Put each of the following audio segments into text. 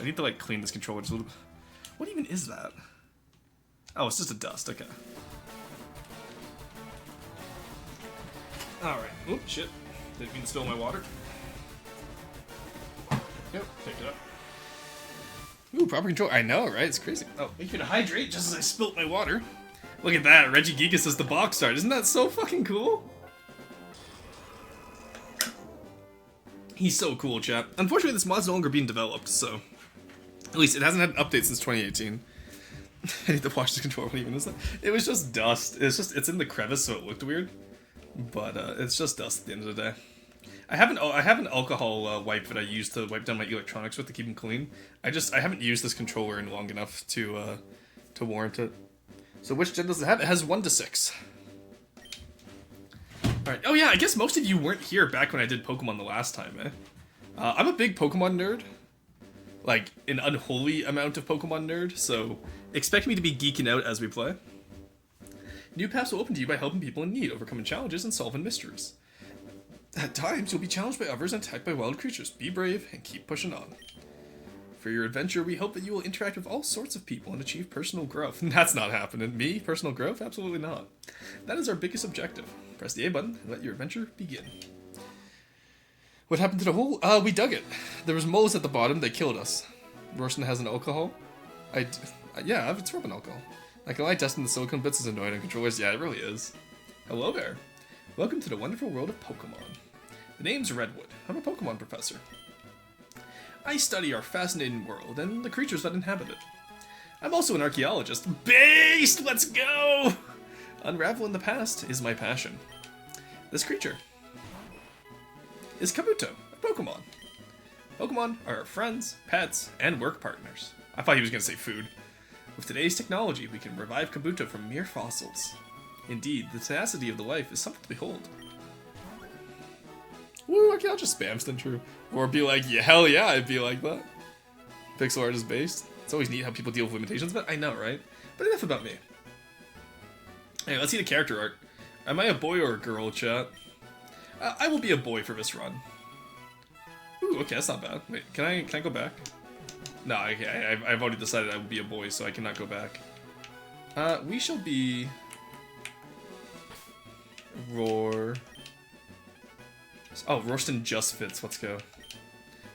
I need to like clean this controller just a little bit. What even is that? Oh, it's just a dust. Okay. All right. Oh shit! Didn't mean to spill my water. Yep. Pick it up. Ooh, proper control. I know, right? It's crazy. Oh, make sure to hydrate just as I spilt my water. Look at that. Regigigas is the box art. Isn't that so fucking cool? He's so cool, chat. Unfortunately, this mod's no longer being developed, so... At least it hasn't had an update since 2018. I need to watch the controller. What even is that? It was just dust. It's in the crevice, so it looked weird. But it's just dust at the end of the day. I have an alcohol wipe that I use to wipe down my electronics with to keep them clean. I haven't used this controller in long enough to warrant it. So which gen does it have? It has 1 to 6. Alright. Oh yeah, I guess most of you weren't here back when I did Pokemon the last time, eh? I'm a big Pokemon nerd. Like, an unholy amount of Pokemon nerd, so expect me to be geeking out as we play. New paths will open to you by helping people in need, overcoming challenges, and solving mysteries. At times, you'll be challenged by others and attacked by wild creatures. Be brave and keep pushing on. For your adventure, we hope that you will interact with all sorts of people and achieve personal growth. That's not happening. Me? Personal growth? Absolutely not. That is our biggest objective. Press the A button and let your adventure begin. What happened to the hole? We dug it. There was moles at the bottom. They killed us. Royston has an alcohol. Yeah, it's rubbing alcohol. I can lie, testing the silicone bits is annoying on controllers. Yeah, it really is. Hello there. Welcome to the wonderful world of Pokemon. The name's Redwood. I'm a Pokemon professor. I study our fascinating world and the creatures that inhabit it. I'm also an archaeologist. Based! Let's go! Unraveling the past is my passion. This creature is Kabuto, a Pokemon. Pokemon are our friends, pets, and work partners. I thought he was going to say food. With today's technology, we can revive Kabuto from mere fossils. Indeed, the tenacity of the life is something to behold. Woo, archaeologist spam's then true. Or be like, yeah, hell yeah, I'd be like that. Pixel art is based. It's always neat how people deal with limitations, but I know, right? But enough about me. Hey, let's see the character art. Am I a boy or a girl, chat? I will be a boy for this run. Ooh, okay, that's not bad. Wait, can I go back? No, okay, I've already decided I will be a boy, so I cannot go back. We shall be... Roar... Oh, Royston just fits. Let's go.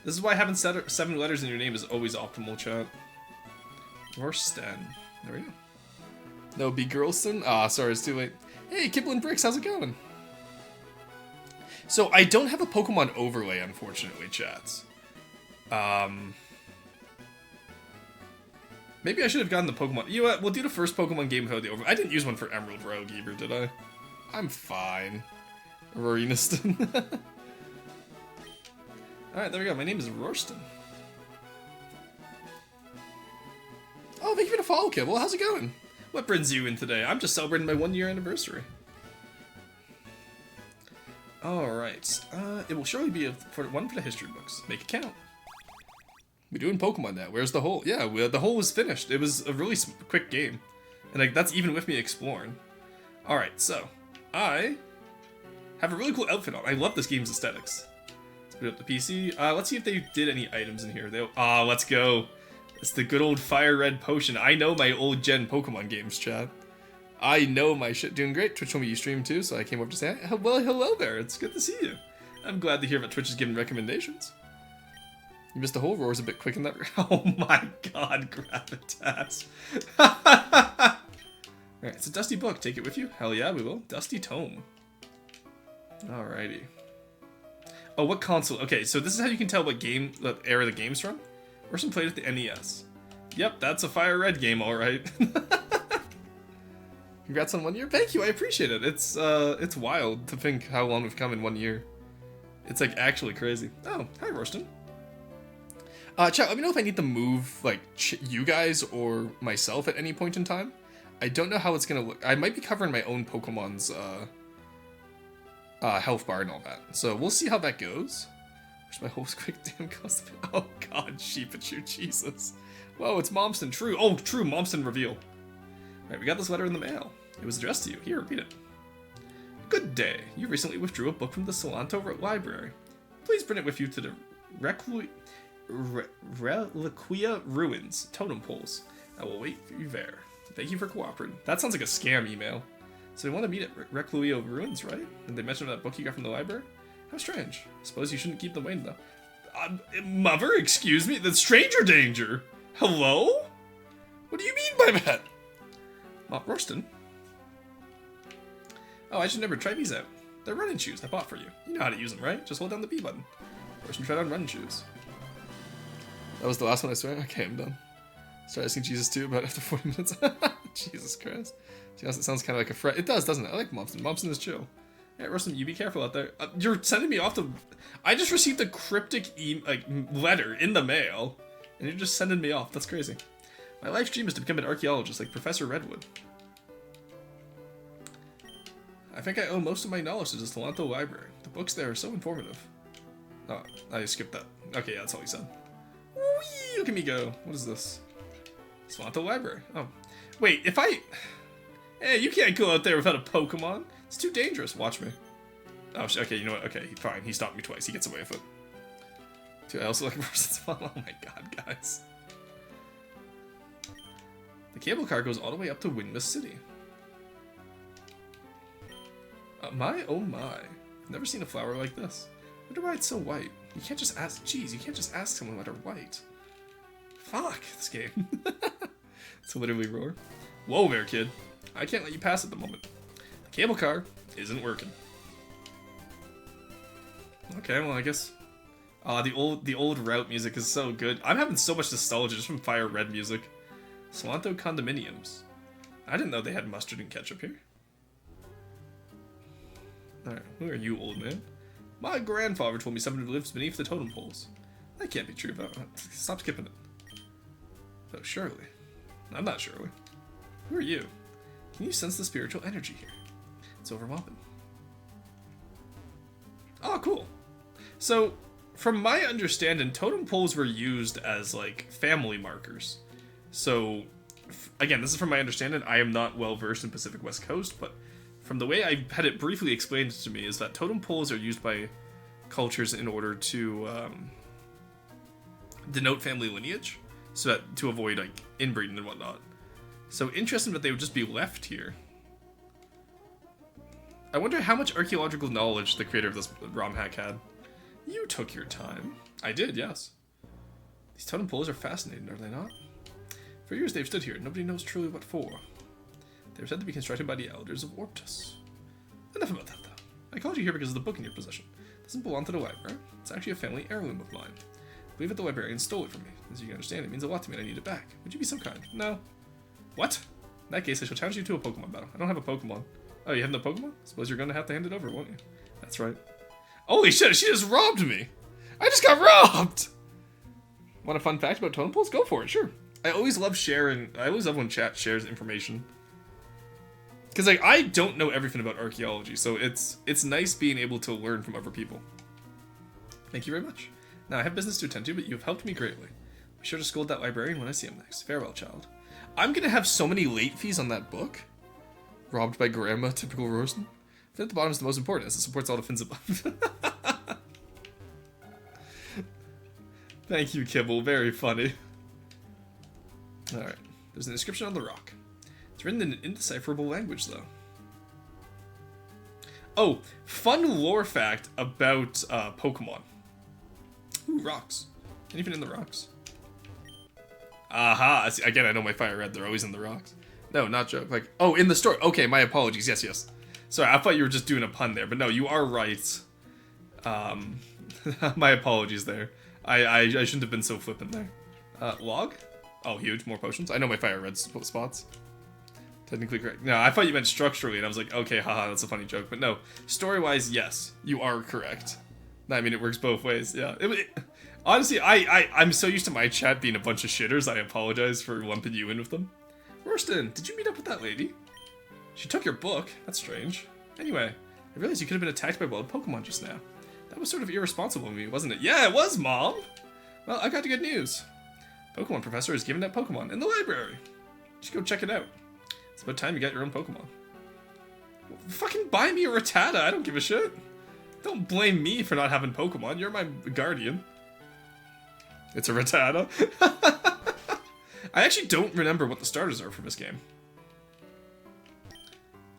This is why having 7 letters in your name is always optimal, chat. Royston. There we go. No, be Girlston? Ah, sorry, it's too late. Hey, Kipling Bricks, how's it going? So, I don't have a Pokemon overlay, unfortunately, chats. Maybe I should have gotten the Pokemon... You know what? We'll do the first Pokemon game without the overlay. I didn't use one for Emerald Rogue either, did I? I'm fine. Roriston. Alright, there we go. My name is Royston. Oh, thank you for the follow, Kibble. How's it going? What brings you in today? I'm just celebrating my 1-year anniversary. Alright. It will surely be one for the history books. Make it count. We're doing Pokemon now. Where's the hole? Yeah, the hole was finished. It was a really quick game. And like that's even with me exploring. Alright, so. I have a really cool outfit on. I love this game's aesthetics. Let's put up the PC. Let's see if they did any items in here. Let's go. It's the good old Fire Red Potion. I know my old gen Pokemon games, chat. I know my shit. Doing great. Twitch told me you stream too, so I came over to say, well, hello there. It's good to see you. I'm glad to hear that Twitch is giving recommendations. You missed the whole roar's a bit quick in that. Oh my god, Gravitas. Alright, it's a dusty book. Take it with you? Hell yeah, we will. Dusty Tome. Alrighty. Oh, what console? Okay, so this is how you can tell what era the game's from. Orson played at the NES. Yep, that's a Fire Red game, alright. Congrats on 1 year. Thank you, I appreciate it. It's wild to think how long we've come in 1 year. It's like actually crazy. Oh, hi Royston. Chat, let me know if I need to move like you guys or myself at any point in time. I don't know how it's gonna look. I might be covering my own Pokemon's health bar and all that. So we'll see how that goes. Where's my hopes quick damn custom? Oh god, Sheepachu, Jesus. Whoa, it's Momston. True. Oh, true, Momston reveal. Alright, we got this letter in the mail. It was addressed to you. Here, read it. Good day. You recently withdrew a book from the Solanto Library. Please bring it with you to the Reliquia Ruins. Totem poles. I will wait for you there. Thank you for cooperating. That sounds like a scam email. So they want to meet at Reliquia Ruins, right? And they mentioned that book you got from the library? How strange. Suppose you shouldn't keep them waiting, though. Mother, excuse me? That's stranger danger. Hello? What do you mean by that? Rorston? Oh, I should never try these out. They're running shoes I bought for you. You know how to use them, right? Just hold down the B button. Rorston tried on running shoes. That was the last one, I swear. Okay, I'm done. Started asking Jesus too, about after 40 minutes. Jesus Christ. To be honest, it sounds kind of like a fret. It does, doesn't it? I like Momsen. Momsen is chill. Yeah, Rorston, you be careful out there. You're sending me off to... I just received a cryptic letter in the mail, and you're just sending me off. That's crazy. My life's dream is to become an archaeologist like Professor Redwood. I think I owe most of my knowledge to the Salanto Library. The books there are so informative. Oh, I skipped that. Okay, yeah, that's all he said. Whee! Look at me go. What is this? Salanto Library. Oh. Wait, if I... Hey, you can't go out there without a Pokemon. It's too dangerous. Watch me. Oh, okay, you know what? Okay, fine. He stopped me twice. He gets away with it. Dude, I also like Rorston's fun. Oh my god, guys. The cable car goes all the way up to Windmist City. My, oh my. I've never seen a flower like this. I wonder why it's so white. You can't just ask, jeez, you can't just ask someone why they're white. Fuck, this game. It's literally roar. Whoa there, kid. I can't let you pass at the moment. The cable car isn't working. Okay, well, I guess... the old route music is so good. I'm having so much nostalgia just from Fire Red music. Salanto condominiums. I didn't know they had mustard and ketchup here. Alright, who are you, old man? My grandfather told me someone who lives beneath the totem poles. That can't be true, though. Stop skipping it. Oh, Shirley. I'm not Shirley. Who are you? Can you sense the spiritual energy here? It's overwhelming. Oh, cool. So, from my understanding, totem poles were used as, like, family markers. So, again, this is from my understanding. I am not well versed in Pacific West Coast, but from the way I had it briefly explained to me is that totem poles are used by cultures in order to denote family lineage, so that to avoid like inbreeding and whatnot. So interesting that they would just be left here. I wonder how much archaeological knowledge the creator of this ROM hack had. You took your time. I did, yes. These totem poles are fascinating, are they not? For years they've stood here, nobody knows truly what for. They were said to be constructed by the elders of Orptus. Enough about that, though. I called you here because of the book in your possession. It doesn't belong to the library. It's actually a family heirloom of mine. I believe that the librarian stole it from me. As you can understand, it means a lot to me and I need it back. Would you be so kind? No. What? In that case, I shall challenge you to a Pokemon battle. I don't have a Pokemon. Oh, you have no Pokemon? Suppose you're going to have to hand it over, won't you? That's right. Holy shit, she just robbed me! I just got robbed! Want a fun fact about totem poles? Go for it, sure. I always love sharing. I always love when chat shares information. Because like I don't know everything about archaeology, so it's nice being able to learn from other people. Thank you very much. Now I have business to attend to, but you have helped me greatly. Be sure to scold that librarian when I see him next. Farewell, child. I'm gonna have so many late fees on that book. Robbed by grandma, typical Rorston. Fin at the bottom is the most important, as it supports all the fins above. Thank you, Kibble. Very funny. Alright. There's an inscription on the rock. It's written in an indecipherable language, though. Oh, fun lore fact about Pokemon. Ooh, rocks. Anything in the rocks? Aha! Again, I know my Fire Red. They're always in the rocks. No, not joke. Like, oh, in the story. Okay, my apologies. Yes, yes. Sorry, I thought you were just doing a pun there, but no, you are right. My apologies there. I shouldn't have been so flippant there. Log? Oh, huge. More potions. I know my Fire Red spots. Technically correct. No, I thought you meant structurally, and I was like, okay, haha, that's a funny joke. But no, story-wise, yes, you are correct. I mean, it works both ways, yeah. Honestly, I'm so used to my chat being a bunch of shitters, I apologize for lumping you in with them. Rorston, did you meet up with that lady? She took your book. That's strange. Anyway, I realized you could have been attacked by wild Pokemon just now. That was sort of irresponsible of me, wasn't it? Yeah, it was, Mom! Well, I got the good news. Pokemon Professor is giving out Pokemon in the library. You should go check it out. It's about time you got your own Pokemon. Fucking buy me a Rattata, I don't give a shit. Don't blame me for not having Pokemon, you're my guardian. It's a Rattata. I actually don't remember what the starters are for this game.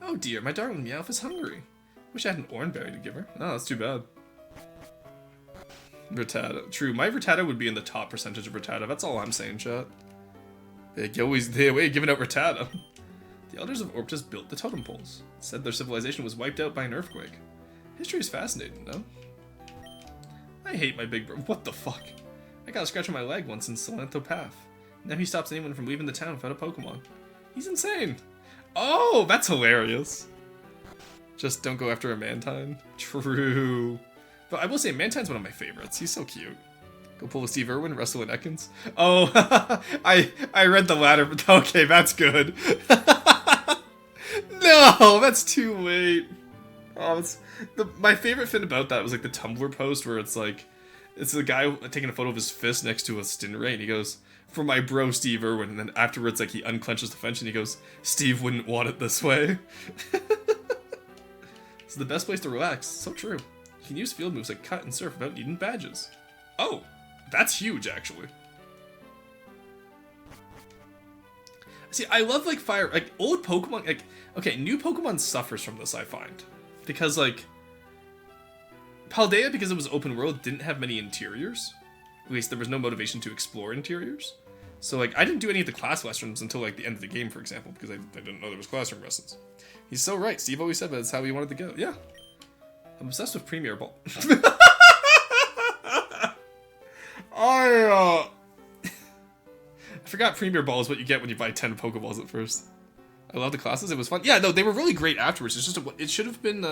Oh dear, my darling Meowth is hungry. Wish I had an Oranberry to give her. Oh, that's too bad. Rattata. True, my Rattata would be in the top percentage of Rattata. That's all I'm saying, chat. They always giving out Rattata. The elders of Orptus built the totem poles. Said their civilization was wiped out by an earthquake. History is fascinating, though. I hate my big bro. What the fuck? I got a scratch on my leg once in Silento Path. Now he stops anyone from leaving the town without a Pokemon. He's insane. Oh, that's hilarious. Just don't go after a Mantine. True. But I will say, Mantine's one of my favorites. He's so cute. Go pull a Steve Irwin, wrestle an Ekans. Oh, I read the latter. Okay, that's good. No, that's too late. Oh, my favorite thing about that was like the Tumblr post where it's like, it's the guy taking a photo of his fist next to a Stingray, and he goes, "For my bro Steve Irwin," and then afterwards, like, he unclenches the fence and he goes, "Steve wouldn't want it this way." It's the best place to relax. So true. You can use field moves like cut and surf without needing badges. Oh, that's huge, actually. See, I love, like, like, old Pokemon, like, okay, new Pokemon suffers from this, I find. Because, like, Paldea, because it was open world, didn't have many interiors. At least there was no motivation to explore interiors. So, like, I didn't do any of the class lessons until, like, the end of the game, for example, because I didn't know there was classroom lessons. He's so right. Steve always said that's how he wanted to go. Yeah. I'm obsessed with Premier Ball. I forgot Premier Ball is what you get when you buy 10 Pokeballs at first. I love the classes. It was fun. Yeah, no, they were really great afterwards. It's just, it should have been,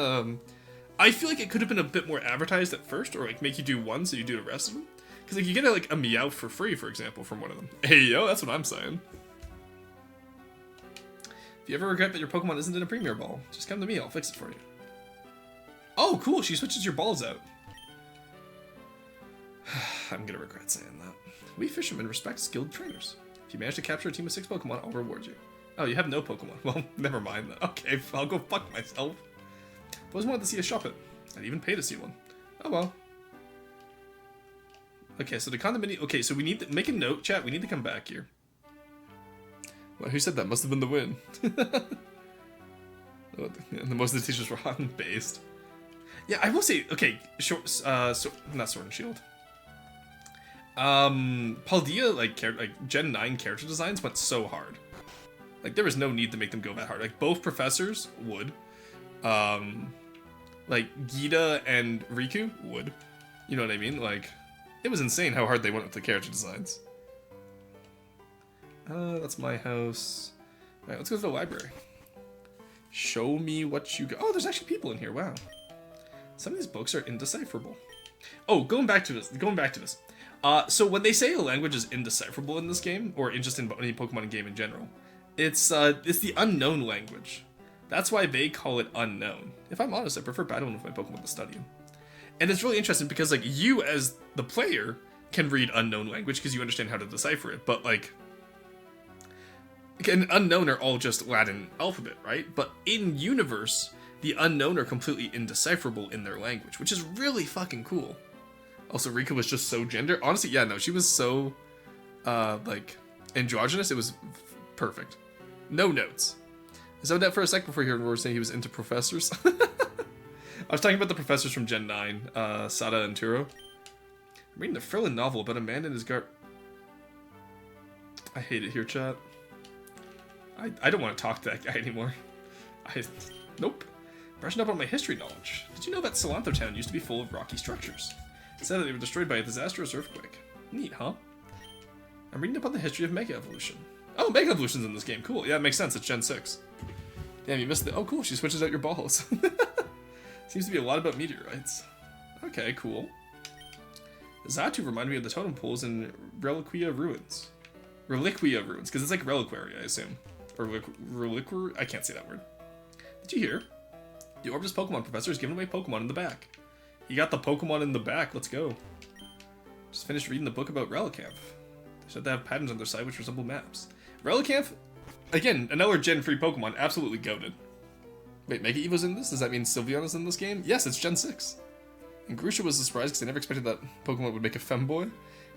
I feel like it could have been a bit more advertised at first, or, like, make you do one so you do the rest of them. Because, like, you get, like, a Meowth for free, for example, from one of them. Hey, yo, that's what I'm saying. If you ever regret that your Pokemon isn't in a Premier Ball, just come to me, I'll fix it for you. Oh, cool, she switches your balls out. I'm gonna regret saying that. We fishermen respect skilled trainers. If you manage to capture a team of 6 Pokemon, I'll reward you. Oh, you have no Pokemon. Well, never mind that. Okay, I'll go fuck myself. I always wanted to see a Shuppet. I'd even pay to see one. Oh well. Okay, so the condominium... Okay, so we need to... Make a note, chat. We need to come back here. Well, who said that? Must have been the win. And most of the teachers were Rotten-based. Yeah, I will say... Okay, not Sword and Shield. Paldea, like Gen 9 character designs went so hard. Like, there was no need to make them go that hard. Like, both professors would. Like, Gita and Riku would. You know what I mean? Like... It was insane how hard they went with the character designs. That's my house. Alright, let's go to the library. Show me what you got. Oh, there's actually people in here. Wow. Some of these books are indecipherable. Oh, going back to this. So when they say a language is indecipherable in this game, or just in any Pokemon game in general, it's the unknown language. That's why they call it unknown. If I'm honest, I prefer battling with my Pokemon to study them. And it's really interesting because, like, you as the player can read unknown language because you understand how to decipher it, but, like, an unknown are all just Latin alphabet, right? But in universe, the unknown are completely indecipherable in their language, which is really fucking cool. Also, Rika was just so gender. Honestly, yeah, no, she was so, like, androgynous. It was perfect. No notes. I zoned out for a second before hearing Roar saying he was into professors. I was talking about the professors from Gen 9, Sada and Turo. I'm reading a thrilling novel about a man and his I hate it here, chat. I don't want to talk to that guy anymore. Nope. Brushing up on my history knowledge. Did you know that Silantho Town used to be full of rocky structures? It said that they were destroyed by a disastrous earthquake. Neat, huh? I'm reading up on the history of Mega Evolution. Oh, Mega Evolution's in this game. Cool. Yeah, it makes sense. It's Gen 6. Damn, you missed it. Oh, cool. She switches out your balls. Seems to be a lot about meteorites. Okay, cool. Xatu reminded me of the totem poles in Reliquia Ruins. Reliquia Ruins, because it's like reliquary, I assume. Or reliquary? I can't say that word. Did you hear? The Orptus Pokemon Professor is giving away Pokemon in the back. You got the Pokemon in the back, let's go. Just finished reading the book about Relicanth. They said they have patterns on their side which resemble maps. Relicanth, again, another Gen 3 Pokemon, absolutely goated. Wait, Mega Evo's in this? Does that mean Sylveon's in this game? Yes, it's Gen 6. And Grusha was surprised because I never expected that Pokemon would make a femboy.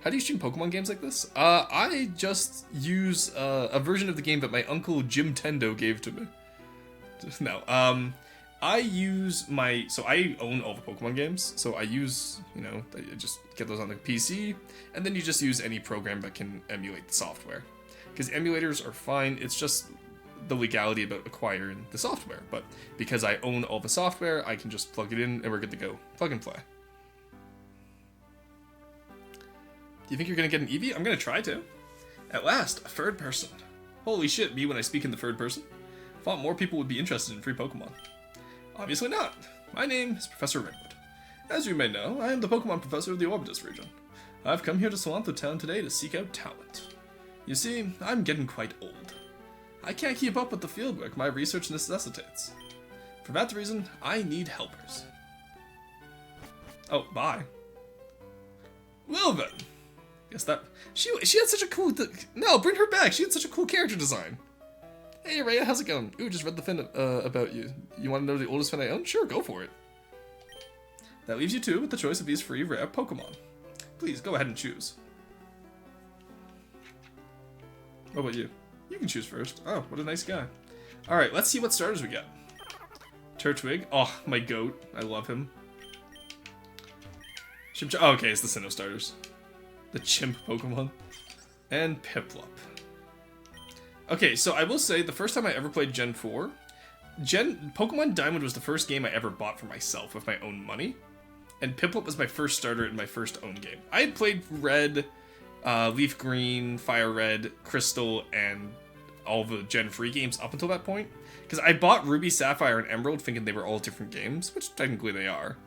How do you stream Pokemon games like this? I just use a version of the game that my uncle Jim Tendo gave to me. No, I use so I own all the Pokemon games, so I use, I just get those on the PC, and then you just use any program that can emulate the software. Because emulators are fine, it's just the legality about acquiring the software, but because I own all the software, I can just plug it in and we're good to go. Plug and play. Do you think you're gonna get an Eevee? I'm gonna try to. At last, a third person. Holy shit, me when I speak in the third person? Thought more people would be interested in free Pokemon. Obviously not. My name is Professor Redwood. As you may know, I am the Pokemon professor of the Orbitus region. I've come here to Solantho Town today to seek out talent. You see, I'm getting quite old. I can't keep up with the fieldwork my research necessitates. For that reason, I need helpers. Oh, bye. Well then. Guess that she had such a cool no, bring her back. She had such a cool character design. Hey Raya, how's it going? Ooh, just read the fin about you. You want to know the oldest fin I own? Sure, go for it. That leaves you two with the choice of these free rare Pokemon. Please go ahead and choose. What about you? You can choose first. Oh, what a nice guy. All right, let's see what starters we get. Turtwig. Oh, my goat. I love him. Oh, okay, it's the Sinnoh starters. The chimp Pokemon. And Piplup. Okay, so I will say, the first time I ever played Gen 4, Pokemon Diamond was the first game I ever bought for myself with my own money. And Piplup was my first starter in my first own game. I had played Red, Leaf Green, Fire Red, Crystal, and all the Gen 3 games up until that point. Because I bought Ruby, Sapphire, and Emerald thinking they were all different games, which technically they are.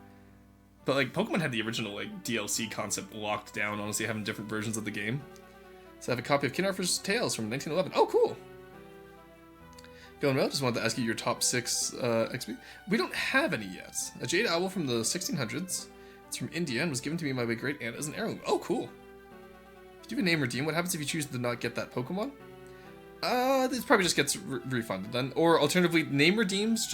But like Pokemon had the original like DLC concept locked down, honestly having different versions of the game. So I have a copy of King Arthur's Tales from 1911. Oh, cool! Going well, just wanted to ask you your top 6 XP. We don't have any yet. A Jade Owl from the 1600s. It's from India and was given to me by my great aunt as an heirloom. Oh, cool! If you have a name redeem, what happens if you choose to not get that Pokemon? This probably just gets refunded then. Or alternatively, name redeems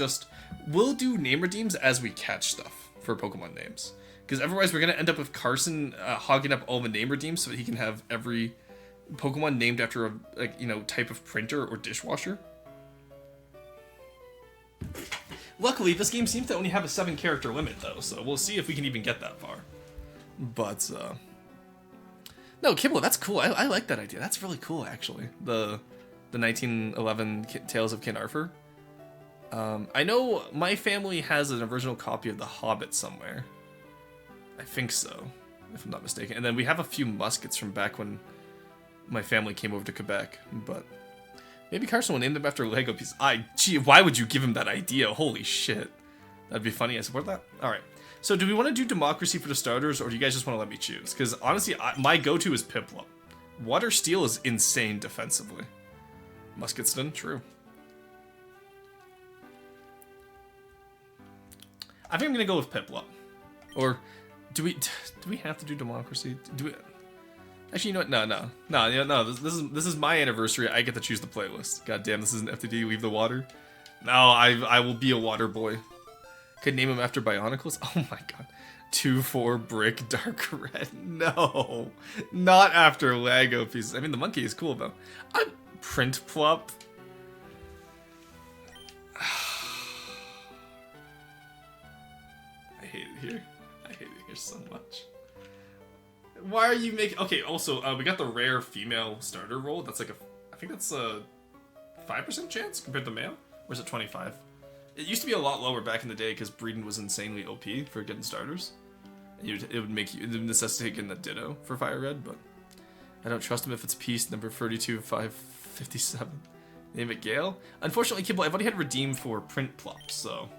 we'll do name redeems as we catch stuff for Pokemon names. Because otherwise we're going to end up with Carson hogging up all the name redeems so that he can have every Pokemon named after a type of printer or dishwasher. Luckily, this game seems to only have a 7-character limit though, so we'll see if we can even get that far. But, no, Kibble, that's cool. I like that idea. That's really cool, actually. The 1911 Tales of King Arthur. I know my family has an original copy of The Hobbit somewhere. I think so, if I'm not mistaken. And then we have a few muskets from back when my family came over to Quebec. But maybe Carson will name them after Lego pieces. Gee, why would you give him that idea? Holy shit. That'd be funny. I support that. All right. So do we want to do Democracy for the starters, or do you guys just want to let me choose? Because honestly, my go-to is Piplup. Water Steel is insane defensively. Musketston, true. I think I'm gonna go with Piplup. Or do we have to do Democracy? Do we? Actually, you know what? No. This is my anniversary. I get to choose the playlist. God damn, this isn't FTD. Leave the water. No, I will be a water boy. Could name him after Bionicles. Oh my god. 2-4 Brick Dark Red. No, not after Lego pieces. I mean, the monkey is cool though. I'm Printplup. I hate it here. I hate it here so much. Why are you making... Okay, also, we got the rare female starter roll. That's like I think that's a 5% chance compared to male? Or is it 25? It used to be a lot lower back in the day because breeding was insanely OP for getting starters. And it would necessitate getting a Ditto for Fire Red, but I don't trust him if it's piece number 32557. Name it Gale. Unfortunately, Kibble, I've already had redeem for Printplup, so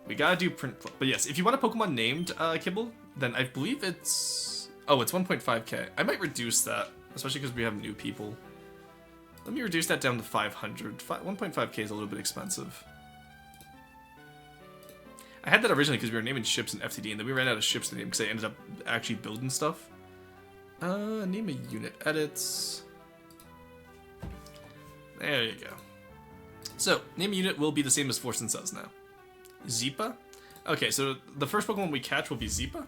we gotta do Printplup. But yes, if you want a Pokemon named Kibble, then I believe it's... Oh, it's 1.5k. I might reduce that, especially because we have new people. Let me reduce that down to 500. 1.5k is a little bit expensive. I had that originally because we were naming ships in FTD, and then we ran out of ships to name because I ended up actually building stuff. Name a unit. Edits. There you go. So, name a unit will be the same as Forsen says now. Zeepa? Okay, so the first Pokemon we catch will be Zeepa.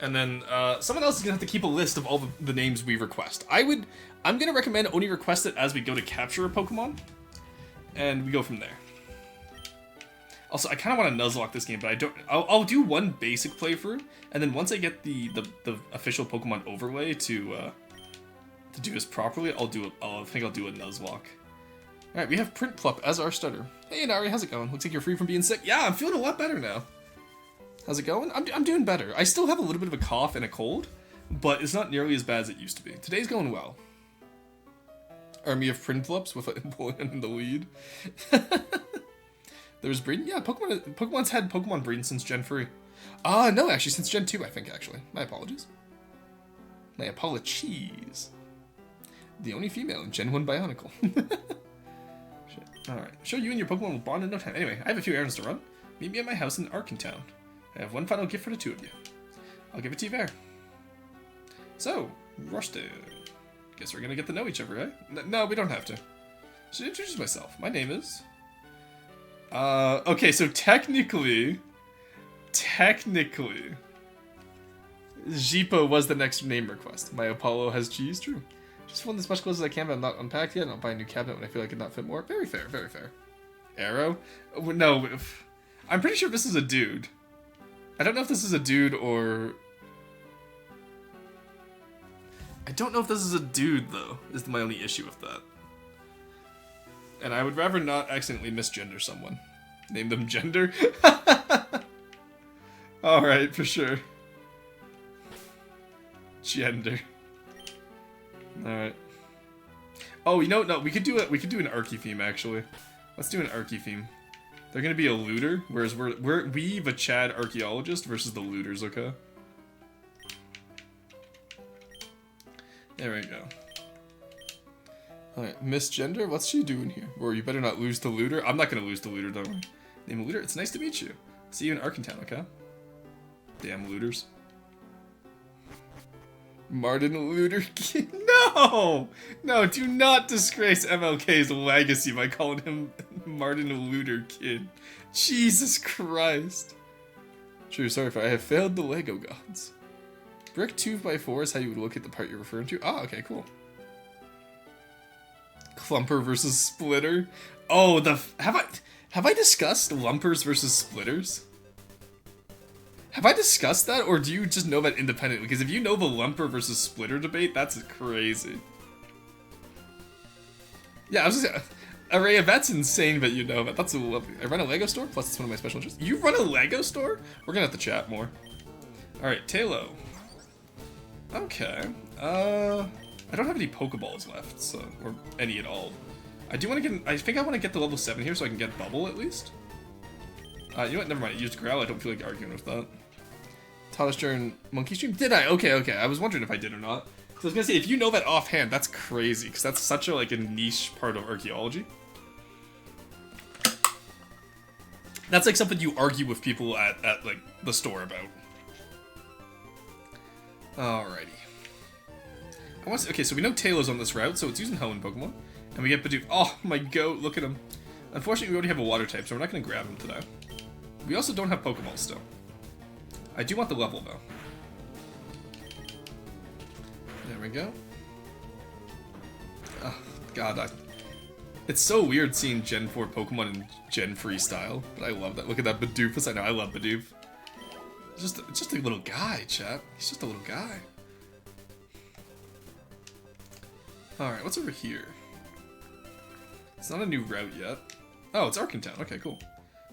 And then someone else is gonna have to keep a list of all the names we request. I'm gonna recommend only request it as we go to capture a Pokemon, and we go from there. Also, I kind of want to Nuzlocke this game, but I don't. I'll do one basic playthrough, and then once I get the official Pokemon overlay to do this properly, I think I'll do a Nuzlocke. All right, we have Prinplup as our starter. Hey, Inari, how's it going? Looks like you're free from being sick. Yeah, I'm feeling a lot better now. How's it going? I'm doing better. I still have a little bit of a cough and a cold, but it's not nearly as bad as it used to be. Today's going well. Army of Prinplups with Empoleon in the lead. There's breeding? Yeah, Pokemon's had Pokemon breeding since Gen 3. No, actually, since Gen 2, I think, actually. My apologies. My apologies. The only female in Gen 1 Bionicle. Alright, sure, you and your Pokemon will bond in no time. Anyway, I have a few errands to run. Meet me at my house in Arkentown. I have one final gift for the two of you. I'll give it to you there. So, Rusted. Guess we're gonna get to know each other, right? No, we don't have to. Should introduce myself. My name is... okay, so technically, Jipo was the next name request. My Apollo has cheese, true. Just filling as much clothes as I can, but I'm not unpacked yet. I'll buy a new cabinet when I feel like it not fit more. Very fair, very fair. Arrow? No, I'm pretty sure this is a dude. I don't know if this is a dude or... I don't know if this is a dude, though, is my only issue with that. And I would rather not accidentally misgender someone. Name them Gender? Alright, for sure. Gender. Alright. Oh, you know, no, we could do an Archie theme, actually. Let's do an Archie theme. They're gonna be a looter, whereas we the Chad archaeologist versus the looters, okay? There we go. Alright, Misgender, what's she doing here? Or you better not lose to Looter. I'm not gonna lose to Looter, don't worry. Name Looter, it's nice to meet you. See you in Arkentown, okay? Damn looters. Martin Luther King. No! No, do not disgrace MLK's legacy by calling him Martin Luther Kid. Jesus Christ. True, sorry if I have failed the Lego gods. Brick 2x4 is how you would look at the part you're referring to. Ah, okay, cool. Clumper versus Splitter. Oh, have I discussed Lumpers versus Splitters? Have I discussed that, or do you just know that independently? Because if you know the Lumper versus Splitter debate, that's crazy. Yeah, I was just... Araya, that's insane that you know that. That's a lovely... I run a Lego store, plus it's one of my special interests. You run a Lego store? We're gonna have to chat more. Alright, Talo. Okay. I don't have any Pokeballs left, so... Or any at all. I do want to get... I think I want to get to level 7 here so I can get Bubble, at least. You know what? Never mind. I used Growl. I don't feel like arguing with that. Talister and Monkey Stream? Did I? Okay, okay. I was wondering if I did or not. So I was gonna say, if you know that offhand, that's crazy, because that's such a, like, a niche part of archaeology. That's like something you argue with people at like, the store about. Alrighty. Okay, so we know Talo's on this route, so it's using Hoenn Pokemon. And we get Bidoof. Oh, my goat, look at him. Unfortunately, we already have a water type, so we're not gonna grab him today. We also don't have Pokeballs still. I do want the level, though. There we go. Oh, God, it's so weird seeing Gen 4 Pokemon in Gen 3 style, but I love that. Look at that Bidoofus. I know, I love Bidoof. Just a little guy, chap. He's just a little guy. Alright, what's over here? It's not a new route yet. Oh, it's Arkentown. Okay, cool.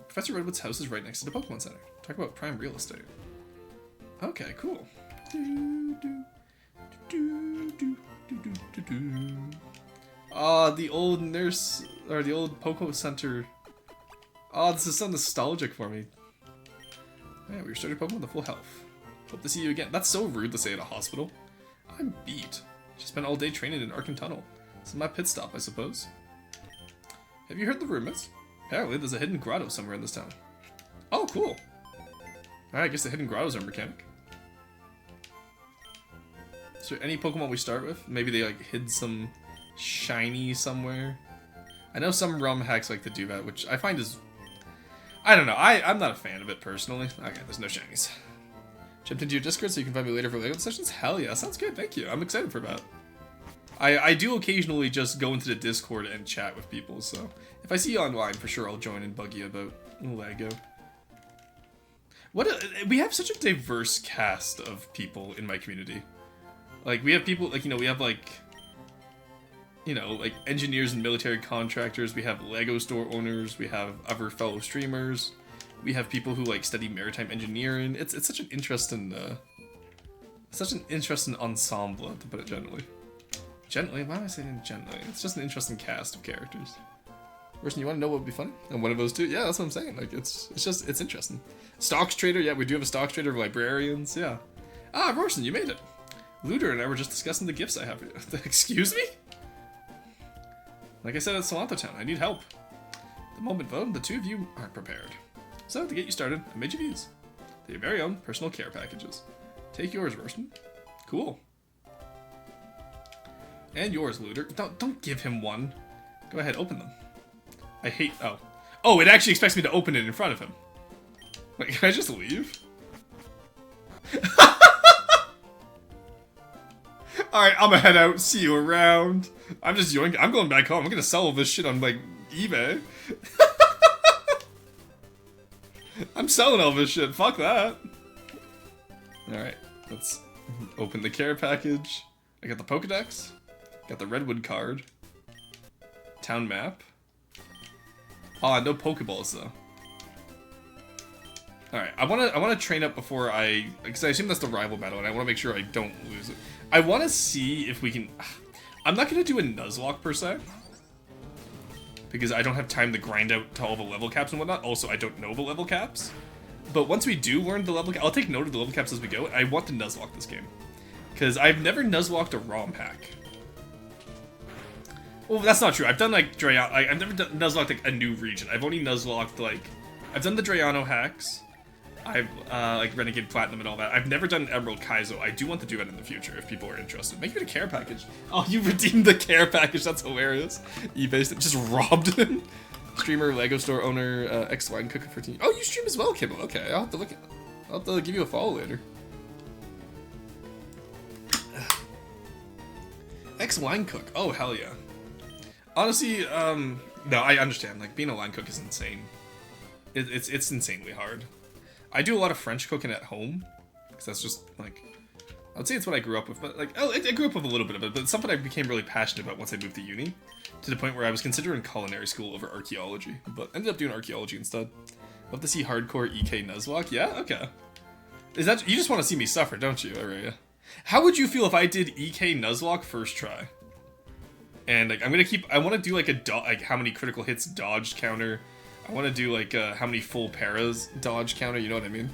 Professor Redwood's house is right next to the Pokemon Center. Talk about prime real estate. Okay, cool. Ah, the old nurse, or the old Poke Center. Oh, this is so nostalgic for me. Yeah, we restored your Pokemon to full health. Hope to see you again. That's so rude to say at a hospital. I'm beat. Just spent all day training in Arkham Tunnel. This is my pit stop, I suppose. Have you heard the rumors? Apparently, there's a hidden grotto somewhere in this town. Oh, cool. Alright, I guess the hidden grottos are mechanic. Is there any Pokemon we start with? Maybe they, like, hid some shiny somewhere? I know some ROM hacks like to do that, which I find is... I don't know, I'm not a fan of it, personally. Okay, there's no shinies. Jumped into your Discord so you can find me later for LEGO sessions? Hell yeah, sounds good, thank you. I'm excited for that. I do occasionally just go into the Discord and chat with people, so if I see you online, for sure I'll join and bug you about LEGO. We have such a diverse cast of people in my community. Like, we have people, like, you know, we have, like, you know, like, engineers and military contractors, we have LEGO store owners, we have other fellow streamers, we have people who, like, study maritime engineering. It's such an interesting, ensemble, to put it gently. Gently? Why am I saying gently? It's just an interesting cast of characters. Person, you want to know what would be funny? And one of those two? Yeah, that's what I'm saying. Like, it's interesting. Stocks trader? Yeah, we do have a stocks trader of librarians. Yeah. Ah, Rorson, you made it. Looter and I were just discussing the gifts I have for you. Excuse me? Like I said at Salanto Town, I need help. The moment vote, the two of you aren't prepared. So, to get you started, I made you these. They're your very own personal care packages. Take yours, Rorson. Cool. And yours, Looter. Don't give him one. Go ahead, open them. I hate... Oh, it actually expects me to open it in front of him. Wait, can I just leave? Alright, I'm gonna head out. See you around. I'm just yoink. I'm going back home. I'm gonna sell all this shit on, like, eBay. I'm selling all this shit. Fuck that. Alright, let's open the care package. I got the Pokedex. Got the Redwood card. Town map. Oh, no Pokeballs though. Alright, I wanna train up before because I assume that's the rival battle and I wanna make sure I don't lose it. I wanna see if we can... I'm not gonna do a Nuzlocke per se. Because I don't have time to grind out to all the level caps and whatnot. Also, I don't know the level caps. But once we do learn the level caps, I'll take note of the level caps as we go. I want to Nuzlocke this game. Because I've never Nuzlocked a ROM hack. Well, that's not true. I've done, like, I've never Nuzlocked, like, a new region. I've only Nuzlocked, like... I've done the Drayano hacks. I've, like, Renegade Platinum and all that. I've never done Emerald Kaizo. I do want to do that in the future if people are interested. Make it a care package. Oh, you redeemed the care package. That's hilarious. eBay just robbed him. Streamer, LEGO store owner, X-Wine Cooker 13. Oh, you stream as well, Kibble. Okay, I'll have to look at... I'll have to give you a follow later. X-Wine Cook. Oh, hell yeah. Honestly, no, I understand. Like, being a line cook is insane. It's insanely hard. I do a lot of French cooking at home, because that's just, like, I would say it's what I grew up with, but, like, I grew up with a little bit of it, but it's something I became really passionate about once I moved to uni, to the point where I was considering culinary school over archaeology, but ended up doing archaeology instead. Love to see hardcore EK Nuzlocke? Yeah? Okay. Is that, you just want to see me suffer, don't you, Aurelia? How would you feel if I did EK Nuzlocke first try? And, like, I want to do, like, how many critical hits dodged counter. I want to do, like, how many full paras dodge counter, you know what I mean?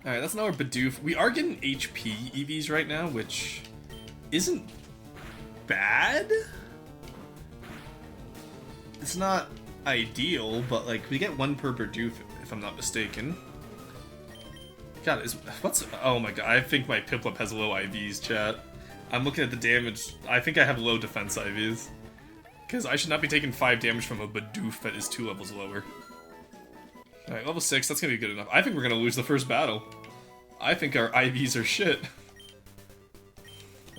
Alright, that's now our Bidoof. We are getting HP EVs right now, which isn't bad. It's not ideal, but, like, we get one per Bidoof, if I'm not mistaken. God, oh my god, I think my Piplup has low IVs, chat. I'm looking at the damage. I think I have low defense IVs. Because I should not be taking 5 damage from a Bidoof that is 2 levels lower. Alright, level 6, that's gonna be good enough. I think we're gonna lose the first battle. I think our IVs are shit.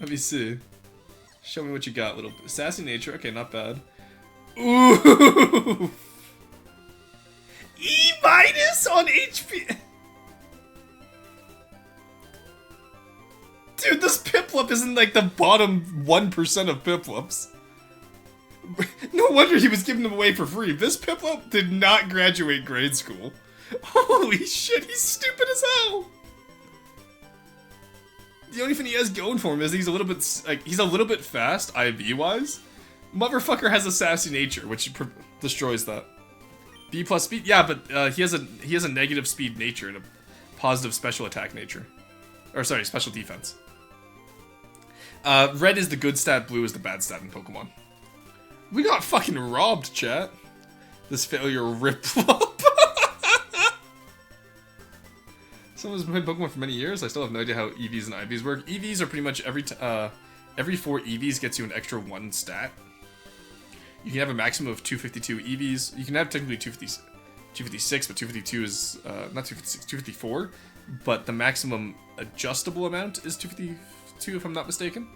Let me see. Show me what you got, little... Sassy nature, okay, not bad. Ooh! E- on HP! Dude, this Piplup is in, like, the bottom 1% of Piplups. No wonder he was giving them away for free. This Piplup did not graduate grade school. Holy shit, he's stupid as hell! The only thing he has going for him is he's a little bit, like, he's a little bit fast, IV-wise. Motherfucker has a sassy nature, which destroys that. B plus speed? Yeah, but he has a negative speed nature and a positive special attack nature. Or, sorry, special defense. Red is the good stat, blue is the bad stat in Pokemon. We got fucking robbed, chat. This failure ripped up. Someone's been playing Pokemon for many years. I still have no idea how EVs and IVs work. EVs are pretty much every 4 EVs gets you an extra 1 stat. You can have a maximum of 252 EVs. You can have technically 256, but 252 is, not 256, 254, but the maximum adjustable amount is 252 if I'm not mistaken.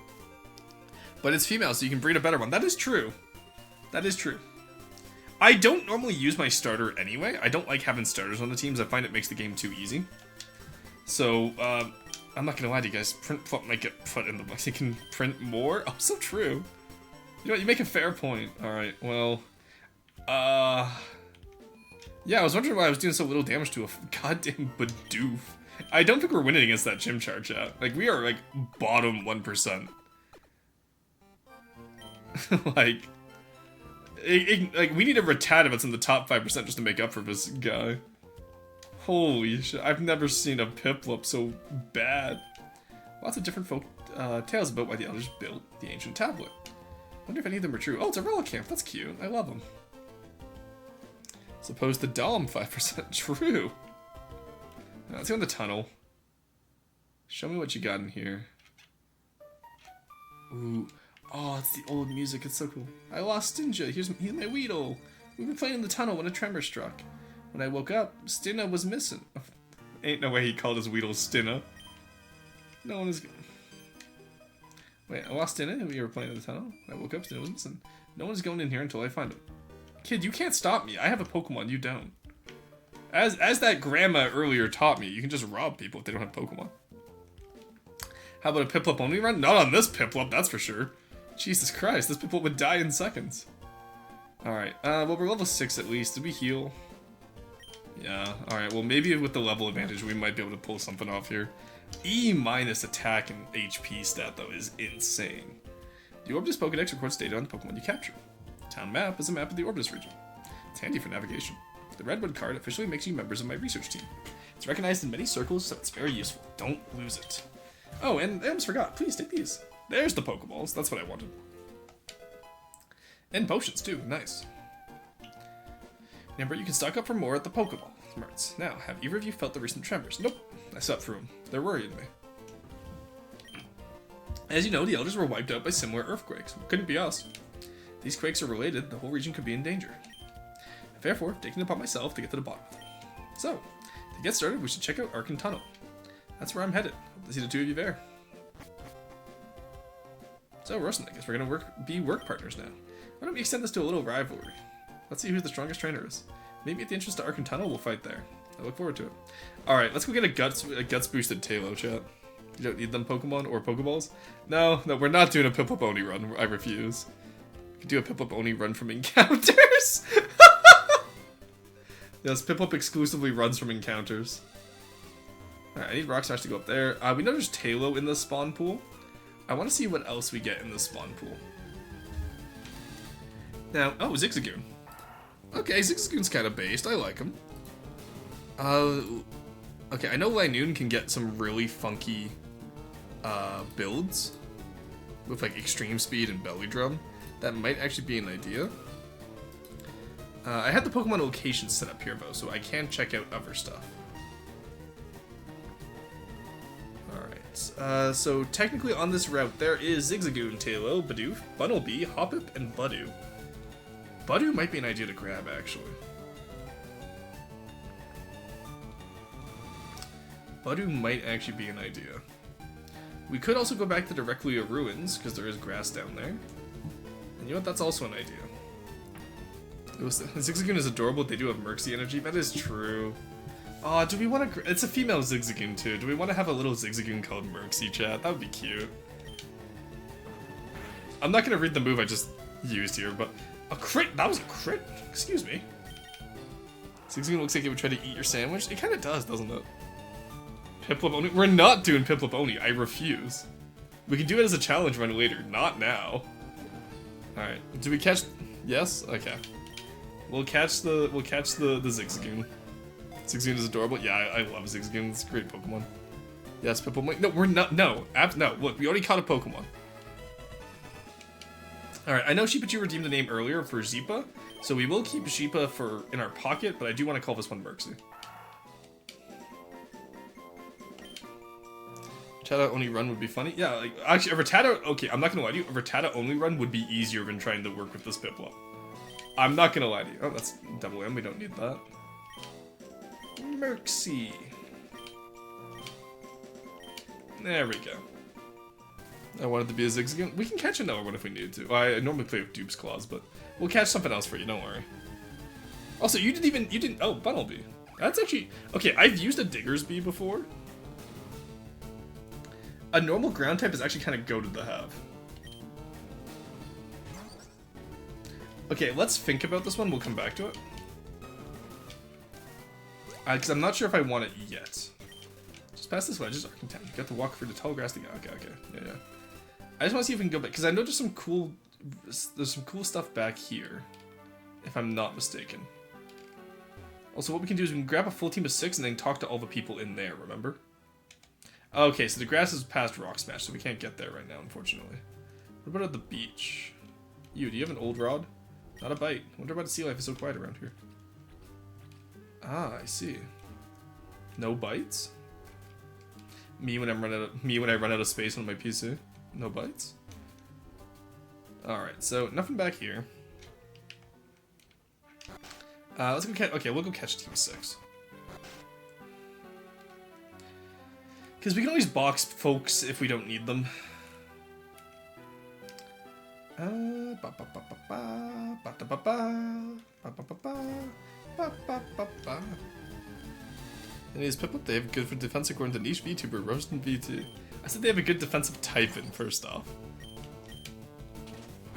But it's female, so you can breed a better one. That is true. That is true. I don't normally use my starter anyway. I don't like having starters on the teams. I find it makes the game too easy. So, I'm not gonna lie to you guys. Print flop might get put in the box. You can print more? Oh, so true. You know what? You make a fair point. Alright, well... Yeah, I was wondering why I was doing so little damage to a goddamn Bidoof. I don't think we're winning against that Chimchar, chat. Like, we are, like, bottom 1%. Like... like, we need a Rattata that's in the top 5% just to make up for this guy. Holy shit, I've never seen a Piplup so bad. Lots of different folk tales about why the elders built the ancient tablet. Wonder if any of them are true. Oh, it's a Relicanth, that's cute. I love them. Suppose the Dom 5% true. Now, let's go in the tunnel. Show me what you got in here. Ooh. Oh, it's the old music. It's so cool. I lost Stinja. Here's my Weedle. We've been playing in the tunnel when a tremor struck. When I woke up, Stinna was missing. Ain't no way he called his Weedle Stinna. No one is... Wait, I lost Stinna and we were playing in the tunnel. When I woke up, Stinna was missing. No one's going in here until I find him. Kid, you can't stop me. I have a Pokemon, you don't. As that grandma earlier taught me, you can just rob people if they don't have Pokemon. How about a Piplup only run? Not on this Piplup, that's for sure. Jesus Christ, this Piplup would die in seconds. Alright, well we're level 6 at least. Did we heal? Yeah, alright, well maybe with the level advantage we might be able to pull something off here. E- attack and HP stat though is insane. The Orbis Pokedex records data on the Pokemon you capture. The town map is a map of the Orbis region. It's handy for navigation. The Redwood card officially makes you members of my research team. It's recognized in many circles, so it's very useful. Don't lose it. Oh, and I almost forgot. Please take these. There's the Pokeballs. That's what I wanted. And potions, too. Nice. Remember, you can stock up for more at the Pokeball Marts. Now, have either of you felt the recent tremors? Nope. I slept through them. They're worrying me. As you know, the Elders were wiped out by similar earthquakes. Couldn't be us. These quakes are related. The whole region could be in danger. I've therefore taken it upon myself to get to the bottom of it. So, to get started, we should check out Arcan Tunnel. That's where I'm headed. Hope to see the two of you there. So, Rosen, I guess we're gonna be work partners now. Why don't we extend this to a little rivalry? Let's see who the strongest trainer is. Maybe at the entrance to Arcan Tunnel, we'll fight there. I look forward to it. Alright, let's go get a guts boosted Taillow, chat. You don't need them Pokemon or Pokeballs? No, we're not doing a Piplup Oni run. I refuse. We can do a Piplup Oni run from encounters. Yes, Piplup exclusively runs from encounters. Alright, I need Rock Smash to go up there. We know there's Taillow in the spawn pool. I want to see what else we get in the spawn pool. Now, oh, Zigzagoon. Okay, Zigzagoon's kind of based. I like him. Okay, I know Linoone can get some really funky builds with like extreme speed and belly drum. That might actually be an idea. I had the Pokemon location set up here though, so I can check out other stuff. Alright, so technically on this route there is Zigzagoon, Taillow, Bidoof, Bunnelby, Hoppip, and Budew. Budew might be an idea to grab, actually. Budew might actually be an idea. We could also go back to the Reclua Ruins, because there is grass down there. And you know what? That's also an idea. Zigzagoon is adorable. They do have Merxie energy. That is true. Oh, do we want to... It's a female Zigzagoon, too. Do we want to have a little Zigzagoon called Merxie, chat? That would be cute. I'm not going to read the move I just used here, but... A crit? That was a crit? Excuse me. Zigzagoon looks like it would try to eat your sandwich. It kind of does, doesn't it? Piplup Oni? We're not doing Piplup Oni. I refuse. We can do it as a challenge run later. Not now. Alright. Do we catch... Yes? Okay. We'll catch the Zigzagoon. Zigzagoon is adorable. Yeah, I love Zigzagoon. It's a great Pokemon. Yes, Piplup Oni. No, we're not... No. No. Look, we already caught a Pokemon. Alright, I know Sheepachu redeemed the name earlier for Zeepa, so we will keep Sheepa in our pocket, but I do want to call this one Merxie. Rattata only run would be funny. Yeah, like, actually, a Rattata... Okay, I'm not gonna lie to you. A Rattata only run would be easier than trying to work with this Piplup. I'm not gonna lie to you. Oh, that's double M. We don't need that. Merxie. There we go. I wanted to be a Zigzagoon. We can catch another one if we need to. Well, I normally play with Dupe's Claws, but we'll catch something else for you, don't worry. Also, you didn't, oh, Bunnelby. That's actually, okay, I've used a Digger's Bee before. A normal ground type is actually kind of goated to have. Okay, let's think about this one, we'll come back to it. Because I'm not sure if I want it yet. Just pass this way, just Arcantan. You got to walk through the tall grass to go. Okay, yeah. I just want to see if we can go back, because I know there's some cool stuff back here, if I'm not mistaken. Also, what we can do is we can grab a full team of 6 and then talk to all the people in there, remember? Okay, so the grass is past Rock Smash, so we can't get there right now, unfortunately. What about at the beach? Do you have an old rod? Not a bite. I wonder why the sea life is so quiet around here. Ah, I see. No bites? Me when I run out of space on my PC. No bites? Alright, so nothing back here. Let's go catch. Okay, we'll go catch Team 6. Because we can always box folks if we don't need them. And his Piplup, they have good for defense according to Niche VTuber, Roastin V2. I said they have a good defensive type-in, first off.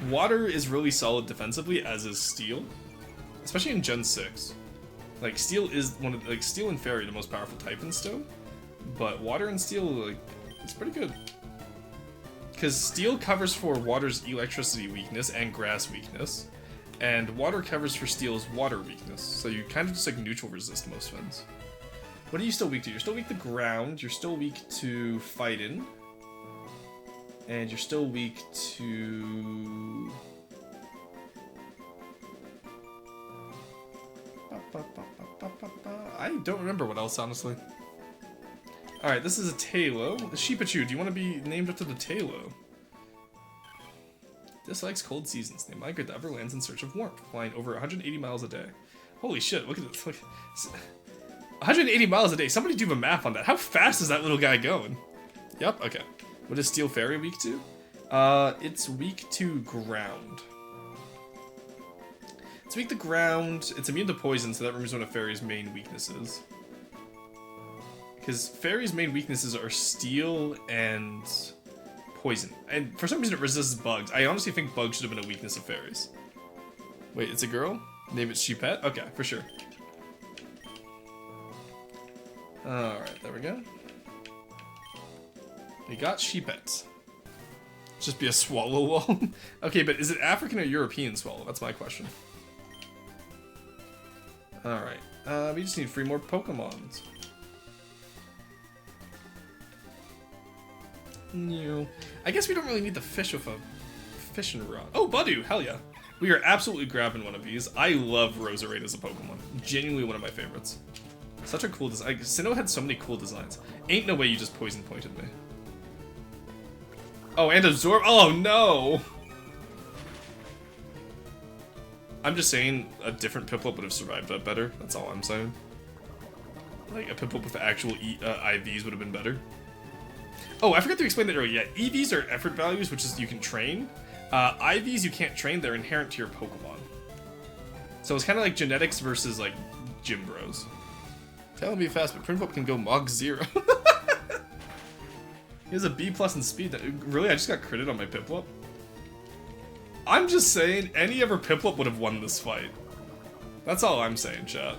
Water is really solid defensively, as is Steel. Especially in Gen 6. Like, Steel is one of, like, Steel and Fairy are the most powerful type-ins still. But Water and Steel, like, it's pretty good. Because Steel covers for Water's electricity weakness and grass weakness. And Water covers for Steel's water weakness. So you kind of just, like, neutral resist most things. What are you still weak to? You're still weak to ground, you're still weak to fighting. And you're still weak to... I don't remember what else, honestly. Alright, this is a Tailo. The Sheepachu, do you want to be named after the Tailo? Dislikes cold seasons. They migrate to Everlands in search of warmth, flying over 180 miles a day. Holy shit, look at this. Look. 180 miles a day. Somebody do the math on that. How fast is that little guy going? Yep, okay. What is Steel Fairy weak to? It's weak to ground. It's weak to ground. It's immune to poison, so that removes one of Fairy's main weaknesses. Because Fairy's main weaknesses are Steel and poison. And for some reason it resists bugs. I honestly think bugs should have been a weakness of Fairy's. Wait, it's a girl? Name it Sheepette? Okay, for sure. Alright, there we go. We got Sheepette. Just be a swallow wall? Okay, but is it African or European swallow? That's my question. Alright, we just need 3 more Pokemons. No. I guess we don't really need the fish with a fishing rod. Oh, Budew! Hell yeah. We are absolutely grabbing one of these. I love Roserade as a Pokemon. Genuinely one of my favorites. Such a cool design. Sinnoh had so many cool designs. Ain't no way you just poison pointed me. Oh, and Absorb. Oh, no! I'm just saying a different Piplup would have survived that better. That's all I'm saying. Like, a Piplup with actual IVs would have been better. Oh, I forgot to explain that earlier. Yeah, EVs are effort values, which is you can train. IVs you can't train, they're inherent to your Pokemon. So it's kind of like genetics versus, like, gym bros. Telling me fast, but Prinplup can go Mach 0. He has a B+ in speed. Really? I just got critted on my Piplup? I'm just saying, any other Piplup would have won this fight. That's all I'm saying, chat.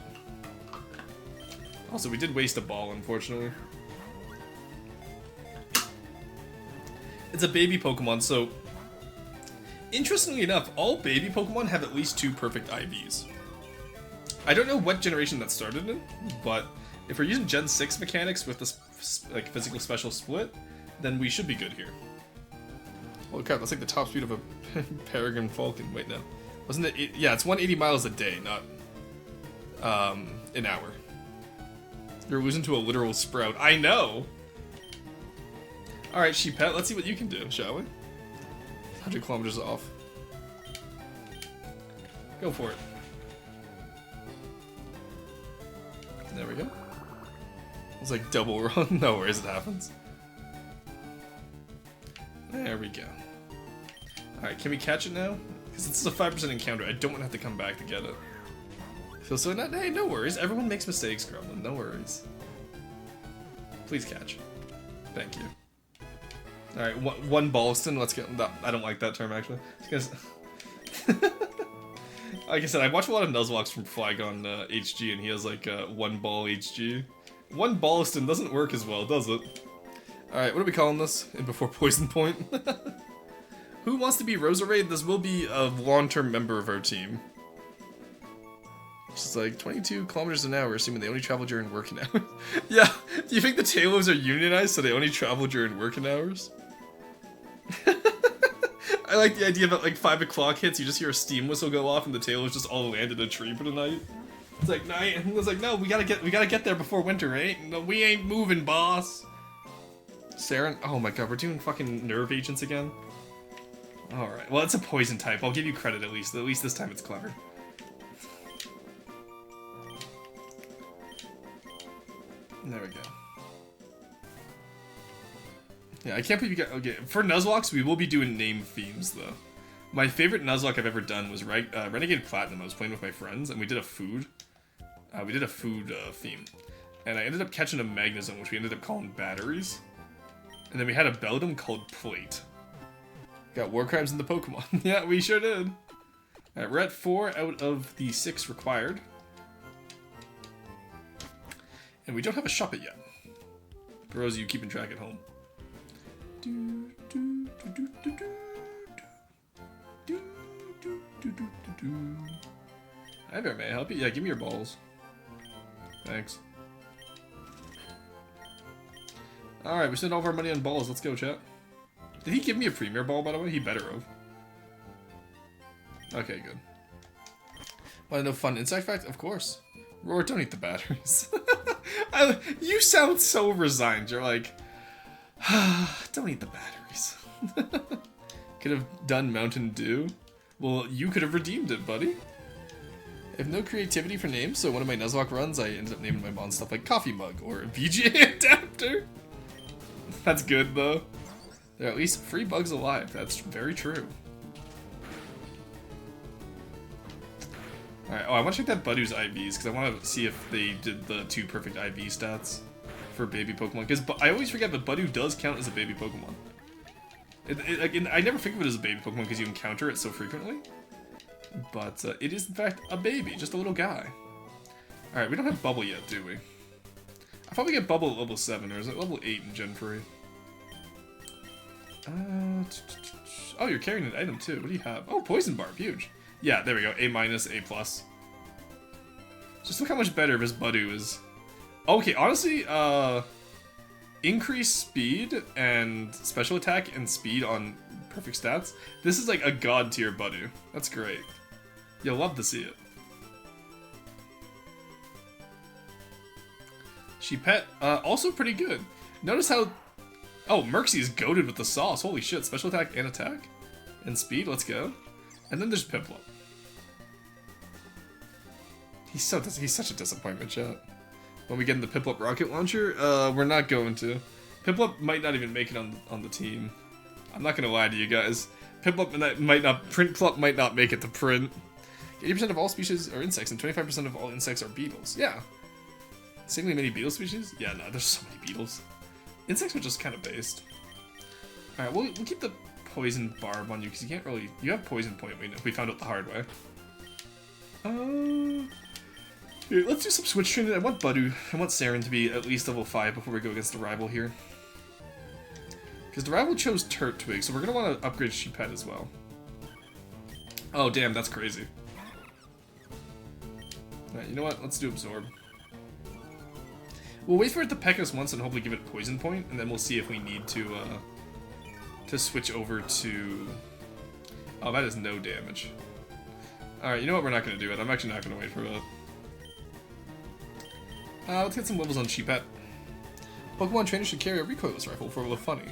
Also, we did waste a ball, unfortunately. It's a baby Pokemon, so... Interestingly enough, all baby Pokemon have at least 2 perfect IVs. I don't know what generation that started in, but if we're using Gen 6 mechanics with this like physical special split, then we should be good here. Holy crap, that's like the top speed of a Peregrine Falcon. Wait, no. Wasn't it? Yeah, it's 180 miles a day, not an hour. You're losing to a literal Sprout. I know! Alright, Sheepette, let's see what you can do, shall we? 100 kilometers off. Go for it. There we go. It's like double run. No worries, it happens. There we go. Alright, can we catch it now? Because it's a 5% encounter. I don't want to have to come back to get it. Feel so not. Hey, no worries. Everyone makes mistakes, Gremlin. No worries. Please catch. Thank you. Alright, one Ballston. Let's get. No, I don't like that term, actually. Like I said, I watch a lot of Nuzlocke from Flygon HG, and he has like one ball HG. One Ballston doesn't work as well, does it? Alright, what are we calling this? And before Poison Point? Who wants to be Roserade? This will be a long-term member of our team. She's like, 22 kilometers an hour, assuming they only travel during working hours. Yeah, do you think the Talos are unionized so they only travel during working hours? I like the idea that like 5 o'clock hits, you just hear a steam whistle go off and the Talos just all land in a tree for the night. It's like night, and it's like, no, we gotta get there before winter, right? No, we ain't moving, boss. Saren, oh my god, we're doing fucking nerve agents again. Alright, well, it's a poison type. I'll give you credit at least. At least this time it's clever. There we go. Yeah, I can't believe you got... Okay, for Nuzlocke, we will be doing name themes, though. My favorite Nuzlocke I've ever done was Renegade Platinum. I was playing with my friends, and we did a food. Theme. And I ended up catching a Magnezone, which we ended up calling Batteries. And then we had a Beldum called Plate. Got war crimes in the Pokemon. Yeah, we sure did. Alright, we're at 4 out of the 6 required. And we don't have a Shuppet yet. For those of you keeping track at home. Hi there, may I help you? Yeah, give me your balls. Thanks. Alright, we spent all of our money on balls. Let's go, chat. Did he give me a Premier Ball, by the way? He better have. Okay, good. Want to know fun insect fact? Of course. Roar, don't eat the batteries. You sound so resigned. You're like, don't eat the batteries. Could have done Mountain Dew. Well, you could have redeemed it, buddy. I have no creativity for names, so one of my Nuzlocke runs, I ended up naming my Mon stuff like Coffee Mug or VGA Adapter. That's good, though. There are at least 3 bugs alive. That's very true. Alright, I want to check that Budu's IVs, because I want to see if they did the 2 perfect IV stats for baby Pokemon. Because I always forget that Budu does count as a baby Pokemon. I never think of it as a baby Pokemon because you encounter it so frequently. But it is, in fact, a baby, just a little guy. Alright, we don't have Bubble yet, do we? I thought we get Bubble at level 7, or is it level 8 in Gen 3? Oh, you're carrying an item too. What do you have? Oh, Poison Barb, huge. Yeah, there we go. A-, A+. Just look how much better this Budu is. Okay, honestly, increased speed and special attack and speed on perfect stats. This is like a god tier Budu. That's great. You'll love to see it. Sheepet, also pretty good. Notice how... Oh, Merxie is goated with the sauce. Holy shit, special attack and attack. And speed, let's go. And then there's Piplup. He's such a disappointment, chat. When we get in the Piplup rocket launcher, we're not going to. Piplup might not even make it on the team. I'm not gonna lie to you guys. Piplup might not... Printplup might not make it to print. 80% of all species are insects, and 25% of all insects are beetles. Yeah. Insanely many beetle species? Yeah, no, there's so many beetles. Insects are just kind of based. Alright, we'll keep the Poison Barb on you, because you can't really... You have Poison Point, we found out the hard way. Here, let's do some switch training. I want Saren to be at least level 5 before we go against the rival here. Because the rival chose Turtwig, so we're going to want to upgrade Sheepet as well. Oh, damn, that's crazy. Alright, you know what? Let's do Absorb. We'll wait for it to peck us once and hopefully give it Poison Point, and then we'll see if we need to switch over to... Oh, that is no damage. Alright, you know what? We're not going to do it. I'm actually not going to wait for that. Let's get some levels on Sheepet. Pokemon trainers should carry a recoilless rifle for a little funny.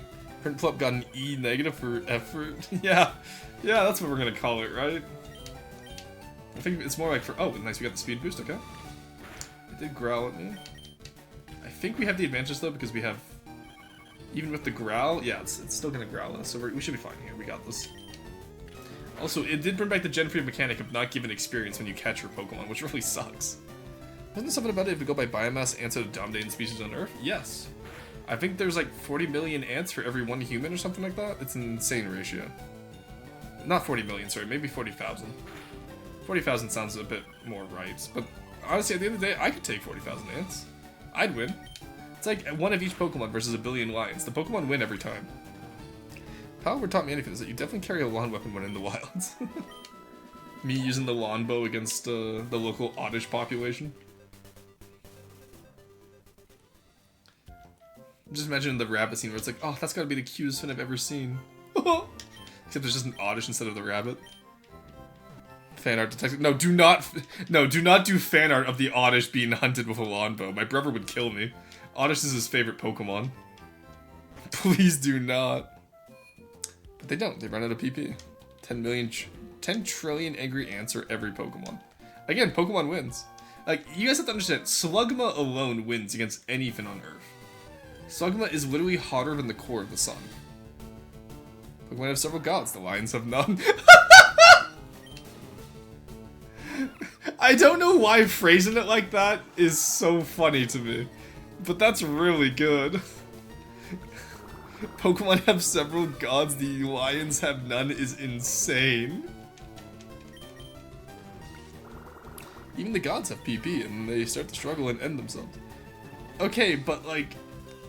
Printplup got an E negative for effort. Yeah, that's what we're going to call it, right? I think it's more like for... Oh, nice, we got the speed boost, okay. It did growl at me. I think we have the advantage though because we have, even with the growl, yeah, it's still gonna growl us, so we should be fine here. We got this. Also, it did bring back the Gen 3 mechanic of not giving experience when you catch your Pokemon, which really sucks. Wasn't there something about it if we go by biomass ants out of dominating species on Earth? Yes. I think there's like 40 million ants for every one human or something like that. It's an insane ratio. Not 40 million, sorry, maybe 40,000. 40,000 sounds a bit more right, but honestly, at the end of the day, I could take 40,000 ants. I'd win. It's like one of each Pokemon versus a billion lions. The Pokemon win every time. If Palworld taught me anything, is that you definitely carry a lawn weapon when in the wilds. Me using the lawn bow against the local Oddish population. Just imagine the rabbit scene where it's like, oh, that's gotta be the cutest thing I've ever seen. Except there's just an Oddish instead of the rabbit. Fan art detected. No, do not do fan art of the Oddish being hunted with a lawn bow. My brother would kill me. Oddish is his favorite Pokemon. Please do not. But they don't. They run out of PP. 10 trillion angry ants are every Pokemon. Again, Pokemon wins. Like, you guys have to understand, Slugma alone wins against anything on Earth. Slugma is literally hotter than the core of the sun. Pokemon have several gods. The lions have none. I don't know why phrasing it like that is so funny to me, but that's really good. Pokemon have several gods, the lions have none is insane. Even the gods have PP and they start to struggle and end themselves. Okay, but like,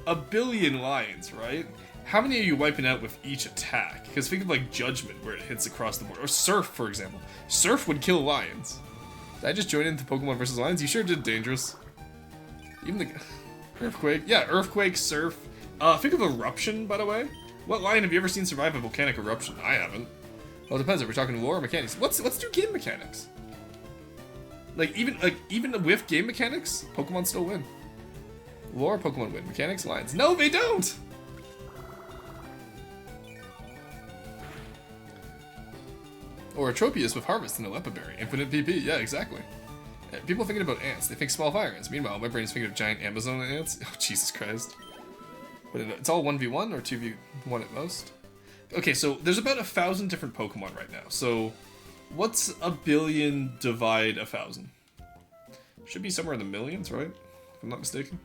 a billion lions, right? How many are you wiping out with each attack? Because think of like Judgment, where it hits across the board. Or Surf, for example. Surf would kill lions. Did I just join into Pokemon vs. Lions? You sure did, Dangerous. Even the... Earthquake. Yeah, Earthquake, Surf. Think of Eruption, by the way. What lion have you ever seen survive a volcanic eruption? I haven't. Well, it depends if we're talking lore or mechanics. Let's do game mechanics. Like, even with game mechanics, Pokemon still win. Lore, Pokemon win. Mechanics, lions. No, they don't! Or Atropius with Harvest and a Lepaberry. Infinite PP. Yeah, exactly. People thinking about ants, they think small fire ants. Meanwhile, my brain's thinking of giant Amazon ants. Oh, Jesus Christ. But it's all 1v1 or 2v1 at most. Okay, so there's about 1,000 different Pokemon right now. So what's a billion divide 1,000? Should be somewhere in the millions, right? If I'm not mistaken.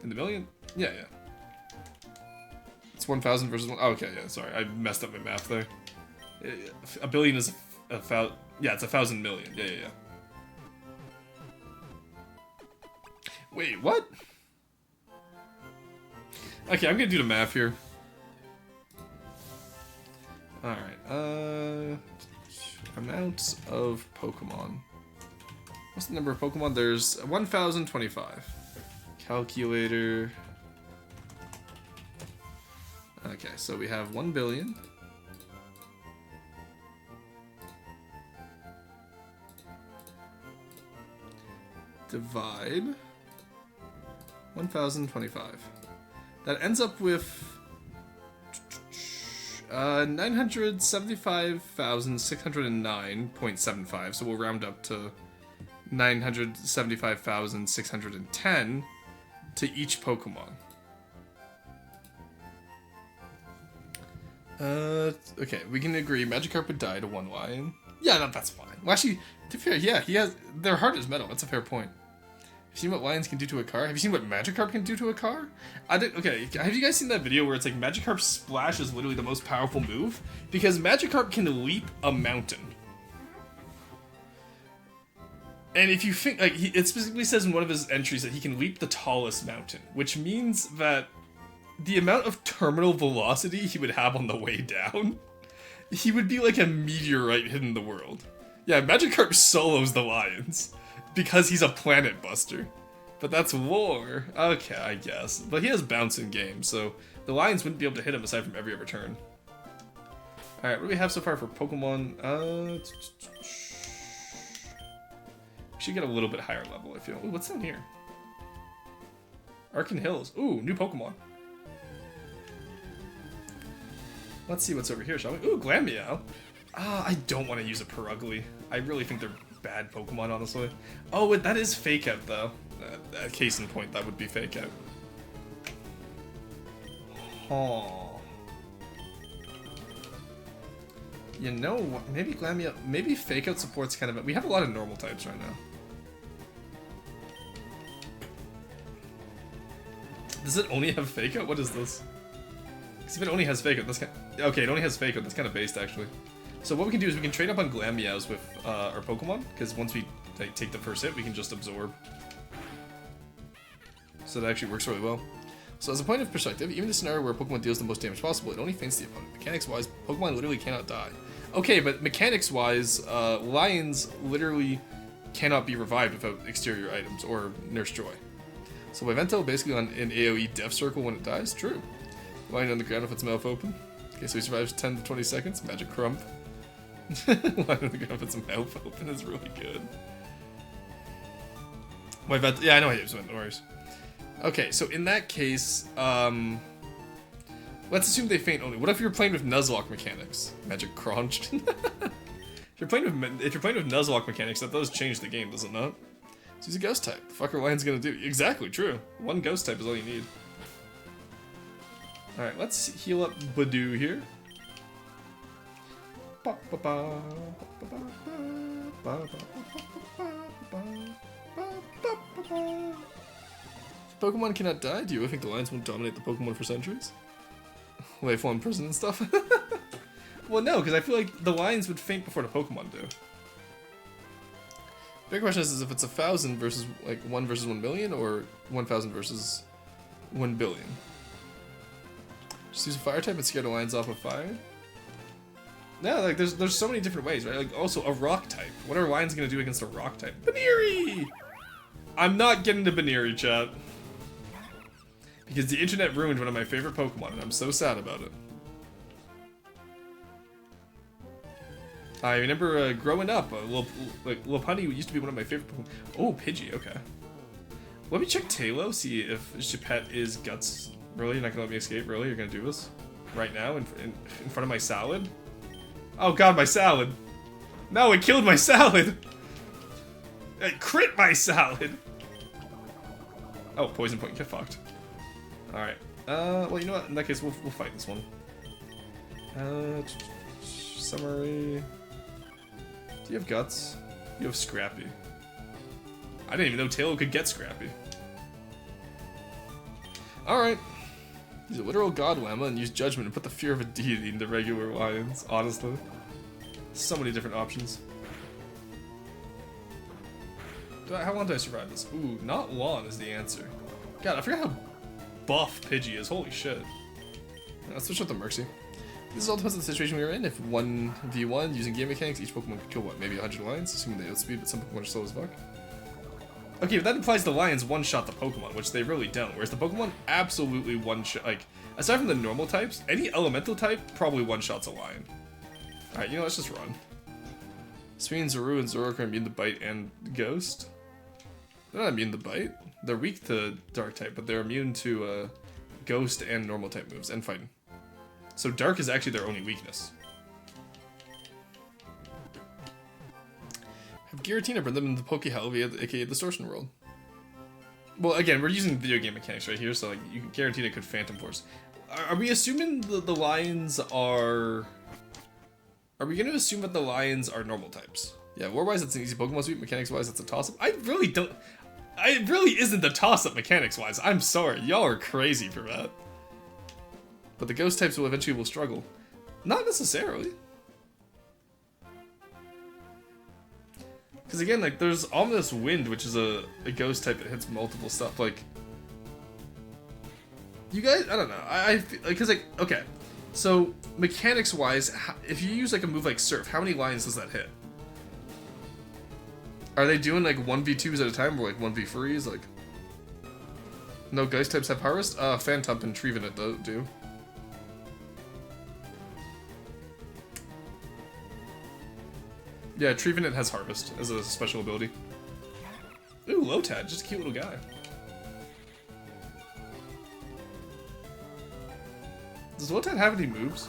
In the million? Yeah, yeah. It's 1,000 versus 1. Oh, okay, yeah, sorry. I messed up my math there. A billion is a thousand. Yeah, it's 1,000 million. Yeah, yeah, yeah. Wait, what? Okay, I'm gonna do the math here. Alright, amounts of Pokemon. What's the number of Pokemon? There's 1,025. Calculator. Okay, so we have 1 billion. Divide 1,025. That ends up with 975,609.75. So we'll round up to 975,610 to each Pokemon. Okay, we can agree Magikarp would die to 1 lion. Yeah, no, that's fine. Well, actually, to be fair, yeah, their heart is metal. That's a fair point. Have you seen what lions can do to a car? Have you seen what Magikarp can do to a car? Okay, have you guys seen that video where it's like Magikarp Splash is literally the most powerful move? Because Magikarp can leap a mountain. And if you think, like, it specifically says in one of his entries that he can leap the tallest mountain, which means that the amount of terminal velocity he would have on the way down, he would be like a meteorite hitting the world. Yeah, Magikarp solos the lions. Because he's a planet buster. But that's lore. Okay, I guess. But he has bounce in game, so the lions wouldn't be able to hit him aside from every other turn. Alright, what do we have so far for Pokemon? We should get a little bit higher level, I feel. Ooh, what's down here? Arcan Hills. Ooh, new Pokemon. Let's see what's over here, shall we? Ooh, Glameow. I don't want to use a Purugly. I really think they're bad Pokemon, honestly. Oh, that is Fake Out, though. A case in point, that would be fake out. Huh. You know what? Maybe Glamia. Maybe fake out supports kind of. We have a lot of normal types right now. Does it only have fake out? What is this? Because if it only has fake out, that's kind of, okay, it only has fake out. That's kind of based actually. So what we can do is we can trade up on Glameows with our Pokemon, because once we like, take the first hit, we can just absorb. So that actually works really well. So as a point of perspective, even in a scenario where Pokemon deals the most damage possible, it only feints the opponent. Mechanics-wise, Pokemon literally cannot die. Okay, but mechanics-wise, Lions literally cannot be revived without exterior items or Nurse Joy. So Vivento basically on an AoE Death Circle when it dies? True. Lying on the ground with its mouth open. Okay, so he survives 10 to 20 seconds. Magic Crump. Lying on the ground with its mouth open is really good. Vivento, yeah, I know how you use it, no worries. Okay, so in that case, let's assume they faint only. What if you're playing with Nuzlocke mechanics? Magic Crunch. If you're playing with Nuzlocke mechanics, that does change the game, does it not? So he's a ghost type. The fuck are Lions gonna do? Exactly, true. One ghost type is all you need. Alright, let's heal up Badoo here. Pokemon cannot die? Do you think the Lions won't dominate the Pokemon for centuries? Lifelong prison and stuff? Well, no, because I feel like the Lions would faint before the Pokemon do. Big question is if it's 1,000 versus like 1 versus 1 million or 1,000 versus 1 billion. Just use a fire type and scare the Lions off with fire. No, like there's so many different ways, right? Like also a rock type. What are Lions gonna do against a rock type? Baneri! I'm not getting to Baneri, chat. Because the internet ruined one of my favorite Pokemon, and I'm so sad about it. I remember growing up, Lopunny used to be one of my favorite Pokemon. Oh, Pidgey, okay. Let me check Tailo, see if Chipette is Guts. Really? You're not gonna let me escape? Really? You're gonna do this? Right now? In front of my salad? Oh god, my salad! No, it killed my salad! It crit my salad! Oh, poison point, get fucked. Alright. Well, you know what? In that case, we'll fight this one. Summary. Do you have Guts? You have Scrappy. I didn't even know Tailo could get Scrappy. Alright. Use a literal god lemma and use judgment and put the fear of a deity into regular Lions, honestly. So many different options. How long do I survive this? Ooh, not long is the answer. God, I forgot how buff Pidgey is. Holy shit. Let's switch up the Mercy. This all depends on the situation we are in. If 1v1 using game mechanics, each Pokemon could kill what? Maybe 100 Lions, assuming they outspeed, but some Pokemon are slow as fuck. Okay, but that implies the Lions one-shot the Pokemon, which they really don't. Whereas the Pokemon absolutely one-shot, like, aside from the normal types, any elemental type probably one-shots a Lion. Alright, you know, let's just run. Sween, Zaru, and Zoroark are immune to Bite and Ghost. They're not immune to Bite. They're weak to Dark type, but they're immune to Ghost and normal type moves, and Fighting. So Dark is actually their only weakness. Have Giratina bring them into Pokehell via aka Distortion World. Well, again, we're using video game mechanics right here, so like Giratina could Phantom Force. Are we assuming the Lions are... Are we going to assume that the Lions are normal types? Yeah, War-wise, it's an easy Pokemon sweep. Mechanics-wise, it's a toss-up. I really don't... It really isn't a toss-up mechanics-wise. I'm sorry. Y'all are crazy for that. But the Ghost types will eventually struggle. Not necessarily. Because again, like, there's Ominous Wind, which is a Ghost type that hits multiple stuff. Like, you guys, I don't know. I feel, because, like, okay. So, mechanics-wise, if you use, like, a move like Surf, how many Lions does that hit? Are they doing, like, 1v2s at a time, or, like, 1v3s? Like, no Ghost types have Harvest? Phantom and Trevenant do. Yeah, Trevenant has Harvest as a special ability. Ooh, Lotad, just a cute little guy. Does Lotad have any moves?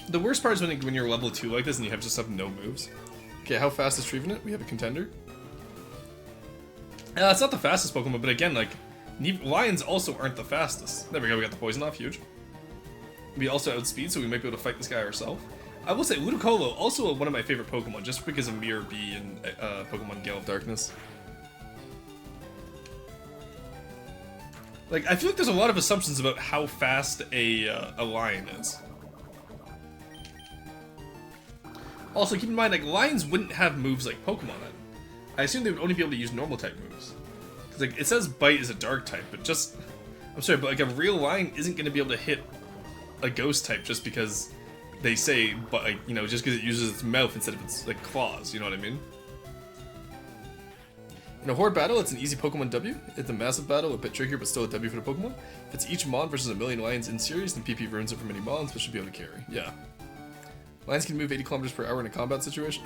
The worst part is when you're level 2 like this and you just have no moves. Okay, how fast is Trevenant? We have a contender. It's not the fastest Pokemon, but again, like, lions also aren't the fastest. There we go, we got the poison off, huge. We also outspeed, so we might be able to fight this guy ourselves. I will say, Ludicolo, also one of my favorite Pokemon, just because of Mirror B and Pokemon Gale of Darkness. Like, I feel like there's a lot of assumptions about how fast a lion is. Also, keep in mind, like, lions wouldn't have moves like Pokemon had. I assume they would only be able to use normal type moves. Because, like, it says Bite is a dark type, but just... I'm sorry, but, like, a real lion isn't going to be able to hit a ghost type just because they say, but, like, you know, just because it uses its mouth instead of its, like, claws, you know what I mean? In a horde battle, it's an easy Pokemon W. It's a massive battle, a bit trickier, but still a W for the Pokemon. If it's each Mon versus a million lions in series, then PP ruins it for many Mons, but should be able to carry. Yeah. Lions can move 80 kilometers per hour in a combat situation.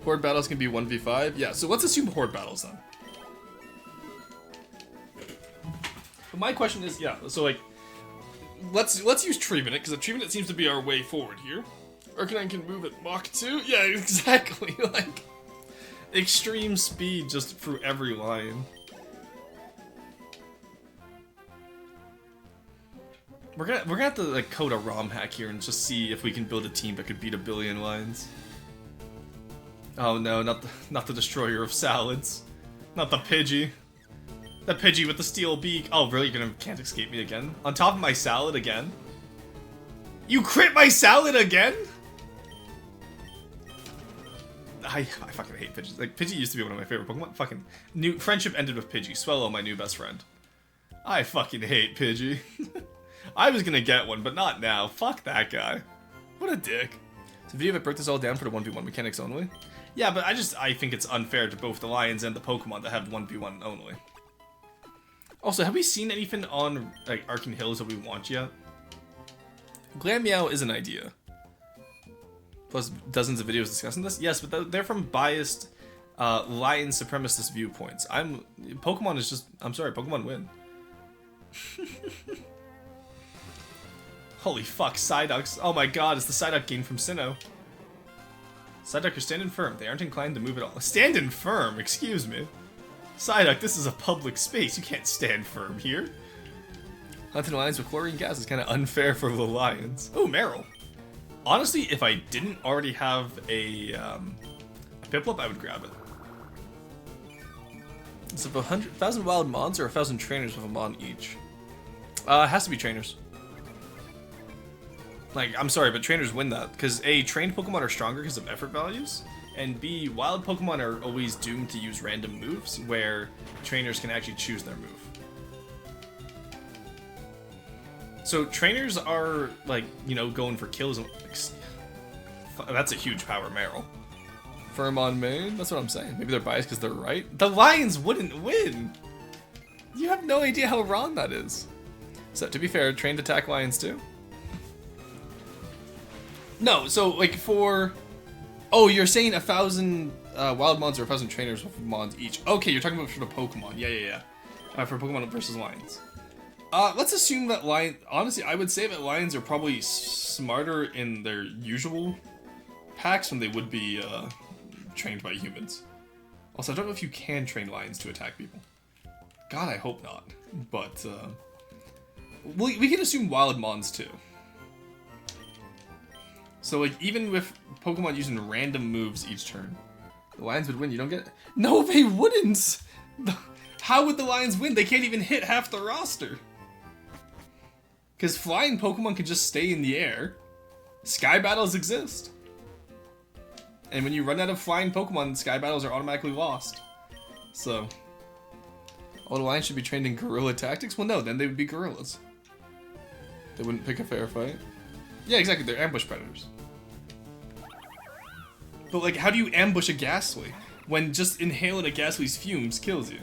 Horde battles can be 1v5. Yeah, so let's assume horde battles then. But my question is, yeah, so like, let's use Trevenant, because Trevenant seems to be our way forward here. Arcanine can move at Mach 2? Yeah, exactly, like, extreme speed just through every line. We're gonna have to like code a ROM hack here and just see if we can build a team that could beat 1 billion lions. Oh no, not the destroyer of salads. Not the Pidgey. The Pidgey with the steel beak. Oh really, you're can't escape me again? On top of my salad again? You crit my salad again? I fucking hate Pidgey. Like, Pidgey used to be one of my favorite Pokemon. Fucking friendship ended with Pidgey. Swellow, my new best friend. I fucking hate Pidgey. I was gonna get one, but not now. Fuck that guy. What a dick. So video that broke this all down for the 1v1 mechanics only? Yeah, but I think it's unfair to both the lions and the Pokemon that have 1v1 only. Also, have we seen anything on like Arcane Hills that we want yet? Glameow is an idea. Plus dozens of videos discussing this? Yes, but they're from biased lion supremacist viewpoints. Pokemon is just... I'm sorry, Pokemon win. Holy fuck, Psyducks. Oh my god, it's the Psyduck game from Sinnoh. Psyduck are standing firm. They aren't inclined to move at all. Standing firm? Excuse me. Psyduck, this is a public space. You can't stand firm here. Hunting lions with chlorine gas is kind of unfair for the lions. Oh, Meryl. Honestly, if I didn't already have a Piplup, I would grab it. It's 1,000 wild Mons or 1,000 trainers with a Mon each. It has to be trainers. Like, I'm sorry, but trainers win that. Because A, trained Pokemon are stronger because of effort values. And B, wild Pokemon are always doomed to use random moves where trainers can actually choose their move. So trainers are, like, you know, going for kills. That's a huge power Meryl. Firm on main? That's what I'm saying. Maybe they're biased because they're right. The lions wouldn't win! You have no idea how wrong that is. So, to be fair, trained attack lions too? No, so, like, for... Oh, you're saying 1,000 wild Mons or 1,000 trainers with Mons each. Okay, you're talking about for the Pokemon. Yeah. For Pokemon versus lions. Let's assume that lions... Honestly, I would say that lions are probably smarter in their usual packs than they would be trained by humans. Also, I don't know if you can train lions to attack people. God, I hope not. But, we can assume wild Mons too. So, like, even with Pokemon using random moves each turn, the lions would win. You don't get it? No, they wouldn't! How would the lions win? They can't even hit half the roster. Because flying Pokemon can just stay in the air. Sky battles exist. And when you run out of flying Pokemon, sky battles are automatically lost. So, all the lions should be trained in guerrilla tactics? Well, no, then they would be gorillas. They wouldn't pick a fair fight. Yeah, exactly, they're ambush predators. But, like, how do you ambush a Ghastly when just inhaling a Ghastly's fumes kills you?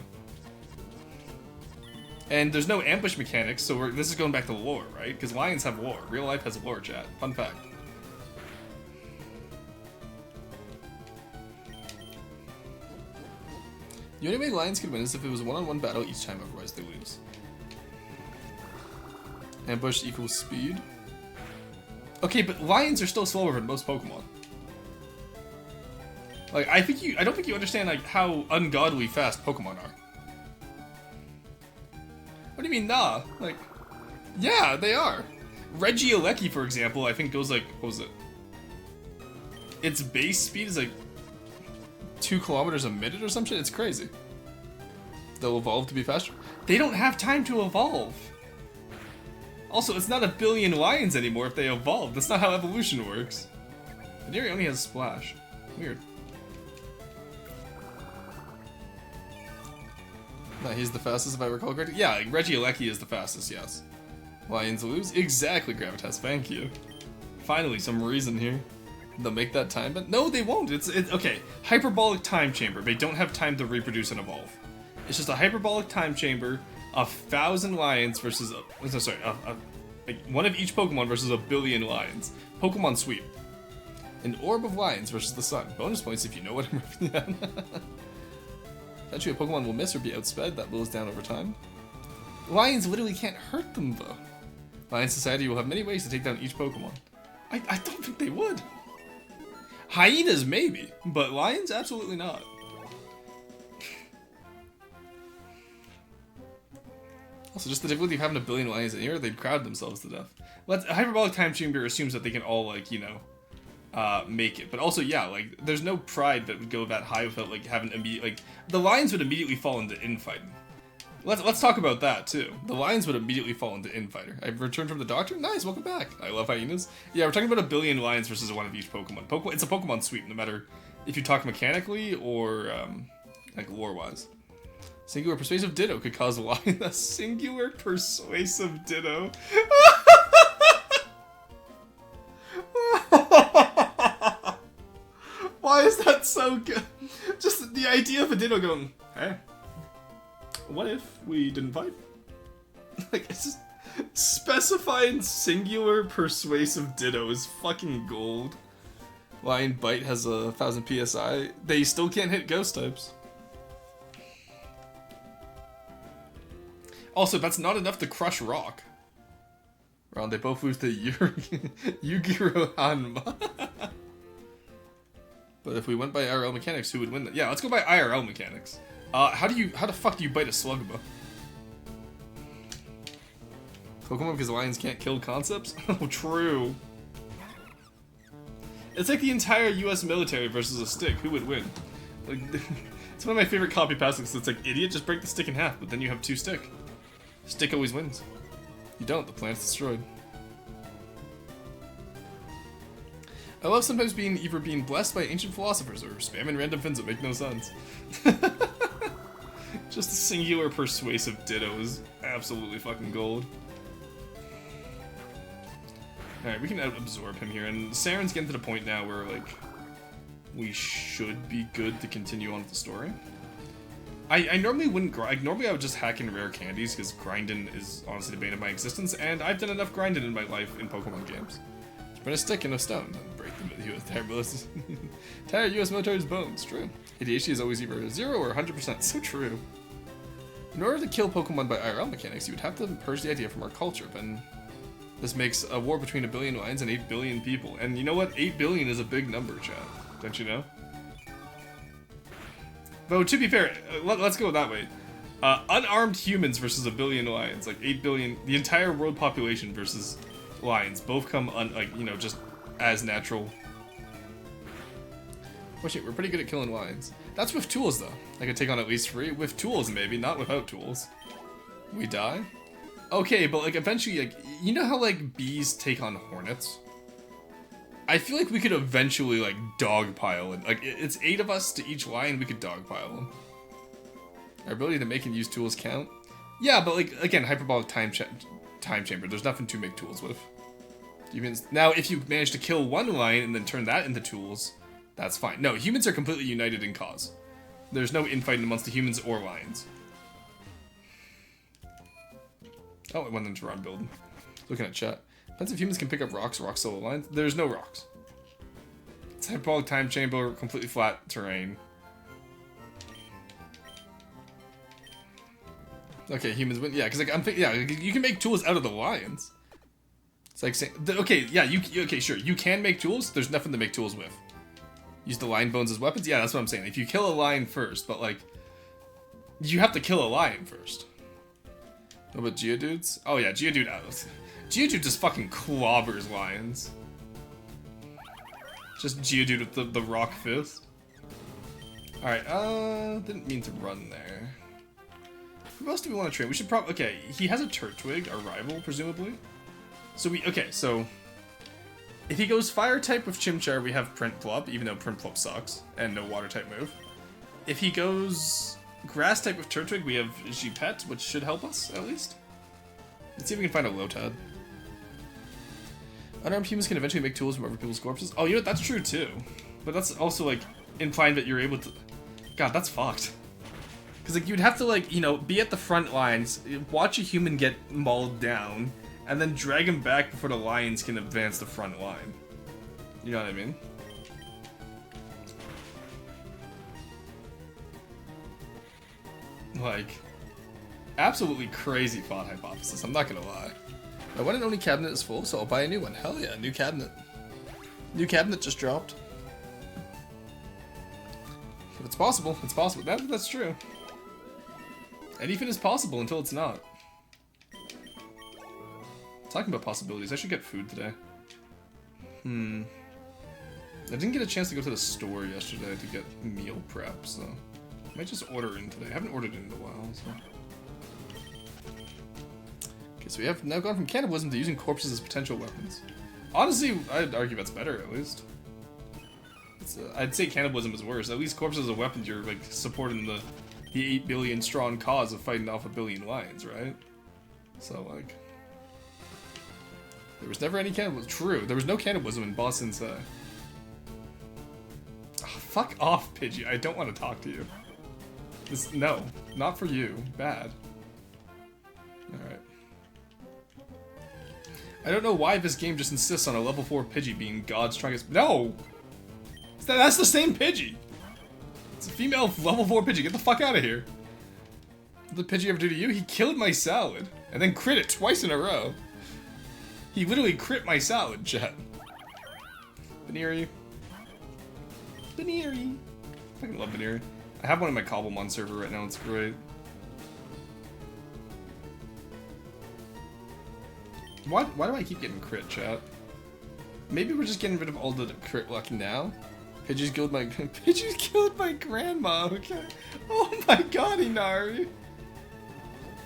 And there's no ambush mechanics, so this is going back to lore, right? Because lions have lore. Real life has lore, chat. Fun fact. The only way lions could win is if it was a one-on-one battle each time, otherwise they lose. Ambush equals speed. Okay, but lions are still slower than most Pokemon. Like, I don't think you understand, like, how ungodly fast Pokemon are. What do you mean, nah? Like, yeah, they are. Regieleki, for example, I think goes like, what was it? Its base speed is like 2 kilometers a minute or some shit. It's crazy. They'll evolve to be faster. They don't have time to evolve. Also, it's not a billion lions anymore if they evolve. That's not how evolution works. Veneri only has Splash. Weird. No, he's the fastest if I recall correctly. Yeah, like Regieleki is the fastest, yes. Lions lose? Exactly, Gravitas, thank you. Finally, some reason here. They'll make that time, but no, they won't. It's okay. Hyperbolic time chamber. They don't have time to reproduce and evolve. It's just a hyperbolic time chamber. 1,000 lions versus like one of each Pokemon versus a billion lions. Pokemon sweep. An orb of lions versus the sun. Bonus points if you know what I'm referring at. Eventually, a Pokemon will miss or be outsped. That slows down over time. Lions literally can't hurt them though. Lion Society will have many ways to take down each Pokemon. I don't think they would. Hyenas maybe, but lions absolutely not. Also, just the difficulty of having a billion lions in here, they'd crowd themselves to death. A hyperbolic time chamber assumes that they can all, like, you know, make it. But also, yeah, like, there's no pride that would go that high without, like, having immediate, like, the lions would immediately fall into infighting. Let's talk about that, too. The lions would immediately fall into infighter. I've returned from the doctor? Nice, welcome back. I love hyenas. Yeah, we're talking about a billion lions versus one of each Pokemon. It's a Pokemon sweep, no matter if you talk mechanically or, like, lore-wise. Singular Persuasive Ditto could cause a lion. A Singular Persuasive Ditto. Why is that so good? Just the idea of a Ditto going, hey. What if we didn't fight? Like, it's just specifying Singular Persuasive Ditto is fucking gold. Lion Bite has 1,000 PSI. They still can't hit ghost types. Also, that's not enough to crush rock. Round, they both lose to Yugiro Hanma. But if we went by IRL mechanics, who would win that? Yeah, let's go by IRL mechanics. How the fuck do you bite a Slugma? Pokemon because lions can't kill concepts? Oh, true. It's like the entire US military versus a stick. Who would win? Like, it's one of my favorite copy passes. It's like, idiot, just break the stick in half, but then you have 2 stick. Stick always wins. You don't, the plant's destroyed. I love sometimes either being blessed by ancient philosophers or spamming random fins that make no sense. Just a Singular Persuasive Ditto is absolutely fucking gold. Alright, we can out-absorb him here, and Saren's getting to the point now where, like, we should be good to continue on with the story. I normally wouldn't grind. Normally I would just hack in rare candies, because grinding is honestly the bane of my existence, and I've done enough grinding in my life in Pokemon games. Sprint a stick and a stone, and break the entire US military's bones. True. ADHD is always either 0 or 100%. So true. In order to kill Pokemon by IRL mechanics, you would have to purge the idea from our culture, but this makes a war between 1 billion lions and 8 billion people. And you know what? 8 billion is a big number, chat. Don't you know? Though, to be fair, let's go that way. Unarmed humans versus 1 billion lions. Like, 8 billion... The entire world population versus lions. Both come, just as natural. Oh shit, we're pretty good at killing lions. That's with tools, though. I could take on at least 3. With tools, maybe. Not without tools. We die? Okay, but, like, eventually, like... You know how, like, bees take on hornets? I feel like we could eventually, like, dogpile it. Like, it's 8 of us to each lion, we could dogpile them. Our ability to make and use tools count? Yeah, but, like, again, hyperbolic time chamber. There's nothing to make tools with. Now, if you manage to kill 1 lion and then turn that into tools, that's fine. No, humans are completely united in cause. There's no infighting amongst the humans or lions. Oh, I went into wrong building. Looking at chat. Depends if humans can pick up rocks solo lines. There's no rocks. It's hyperbolic time chamber, completely flat terrain. Okay, humans win. Yeah, because like you can make tools out of the lions. It's like saying, okay, yeah, okay, sure, you can make tools. There's nothing to make tools with. Use the lion bones as weapons. Yeah, that's what I'm saying. If you kill a lion first, but like, you have to kill a lion first. What about Geodudes? Oh yeah, Geodude. Geodude just fucking clobbers lions. Just Geodude with the rock fist. Alright, didn't mean to run there. Who else do we want to train? We should probably, okay, he has a Turtwig, our rival, presumably. So so, if he goes fire type with Chimchar, we have Prinplup, even though Prinplup sucks, and no water type move. If he goes grass type with Turtwig, we have Gpet, which should help us, at least. Let's see if we can find a Lotad. Unarmed humans can eventually make tools from other people's corpses. Oh, you know what? That's true too. But that's also like implying that you're able to. God, that's fucked. Because like you'd have to like, you know, be at the front lines, watch a human get mauled down, and then drag him back before the lions can advance the front line. You know what I mean? Like, absolutely crazy thought hypothesis. I'm not gonna lie. My one and only cabinet is full, so I'll buy a new one. Hell yeah, new cabinet. New cabinet just dropped. If it's possible, it's possible. That's true. Anything is possible until it's not. Talking about possibilities, I should get food today. I didn't get a chance to go to the store yesterday to get meal prep, so I might just order in today. I haven't ordered in a while, so. Okay, so we have now gone from cannibalism to using corpses as potential weapons. Honestly, I'd argue that's better, at least. I'd say cannibalism is worse. At least corpses as a weapon, you're like supporting the 8 billion strong cause of fighting off 1 billion lions, right? So like, there was never any cannibalism. True, there was no cannibalism in Boss Inside. Oh, fuck off, Pidgey. I don't want to talk to you. No, not for you. Bad. Alright. I don't know why this game just insists on a level 4 Pidgey being God's strongest. No! That's the same Pidgey! It's a female level 4 Pidgey. Get the fuck out of here. What did Pidgey ever do to you? He killed my salad. And then crit it twice in a row. He literally crit my salad, chat. Baneri. Baneri. I fucking love Baneri. I have one in my Cobblemon server right now. It's great. Why do I keep getting crit, chat? Maybe we're just getting rid of all the crit luck now. Pidgey's killed my grandma. Okay. Oh my god, Inari.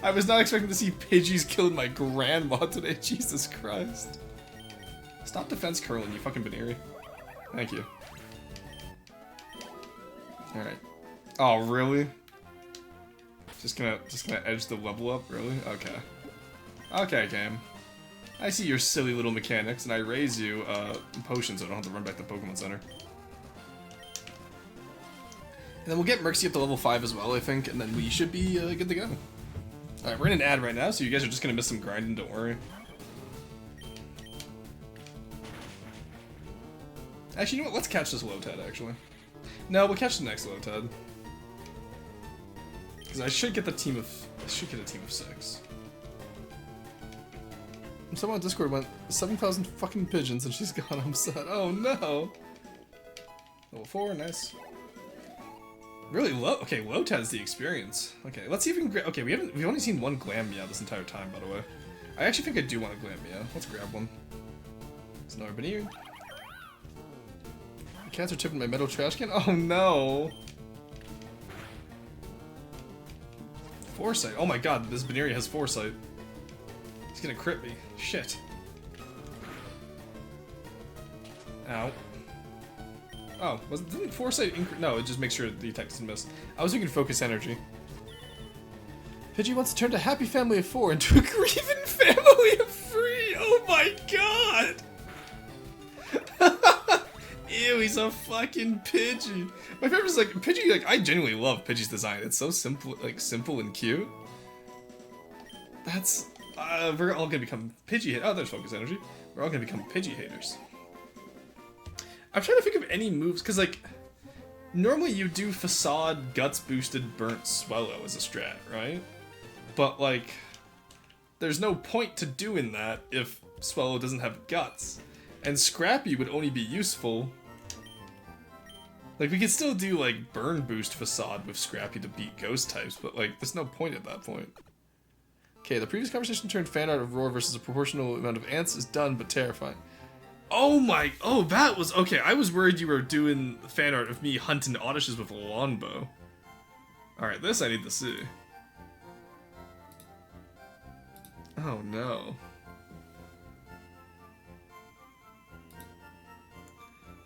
I was not expecting to see Pidgey's killed my grandma today. Jesus Christ. Stop defense curling, you fucking Baneri. Thank you. All right. Oh really? Just gonna edge the level up, really? Okay. Okay, game. I see your silly little mechanics, and I raise you potions so I don't have to run back to the Pokemon Center. And then we'll get Mercy up to level 5 as well, I think, and then we should be good to go. Alright, we're in an ad right now, so you guys are just gonna miss some grinding, don't worry. Actually, you know what? Let's catch this Lotad, actually. No, we'll catch the next Lotad. Because I should get a team of 6. Someone on Discord went 7,000 fucking pigeons and she's gone. I'm sad. Oh no. Level 4, nice. Really low. Okay, Lotad's the experience. Okay, let's see if we can. Okay, we've only seen one Glammeow this entire time, by the way. I actually think I do want a Glammeow. Let's grab one. It's another Baneri. The cats are tipping my metal trash can. Oh no. Foresight. Oh my god, this Baneri has foresight. He's gonna crit me. Shit. Ow. Oh, didn't foresight no, it just makes sure the attack doesn't miss. I was thinking focus energy. Pidgey wants to turn a happy family of 4 into a grieving family of 3! Oh my god! Ew, he's a fucking Pidgey. My favorite is like, Pidgey, like, I genuinely love Pidgey's design. It's so simple, like, simple and cute. That's, we're all gonna become Pidgey, oh, there's focus energy. We're all gonna become Pidgey haters. I'm trying to think of any moves, because, like, normally you do Facade, Guts Boosted, Burnt Swallow as a strat, right? But, like, there's no point to doing that if Swallow doesn't have guts. And Scrappy would only be useful... Like, we could still do, like, Burn Boost Facade with Scrappy to beat Ghost types, but, like, there's no point at that point. Okay, the previous conversation turned fan art of Roar versus a proportional amount of ants is done, but terrifying. Oh my... Oh, that was... Okay, I was worried you were doing fan art of me hunting Oddishes with a longbow. Alright, this I need to see. Oh, no.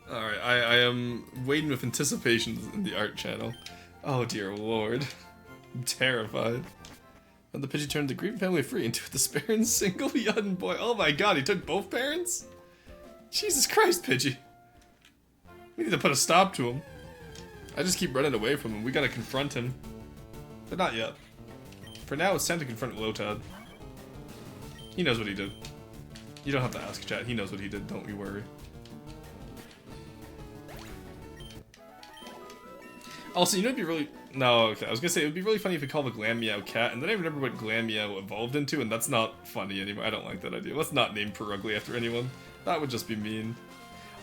Alright, I am waiting with anticipation in the art channel. Oh, dear lord. I'm terrified. And the Pidgey turned the Green family free into a despairing single young boy. Oh my god, he took both parents? Jesus Christ, Pidgey. We need to put a stop to him. I just keep running away from him. We gotta confront him. But not yet. For now, it's time to confront Lotad. He knows what he did. You don't have to ask, chat. He knows what he did, don't you worry. Also, you know, it'd be really... No, okay, I was gonna say, it would be really funny if we called the Glammeow cat, and then I remember what Glammeow evolved into, and that's not funny anymore. I don't like that idea. Let's not name Purugly after anyone. That would just be mean.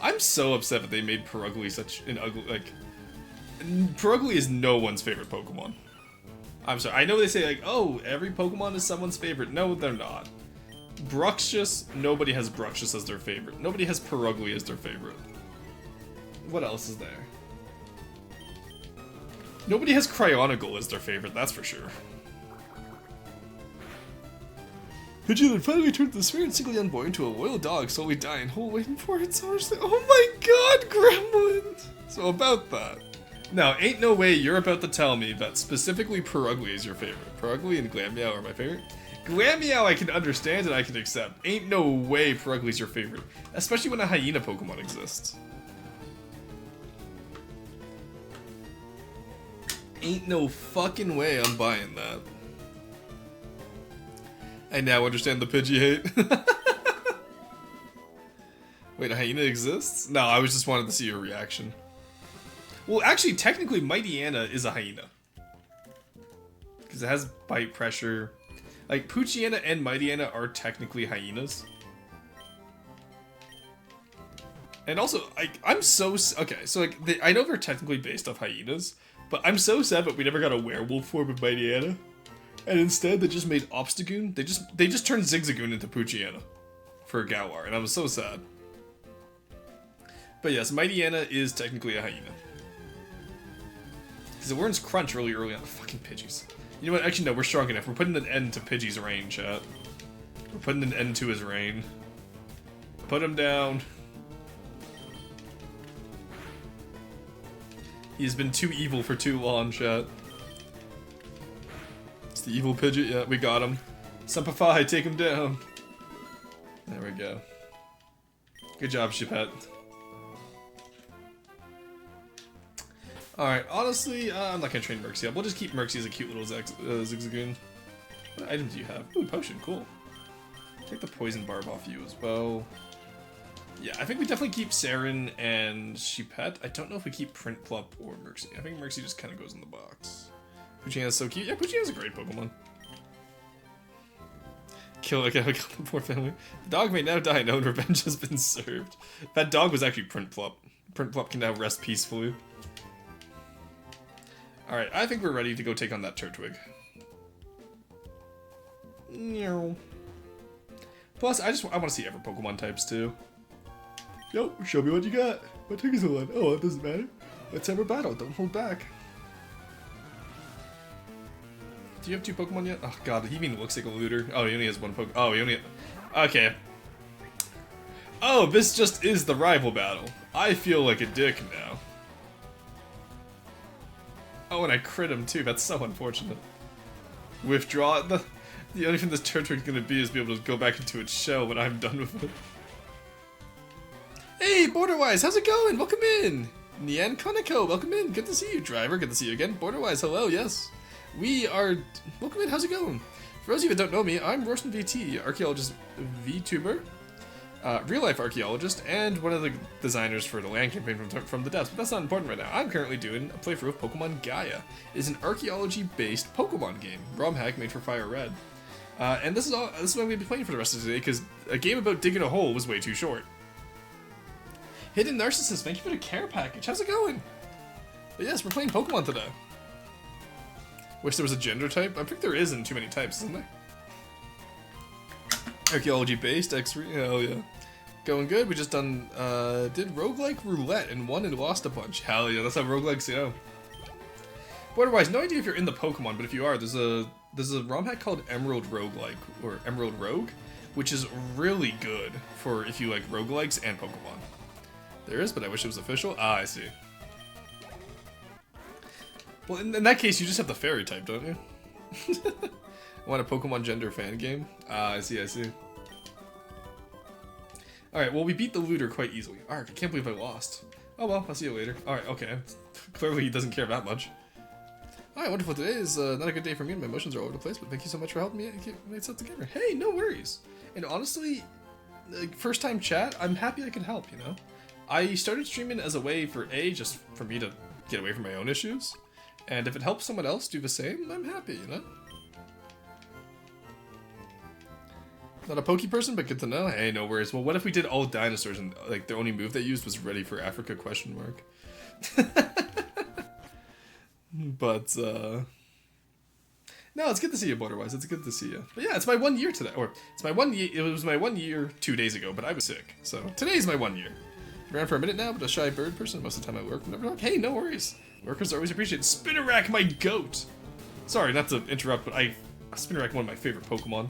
I'm so upset that they made Purugly such an ugly... Like... Purugly is no one's favorite Pokemon. I'm sorry, I know they say, like, oh, every Pokemon is someone's favorite. No, they're not. Bruxish, nobody has Bruxish as their favorite. Nobody has Purugly as their favorite. What else is there? Nobody has Cryonicle as their favorite, that's for sure. Pidgey then finally turned the spirit single young boy into a loyal dog, slowly dying, whole waiting for it. So much. Oh my god, Gremlin! So about that. Now, ain't no way you're about to tell me that specifically Purugly is your favorite. Purugly and Glammeow are my favorite. Glammeow I can understand and I can accept. Ain't no way Purugly's your favorite. Especially when a hyena Pokemon exists. Ain't no fucking way I'm buying that. I now understand the Pidgey hate. Wait, a hyena exists? No, I was just wanted to see your reaction. Well, actually, technically, Mightyena is a hyena. Because it has bite pressure. Like, Poochyena and Mightyena are technically hyenas. And also, I'm so... Okay, so, like, I know they're technically based off hyenas, but I'm so sad that we never got a werewolf form of Mightyena. And instead, they just made Obstagoon. They just turned Zigzagoon into Poochyena for Galar, and I was so sad. But yes, Mightyena is technically a hyena. Because it learns Crunch really early on. Fucking Pidgeys. You know what? Actually, no, we're strong enough. We're putting an end to Pidgey's reign, chat. We're putting an end to his reign. Put him down. He's been too evil for too long, chat. It's the evil Pidgey. Yeah, we got him. Sempify, take him down. There we go. Good job, Chipette. Alright, honestly, I'm not gonna train Merxie up. We'll just keep Merxie as a cute little Zigzagoon. What items do you have? Ooh, potion, cool. Take the poison barb off you as well. Yeah, I think we definitely keep Saren and Chipette. I don't know if we keep Printplop or Merxie. I think Merxie just kind of goes in the box. Poochyena's so cute. Yeah, Poochyena's a great Pokemon. Kill the poor family. The dog may now die knowing revenge has been served. That dog was actually Printplop. Printplop can now rest peacefully. Alright, I think we're ready to go take on that Turtwig. Plus, I want to see other Pokemon types too. Yo, show me what you got. What took you so long? Oh, it doesn't matter. Let's have a battle. Don't hold back. Do you have 2 Pokemon yet? Oh god, he even looks like a looter. Oh, he only has 1 Pokemon. Oh, he only... Okay. Oh, this just is the rival battle. I feel like a dick now. Oh, and I crit him too. That's so unfortunate. Withdraw. The only thing this Turtwig's gonna be is be able to go back into its shell when I'm done with it. Hey, Borderwise, how's it going? Welcome in. Nian Koneko, welcome in. Good to see you, Driver. Good to see you again. Borderwise, hello, yes. We are... Welcome in, how's it going? For those of you that don't know me, I'm Roshan VT, archaeologist VTuber, real-life archaeologist, and one of the designers for the land campaign from the depths, but that's not important right now. I'm currently doing a playthrough of Pokemon Gaia. It's an archaeology-based Pokemon game, ROM hack made for Fire Red. And this is all. This is what I'm gonna be playing for the rest of today, because a game about digging a hole was way too short. Hidden Narcissist, thank you for the care package. How's it going? But yes, we're playing Pokemon today. Wish there was a gender type. I think there isn't too many types, isn't there? Archaeology based, X3, hell yeah. Going good, we just done, did roguelike roulette and won and lost a bunch. Hell yeah, that's how roguelikes go. Borderwise, no idea if you're in the Pokemon, but if you are, there's a ROM hack called Emerald Roguelike, or Emerald Rogue, which is really good for if you like roguelikes and Pokemon. There is, but I wish it was official. Ah, I see. Well, in that case, you just have the fairy type, don't you? Want a Pokemon gender fan game? Ah, I see, I see. Alright, well, we beat the looter quite easily. Ark, I can't believe I lost. Oh well, I'll see you later. Alright, okay. Clearly he doesn't care that much. Alright, wonderful. Today is not a good day for me and my emotions are all over the place, but thank you so much for helping me get myself together. Hey, no worries. And honestly, like, first time chat, I'm happy I can help, you know? I started streaming as a way for just for me to get away from my own issues. And if it helps someone else do the same, I'm happy, you know? Not a pokey person, but good to know. Hey, no worries. Well, what if we did all dinosaurs and like the only move they used was ready for Africa ? But no, it's good to see you, Borderwise. It's good to see you. But yeah, it's my 1 year today, or it's my 1 year. It was my 1 year 2 days ago, but I was sick, so today's my 1 year. Around for a minute now, but a shy bird person. Most of the time I work. Never like, hey, no worries. Workers are always appreciated. Spinnerack, my goat. Sorry, not to interrupt, but Spinnerack, one of my favorite Pokemon.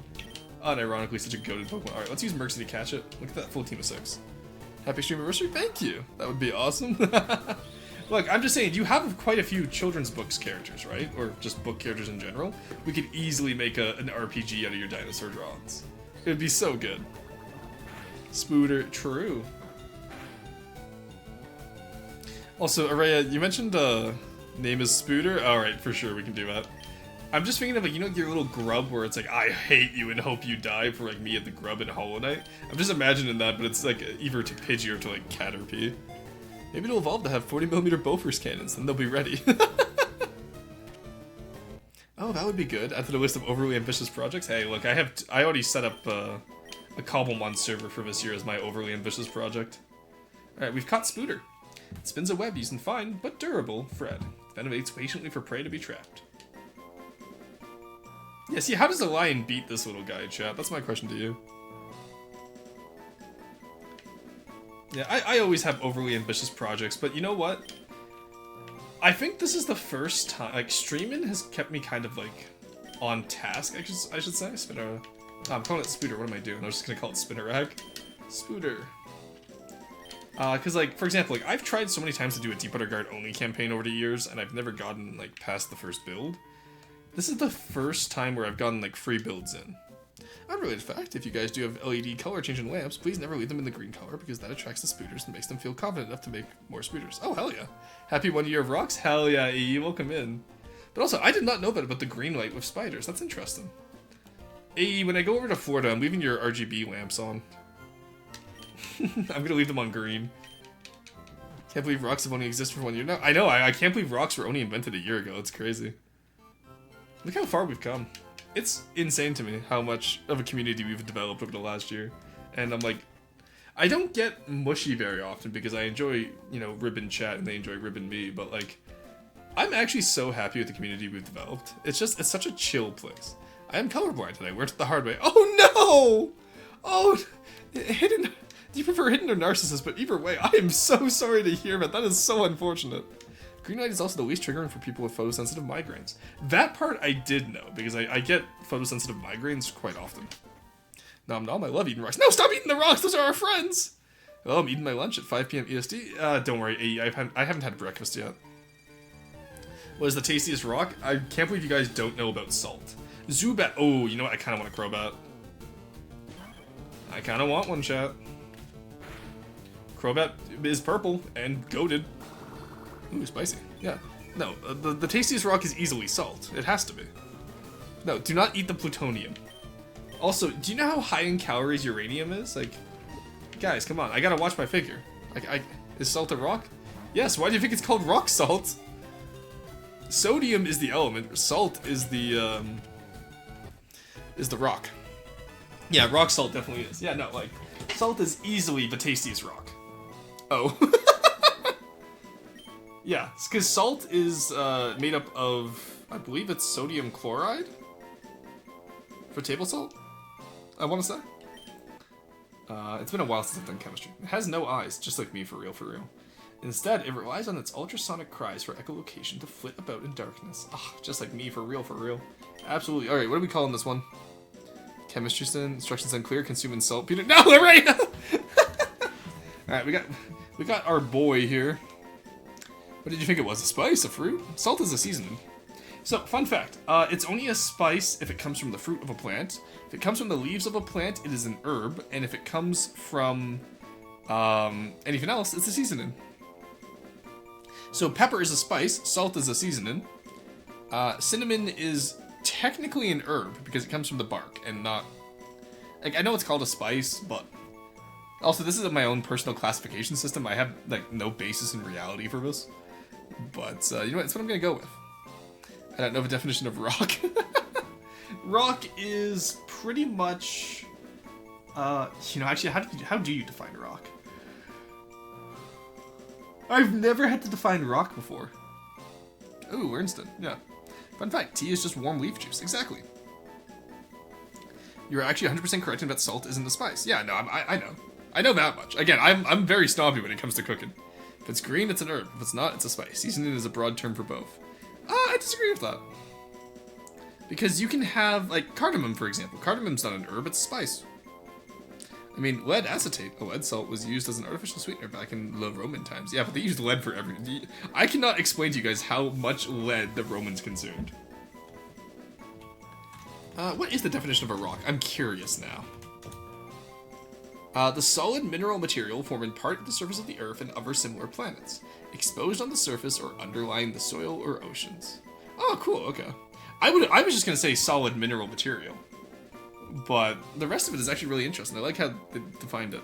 Unironically, such a goated Pokemon. Alright, let's use Mercy to catch it. Look at that, full team of 6. Happy stream anniversary, thank you! That would be awesome. Look, I'm just saying, you have quite a few children's books characters, right? Or just book characters in general. We could easily make an RPG out of your dinosaur drawings. It would be so good. Spooter, true. Also, Araya, you mentioned name is Spooter? Alright, for sure, we can do that. I'm just thinking of, like, you know, your little grub where it's like, I hate you and hope you die, for like me at the grub in Hollow Knight. I'm just imagining that, but it's like either to Pidgey or to like Caterpie. Maybe it'll evolve to have 40mm Bofors cannons, then they'll be ready. Oh, that would be good. Add to the list of overly ambitious projects. Hey, look, I already set up a Cobblemon server for this year as my overly ambitious project. Alright, we've caught Spooter. It spins a web using fine, but durable, thread. It venomates patiently for prey to be trapped. Yeah, see, how does a lion beat this little guy, chat? That's my question to you. Yeah, I always have overly ambitious projects, but you know what? I think this is the first time, like, streaming has kept me kind of, like, on task, I should say. Spinner. Oh, I'm calling it Spooter, what am I doing? I was just gonna call it Spinnerack. Spooter. Cause, like, for example, like, I've tried so many times to do a Deep Underguard only campaign over the years, and I've never gotten, like, past the first build. This is the first time where I've gotten, like, free builds in. Unrelated fact, if you guys do have LED color changing lamps, please never leave them in the green color, because that attracts the Spooters and makes them feel confident enough to make more Spooters. Oh, hell yeah. Happy 1 year of rocks? Hell yeah, AE, welcome in. But also, I did not know that about the green light with spiders. That's interesting. AE, when I go over to Florida, I'm leaving your RGB lamps on. I'm gonna leave them on green. Can't believe rocks have only existed for 1 year now. I know, I can't believe rocks were only invented a year ago. It's crazy. Look how far we've come. It's insane to me how much of a community we've developed over the last year. And I'm like, I don't get mushy very often because I enjoy, you know, Ribbon chat and they enjoy Ribbon me, but like, I'm actually so happy with the community we've developed. It's such a chill place. I am colorblind today. Learned the hard way. Oh no! Oh, hidden. Do you prefer hidden or narcissist? But either way, I am so sorry to hear that. That is so unfortunate. Green light is also the least triggering for people with photosensitive migraines. That part I did know, because I get photosensitive migraines quite often. Nom nom, I love eating rocks. No, stop eating the rocks! Those are our friends! Oh, I'm eating my lunch at 5 p.m. EST. Don't worry, AE, I haven't had breakfast yet. What is the tastiest rock? I can't believe you guys don't know about salt. Zubat. Oh, you know what? I kind of want a Crobat. I kind of want one, chat. Crobat is purple and goated. Ooh, spicy. Yeah. No, the tastiest rock is easily salt. It has to be. No, do not eat the plutonium. Also, do you know how high in calories uranium is? Like, guys, come on. I gotta watch my figure. Is salt a rock? Yes, why do you think it's called rock salt? Sodium is the element. Salt is the, is the rock. Yeah, rock salt definitely is. Yeah, no, like, salt is easily the tastiest rock. Oh. Yeah, because salt is made up of, I believe it's sodium chloride for table salt, I want to say. It's been a while since I've done chemistry. It has no eyes, just like me, for real, for real. Instead, it relies on its ultrasonic cries for echolocation to flit about in darkness. Ah, just like me, for real, for real. Absolutely. Alright, what are we calling this one? Chemistry sin, instructions unclear, consuming salt, Peter. No, right! Alright, we got our boy here. What did you think it was? A spice? A fruit? Salt is a seasoning. So, fun fact. It's only a spice if it comes from the fruit of a plant. If it comes from the leaves of a plant, it is an herb. And if it comes from anything else, it's a seasoning. So, pepper is a spice. Salt is a seasoning. Cinnamon is technically an herb because it comes from the bark and not... Like, I know it's called a spice, but... Also, this is my own personal classification system. I have, like, no basis in reality for this. But, you know what? It's what I'm gonna go with. I don't know the definition of rock. Rock is pretty much... you know, actually, how do you define rock? I've never had to define rock before. Ooh, Ernston, yeah. Fun fact, tea is just warm leaf juice. Exactly. You're actually 100% correct in that salt isn't a spice. Yeah, no, I know. I know that much. Again, I'm very snobby when it comes to cooking. If it's green, it's an herb. If it's not, it's a spice. Seasoning is a broad term for both. I disagree with that. Because you can have, like, cardamom, for example. Cardamom's not an herb, it's a spice. I mean, lead acetate, a lead salt, was used as an artificial sweetener back in the Roman times. Yeah, but they used lead for everything. I cannot explain to you guys how much lead the Romans consumed. What is the definition of a rock? I'm curious now. The solid mineral material forming part of the surface of the Earth and other similar planets, exposed on the surface or underlying the soil or oceans. Oh, cool. Okay. I was just gonna say solid mineral material, but the rest of it is actually really interesting. I like how they defined it.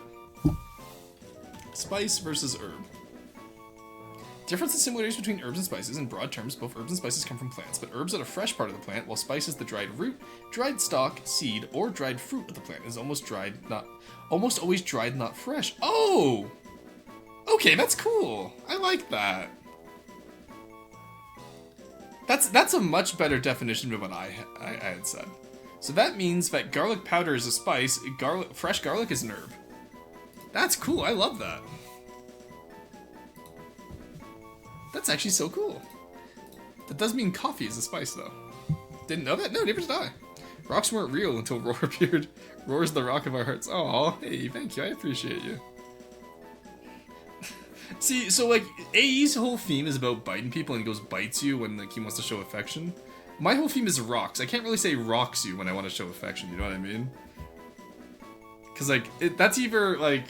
Spice versus herb. Difference and similarities between herbs and spices. In broad terms, both herbs and spices come from plants, but herbs are the fresh part of the plant, while spice is the dried root, dried stalk, seed, or dried fruit of the plant. It is almost always dried, not fresh. Oh! Okay, that's cool. I like that. That's a much better definition than what I had said. So that means that garlic powder is a spice, fresh garlic is an herb. That's cool, I love that. That's actually so cool. That does mean coffee is a spice, though. Didn't know that? No, neither did I. Rocks weren't real until Roar appeared. Roar's the rock of our hearts. Oh, hey, thank you. I appreciate you. See, so, like, AE's whole theme is about biting people, and he goes bites you when, like, he wants to show affection. My whole theme is rocks. I can't really say rocks you when I want to show affection, you know what I mean? Because, like, that's either, like,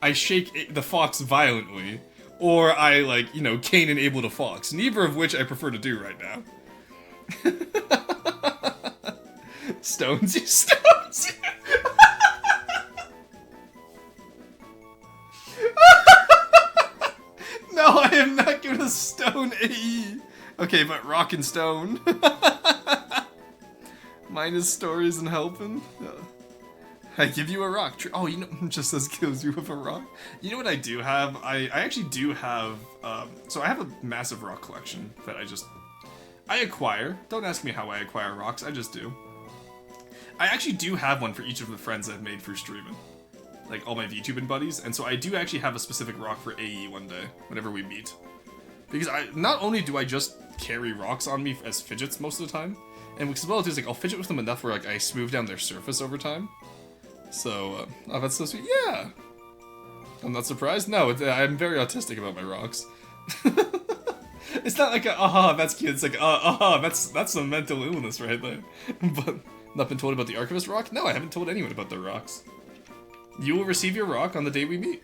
I shake the fox violently, or I, like, you know, Cain and Abel the fox. Neither of which I prefer to do right now. Stones, you stones! No, I am not gonna stone AE. Okay, but rock and stone. Mine is stories and helping. I give you a rock. Oh, you know, just as kills you with a rock. You know what I do have? I actually do have, so I have a massive rock collection that I acquire. Don't ask me how I acquire rocks, I just do. I actually do have one for each of the friends I've made through streaming. Like, all my VTubing buddies, and so I do actually have a specific rock for AE one day, whenever we meet. Because not only do I just carry rocks on me as fidgets most of the time, and because what I'll do is, like, I'll fidget with them enough where, like, I smooth down their surface over time. So, oh, that's so sweet. Yeah! I'm not surprised? No, I'm very autistic about my rocks. It's not like a, that's cute. It's like, that's some mental illness right there. But, not been told about the Archivist rock? No, I haven't told anyone about their rocks. You will receive your rock on the day we meet.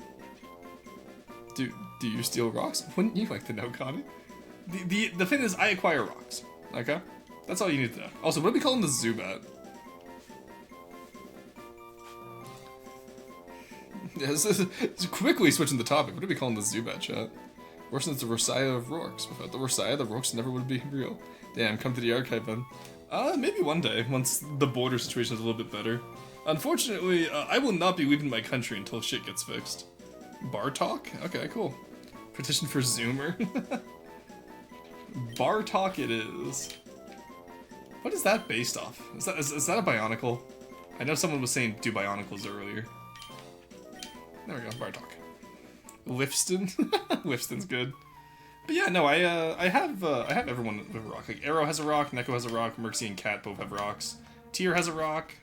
Do you steal rocks? Wouldn't you like to know, Connie? The thing is, I acquire rocks. Okay? That's all you need to know. Also, what are we calling the Zubat? Yes, quickly switching the topic. What are we calling the Zubat, chat? Worse than the Versailles of Rorks. Without the Versailles, the Rorks never would be real. Damn, come to the archive then. Maybe one day, once the border situation is a little bit better. Unfortunately, I will not be leaving my country until shit gets fixed. Bartok? Okay, cool. Petition for Zoomer. Bartok it is. What is that based off? Is that a Bionicle? I know someone was saying do Bionicles earlier. There we go, Bartok. Lifston? Lifston's good. But yeah, no, I have everyone with a rock. Like Arrow has a rock, Neko has a rock, Merxie and Cat both have rocks. Tyr has a rock.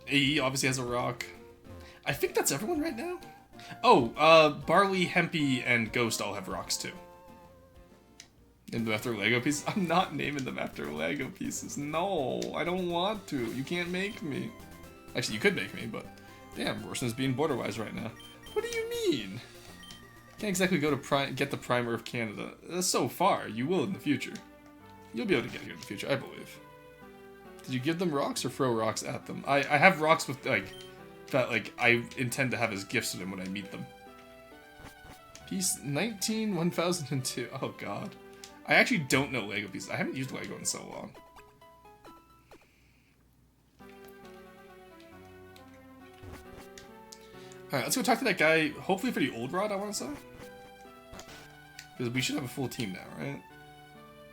AE obviously has a rock. I think that's everyone right now. Oh, Barley, Hempy, and Ghost all have rocks too. Name them after Lego pieces? I'm not naming them after Lego pieces. No, I don't want to. You can't make me. Actually, you could make me, but damn, Rorson's being border-wise right now. What do you mean? Can't exactly go to get the primer of Canada. So far, you will in the future. You'll be able to get here in the future, I believe. Did you give them rocks or throw rocks at them? I have rocks with, like, that, like, I intend to have as gifts to them when I meet them. Piece 19, 1002. Oh, God. I actually don't know Lego pieces. I haven't used Lego in so long. Alright, let's go talk to that guy, hopefully for the old rod, I want to say. Because we should have a full team now, right?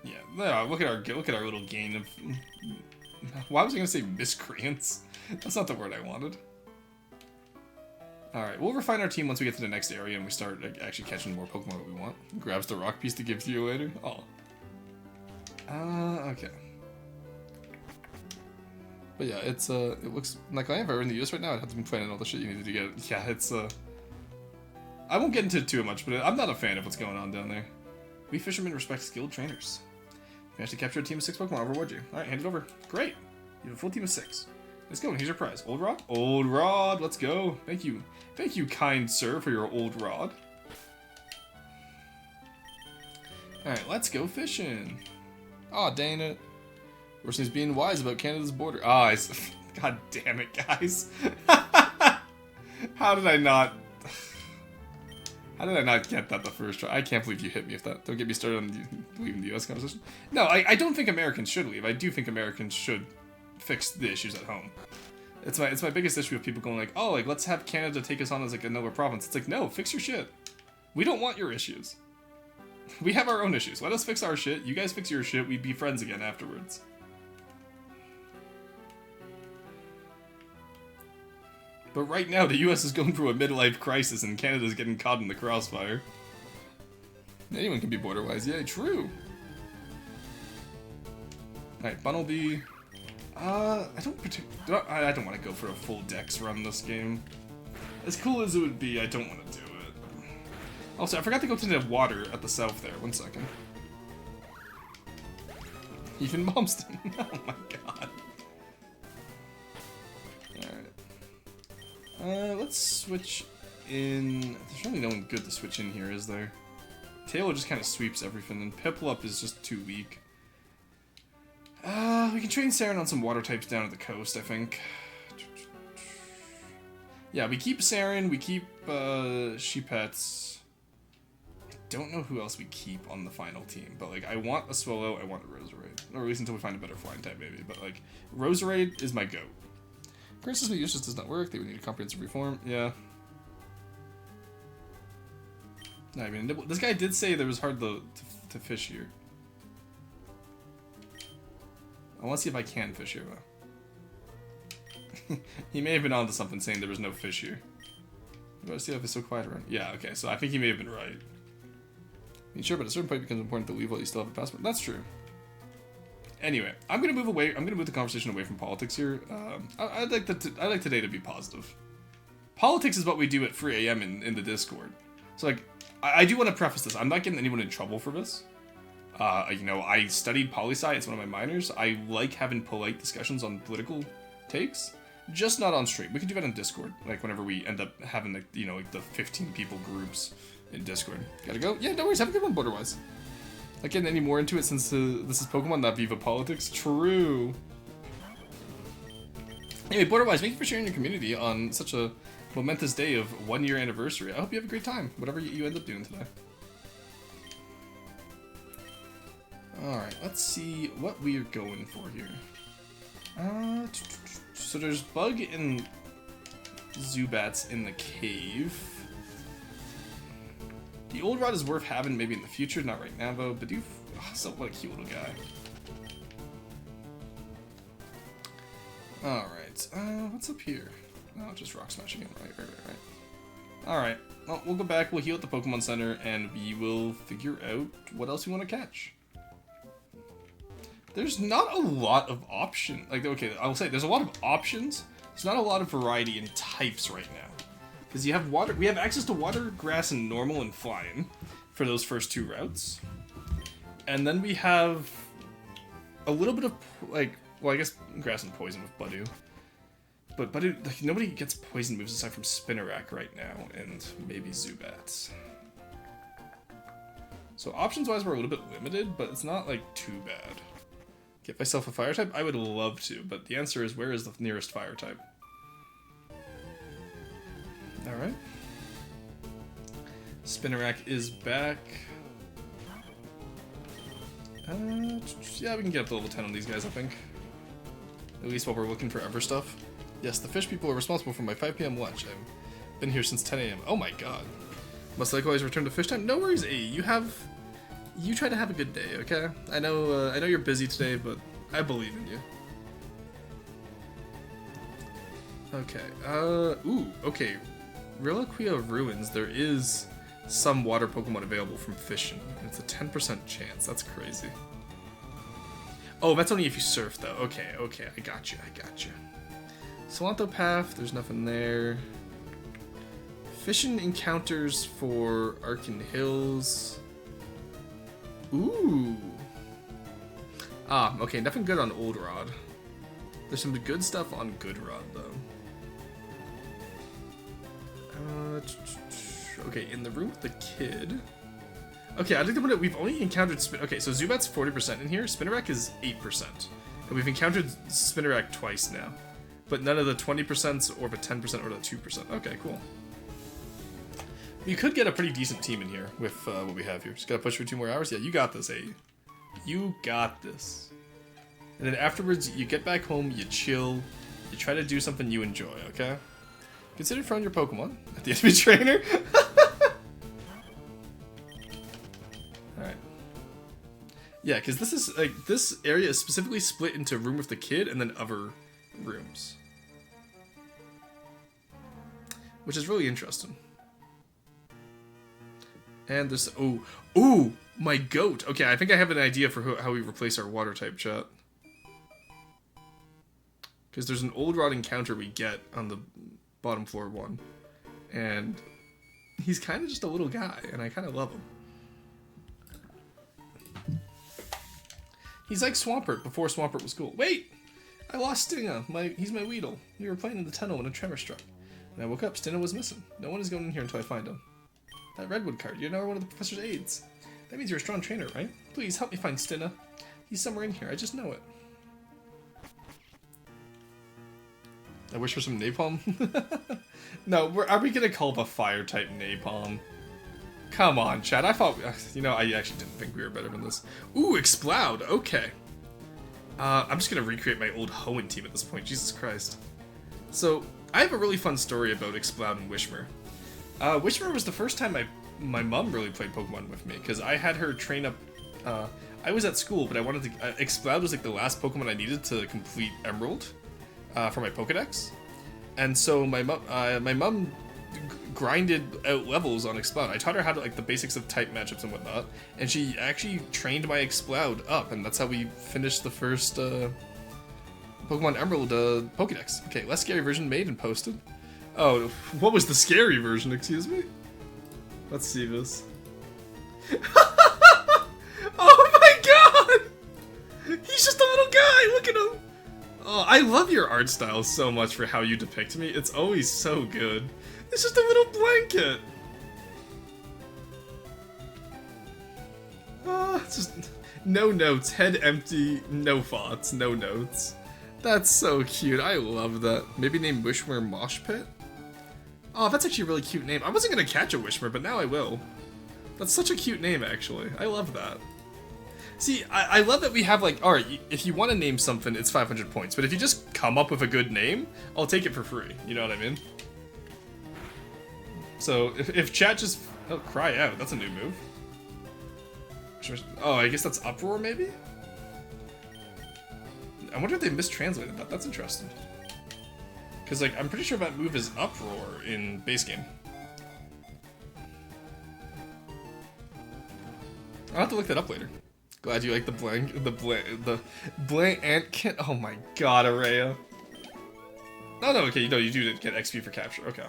Yeah, look at our little gain of... Why was I going to say miscreants? That's not the word I wanted. Alright, we'll refine our team once we get to the next area and we start like, actually catching more Pokemon that we want. Grabs the rock piece to give to you later. Oh. Okay. But yeah, it's, it looks like I am in the US right now. I'd have to be planning all the shit you needed to get. Yeah, it's, I won't get into it too much, but I'm not a fan of what's going on down there. We fishermen respect skilled trainers. You managed to capture a team of 6 Pokemon, I'll reward you. Alright, hand it over. Great. You have a full team of 6. Let's go, and here's your prize. Old Rod? Old Rod, let's go. Thank you. Thank you, kind sir, for your Old Rod. Alright, let's go fishing. Aw, dang it. Rorson's being wise about Canada's border. Ah, God damn it, guys. How did I not get that the first try? I can't believe you hit me with that. Don't get me started on leaving the US conversation. No, I don't think Americans should leave. I do think Americans should fix the issues at home. It's my biggest issue with people going like, oh, like, let's have Canada take us on as like another province. It's like, no, fix your shit. We don't want your issues. We have our own issues. Let us fix our shit. You guys fix your shit. We'd be friends again afterwards. But right now, the US is going through a midlife crisis and Canada's getting caught in the crossfire. Anyone can be border-wise. Yeah, true. Alright, Bunnelby. I don't want to go for a full dex run this game. As cool as it would be, I don't want to do it. Also, I forgot to go to the water at the south there. 1 second. Even Momston. Oh my god. Alright. Let's switch in... There's really no one good to switch in here, is there? Taylor just kind of sweeps everything, and Piplup is just too weak. We can train Saren on some water types down at the coast, I think. Yeah, we keep Saren, we keep, Sheepets. I don't know who else we keep on the final team, but, like, I want a Swallow, I want a Roserade. Or at least until we find a better flying type, maybe, but, like, Roserade is my goat. Current system use just does not work, they would need a comprehensive reform, yeah. I mean, this guy did say there was hard to fish here. I want to see if I can fish here, though. He may have been onto something saying there was no fish here. But see if it's so quiet around. Yeah, okay, so I think he may have been right. I mean, sure, but at a certain point it becomes important to leave while you still have a passport. That's true. Anyway, I'm gonna move away. I'm gonna move the conversation away from politics here. I'd like today to be positive. Politics is what we do at 3 a.m. in the Discord. So like, I do want to preface this. I'm not getting anyone in trouble for this. You know, I studied poli-sci, it's one of my minors. I like having polite discussions on political takes, just not on stream. We can do that on Discord, like whenever we end up having the, you know, like the 15 people groups in Discord. Gotta go? Yeah, no worries, have a good one, border-wise. Not getting any more into it since this is Pokemon, not Viva Politics. True. Anyway, border-wise, thank you for sharing your community on such a momentous day of 1-year anniversary. I hope you have a great time, whatever you end up doing today. Alright, let's see what we are going for here. So there's Bug and Zubats in the cave. The old rod is worth having maybe in the future, not right now though, but so what a cute little guy. Alright, what's up here? Oh, just rock smashing him, right. Alright, well, we'll go back, we'll heal at the Pokemon Center, and we will figure out what else we want to catch. There's not a lot of options. Like, okay, I'll say there's a lot of options. There's not a lot of variety in types right now. Because you have water, we have access to water, grass, and normal and flying for those first 2 routes. And then we have a little bit of, like, well, I guess grass and poison with Budew. But Budew, like, nobody gets poison moves aside from Spinarak right now, and maybe Zubats. So options-wise, we're a little bit limited, but it's not, like, too bad. Get myself a fire type? I would love to, but the answer is, where is the nearest fire type? Alright. Spinarak is back. Yeah, we can get up to level 10 on these guys, I think. At least while we're looking for other stuff. Yes, the fish people are responsible for my 5 PM lunch. I've been here since 10 AM. Oh my god. Must likewise return to fish time? No worries, A. You try to have a good day, okay? I know you're busy today, but I believe in you. Okay, okay. Reliquia Ruins, there is some water Pokemon available from fishing. It's a 10% chance, that's crazy. Oh, that's only if you surf, though. Okay, I got you. Salanto Path, there's nothing there. Fishing encounters for Arcan Hills. Ooh. Okay, nothing good on Old Rod. There's some good stuff on Good Rod, though. Okay, in the room with the kid. Okay, I'd like to put it, we've only encountered okay, so Zubat's 40% in here, Spinarak is 8%. And we've encountered Spinarak twice now. But none of the 20% or the 10% or the 2%. Okay, cool. You could get a pretty decent team in here with what we have here. Just gotta push for 2 more hours. Yeah, you got this, A. You got this. And then afterwards, you get back home, you chill, you try to do something you enjoy, okay? Consider throwing your Pokemon at the enemy trainer. Alright. Yeah, because this is, like, this area is specifically split into room with the kid and then other rooms. Which is really interesting. And there's, ooh, my goat. Okay, I think I have an idea for how we replace our water type, chat. Because there's an Old Rod encounter we get on the bottom floor one. And he's kind of just a little guy, and I kind of love him. He's like Swampert before Swampert was cool. Wait! I lost Stinga. He's my Weedle. We were playing in the tunnel when a tremor struck. When I woke up, Stinga was missing. No one is going in here until I find him. That Redwood card, you're now one of the professor's aides. That means you're a strong trainer, right? Please, help me find Stinga. He's somewhere in here, I just know it. I wish for some napalm. No, are we gonna call the fire type napalm? Come on, Chad. I thought, you know, I actually didn't think we were better than this. Ooh, Exploud. Okay. I'm just gonna recreate my old Hoenn team at this point. Jesus Christ. So I have a really fun story about Exploud and Wishmer. Wishmer was the first time my mom really played Pokemon with me, because I had her train up. I was at school, but I wanted to. Exploud was like the last Pokemon I needed to complete Emerald for my Pokedex, and so my mom grinded out levels on Exploud. I taught her how to, like, the basics of type matchups and whatnot, and she actually trained my Exploud up, and that's how we finished the first Pokemon Emerald Pokedex. Okay, less scary version made and posted. Oh, what was the scary version, excuse me? Let's see this. Oh my god! He's just a little guy, look at him! Oh, I love your art style so much for how you depict me. It's always so good. It's just a little blanket. It's just no notes, head empty, no thoughts, no notes. That's so cute. I love that. Maybe name Wishmer Mosh Pit? Oh, that's actually a really cute name. I wasn't gonna catch a Wishmer, but now I will. That's such a cute name, actually. I love that. See, I love that we have like, alright, if you want to name something, it's 500 points. But if you just come up with a good name, I'll take it for free. You know what I mean? So, if chat just... Oh, cry out. That's a new move. Oh, I guess that's uproar, maybe? I wonder if they mistranslated that. That's interesting. Because, like, I'm pretty sure that move is uproar in base game. I'll have to look that up later. Glad you like the blank ant kit. Oh my god, Araya. Oh no, okay, no, you do get XP for capture. Okay.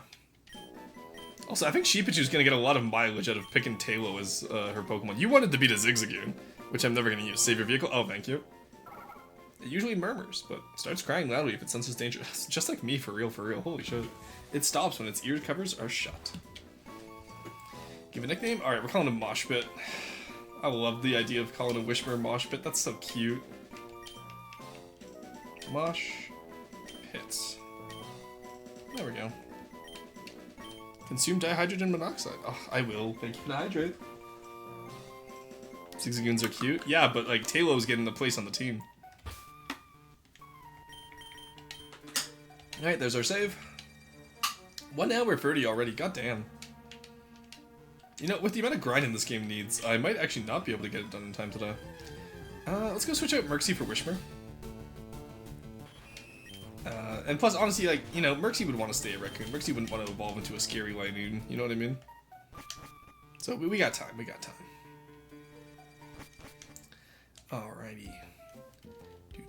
Also, I think Sheepichu's gonna get a lot of mileage out of picking Tailo as her Pokemon. You wanted to beat a Zigzagoon, which I'm never gonna use. Save your vehicle. Oh, thank you. It usually murmurs, but starts crying loudly if it senses danger. Just like me, for real, for real. Holy shit. It stops when its ear covers are shut. Give a nickname? Alright, we're calling him Moshpit. I love the idea of calling a Wishmer Moshpit. That's so cute. Mosh Pits. There we go. Consume dihydrogen monoxide. Oh, I will. Thank you for the hydrate. Zigzagoons are cute. Yeah, but like Tailow's getting the place on the team. Alright, there's our save. 1 hour 30 already. God damn. You know, with the amount of grinding this game needs, I might actually not be able to get it done in time today. Let's go switch out Merxie for Wishmer. And plus, honestly, like, you know, Merxie would want to stay a Raccoon. Merxie wouldn't want to evolve into a scary Linoon, you know what I mean? So, we got time, we got time. Alrighty.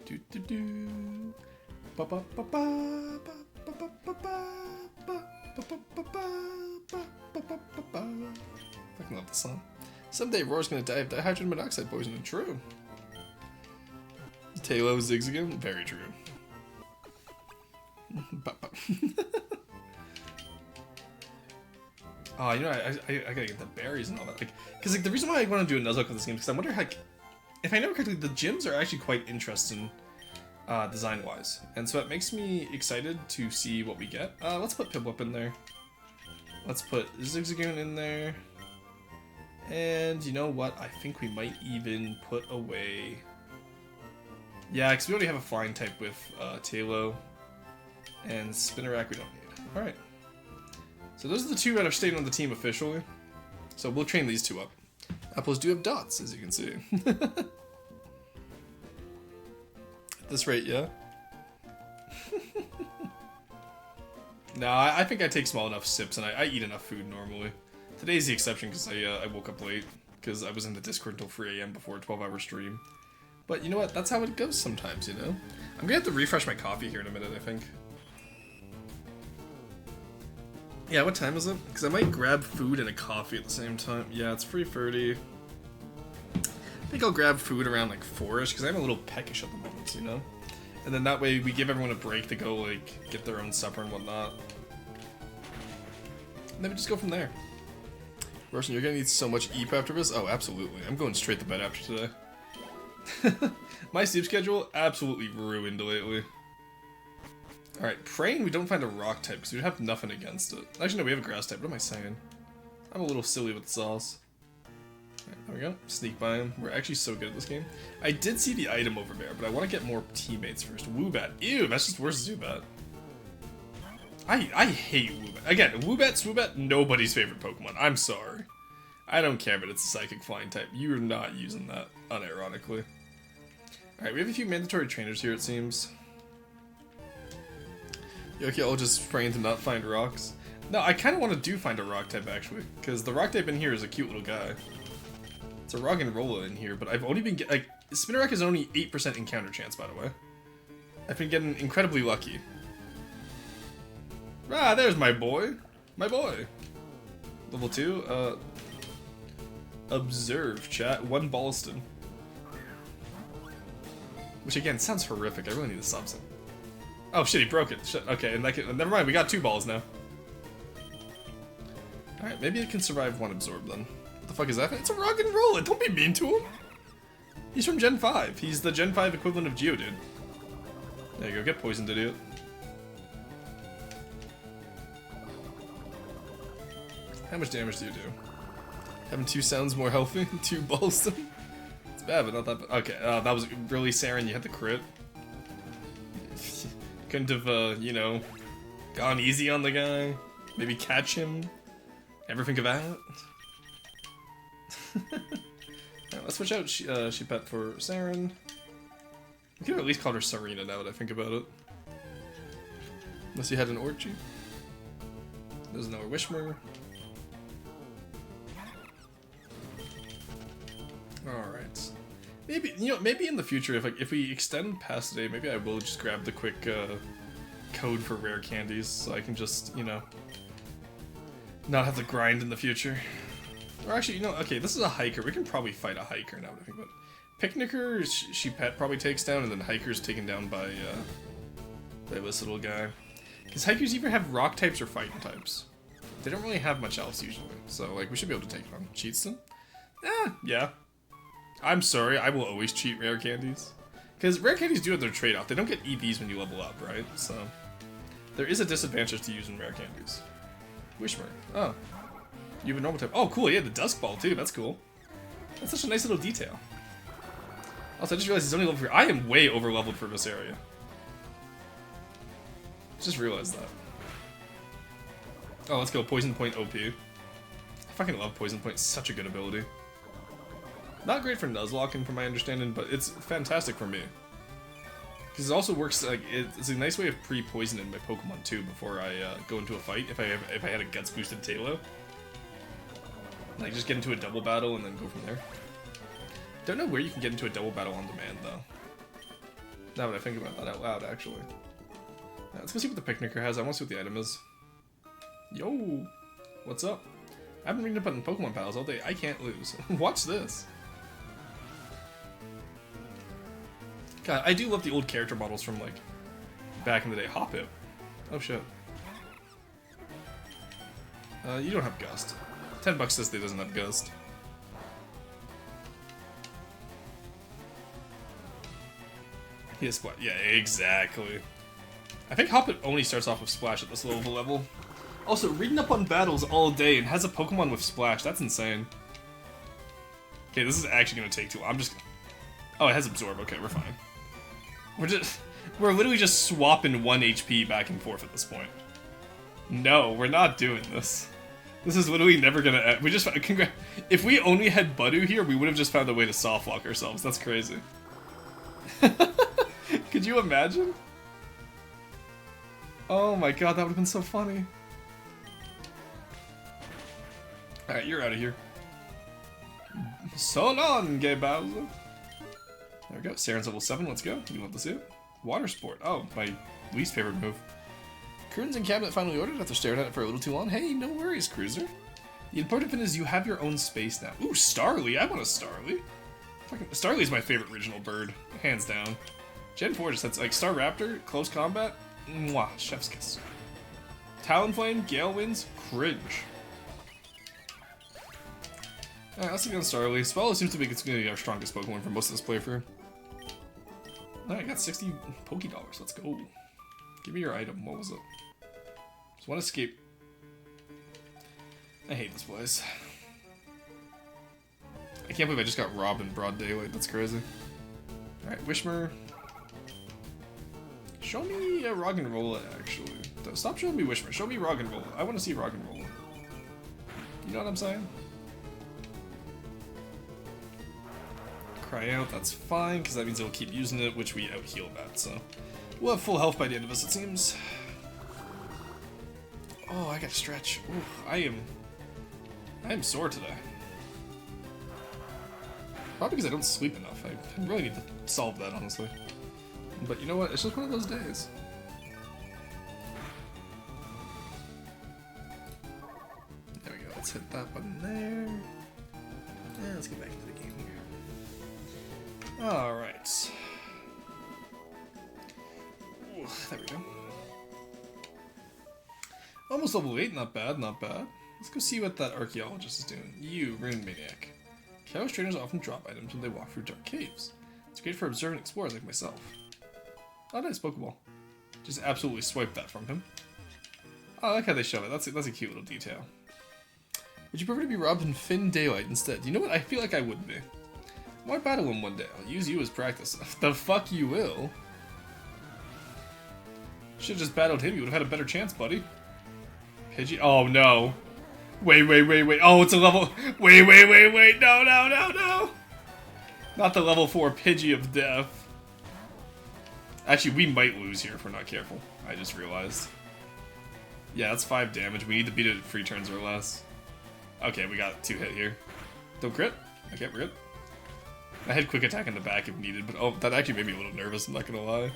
Do-do-do-do. Fucking love the song. Someday Roar's gonna die of dihydrogen monoxide poisoning. True. Tailo Zigzagoon? Very true. Oh, you know, I gotta get the berries and all that. Like, because like, the reason why I want to do a Nuzlocke with this game is because I wonder how, if I know correctly, the gyms are actually quite interesting design-wise. And so it makes me excited to see what we get. Let's put Piplup in there. Let's put Zigzagoon in there. And you know what? I think we might even put away... Yeah, because we already have a flying type with Tailo. And Spinarak we don't need. Alright. So those are the two that are staying on the team officially. So we'll train these two up. Apples do have dots, as you can see. At this rate, yeah. No, I think I take small enough sips and I eat enough food normally. Today's the exception because I woke up late because I was in the Discord until 3 AM before a 12-hour stream. But you know what? That's how it goes sometimes, you know? I'm gonna have to refresh my coffee here in a minute, I think. Yeah, what time is it? Because I might grab food and a coffee at the same time. Yeah, it's 3:30. I think I'll grab food around like 4-ish because I'm a little peckish at the moment, you know? And then that way we give everyone a break to go like get their own supper and whatnot. And then we just go from there. Roshan, you're gonna need so much EAP after this? Oh, absolutely. I'm going straight to bed after today. My sleep schedule absolutely ruined lately. Alright, praying we don't find a rock type because we have nothing against it. Actually, no, we have a grass type. What am I saying? I'm a little silly with the sauce. Alright, there we go. Sneak by him. We're actually so good at this game. I did see the item over there, but I want to get more teammates first. Woobat. Ew, that's just worse than Zubat. I hate Woobat. Again, Woobat, Swoobat, nobody's favorite Pokemon. I'm sorry. I don't care, but it's a psychic flying type. You're not using that, unironically. Alright, we have a few mandatory trainers here, it seems. Okay, I'll just praying to not find rocks. No, I kind of want to find a rock type, actually. Because the rock type in here is a cute little guy. It's a Roggenrola in here, but I've only been like, Spinarak is only 8% encounter chance, by the way. I've been getting incredibly lucky. Ah, there's my boy. My boy. Level 2, Observe, chat. 1 Ballston. Which, again, sounds horrific. I really need to stop it. Oh shit, he broke it. Shit. Okay, and never mind, we got 2 balls now. Alright, maybe it can survive 1 absorb then. What the fuck is that? It's a Roggenrola! Don't be mean to him! He's from Gen 5. He's the Gen 5 equivalent of Geodude. There you go, get poisoned, idiot. How much damage do you do? Having 2 sounds more healthy? 2 balls? It's bad, but not that bad. Okay, that was really Saren. You had the crit. Couldn't have, you know, gone easy on the guy. Maybe catch him. Ever think of that? Right, let's switch out Sheepet for Saren. We could have at least called her Serena now that I think about it. Unless you had an Orchie. There's no Wishmer. Alright. Maybe, you know, maybe in the future, if we extend past today, maybe I will just grab the quick code for rare candies, so I can just, you know, not have to grind in the future. Or actually, you know, okay, this is a hiker. We can probably fight a hiker now that I think about it. Picnicker, Sheepet probably takes down, and then hiker's taken down by this little guy. Because hikers either have rock types or fighting types. They don't really have much else usually, so like we should be able to take it on. Cheatston? Yeah. I'm sorry, I will always cheat rare candies. Because rare candies do have their trade-off. They don't get EVs when you level up, right? So there is a disadvantage to using rare candies. Wishmer. Oh. You have a normal type. Oh, cool, yeah, the Dusk Ball too, that's cool. That's such a nice little detail. Also, I just realized he's only level 3. I am way over-leveled for this area. Just realized that. Oh, let's go. Poison Point OP. I fucking love Poison Point. It's such a good ability. Not great for Nuzlocke, from my understanding, but it's fantastic for me. Because it also works, like, it's a nice way of pre-poisoning my Pokemon too before I go into a fight, if I had a Guts boosted Tailo. Like, just get into a double battle and then go from there. Don't know where you can get into a double battle on demand, though. Now that I think about that out loud, actually. Now, let's go see what the Picnicker has. I want to see what the item is. Yo! What's up? I've been reading up on Pokemon battles all day. I can't lose. Watch this. God, I do love the old character models from, like, back in the day. Hoppip. Oh, shit. You don't have Gust. $10 says they doesn't have Gust. He has Splash. Yeah, exactly. I think Hoppip only starts off with Splash at this low of a level. Also, reading up on battles all day and has a Pokemon with Splash. That's insane. Okay, this is actually gonna take too long. I'm just... Oh, it has Absorb. Okay, we're fine. We're literally just swapping 1 HP back and forth at this point. No, we're not doing this. This is literally never gonna end. We just... If we only had Budu here, we would have just found a way to soft lock ourselves. That's crazy. Could you imagine? Oh my god, that would have been so funny. Alright, you're out of here. So long, gay Bowser. There we go. Saren's level 7, let's go. You love to see it. Water Sport. Oh, my least favorite move. Cruising cabinet finally ordered after staring at it for a little too long. Hey, no worries, Cruiser. The important thing is you have your own space now. Ooh, Starly. I want a Starly. Fucking Starly is my favorite original bird, hands down. Gen 4 just has like Staraptor, close combat, mwah, chef's kiss. Talonflame, Gale Winds, cringe. Alright, let's look on Starly. Swallow seems to be it's gonna be our strongest Pokemon for most of this playthrough. Alright, I got 60 Pokédollars. Let's go. Give me your item. What was it? Just one escape. I hate this place. I can't believe I just got robbed in broad daylight. That's crazy. Alright, Wishmer. Show me Roggenrola, actually. Stop showing me Wishmer. Show me Roggenrola. I want to see Roggenrola. You know what I'm saying? Cry out, that's fine, because that means it'll keep using it, which we out-heal that, so... We'll have full health by the end of this, it seems. Oh, I gotta stretch. Ooh, I am sore today. Probably because I don't sleep enough. I really need to solve that, honestly. But you know what? It's just one of those days. There we go. Let's hit that button there. And let's get back into the game here. Alright. There we go. Almost level 8, not bad, not bad. Let's go see what that archaeologist is doing. You, Rune Maniac. Chaos trainers often drop items when they walk through dark caves. It's great for observant explorers like myself. Oh, nice Pokeball. Just absolutely swipe that from him. Oh, I like how they show it. That's a cute little detail. Would you prefer to be robbed in thin daylight instead? You know what? I feel like I would be. Why battle him one day? I'll use you as practice. The fuck you will. Should've just battled him, you would've had a better chance, buddy. Pidgey? Oh no. Wait. Oh, it's a level. Wait. No. Not the level 4 Pidgey of death. Actually, we might lose here if we're not careful. I just realized. Yeah, that's 5 damage. We need to beat it 3 turns or less. Okay, we got 2 hit here. Don't crit? Okay, we're good. I had quick attack in the back if needed, but oh, that actually made me a little nervous, I'm not gonna lie.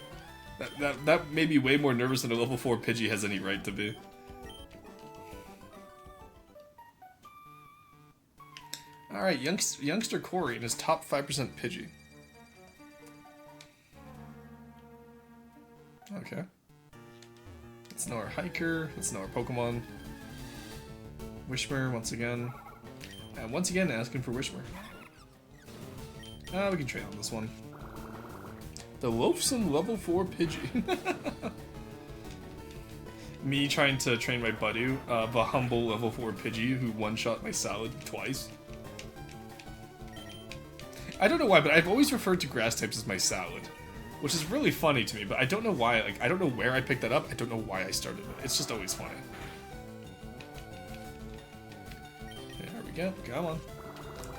That made me way more nervous than a level 4 Pidgey has any right to be. Alright, youngster Corey and his top 5% Pidgey. Okay. Let's know our hiker, let's know our Pokemon. Wishmer, once again. And once again, asking for Wishmer. We can trade on this one. The loathsome level 4 Pidgey. Me trying to train my Budew, the humble level 4 Pidgey who one-shot my Salad twice. I don't know why, but I've always referred to grass types as my Salad, which is really funny to me, but I don't know why. Like, I don't know where I picked that up. I don't know why I started it. It's just always funny. There we go. Come on.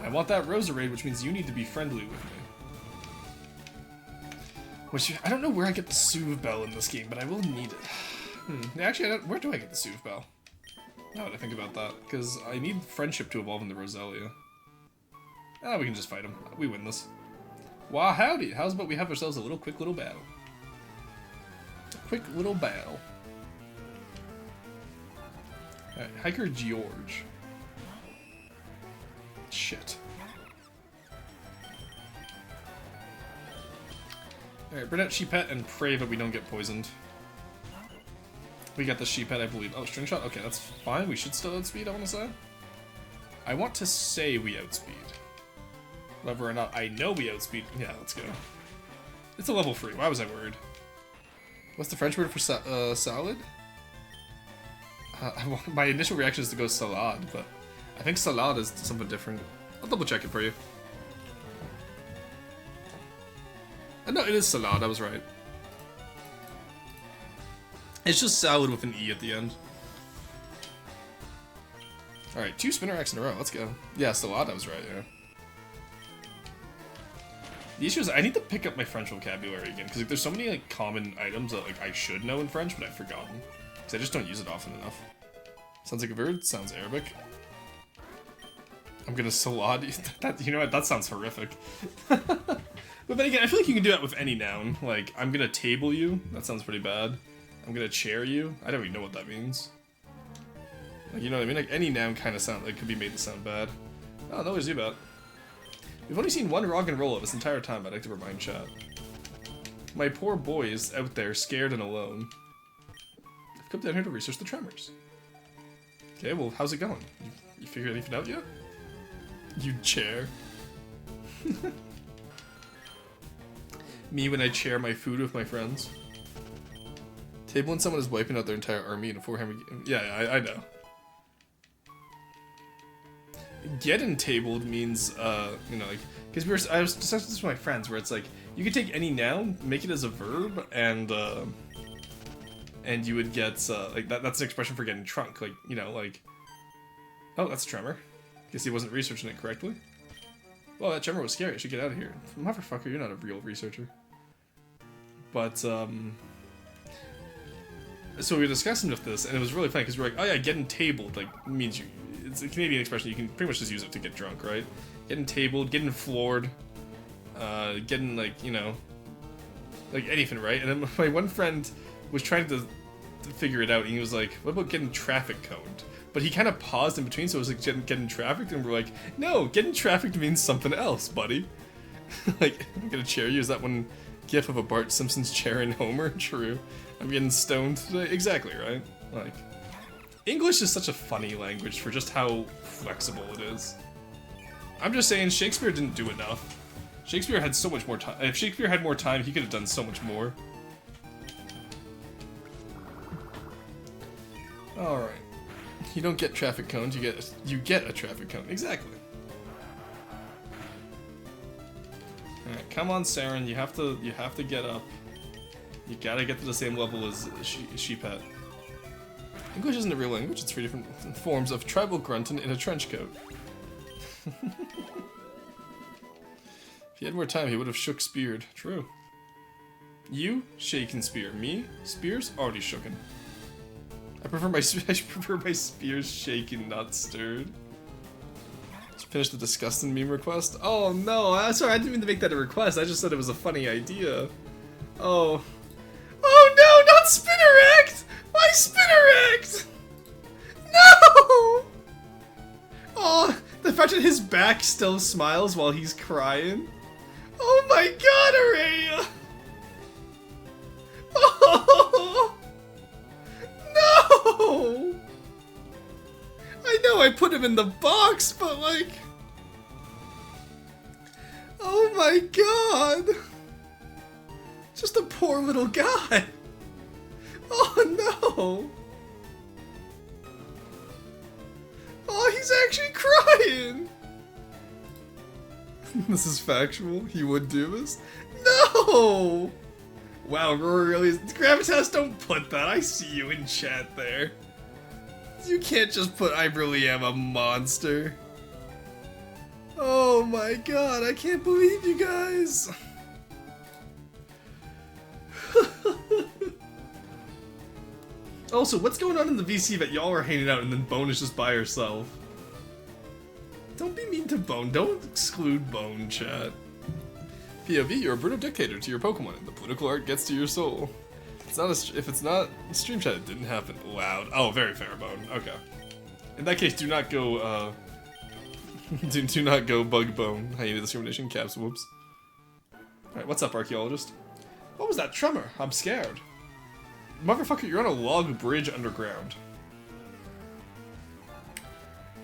I want that Roserade, which means you need to be friendly with me. Which, I don't know where I get the Soothe Bell in this game, but I will need it. Actually, where do I get the Soothe Bell? Now that I think about that, because I need Friendship to evolve into Roselia. We can just fight him. We win this. Wow, howdy! How's about we have ourselves a quick little battle? Quick little battle. Alright, Hiker George. Shit. Alright, Burnett, Sheepet, and pray that we don't get poisoned. We got the Sheepet, I believe. Oh, String Shot? Okay, that's fine. We should still outspeed, I want to say. I want to say we outspeed. Whether or not I know we outspeed. Yeah, let's go. It's a level 3. Why was I worried? What's the French word for salad? My initial reaction is to go salade, but I think salad is something different. I'll double check it for you. No, it is salad. I was right. It's just salad with an E at the end. Alright, 2 Spinarak in a row. Let's go. Yeah, salad. I was right, yeah. The issue is I need to pick up my French vocabulary again, because like, there's so many like common items that like I should know in French, but I've forgotten. Because I just don't use it often enough. Sounds like a bird. Sounds Arabic. I'm gonna salad. That, you know what? That sounds horrific. But then again, I feel like you can do that with any noun. Like, I'm gonna table you. That sounds pretty bad. I'm gonna chair you. I don't even know what that means. Like, you know what I mean? Like, any noun kind of sound like could be made to sound bad. Oh, no worries about. We've only seen one rock and roll this entire time, I'd like to remind chat. My poor boy is out there, scared and alone. I've come down here to research the tremors. Okay, well, how's it going? You figured anything out yet? You chair. Me when I chair my food with my friends. Table when someone is wiping out their entire army in a 4-hammer game. Yeah, I know. Getting tabled means, you know, like, because I was discussing this with my friends, where it's like, you could take any noun, make it as a verb, and you would get, like, that's an expression for getting trunk, like, you know, like, oh, that's a tremor. Guess he wasn't researching it correctly. Well, that tremor was scary, I should get out of here. Motherfucker, you're not a real researcher. But, so we were discussing with this, and it was really funny, because we were like, oh yeah, getting tabled, like, means you, it's a Canadian expression, you can pretty much just use it to get drunk, right? Getting tabled, getting floored, getting, like, you know, like anything, right? And then my one friend was trying to figure it out, and he was like, what about getting traffic coned? But he kind of paused in between, so it was like getting trafficked, and we're like, no, getting trafficked means something else, buddy. Like, I'm gonna chair you, is that one gif of a Bart Simpson's chairing Homer? True. I'm getting stoned today? Exactly, right? Like, English is such a funny language for just how flexible it is. I'm just saying, Shakespeare didn't do enough. Shakespeare had so much more time. If Shakespeare had more time, he could have done so much more. Alright. You don't get traffic cones, you get a traffic cone. Exactly. Come on, Saren, you have to get up. You gotta get to the same level as Sheepet. English isn't a real language, it's 3 different forms of tribal grunting in a trench coat. If he had more time, he would have shook speared. True. You, shaken spear. Me, spears already shooken. I prefer my spears shaken, not stirred. Just finished the disgusting meme request. Oh no, I'm sorry, I didn't mean to make that a request. I just said it was a funny idea. Oh. Oh no, not Spinneract! My Spinneract! No! Oh, the fact that his back still smiles while he's crying. Oh my god, Aurelia! Oh! No! I know I put him in the box, but like... Oh my god! Just a poor little guy. Oh no! Oh, he's actually crying! This is factual. He would do this? No! Wow, Rory really... Gravitas, don't put that. I see you in chat there. You can't just put I really am a monster. Oh my god, I can't believe you guys. Also, what's going on in the VC that y'all are hanging out and then Bone is just by herself? Don't be mean to Bone. Don't exclude Bone, chat. POV, you're a brutal dictator to your Pokemon, and the political art gets to your soul. It's not if it's not stream chat, it didn't happen. Loud. Oh, very fair, Bone. Okay. In that case, do not go, do not go bug Bone. Hyena discrimination, caps, whoops. Alright, what's up, archaeologist? What was that tremor? I'm scared. Motherfucker, you're on a log bridge underground.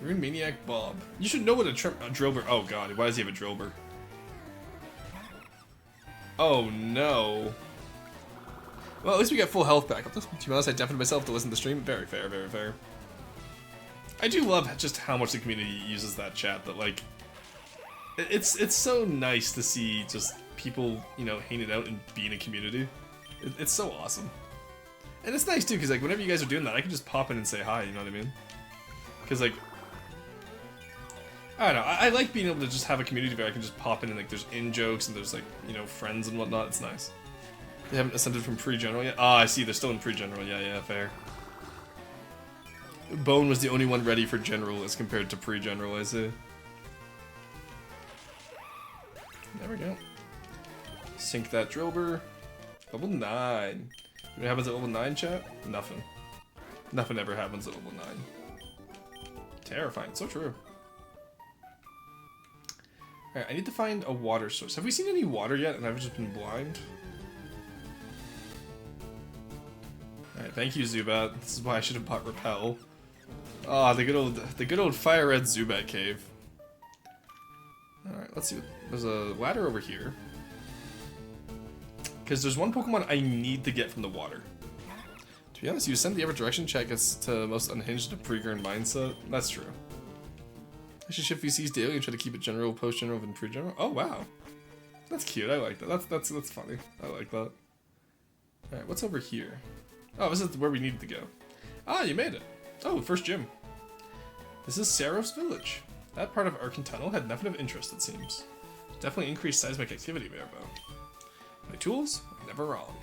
Rune Maniac Bob. You should know what a Drillbur. Oh god, why does he have a Drillbur? Oh no. Well, at least we get full health back. To be honest, I deafened myself to listen to the stream. Very fair, very fair. I do love just how much the community uses that chat. That like, it's so nice to see just people, you know, hanging out and being a community. It's so awesome. And it's nice too, because like whenever you guys are doing that, I can just pop in and say hi, you know what I mean? Because like, I don't know, I like being able to just have a community where I can just pop in and like there's in-jokes and there's like, you know, friends and whatnot, it's nice. They haven't ascended from pre-general yet? Ah, I see, they're still in pre-general, yeah, fair. Bone was the only one ready for general as compared to pre-general, I see. There we go. Sink that Drillbur. Level 9. What happens at level 9, chat? Nothing. Nothing ever happens at level 9. Terrifying, so true. Alright, I need to find a water source. Have we seen any water yet and I've just been blind? Alright, thank you, Zubat. This is why I should have bought Repel. Ah, oh, the good old Fire Red Zubat cave. Alright, let's see. There's a ladder over here. Because there's one Pokemon I need to get from the water. To be honest, you send the Ever Direction check as to most unhinged of pre-gurn mindset. That's true. I should shift VCs daily and try to keep it general, post-general, and pre-general. Oh, wow. That's cute. I like that. That's funny. I like that. Alright, what's over here? Oh, this is where we needed to go. Ah, you made it. Oh, first gym. This is Serof's village. That part of Arcan Tunnel had nothing of interest, it seems. Definitely increased seismic activity there, though. My tools? Never wrong.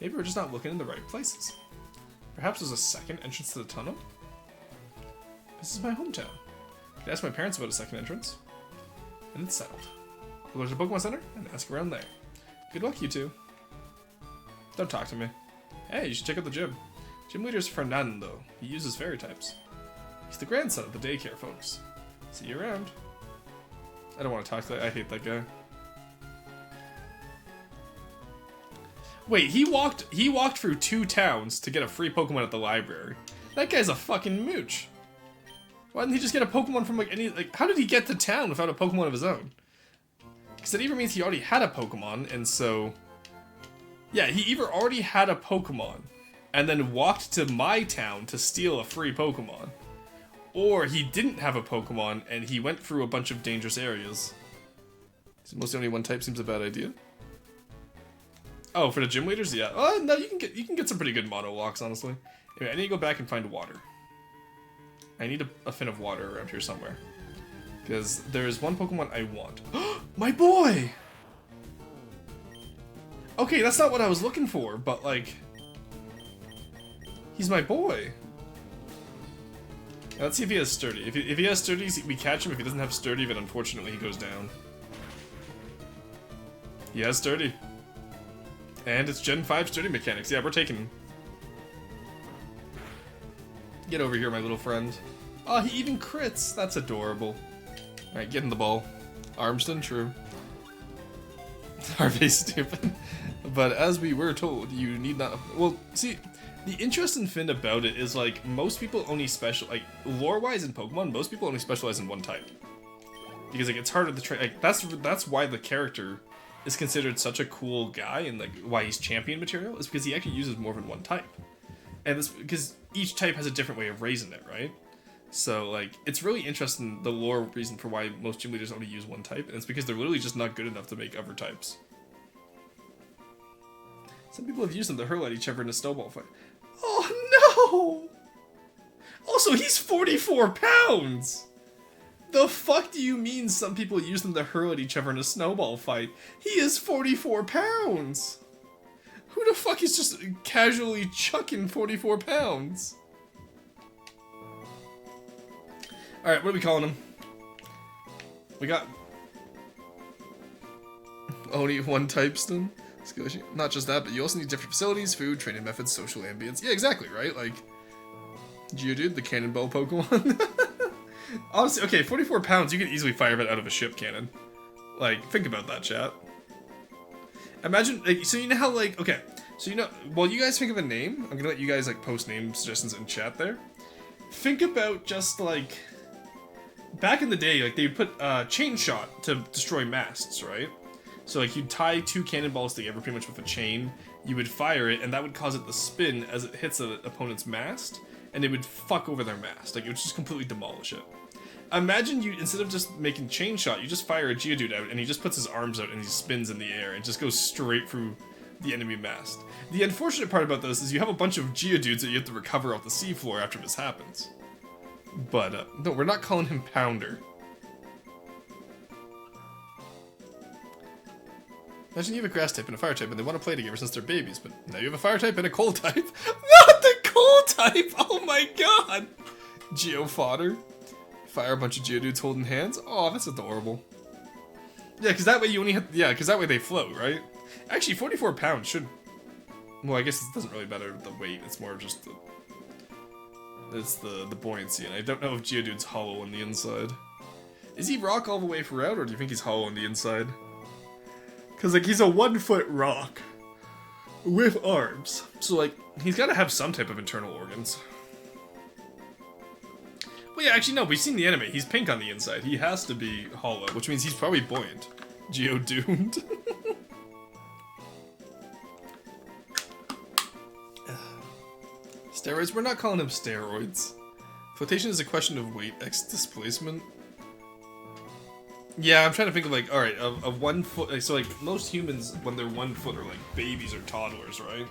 Maybe we're just not looking in the right places. Perhaps there's a second entrance to the tunnel? This is my hometown. I could ask my parents about a second entrance. And it's settled. I'll go to the Pokemon Center and ask around there. Good luck, you two. Don't talk to me. Hey, you should check out the gym. Gym leader's Fernando. He uses fairy types. He's the grandson of the daycare folks. See you around. I don't want to talk to that. I hate that guy. Wait, he walked through 2 towns to get a free Pokemon at the library. That guy's a fucking mooch. Why didn't he just get a Pokemon from like any, like, how did he get to town without a Pokemon of his own? Because that either means he already had a Pokemon, and so... Yeah, he either already had a Pokemon, and then walked to my town to steal a free Pokemon. Or he didn't have a Pokemon, and he went through a bunch of dangerous areas. Mostly only one type seems a bad idea. Oh, for the gym leaders, yeah. No, you can get some pretty good mono locks, honestly. Anyway, I need to go back and find water. I need a fin of water around here somewhere. Because there's one Pokemon I want. My boy! Okay, that's not what I was looking for, but like... He's my boy. Now, let's see if he has Sturdy. If he has Sturdy, we catch him. If he doesn't have Sturdy, then unfortunately he goes down. He has Sturdy. And it's Gen 5 Sturdy mechanics. Yeah, we're taking him. Get over here, my little friend. Oh, he even crits. That's adorable. Alright, get in the ball. Armston, true. Harvey's stupid. But as we were told, you need not... Well, see, the interesting thing about it is, like, most people only like, lore-wise in Pokemon, most people only specialize in one type. Because, like, it's harder to train... Like, that's why the character is considered such a cool guy, and, like, why he's champion material, is because he actually uses more than one type. And this because each type has a different way of raising it, right? So, like, it's really interesting, the lore reason for why most gym leaders only use one type, and it's because they're literally just not good enough to make other types. Some people have used them to hurl at each other in a snowball fight. Oh, no! Also, he's 44 pounds! The fuck do you mean some people use them to hurl at each other in a snowball fight? He is 44 pounds! Who the fuck is just casually chucking 44 pounds? Alright, what are we calling him? We got... Only one type still? Not just that, but you also need different facilities, food, training methods, social ambience. Yeah, exactly, right? Like, Geodude, the cannonball Pokemon. Honestly, okay, 44 pounds, you can easily fire it out of a ship cannon. Like, think about that, chat. Imagine, like, so you know how, like, okay, so you know, while you guys think of a name, I'm gonna let you guys, like, post name suggestions in chat there. Think about just, like, back in the day, like, they would put chain shot to destroy masts, right? So, like, you'd tie two cannonballs together pretty much with a chain, you would fire it, and that would cause it to spin as it hits an opponent's mast, and it would fuck over their mast. Like, it would just completely demolish it. Imagine you, instead of just making chain shot, you just fire a Geodude out, and he just puts his arms out, and he spins in the air, and just goes straight through the enemy mast. The unfortunate part about this is you have a bunch of Geodudes that you have to recover off the seafloor after this happens. But, no, we're not calling him Pounder. Imagine you have a grass type and a fire type and they want to play together since they're babies, but now you have a fire type and a cold type. Not the cold type! Oh my god! Geo fodder. Fire a bunch of Geodudes holding hands. Oh, that's adorable. Yeah, because that way you only have... Yeah, because that way they float, right? Actually, 44 pounds should... Well, I guess it doesn't really matter the weight. It's more just the... It's the buoyancy, and I don't know if Geodude's hollow on the inside. Is he rock all the way throughout, or do you think he's hollow on the inside? Because, like, he's a 1 foot rock with arms. So, like, he's got to have some type of internal organs. Well, yeah, actually, no, we've seen the anime. He's pink on the inside. He has to be hollow, which means he's probably buoyant. Geodude. Steroids? We're not calling him steroids. Flotation is a question of weight x displacement. Yeah, I'm trying to think of, like, alright, of 1 foot, like, so, like, most humans, when they're 1 foot, are, like, babies or toddlers, right?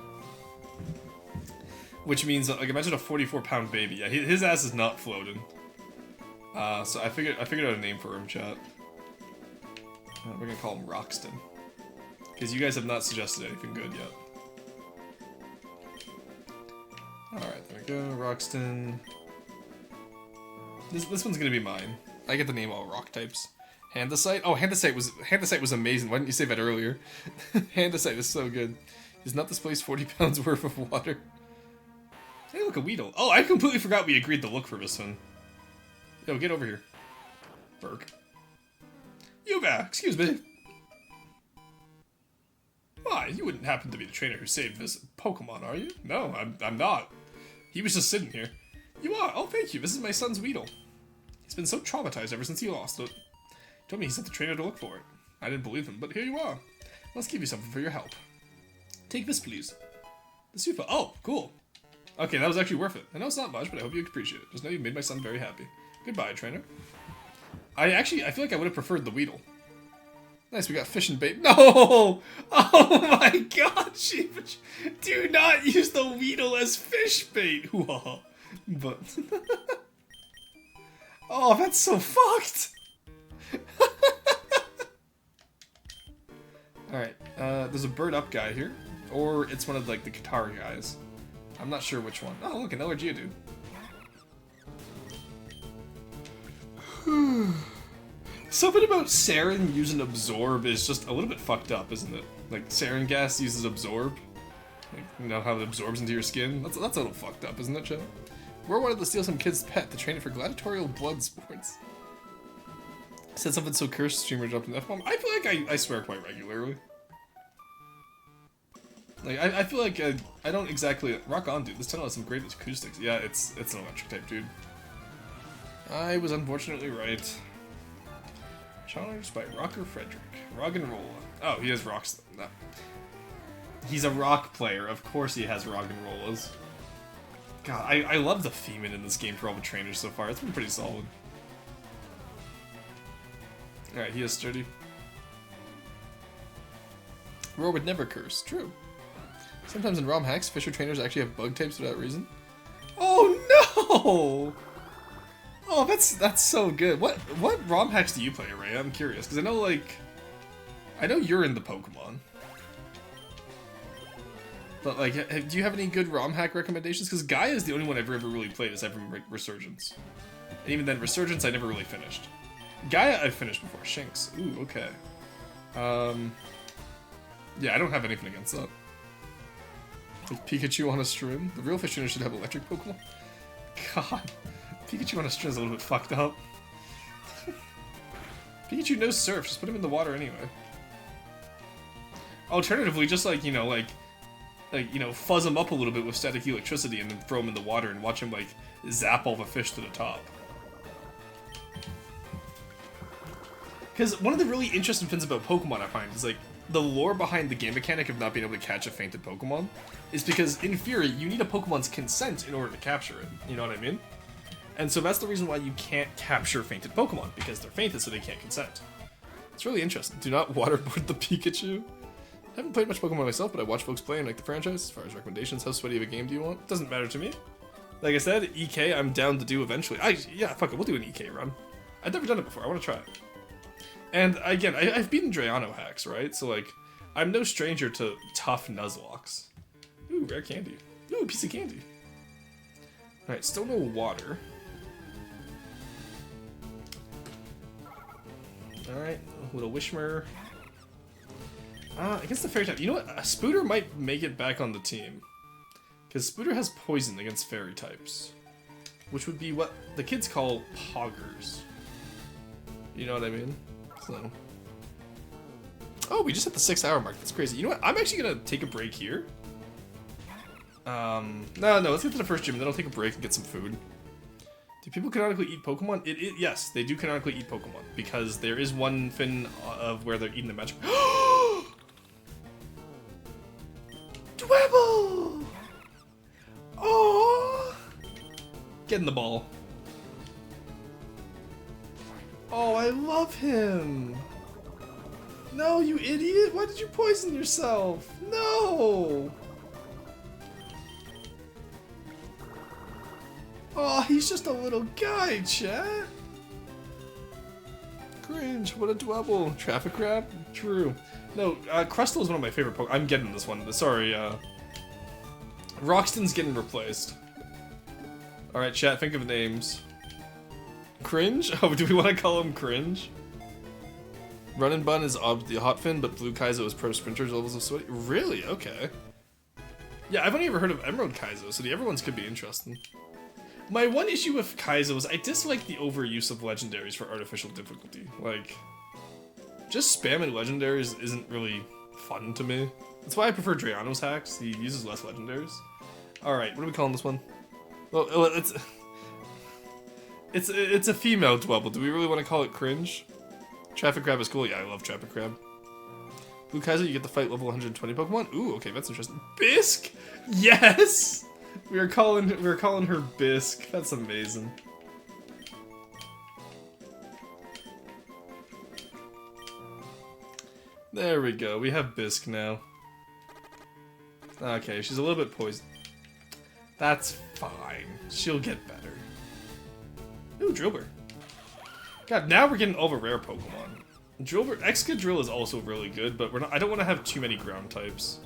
Which means, like, imagine a 44-pound baby. Yeah, his ass is not floating. So I figured out a name for him, chat. We're gonna call him Roxton. Because you guys have not suggested anything good yet. Alright, there we go, Roxton. This one's gonna be mine. I get the name all rock types. Handicite? Oh, Handicite was amazing. Why didn't you say that earlier? Handicite is so good. He's not displaced 40 pounds worth of water. Hey, look, a Weedle. Oh, I completely forgot we agreed to look for this one. Yo, get over here. Burk. Yuga, excuse me. Why, you wouldn't happen to be the trainer who saved this Pokemon, are you? No, I'm not. He was just sitting here. You are? Oh, thank you. This is my son's Weedle. He's been so traumatized ever since he lost it. He told me he sent the trainer to look for it. I didn't believe him, but here you are. Let's give you something for your help. Take this, please. The super. Oh, cool. Okay, that was actually worth it. I know it's not much, but I hope you appreciate it. Just know you made my son very happy. Goodbye, trainer. I feel like I would have preferred the Weedle. Nice, we got fish and bait. No! Oh my god, Sheepage! Do not use the Weedle as fish bait! But... oh, that's so fucked! Alright, there's a bird up guy here. Or it's one of, like, the guitar guys. I'm not sure which one. Oh, look, another Geodude. Something about Sarin using Absorb is just a little bit fucked up, isn't it? Like, Sarin gas uses Absorb. Like, you know how it absorbs into your skin? That's a little fucked up, isn't it, Joe? We're wanted to steal some kid's pet to train it for gladiatorial blood sports. Said something so cursed, streamer dropped an F-bomb. I feel like I swear quite regularly. Like, I feel like I don't exactly... Rock on, dude. This tunnel has some great acoustics. Yeah, it's an electric type, dude. I was unfortunately right. Challenged by Rocker Frederick. Rock and roll. Oh, he has rocks. No. He's a rock player. Of course he has rock and rollers. God, I love the Feeman in this game for all the trainers so far. It's been pretty solid. Alright, he is sturdy. Roar would never curse. True. Sometimes in ROM hacks, Fisher trainers actually have bug types without reason. Oh no! Oh, that's so good. What ROM hacks do you play, Ray? I'm curious, because I know you're into Pokemon. But, like, do you have any good ROM hack recommendations? Because Gaia is the only one I've ever really played aside from Resurgence. And even then, Resurgence I never really finished. Gaia I've finished before. Shinx. Ooh, okay. Yeah, I don't have anything against that. Like Pikachu on a string? The real fish trainer should have electric Pokemon? God. Pikachu on a string is a little bit fucked up. Pikachu knows surf, just put him in the water anyway. Alternatively, just like, you know, fuzz him up a little bit with static electricity and then throw him in the water and watch him, like, zap all the fish to the top. Because one of the really interesting things about Pokemon, I find, is, like, the lore behind the game mechanic of not being able to catch a fainted Pokemon is because, in theory, you need a Pokemon's consent in order to capture it. You know what I mean? And so that's the reason why you can't capture fainted Pokemon, because they're fainted so they can't consent. It's really interesting. Do not waterboard the Pikachu. I haven't played much Pokemon myself, but I watch folks play and like the franchise. As far as recommendations, how sweaty of a game do you want? Doesn't matter to me. Like I said, EK I'm down to do eventually. Yeah, fuck it, we'll do an EK run. I've never done it before, I want to try it. And again, I've beaten Drayano hacks, right? So like, I'm no stranger to tough Nuzlockes. Ooh, rare candy. Ooh, piece of candy. Alright, still no water. Alright, little Wishmer. Against the fairy type. You know what? Spooter might make it back on the team. Because Spooter has poison against fairy types. Which would be what the kids call poggers. You know what I mean? So. Oh, we just hit the 6-hour mark. That's crazy. You know what? I'm actually going to take a break here. No, let's get to the first gym, and then I'll take a break and get some food. Do people canonically eat Pokemon? Yes, they do canonically eat Pokemon. Because there is one fin of where they're eating the magic. Dwebble! Oh! Get in the ball. Oh, I love him! No, you idiot! Why did you poison yourself? No! Oh, he's just a little guy, chat. Cringe, what a Dwebble. Traffic Crab? True. No, Crustle is one of my favorite Pokemon. I'm getting this one. Sorry, Roxton's getting replaced. Alright, chat, think of names. Cringe? Oh, do we want to call him Cringe? Run and Bun is the Hot Fin, but Blue Kaizo is Pro Sprinter's levels of sweaty. Really? Okay. Yeah, I've only ever heard of Emerald Kaizo, so the other ones could be interesting. My one issue with Kaizo is I dislike the overuse of legendaries for artificial difficulty. Like, just spamming legendaries isn't really fun to me. That's why I prefer Drayano's hacks. He uses less legendaries. Alright, what are we calling this one? Well, it's a female Dwebble. Do we really want to call it Cringe? Traffic Crab is cool. Yeah, I love Traffic Crab. Blue Kaizo, you get to fight level 120 Pokemon. Ooh, okay, that's interesting. Bisque! Yes! We were calling her Bisque. That's amazing. There we go. We have Bisque now. Okay, she's a little bit poisoned. That's fine. She'll get better. Ooh, Drillbur. God, now we're getting all the rare Pokemon. Drillbur, Excadrill is also really good, but we're not. I don't want to have too many ground types.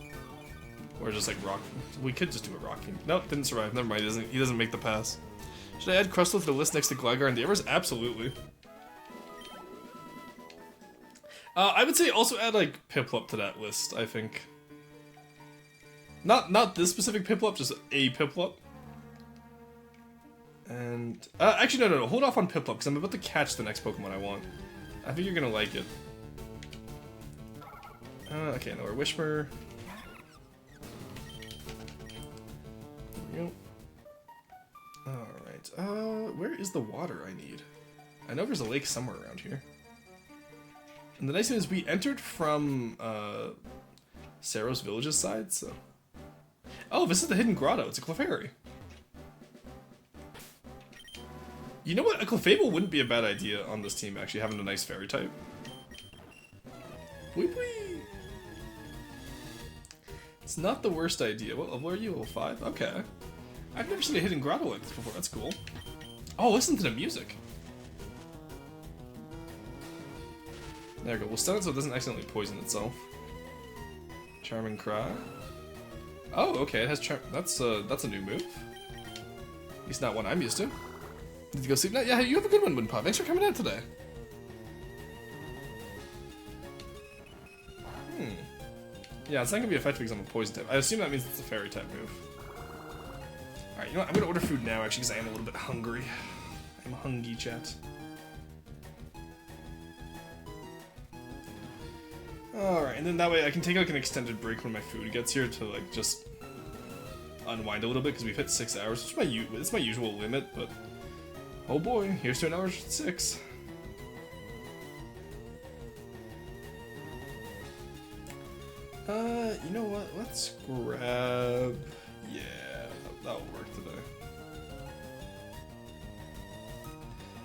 Or just like rock. We could just do a rock. Nope, didn't survive. Never mind. He doesn't make the pass. Should I add Crustle to the list next to Gligar and Davers? Absolutely. I would say also add like Piplup to that list. I think. Not this specific Piplup, just a Piplup. And actually no, hold off on Piplup because I'm about to catch the next Pokemon I want. I think you're gonna like it. Okay, another Wishmer. There we go. Alright, where is the water I need? I know there's a lake somewhere around here. And the nice thing is we entered from, Saros Village's side, so... Oh, this is the Hidden Grotto. It's a Clefairy. You know what? A Clefable wouldn't be a bad idea on this team, actually, having a nice fairy type. Wee wee! It's not the worst idea. What level are you? Level 5? Okay. I've never seen a Hidden Grotto like this before. That's cool. Oh, listen to the music. There we go. We'll stun it so it doesn't accidentally poison itself. Charming Cry. Oh, okay. It has charm. That's a new move. At least not one I'm used to. Did you go sleep now? Yeah, you have a good one, Winpop. Thanks for coming out today. Yeah, it's not gonna be effective because I'm a poison type. I assume that means it's a fairy type move. Alright, you know what? I'm gonna order food now, actually, because I am a little bit hungry. I'm hungry, chat. Alright, and then that way I can take like an extended break when my food gets here to like just unwind a little bit because we've hit 6 hours. It's my usual limit, but oh boy, here's to an hour 6. You know what? Let's grab... Yeah, that'll work today.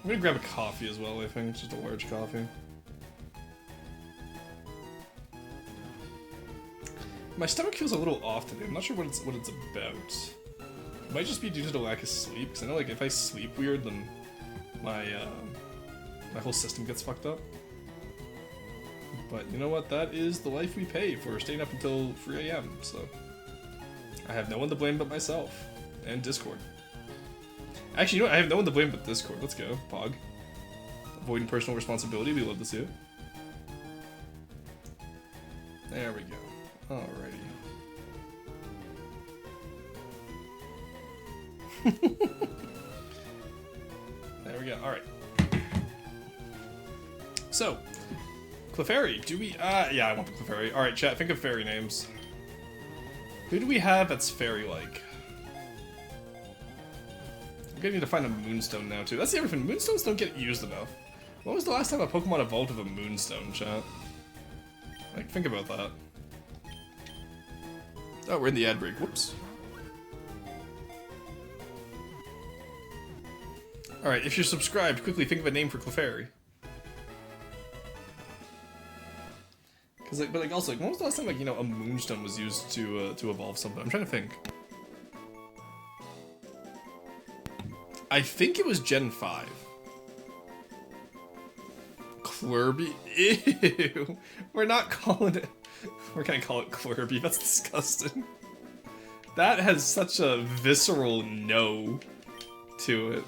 I'm gonna grab a coffee as well, I think. Just a large coffee. My stomach feels a little off today. I'm not sure what it's about. It might just be due to the lack of sleep, because I know like if I sleep weird, then my my whole system gets fucked up. But you know what? That is the life we pay for staying up until 3 AM, so... I have no one to blame but myself. And Discord. Actually, you know what? I have no one to blame but Discord. Let's go, Pog. Avoiding personal responsibility, we love to see it. There we go. Alrighty. There we go, alright. So... Clefairy, do we, yeah, I want the Clefairy. Alright, chat, think of fairy names. Who do we have that's fairy-like? I'm gonna need to find a Moonstone now, too. That's the other thing, Moonstones don't get used enough. When was the last time a Pokemon evolved with a Moonstone, chat? Like, think about that. Oh, we're in the ad break, whoops. Alright, if you're subscribed, quickly think of a name for Clefairy. But like also, like, when was the last time like, you know, a Moonstone was used to evolve something? I'm trying to think. I think it was Gen 5. Clerby? Ew! We're not calling it... We're gonna call it Clerby, that's disgusting. That has such a visceral no to it.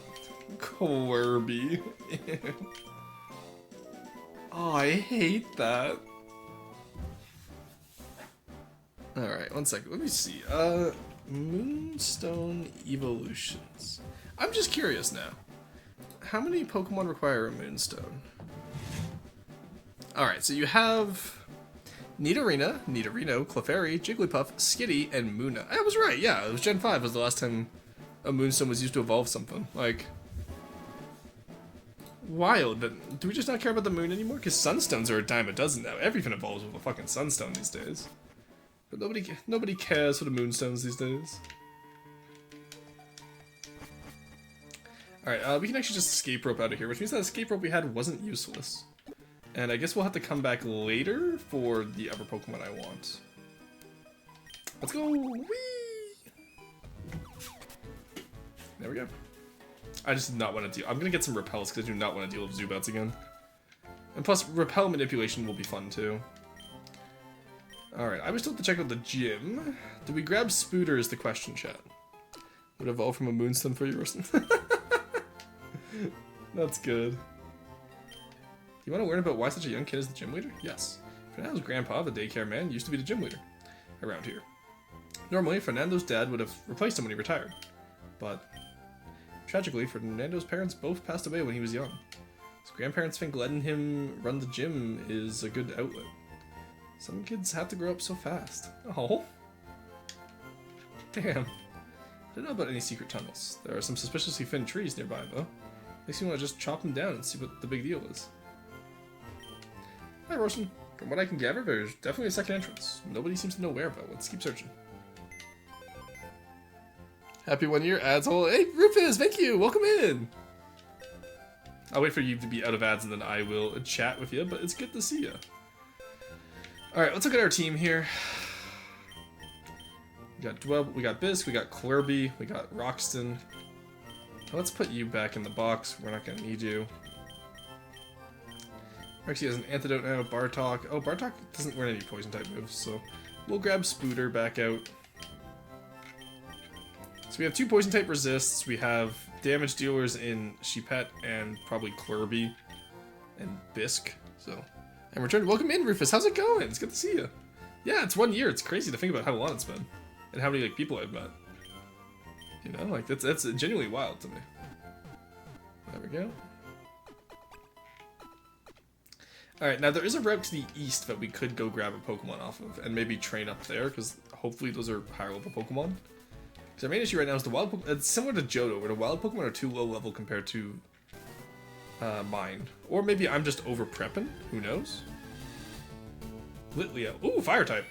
Clerby. Ew. Oh, I hate that. Alright, one second. Let me see. Moonstone Evolutions. I'm just curious now. How many Pokemon require a Moonstone? Alright, so you have Nidorina, Nidorino, Clefairy, Jigglypuff, Skitty, and Munna. I was right, yeah. It was Gen 5 was the last time a Moonstone was used to evolve something. Like... Wild, but do we just not care about the moon anymore? Because Sunstones are a dime a dozen now. Everything evolves with a fucking Sunstone these days. But nobody cares for the Moonstones these days. Alright, we can actually just escape rope out of here, which means that escape rope we had wasn't useless. And I guess we'll have to come back later for the other Pokemon I want. Let's go! Whee! There we go. I just did not want to deal. I'm gonna get some repels because I do not want to deal with Zubats again. And plus, repel manipulation will be fun too. Alright, I was told to check out the gym. Did we grab Spooter is the question, chat. Would evolve from a Moonstone for you, Orson. That's good. Do you want to learn about why such a young kid is the gym leader? Yes. Fernando's grandpa, the daycare man, used to be the gym leader around here. Normally, Fernando's dad would have replaced him when he retired. But, tragically, Fernando's parents both passed away when he was young. His grandparents think letting him run the gym is a good outlet. Some kids have to grow up so fast. Oh. Damn. I don't know about any secret tunnels. There are some suspiciously thin trees nearby, though. Makes me want to just chop them down and see what the big deal is. Hi, Roshan. From what I can gather, there's definitely a second entrance. Nobody seems to know where, but let's keep searching. Happy 1 year, ads hole. Hey, Rufus, thank you. Welcome in. I'll wait for you to be out of ads and then I will chat with you, but it's good to see you. Alright, let's look at our team here. We got Dweb, we got Bisk, we got Clerby, we got Roxton. Let's put you back in the box. We're not going to need you. Rexy has an antidote now. Bartok. Oh, Bartok doesn't learn any poison type moves, so we'll grab Spooter back out. So we have 2 poison type resists. We have damage dealers in Sheepet and probably Clerby and Bisk. So, and returned. Welcome in, Rufus. How's it going? It's good to see you. Yeah, it's 1 year. It's crazy to think about how long it's been and how many like people I've met. You know, like that's genuinely wild to me. There we go. Alright, now there is a route to the east that we could go grab a Pokemon off of, and maybe train up there, because hopefully those are higher level Pokemon. Because our main issue right now is the wild Pokemon. It's similar to Johto, where the wild Pokemon are too low level compared to mine. Or maybe I'm just over prepping, who knows? Litleo. Ooh, fire type!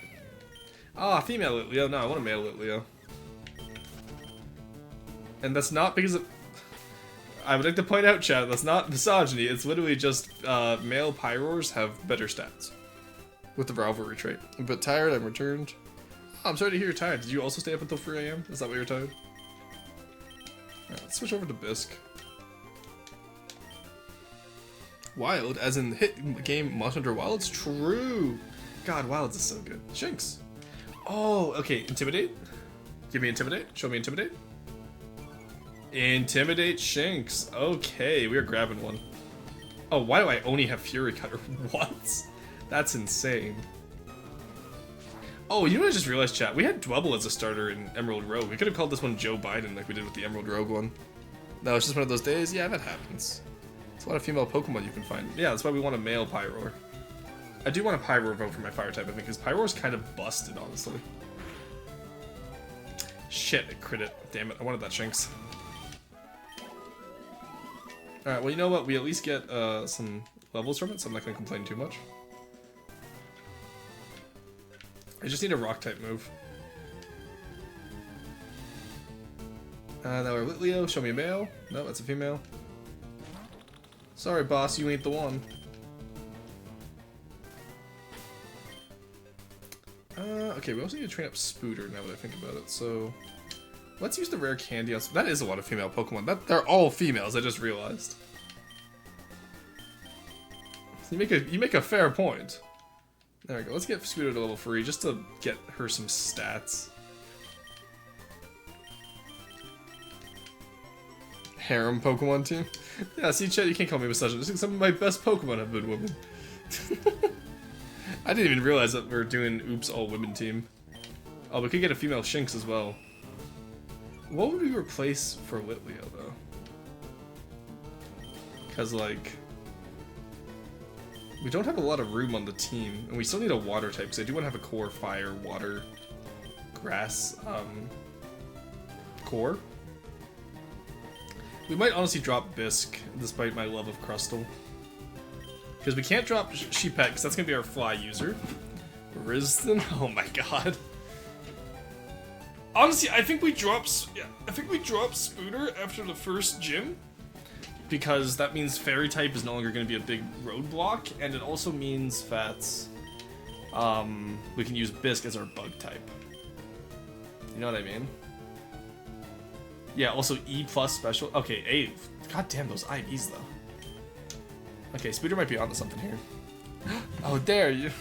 Ah, female Litleo. No, I want a male Litleo. And that's not because of... I would like to point out, chat, that's not misogyny, it's literally just male Pyroars have better stats with the rivalry trait. I'm a bit tired, I'm returned. Oh, I'm sorry to hear you're tired. Did you also stay up until 3 AM? Is that why you're tired? Alright, let's switch over to Bisk. Wild, as in the hit game Monster Hunter Wilds? True! God, Wilds is so good. Shinx. Oh, okay, Intimidate? Give me Intimidate. Show me Intimidate. Intimidate Shinx. Okay, we are grabbing one. Oh, why do I only have Fury Cutter? What? That's insane. Oh, you know what I just realized, chat? We had Dwebble as a starter in Emerald Rogue. We could have called this one Joe Biden like we did with the Emerald Rogue one. No, it's just one of those days. Yeah, that happens. It's a lot of female Pokemon you can find. Yeah, that's why we want a male Pyroar. I do want a Pyroar vote for my fire type, I think, because Pyroar's kind of busted, honestly. Shit, it crit it. Damn it, I wanted that Shinx. Alright, well, you know what? We at least get some levels from it, so I'm not going to complain too much. I just need a rock-type move. Now our Litleo, show me a male. No, that's a female. Sorry, boss, you ain't the one. Okay, we also need to train up Spooter now that I think about it, so... Let's use the rare candy on... That is a lot of female Pokemon. They're all females, I just realized. You make a fair point. There we go. Let's get Spooter to level 3 just to get her some stats. Harem Pokemon team? Yeah, see, Chet, you can't call me misogynist. Some of my best Pokemon have been women. I didn't even realize that we're doing Oops All Women team. Oh, we could get a female Shinx as well. What would we replace for Litleo, though? Because, like... We don't have a lot of room on the team, and we still need a water type, because I do want to have a core fire, water, grass, core. We might honestly drop Bisk, despite my love of Crustle. Because we can't drop Sheepet, because that's going to be our fly user. Riston? Oh my god. Honestly, I think we drop Spooter after the first gym. because that means fairy type is no longer going to be a big roadblock, and it also means that we can use Bisque as our bug type. You know what I mean? Yeah, also E plus special. Okay, A. God damn those IVs though. Okay, Spooter might be onto something here. Oh, there you.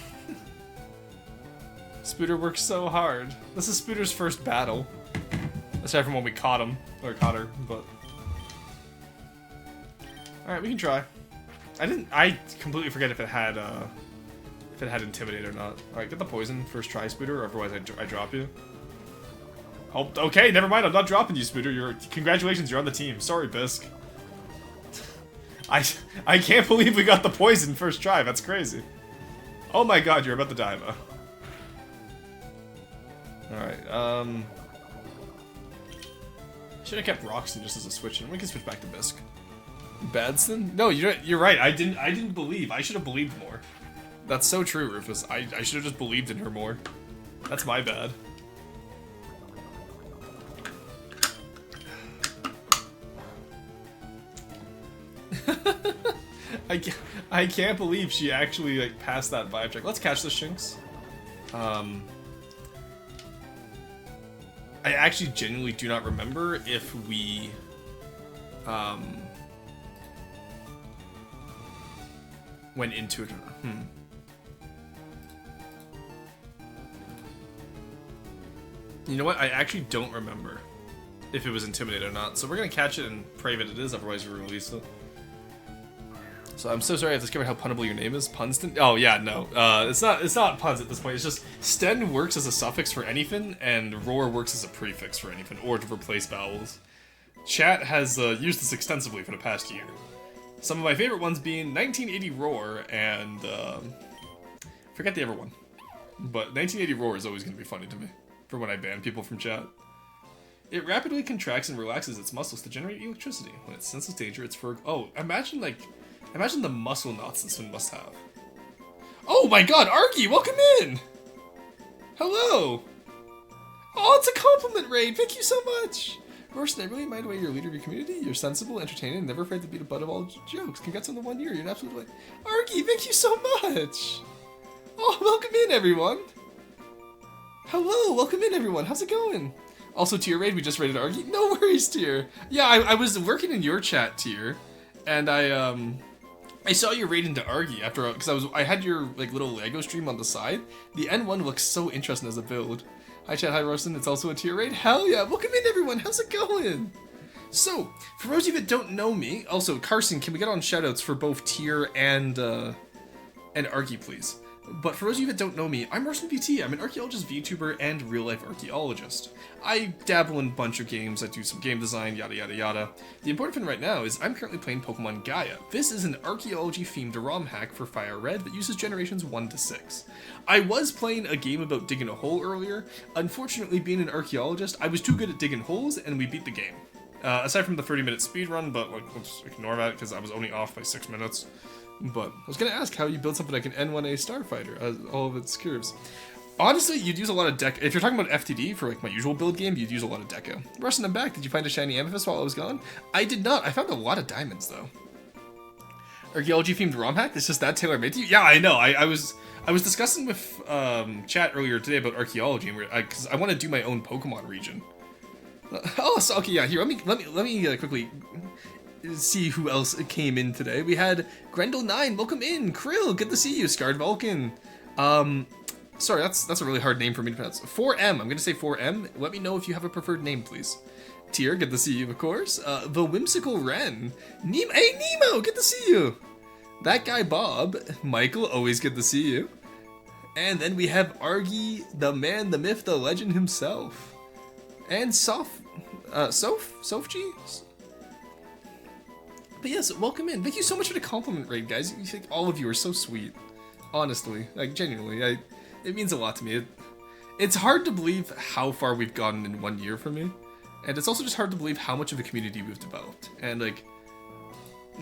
Spooter works so hard. This is Spooter's first battle. Aside from when we caught him, or caught her, but. Alright, we can try. I completely forget if it had Intimidate or not. Alright, get the poison first try, Spooter, or otherwise I drop you. Oh, okay, never mind, I'm not dropping you, Spooter. Congratulations, you're on the team. Sorry, Bisque. I can't believe we got the poison first try, that's crazy. Oh my god, you're about to die, though. Alright, should have kept Roxton just as a switch, and we can switch back to Bisque. Badston? No, you're right. I didn't believe. I should have believed more. That's so true, Rufus. I should have just believed in her more. That's my bad. I can't believe she actually like passed that vibe check. Let's catch the Shinx. I actually genuinely do not remember if we went into it. You know what? I actually don't remember if it was Intimidate or not. So we're gonna catch it and pray that it is, otherwise we release it. So I'm so sorry I have discovered how punnable your name is. Punston? Oh yeah, no. It's not puns at this point. It's just Sten works as a suffix for anything, and roar works as a prefix for anything, or to replace vowels. Chat has used this extensively for the past year. Some of my favorite ones being 1980 Roar and forget the other one. But 1980 Roar is always going to be funny to me for when I ban people from chat. It rapidly contracts and relaxes its muscles to generate electricity. When it senses danger, it's for imagine the muscle knots this one must have. Oh my god, Argy, welcome in! Hello! Oh, it's a compliment raid, thank you so much! Rorston, I really admire the way you're a leader of your community. You're sensible, entertaining, and never afraid to be the butt of all jokes. Congrats on the 1 year, you're an absolute delight. Argy, thank you so much! Oh, welcome in, everyone! Hello, welcome in, everyone, how's it going? Also, Tier Raid, we just raided Argy. No worries, Tier! Yeah, I was working in your chat, Tier, and I saw you raid into Argy after, because I had your like little Lego stream on the side. The N1 looks so interesting as a build. Hi chat, hi Royston, it's also a tier raid. Hell yeah, welcome in everyone, how's it going? So, for those of you that don't know me, also Carson, can we get on shoutouts for both tier and Argy, please? But for those of you that don't know me, I'm Royston PT. I'm an archaeologist, VTuber, and real-life archaeologist. I dabble in a bunch of games, I do some game design, yada yada yada. The important thing right now is I'm currently playing Pokemon Gaia. This is an archaeology-themed ROM hack for Fire Red that uses generations 1 to 6. I was playing a game about digging a hole earlier. Unfortunately, being an archaeologist, I was too good at digging holes, and we beat the game. Aside from the 30-minute speedrun, but like, let's ignore that because I was only off by 6 minutes. But I was going to ask how you build something like an N1A Starfighter, as all of its curves. Honestly, you'd use a lot of Deco. If you're talking about FTD for like my usual build game, you'd use a lot of Deco. Rustin, I'm back. Did you find a shiny amethyst while I was gone? I did not. I found a lot of diamonds though. Archaeology themed ROM hack? It's just that tailor made to you? Yeah, I know. I was discussing with chat earlier today about archaeology, because I want to do my own Pokemon region. Oh, so, okay, yeah. Here, let me quickly see who else came in today. We had Grendel9, welcome in. Krill, good to see you. Scarred Vulcan. Sorry, that's a really hard name for me to pronounce. 4M, I'm gonna say 4M. Let me know if you have a preferred name, please. Tier, good to see you, of course. The Whimsical Wren. Hey, Nemo, good to see you. That guy, Bob. Michael, always good to see you. And then we have Argy, the man, the myth, the legend himself. And Sofji? But yes, welcome in. Thank you so much for the compliment raid, guys. You think all of you are so sweet. Honestly, like genuinely, it means a lot to me. It's hard to believe how far we've gotten in 1 year for me, and it's also just hard to believe how much of a community we've developed. And like,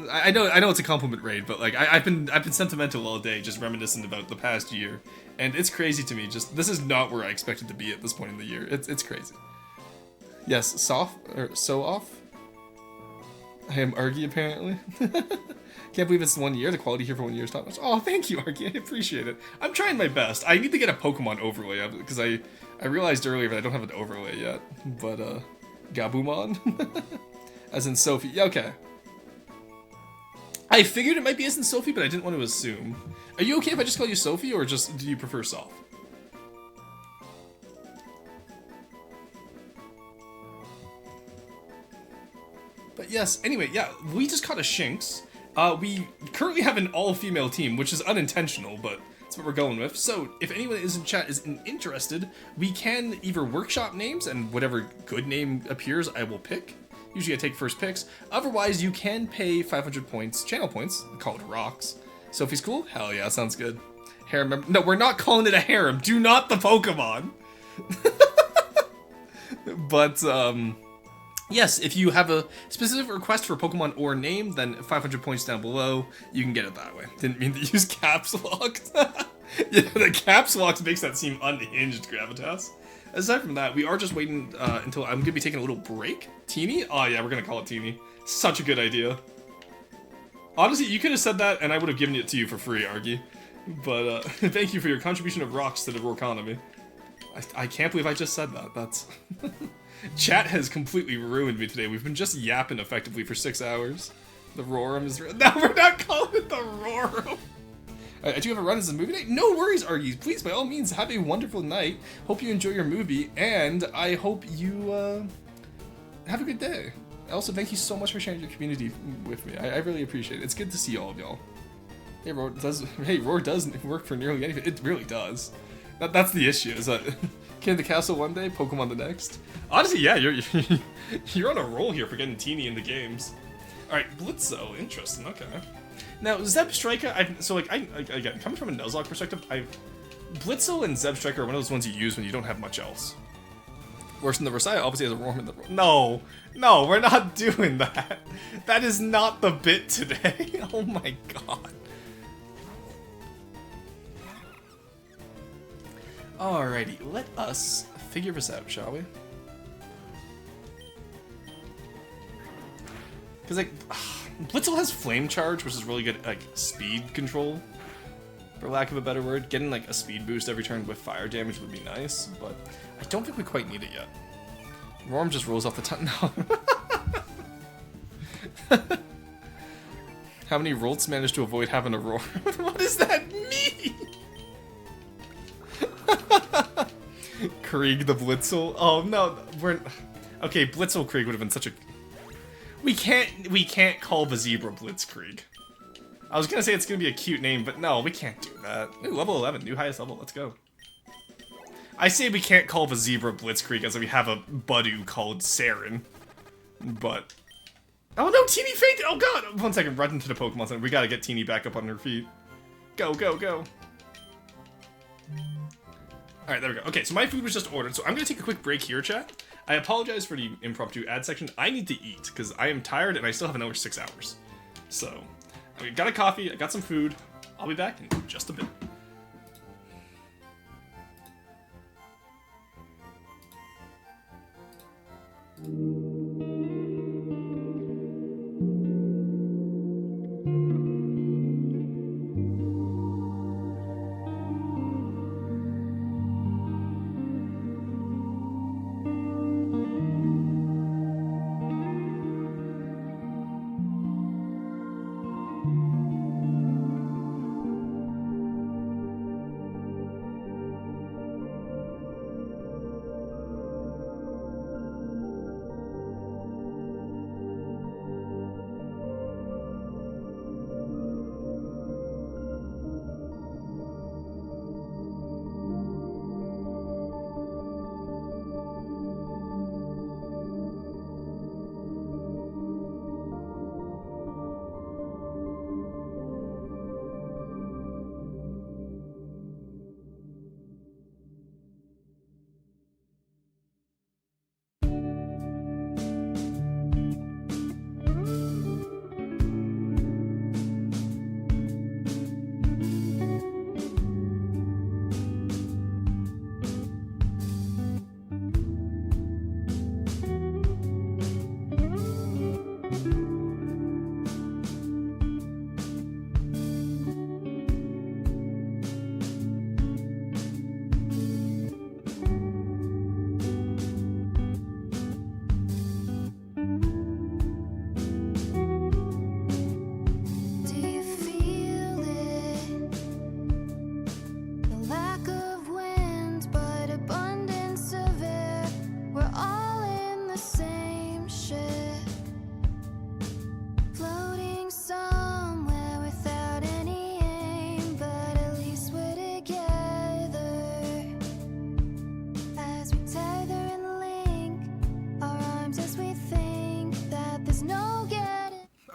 I know it's a compliment raid, but like I've been sentimental all day, just reminiscing about the past year, and it's crazy to me. Just this is not where I expected to be at this point in the year. It's crazy. Yes, so off. I am Argy, apparently. Can't believe it's 1 year. The quality here for 1 year is top notch. Oh, thank you, Argy. I appreciate it. I'm trying my best. I need to get a Pokemon overlay because I realized earlier that I don't have an overlay yet. But, Gabumon? As in Sophie. Yeah, okay. I figured it might be as in Sophie, but I didn't want to assume. Are you okay if I just call you Sophie, or just do you prefer Soph? But yes, anyway, yeah, we just caught a Shinx. We currently have an all-female team, which is unintentional, but that's what we're going with. So, if anyone is in chat is interested, we can either workshop names, and whatever good name appears, I will pick. Usually I take first picks. Otherwise, you can pay 500 points, channel points, called rocks. Sophie's cool? Hell yeah, sounds good. Harem member. No, we're not calling it a harem. Do not the Pokemon. But, yes, if you have a specific request for Pokemon or name, then 500 points down below, you can get it that way. Didn't mean to use caps lock. Yeah, the caps lock makes that seem unhinged, Gravitas. Aside from that, we are just waiting until I'm going to be taking a little break. Teeny? Oh yeah, we're going to call it Teeny. Such a good idea. Honestly, you could have said that and I would have given it to you for free, Argy. But thank you for your contribution of rocks to the Roar economy. I can't believe I just said that. That's... Chat has completely ruined me today. We've been just yapping effectively for 6 hours. The Roarum is... No, we're not calling it the Roarum! I do have a run as a movie night. No worries, Argy. Please, by all means, have a wonderful night. Hope you enjoy your movie, and I hope you have a good day. Also, thank you so much for sharing your community with me. I really appreciate it. It's good to see all of y'all. Hey, Roar does work for nearly anything. It really does. That's the issue. Is that King of the Castle one day, Pokemon the next. Honestly, yeah, you're on a roll here for getting Teeny in the games. All right, Blitzo, interesting. Okay. Now, Zebstrika, again, coming from a Nuzlocke perspective, Blitzo and Zebstrika are one of those ones you use when you don't have much else. Worse than the Versailles obviously has a Roar in the... No, we're not doing that. That is not the bit today. Oh my god. Alrighty, let us figure this out, shall we? Because, like, Blitzel has Flame Charge, which is really good, like, speed control, for lack of a better word. Getting, like, a speed boost every turn with fire damage would be nice, but I don't think we quite need it yet. Roarm just rolls off the tongue. No. How many Rolts managed to avoid having a Roar? What does that mean? Krieg the Blitzel? Oh, no, we're... Okay, Blitzel Krieg would have been such a... We can't call the zebra Blitzkrieg. I was gonna say it's gonna be a cute name, but no, we can't do that. Ooh, level 11, new highest level, let's go. I say we can't call the zebra Blitzkrieg as we have a Budu called Saren. But... Oh no, Teeny fainted! Oh god! 1 second, run into the Pokemon Center. We gotta get Teeny back up on her feet. Go, go, go. Alright, there we go. Okay, so my food was just ordered, so I'm gonna take a quick break here, chat. I apologize for the impromptu ad section. I need to eat, because I am tired and I still have another 6 hours. So, I got a coffee, I got some food. I'll be back in just a bit.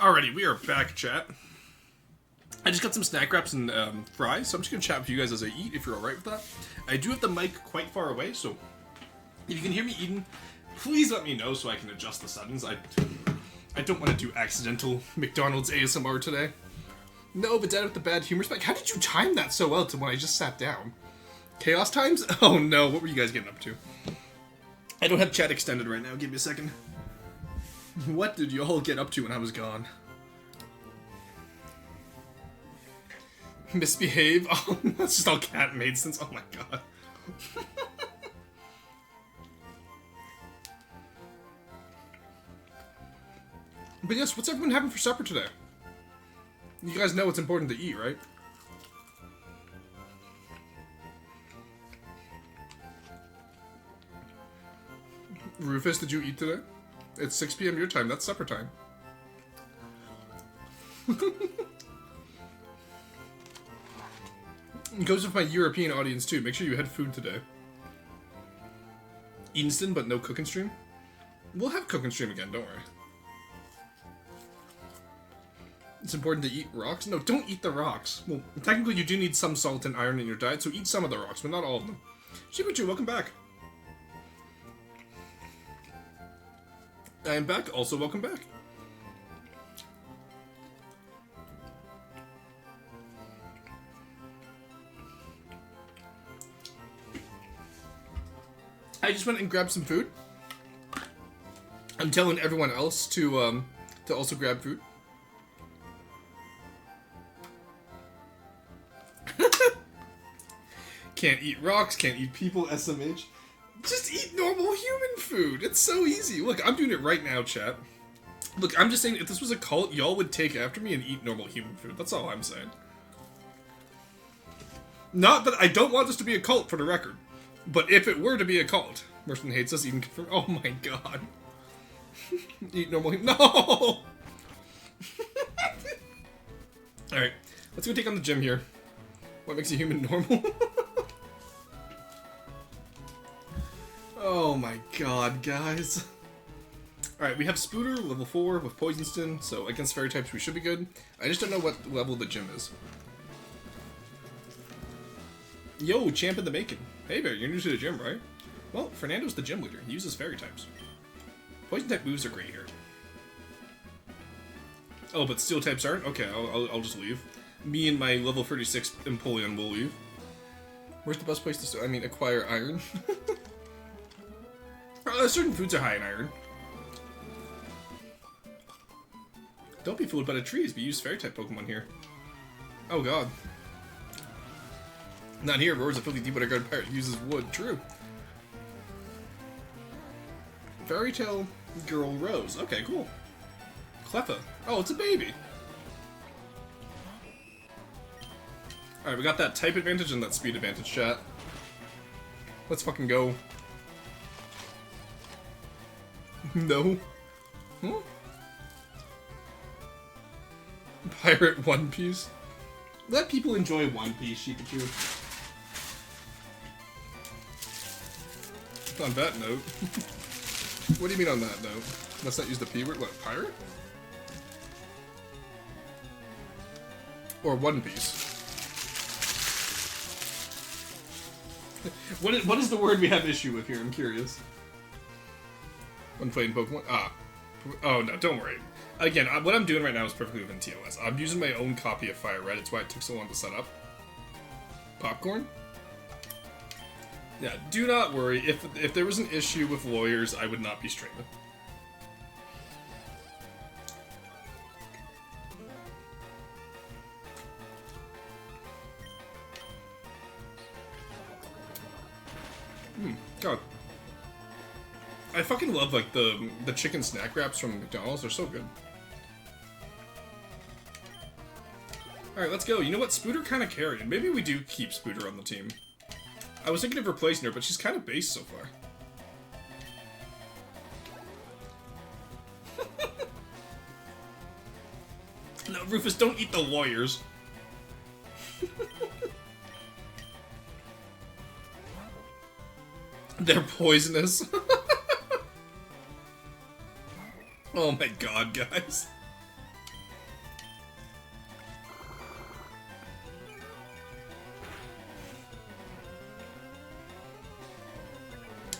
Alrighty, we are back, chat. I just got some snack wraps and fries, so I'm just gonna chat with you guys as I eat, if you're alright with that. I do have the mic quite far away, so if you can hear me eating, please let me know so I can adjust the settings. I don't want to do accidental McDonald's ASMR today. No, but Dad with the bad humor spike. How did you time that so well to when I just sat down? Chaos times? Oh no, what were you guys getting up to? I don't have chat extended right now, give me a second. What did you all get up to when I was gone? Misbehave? Oh, that's just all cat made since. Oh my god. But yes, what's everyone having for supper today? You guys know it's important to eat, right? Rufus, did you eat today? It's 6 p.m. your time. That's supper time. It goes with my European audience too. Make sure you had food today. Eanston, but no cook and stream? We'll have cook and stream again, don't worry. It's important to eat rocks? No, don't eat the rocks. Well, technically you do need some salt and iron in your diet, so eat some of the rocks, but not all of them. Shibuchu, welcome back. I am back, also welcome back. I just went and grabbed some food. I'm telling everyone else to also grab food. Can't eat rocks, can't eat people, SMH. Just eat normal human food. It's so easy. Look, I'm doing it right now, chat. Look, I'm just saying, if this was a cult, y'all would take after me and eat normal human food. That's all I'm saying. Not that I don't want this to be a cult, for the record. But if it were to be a cult, Merson hates us, even confirm. Oh my god. Eat normal human. No! Alright, let's go take on the gym here. What makes a human normal? Oh my god, guys. Alright, we have Spooter, level 4, with Poison Stin, so against fairy types we should be good. I just don't know what level the gym is. Yo, champ in the making. Hey Bear, you're new to the gym, right? Well, Fernando's the gym leader. He uses fairy types. Poison type moves are great here. Oh, but steel types aren't? Okay, I'll just leave. Me and my level 36 Empoleon will leave. Where's the best place to acquire iron? Certain foods are high in iron. Don't be fooled by the trees, we use fairy type Pokemon here. Oh god. Not here, Roar's a filthy deep water guard pirate uses wood. True. Fairy Tale Girl Rose. Okay, cool. Cleffa. Oh, it's a baby. Alright, we got that type advantage and that speed advantage, chat. Let's fucking go. No. Hmm? Pirate One Piece. Let people enjoy One Piece, Shikachu. On that note. What do you mean on that note? Let's not use the P word. What, pirate? Or One Piece? What is the word we have issue with here? I'm curious. When playing Pokemon? Ah. Oh, no, don't worry. Again, what I'm doing right now is perfectly within TOS. I'm using my own copy of Fire Red. It's why it took so long to set up. Popcorn? Yeah, do not worry. If there was an issue with lawyers, I would not be streaming. God. I fucking love, like, the chicken snack wraps from McDonald's. They're so good. Alright, let's go. You know what? Spooter kind of carried. Maybe we do keep Spooter on the team. I was thinking of replacing her, but she's kind of base so far. No, Rufus, don't eat the lawyers. They're poisonous. Oh my god, guys.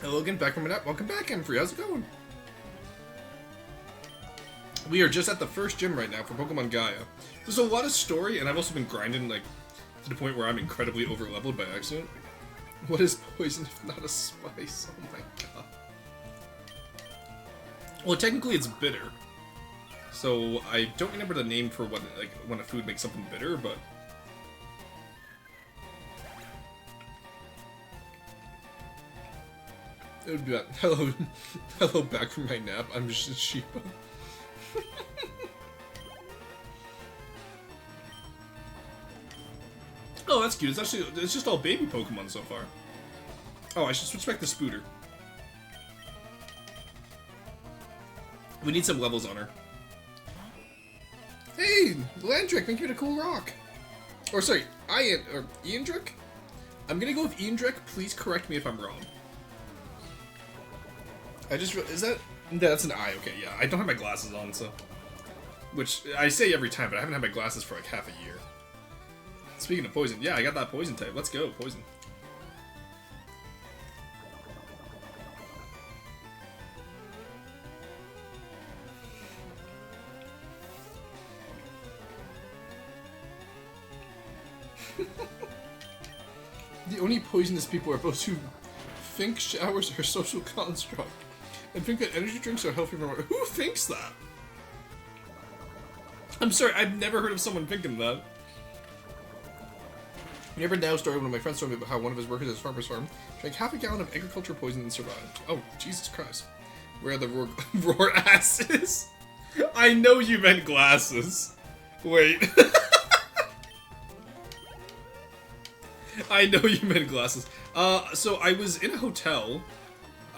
Hello again, back from a nap. Welcome back, Emfrey. How's it going? We are just at the first gym right now for Pokemon Gaia. There's a lot of story, and I've also been grinding, like, to the point where I'm incredibly over-leveled by accident. What is poison if not a spice? Oh my god. Well, technically it's bitter. So, I don't remember the name for what, like, when a food makes something bitter, but... It would be that. Hello, hello back from my nap. I'm just a sheepa. Oh, that's cute. It's just all baby Pokemon so far. Oh, I should switch back to Spooter. We need some levels on her. Hey, Landrick, thank you for the cool rock. Or sorry, Iandrick? I'm gonna go with Iandrick. Please correct me if I'm wrong. Is that... That's an I, okay, yeah. I don't have my glasses on, so... Which, I say every time, but I haven't had my glasses for like half a year. Speaking of poison, yeah, I got that poison type. Let's go, poison. The only poisonous people are those who think showers are a social construct and think that energy drinks are healthy for... Who thinks that? I'm sorry, I've never heard of someone thinking that. I never now story one of my friends told me about how one of his workers at his farmer's farm drank half a gallon of agriculture poison and survived. Oh, Jesus Christ. Where are the roar asses? I know you meant glasses. Wait. I know you meant glasses. So I was in a hotel,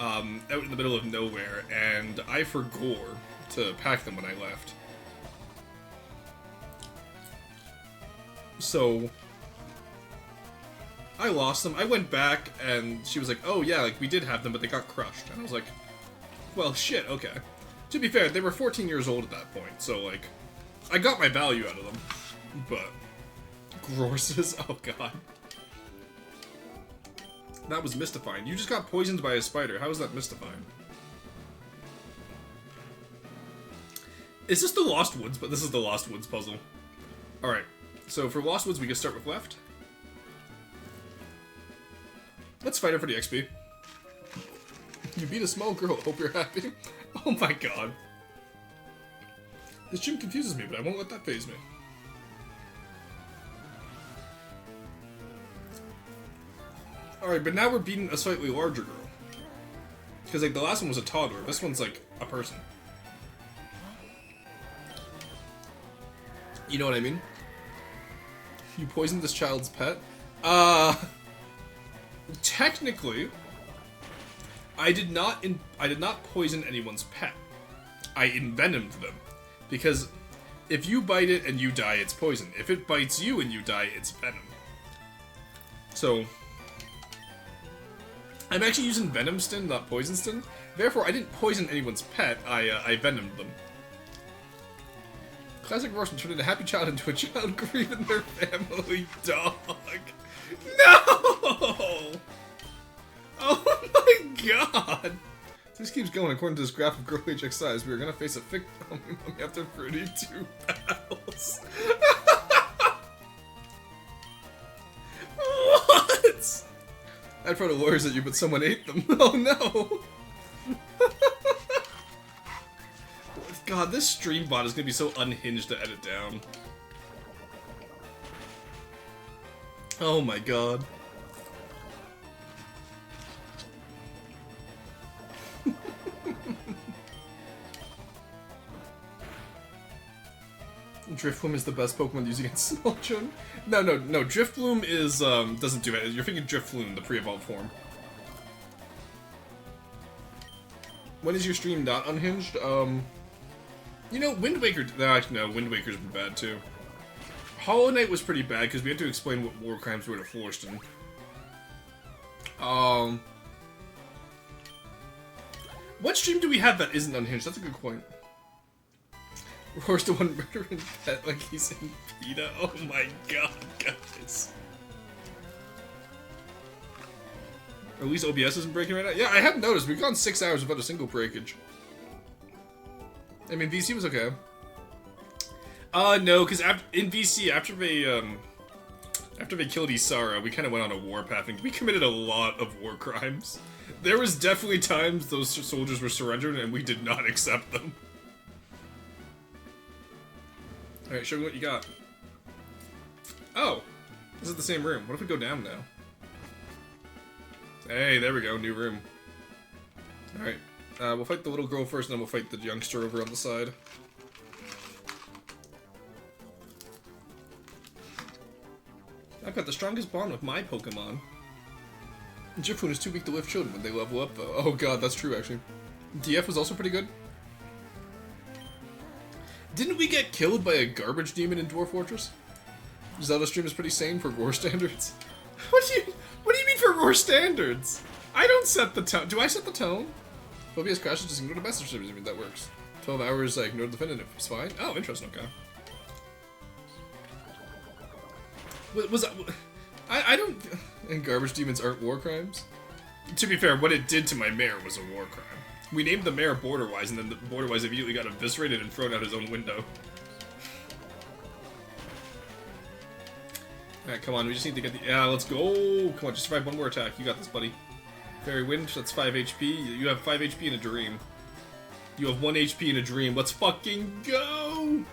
out in the middle of nowhere, and I forgot to pack them when I left. So... I lost them. I went back, and she was like, oh yeah, like, we did have them, but they got crushed. And I was like, well, shit, okay. To be fair, they were 14 years old at that point, so, like, I got my value out of them. But... Grorses? Oh, God. That was mystifying. You just got poisoned by a spider. How is that mystifying? Is this the Lost Woods? But this is the Lost Woods puzzle. Alright, so for Lost Woods, we can start with left. Let's fight her for the XP. You beat a small girl. Hope you're happy. Oh my god. This gym confuses me, but I won't let that faze me. Alright, but now we're beating a slightly larger girl. Because, like, the last one was a toddler. This one's, like, a person. You know what I mean? You poisoned this child's pet? Technically, I did not poison anyone's pet. I envenomed them. Because if you bite it and you die, it's poison. If it bites you and you die, it's venom. So... I'm actually using Venom Stin, not Poison Stin. Therefore, I didn't poison anyone's pet, I venomed them. Classic Russian turned a happy child into a child grieving their family dog. No! Oh my god! This keeps going according to this graph of girl age X size. We are gonna face a thick mummy after 32 battles. What? I'd throw the lawyers at you, but someone ate them. Oh no! God, this stream bot is gonna be so unhinged to edit down. Oh my god. Drifloom is the best Pokemon to use against Smolchun. No, Drifloom is, doesn't do it. You're thinking Drifloom, the pre-evolved form. When is your stream not unhinged? You know, Wind Waker... No, Wind Waker's been bad, too. Hollow Knight was pretty bad, because we had to explain what war crimes were to Florestan. What stream do we have that isn't unhinged? That's a good point. Roar's the one murdering pet like he's in PETA. Oh my god, guys. Or at least OBS isn't breaking right now. Yeah, I hadn't noticed. We've gone 6 hours without a single breakage. I mean, VC was okay. No, because in VC, after they killed Isara, we kind of went on a war path, and we committed a lot of war crimes. There was definitely times those soldiers were surrendered, and we did not accept them. Alright, show me what you got. Oh, this is the same room. What if we go down now? Hey, there we go, new room. Alright, we'll fight the little girl first, and then we'll fight the youngster over on the side. I've got the strongest bond with my Pokemon. Jiffun is too weak to lift children when they level up, though. Oh god, that's true, actually. DF was also pretty good. Didn't we get killed by a garbage demon in Dwarf Fortress? Zelda stream is pretty sane for roar standards. What do you mean for roar standards? I don't set the tone. Do I set the tone? Phobia's crashes, just ignore the message. I mean, that works. 12 hours, I ignore the defendant. It's fine. Oh, interesting. Okay. Was I don't. And garbage demons aren't war crimes. To be fair, what it did to my mare was a war crime. We named the mare Borderwise, and then the Borderwise immediately got eviscerated and thrown out his own window. Alright, come on, we just need to get the... Yeah, let's go! Come on, just survive one more attack. You got this, buddy. Fairy Wind, that's 5 HP. You have 5 HP in a dream. You have 1 HP in a dream. Let's fucking go!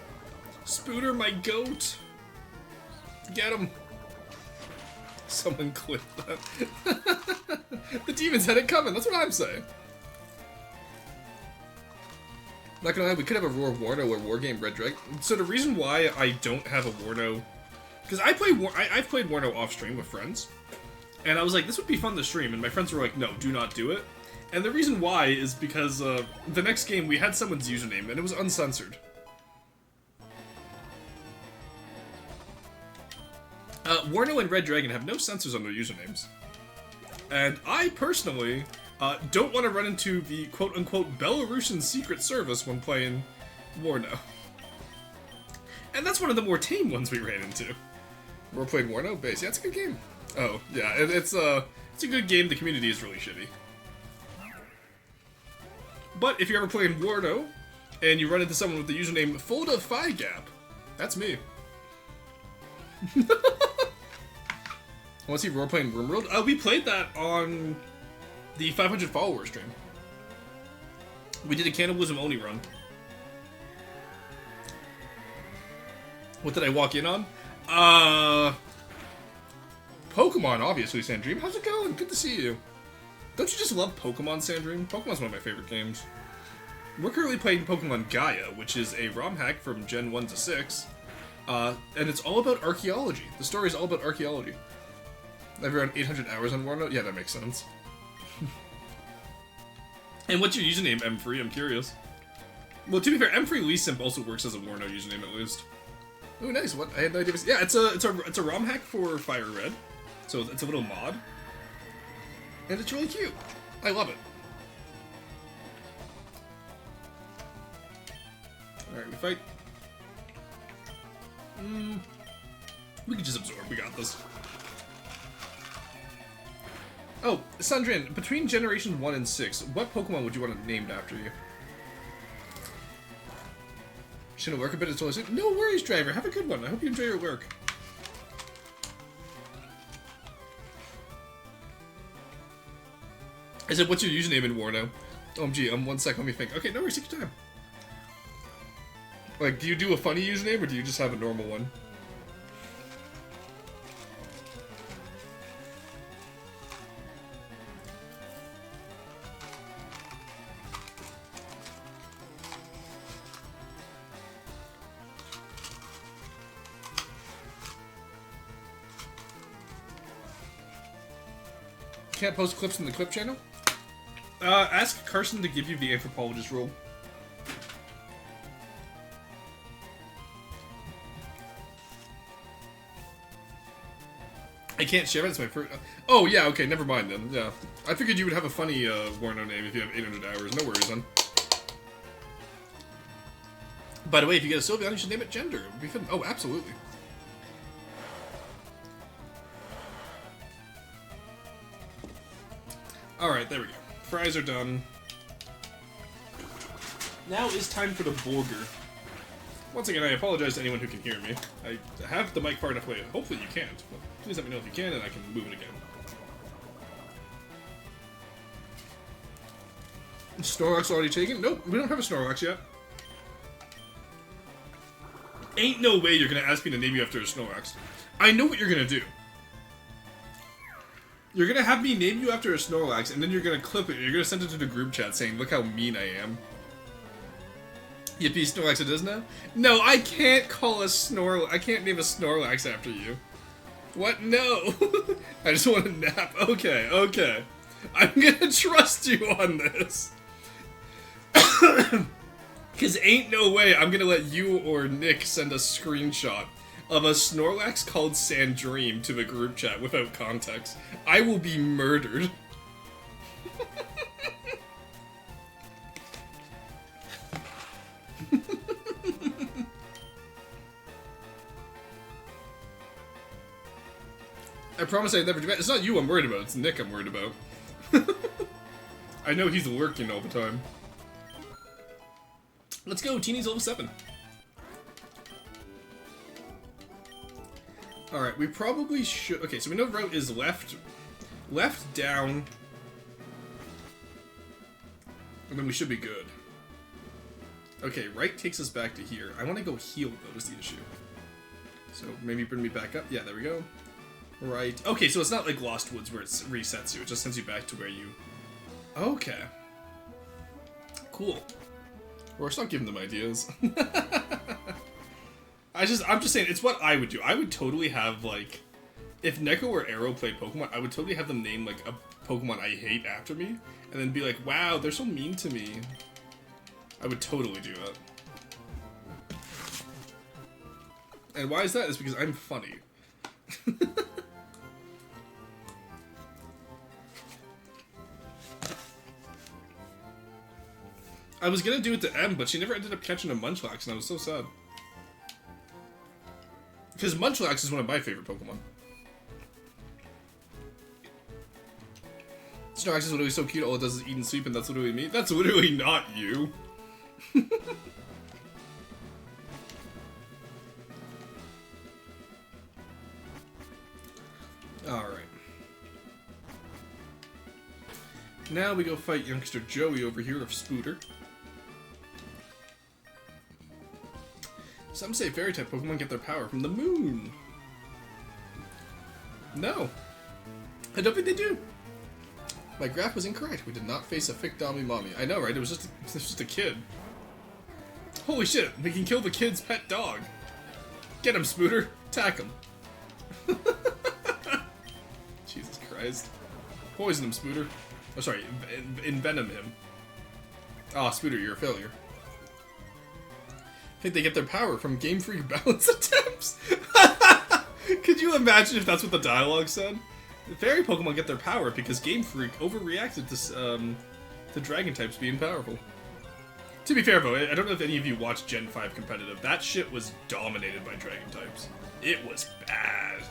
Spooter, my goat! Get him! Someone clip that. The demons had it coming, that's what I'm saying. Not gonna lie, we could have a Roar Warno or War Game Red Dragon. So the reason why I don't have a Warno, because I've played Warno off stream with friends, and I was like, this would be fun to stream, and my friends were like, no, do not do it. And the reason why is because the next game we had someone's username, and it was uncensored. Warno and Red Dragon have no censors on their usernames. And I personally don't want to run into the quote-unquote Belarusian Secret Service when playing Warno. And that's one of the more tame ones we ran into. We're playing Warno base. Yeah, it's a good game. Oh, yeah, it's a good game. The community is really shitty. But if you're ever playing Warno, and you run into someone with the username FoldaFiGap, that's me. I want to see if we're playing RimWorld. We played that on the 500 follower stream. We did a cannibalism only run. What did I walk in on? Pokemon, obviously, Sandream. How's it going? Good to see you. Don't you just love Pokemon, Sandream? Pokemon's one of my favorite games. We're currently playing Pokemon Gaia, which is a ROM hack from Gen 1 to 6. And it's all about archaeology. The story is all about archaeology. I have around 800 hours on Warno? Yeah, that makes sense. And what's your username, M3? I'm curious. Well, to be fair, M3 Leesimp also works as a Warno username at least. Ooh, nice. What? I had no idea. Yeah, it's a ROM hack for Fire Red. So it's a little mod. And it's really cute. I love it. Alright, we fight. We can just absorb. We got this. Oh, Sandrian, between Generations 1 and 6, what Pokemon would you want it named after you? Shouldn't work a bit until I said, no worries, driver. Have a good one. I hope you enjoy your work. I said, what's your username in Warno? OMG, 1 sec, let me think. Okay, no worries, take your time. Like, do you do a funny username, or do you just have a normal one? Can't post clips in the clip channel? Ask Carson to give you the anthropologist role. I can't share it, it's my first... Oh, yeah, okay, never mind then, yeah. I figured you would have a funny Warno name if you have 800 hours, no worries then. By the way, if you get a Sylveon, you should name it Gender. It would be fun. Oh, absolutely. Alright, there we go. Fries are done. Now is time for the burger. Once again, I apologize to anyone who can hear me. I have the mic far enough away. Hopefully you can't. But please let me know if you can, and I can move it again. Snorlax already taken? Nope, we don't have a Snorlax yet. Ain't no way you're gonna ask me to name you after a Snorlax. I know what you're gonna do. You're gonna have me name you after a Snorlax, and then you're gonna clip it, and you're gonna send it to the group chat saying, look how mean I am. Yippee, Snorlax it is now? No, I can't call a Snorlax. I can't name a Snorlax after you. What? No. I just want to nap. Okay, okay. I'm gonna trust you on this. Because ain't no way I'm gonna let you or Nick send a screenshot of a Snorlax called Sandream to the group chat without context. I will be murdered. I promise I'd never do that. It's not you I'm worried about, it's Nick I'm worried about. I know he's lurking all the time. Let's go, Teeny's level 7. Alright, we probably should... Okay, so we know route is left, down, and then we should be good. Okay, right takes us back to here. I want to go heal, though, is the issue. So maybe bring me back up. Yeah, there we go. Right. Okay, so it's not like Lost Woods where it resets you. It just sends you back to where you... Okay. Cool. Or stop giving them ideas. I'm just saying, it's what I would do. I would totally have, like... If Neko or Arrow played Pokemon, I would totally have them name, like, a Pokemon I hate after me. And then be like, wow, they're so mean to me. I would totally do that. And why is that? It's because I'm funny. I was gonna do it to M, but she never ended up catching a Munchlax, and I was so sad. Because Munchlax is one of my favorite Pokemon. Snorlax is literally so cute, all it does is eat and sleep, and that's literally me. That's literally not you. Alright. Now we go fight youngster Joey over here of Spooter. Some say fairy-type Pokemon get their power from the moon. No. I don't think they do. My graph was incorrect. We did not face a thick Dami mommy. I know, right? It was just a kid. Holy shit, we can kill the kid's pet dog. Get him, Spooter. Attack him. Jesus Christ. Poison him, Spooter. Oh, sorry, envenom him. Ah, Spooter, you're a failure. I think they get their power from Game Freak balance attempts. Could you imagine if that's what the dialogue said? The fairy Pokemon get their power because Game Freak overreacted to Dragon types being powerful. To be fair, though, I don't know if any of you watched Gen 5 competitive. That shit was dominated by Dragon types. It was bad.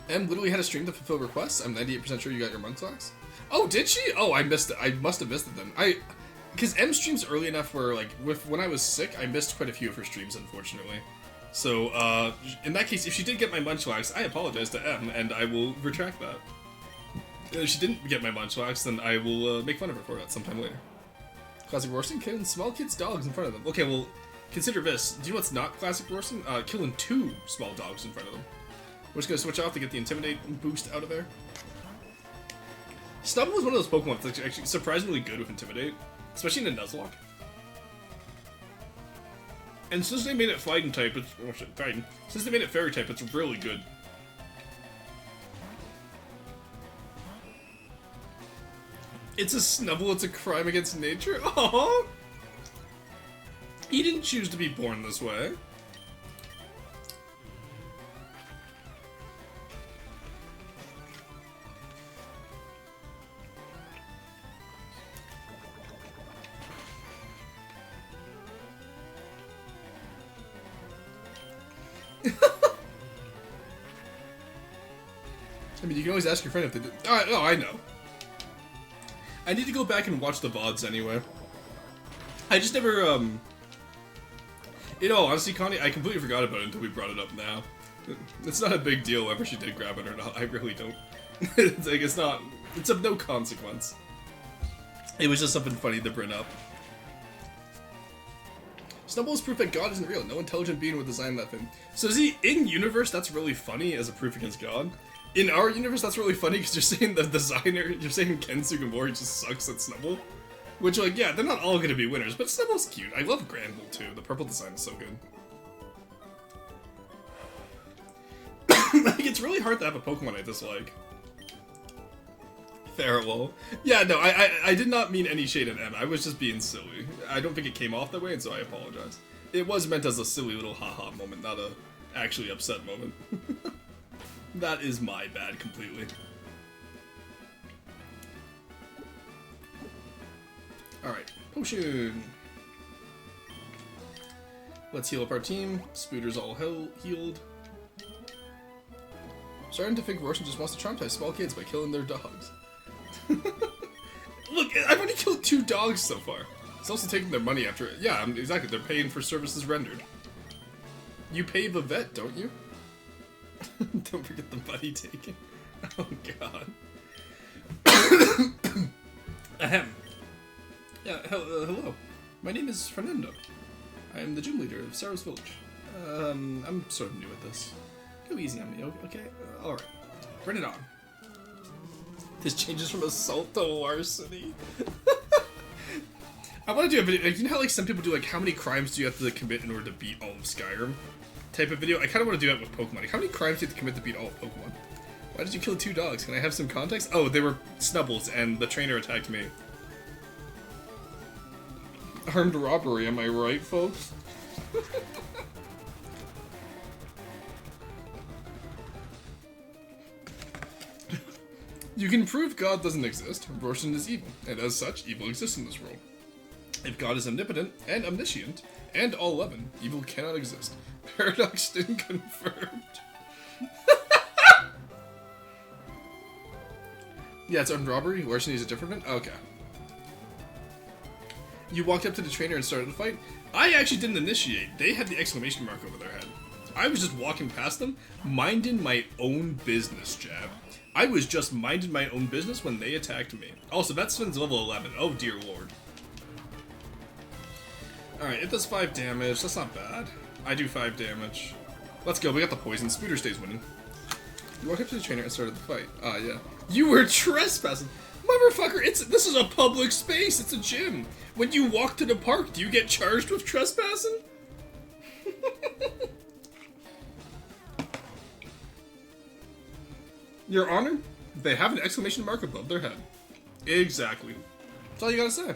M literally had a stream to fulfill requests. I'm 98% sure you got your Munchlax. Oh, did she? Oh, I missed it. I must have missed it then. Because M streams early enough where, like, when I was sick, I missed quite a few of her streams, unfortunately. So, in that case, if she did get my Munchlax, I apologize to M, and I will retract that. If she didn't get my Munchlax, then I will make fun of her for that sometime later. Classic Rorston? Killing small kids' dogs in front of them. Okay, well, consider this. Do you know what's not Classic Rorston? Killing 2 small dogs in front of them. We're just gonna switch off to get the Intimidate boost out of there. Stubble is one of those Pokemon that's actually surprisingly good with Intimidate, especially in a Nuzlocke. And since they made it Fighting type, it's... Oh shit, Fighting. Since they made it Fairy type, it's really good. It's a Snubble, it's a crime against nature? Aww! He didn't choose to be born this way. I mean, you can always ask your friend if they did. Oh, I know. I need to go back and watch the VODs anyway. I just never, You know, honestly, Connie, I completely forgot about it until we brought it up now. It's not a big deal whether she did grab it or not. I really don't. It's like, it's of no consequence. It was just something funny to bring up. Snubbull is proof that God isn't real. No intelligent being would design that thing. So is he in universe? That's really funny as a proof against God. In our universe, that's really funny because you're saying the designer, you're saying Ken Sugimori just sucks at Snubbull. Which, like, yeah, they're not all gonna be winners, but Snubbull's cute. I love Granbull too. The purple design is so good. Like, it's really hard to have a Pokemon I dislike. Farewell. Yeah, no, I did not mean any shade at M. I was just being silly. I don't think it came off that way, and so I apologize. It was meant as a silly little haha moment, not a actually upset moment. That is my bad completely. Alright, potion. Let's heal up our team. Spooter's all healed. Starting to think Roshan just wants to traumatize small kids by killing their dogs. Look, I've only killed 2 dogs so far. It's also taking their money after it. Yeah, exactly. They're paying for services rendered. You pay the vet, don't you? Don't forget the money taken. Oh, God. Ahem. Yeah, hello. My name is Fernando. I am the gym leader of Saros Village. I'm sort of new at this. Go easy on me, okay? Alright. Bring it on. This changes from assault to larceny. I want to do a video, like, you know how like some people do like how many crimes do you have to commit in order to beat all of Skyrim type of video? I kind of want to do that with Pokemon. Like, how many crimes do you have to commit to beat all of Pokemon? Why did you kill 2 dogs? Can I have some context? Oh, they were Snubbles and the trainer attacked me. Armed robbery, am I right, folks? You can prove God doesn't exist. Roshan is evil, and as such, evil exists in this world. If God is omnipotent and omniscient and all-loving, evil cannot exist. Paradox didn't confirmed. Yeah, it's armed robbery. Larceny is a different one? Okay. You walked up to the trainer and started the fight? I actually didn't initiate. They had the exclamation mark over their head. I was just walking past them, minding my own business, Jab. I was just minding my own business when they attacked me. Also, that Sven's level 11. Oh, dear lord. Alright, it does 5 damage. That's not bad. I do 5 damage. Let's go. We got the poison. Spooter stays winning. You walked up to the trainer and started the fight. Ah, yeah. You were trespassing. Motherfucker, this is a public space. It's a gym. When you walk to the park, do you get charged with trespassing? Your Honor, they have an exclamation mark above their head. Exactly. That's all you gotta say.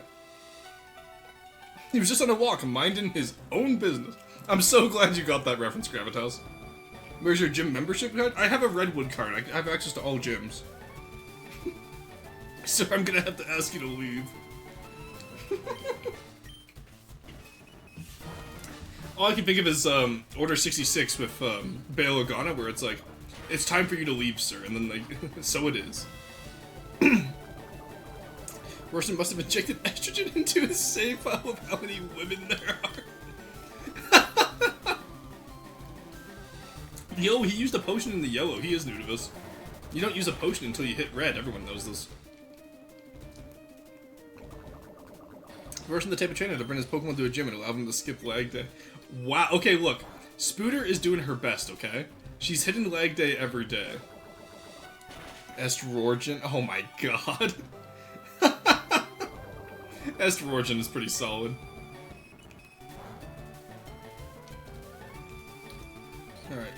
He was just on a walk, minding his own business. I'm so glad you got that reference, Gravitas. Where's your gym membership card? I have a Redwood card. I have access to all gyms. Sir, I'm gonna have to ask you to leave. All I can think of is Order 66 with Bail Organa, where it's like, it's time for you to leave, sir, and then like, so it is. Roshan must have injected estrogen into his save file of how many women there are. Yo, he used a potion in the yellow. He is new to this. You don't use a potion until you hit red. Everyone knows this. Roshan the type of trainer to bring his Pokemon to a gym and allow them to skip lag day. Wow. Okay, look. Spooter is doing her best, okay? She's hitting lag day every day. Estrorgen. Oh my god. Estrorgen is pretty solid. Alright.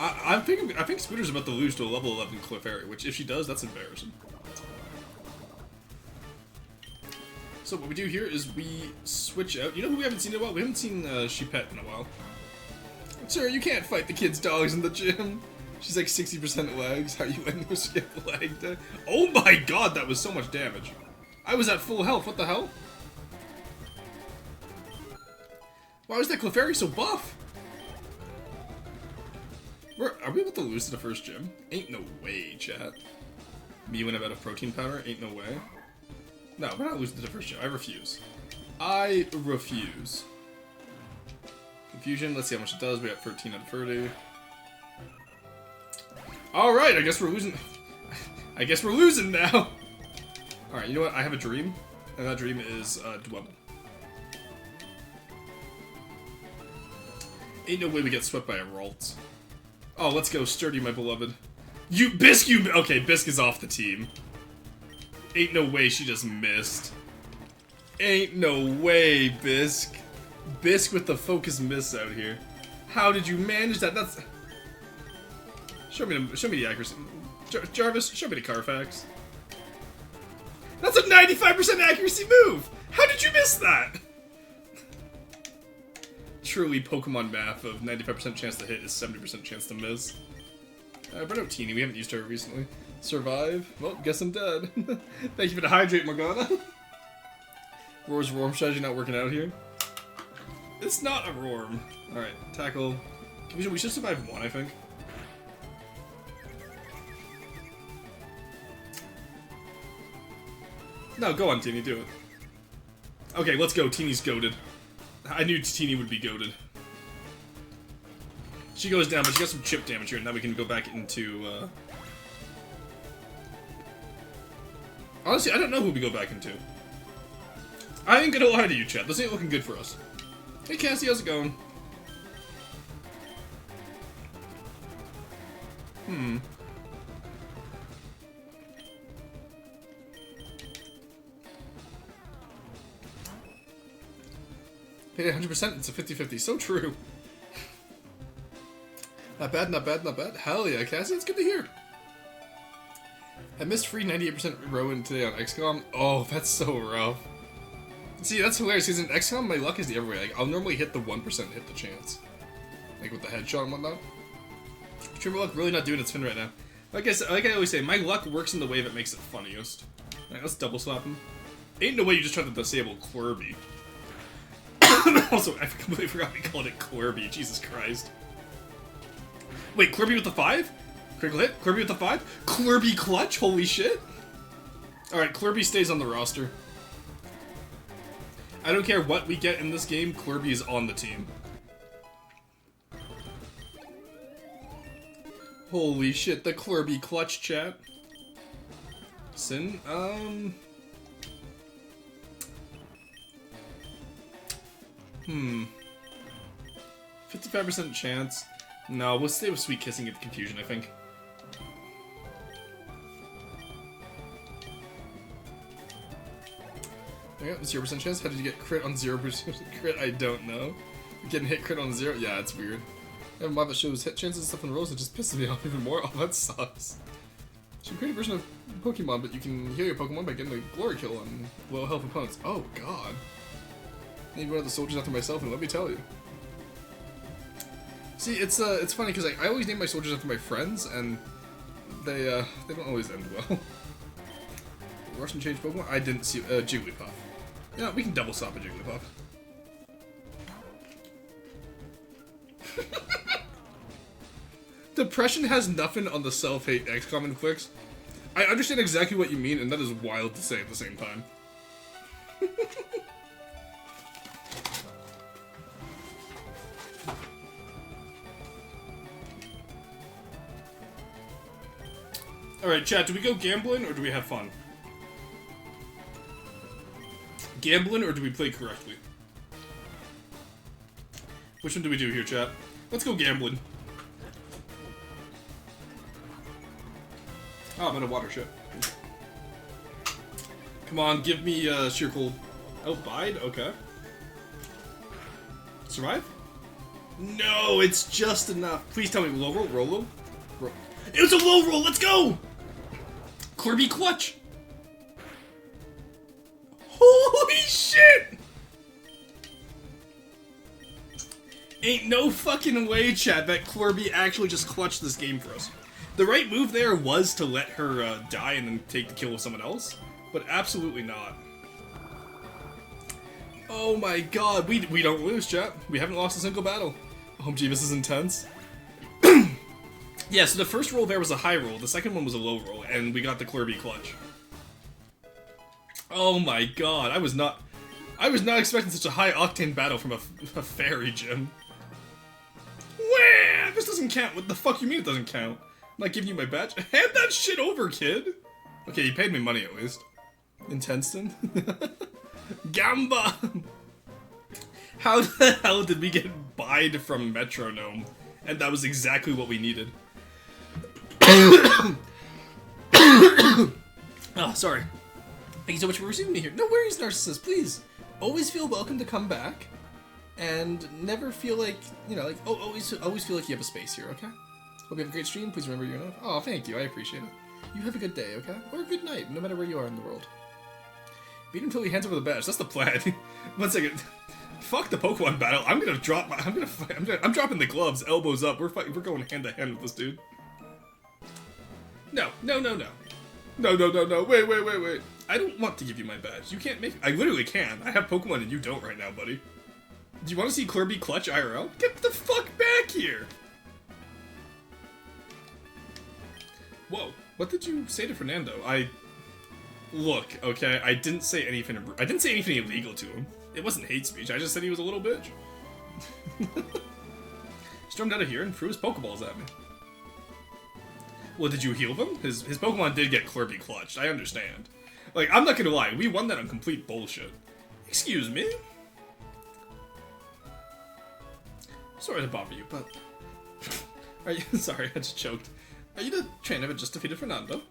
I think Spooter's about to lose to a level 11 Clefairy, which if she does, that's embarrassing. So what we do here is we switch out. You know who we haven't seen in a while? We haven't seen Chipette in a while. Sir, you can't fight the kids' dogs in the gym. She's like 60% lags. How are you letting her skip lag day? Oh my god, that was so much damage. I was at full health. What the hell? Why was that Clefairy so buff? Are we about to lose to the first gym? Ain't no way, chat. Me when I'm out of protein powder? Ain't no way. No, we're not losing to the first gym. I refuse. I refuse. Confusion, let's see how much it does. We got 13 out of 30. Alright, I guess we're losing. I guess we're losing now. Alright, you know what? I have a dream. And that dream is Dwebble. Ain't no way we get swept by a Ralt. Oh, let's go, Sturdy, my beloved. You, Bisk, you. Okay, Bisk is off the team. Ain't no way she just missed. Ain't no way, Bisk. Bisk with the focus miss out here. How did you manage that? That's. Show me the accuracy. Jarvis, show me the Carfax. That's a 95% accuracy move! How did you miss that? Truly Pokemon math of 95% chance to hit is 70% chance to miss. But no Teeny, we haven't used her recently. Survive? Well, guess I'm dead. Thank you for the hydrate, Morgana. Roar's Roarm strategy not working out here. It's not a Roarm. Alright, tackle. We should survive one, I think. No, go on, Teeny, do it. Okay, let's go. Teeny's goated. I knew Teeny would be goated. She goes down, but she got some chip damage here, and now we can go back into, Honestly, I don't know who we go back into. I ain't gonna lie to you, chat. This ain't looking good for us. Hey, Cassie, how's it going? Hey, 100%, it's a 50-50. So true. Not bad, not bad, not bad. Hell yeah, Cassie, it's good to hear. I missed free 98% Rowan today on XCOM. Oh, that's so rough. See, that's hilarious, because in XCOM, my luck is the other way. Like, I'll normally hit the 1% hit the chance. Like, with the headshot and whatnot. Streamer luck really not doing its thing right now. Like I always say, my luck works in the way that makes it funniest. Alright, let's double slap him. Ain't no way you just tried to disable Quirby. Also, I completely forgot we called it Quirby. Jesus Christ. Wait, Quirby with the 5? Critical hit? Quirby with the 5? Quirby clutch? Holy shit. Alright, Quirby stays on the roster. I don't care what we get in this game, Quirby is on the team. Holy shit, the Quirby clutch, chat. Sin? 55% chance. No, we'll stay with Sweet Kissing at the Confusion, I think. Yeah, 0% chance? How did you get crit on 0% crit? I don't know. Getting hit crit on 0? Yeah, it's weird. I have a mod that shows hit chances and stuff in rows, it just pisses me off even more. Oh, that sucks. Should create a version of Pokemon, but you can heal your Pokemon by getting a glory kill on low health opponents. Oh, God. I need one of the soldiers after myself, and let me tell you. See, it's funny, because I always name my soldiers after my friends, and they don't always end well. Russian change Pokemon? I didn't see, Jigglypuff. Yeah, we can double stop a Jigglypuff. Depression has nothing on the self-hate XCOM inflicts. I understand exactly what you mean, and that is wild to say at the same time. Alright, chat, do we go gambling, or do we have fun? Gambling, or do we play correctly? Which one do we do here, chat? Let's go gambling. Oh, I'm in a water ship. Come on, give me sheer cold. Oh, bide? Okay. Survive? No, it's just enough. Please tell me low roll, roll low. It was a low roll, let's go! Kirby clutch! Holy shit! Ain't no fucking way, chat, that Quirby actually just clutched this game for us. The right move there was to let her die and then take the kill with someone else, but absolutely not. Oh my god, we don't lose, chat. We haven't lost a single battle. OMG, this is intense. Yeah, so the first roll there was a high roll, the second one was a low roll, and we got the Clerby clutch. Oh my god, I was not expecting such a high octane battle from a fairy gym. Wah! This doesn't count. What the fuck you mean it doesn't count? I'm not giving you my badge. Hand that shit over, kid! Okay, you paid me money at least. Intenston? Gamba! How the hell did we get buyed from Metronome? And that was exactly what we needed. Oh, sorry. Thank you so much for receiving me here. No worries, Narcissus, please. Always feel welcome to come back. And never feel like, you know, like, always feel like you have a space here, okay? Hope you have a great stream. Please remember you're enough. Oh, thank you. I appreciate it. You have a good day, okay? Or a good night, no matter where you are in the world. Beat him until he hands over the badge. That's the plan. 1 second. Fuck the Pokemon battle. I'm gonna drop my. I'm dropping the gloves, elbows up. We're fighting. We're going hand to hand with this dude. No. Wait. I don't want to give you my badge. You can't make. I literally can. I have Pokemon and you don't right now, buddy. Do you want to see Clerby clutch IRL? Get the fuck back here! Whoa. What did you say to Fernando? Look, okay, I didn't say anything illegal to him. It wasn't hate speech, I just said he was a little bitch. Stormed out of here and threw his Pokeballs at me. Well, did you heal them? His Pokemon did get Clerby clutched, I understand. Like, I'm not gonna lie, we won that on complete bullshit. Excuse me? Sorry to bother you, but... Are you... Sorry, I just choked. Are you the trainer that just defeated Fernando?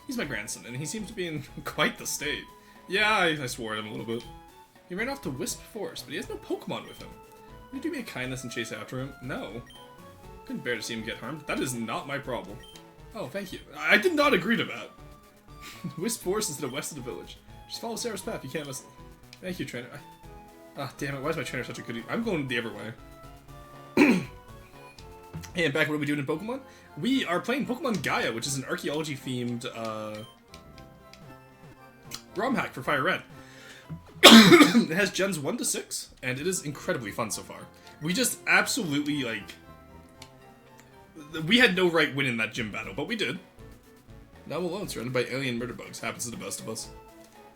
He's my grandson, and he seems to be in quite the state. Yeah, I swore at him a little bit. He ran off to Wisp Forest, but he has no Pokemon with him. Will you do me a kindness and chase after him? No. Couldn't bear to see him get harmed. That is not my problem. Oh, thank you. I did not agree to that. Wisp Forest is to the west of the village. Just follow Sarah's path, you can't miss it. Thank you, trainer. Ah, damn it, why is my trainer such a goodie? I'm going the other way. Hey, and back, what are we doing in Pokemon? We are playing Pokemon Gaia, which is an archaeology-themed, ROM hack for Fire Red. It has gens 1 to 6, and it is incredibly fun so far. We just absolutely, like... We had no right win in that gym battle, but we did. Now I'm alone, surrounded by alien murder bugs. Happens to the best of us.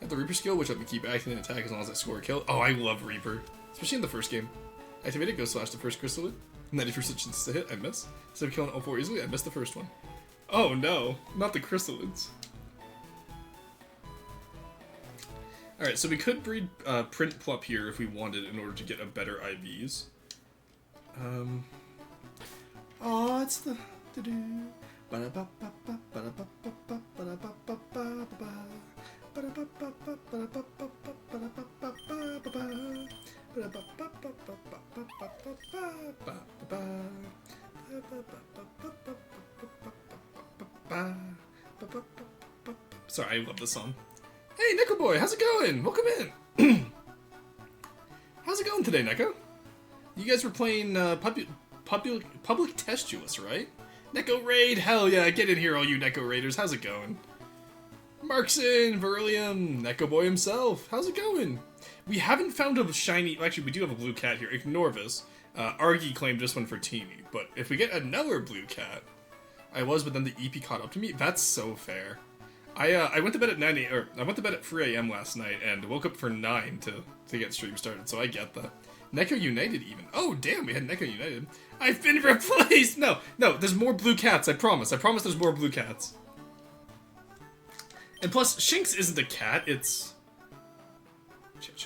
I have the Reaper skill, which let me keep acting and attack as long as I score a kill. Oh, I love Reaper. Especially in the first game. Activated, go slash the first crystal. 90% chance to hit, I miss. Instead of killing all 4 easily, I missed the first one. Oh no, not the crystalids. Alright, so we could breed Print Plup here if we wanted in order to get a better IVs. Oh, it's the... Sorry, I love this song. Hey, Neko Boy, how's it going? Welcome in. How's it going today, Neko? You guys were playing Public Testuous, right? Neko Raid, hell yeah, get in here, all you Neko Raiders. How's it going? Markson, Verillium, Neko Boy himself. How's it going? We haven't found a shiny... Actually, we do have a blue cat here. Ignore this. Argy claimed this one for Teeny. But if we get another blue cat... I was, but then the EP caught up to me. That's so fair. I went to bed at 9 a.m. or I went to bed at 3 a.m. last night and woke up for 9 to get stream started, so I get that. Neko United even. Oh, damn, we had Neko United. I've been replaced! No, there's more blue cats, I promise. I promise there's more blue cats. And plus, Shinx isn't a cat, it's...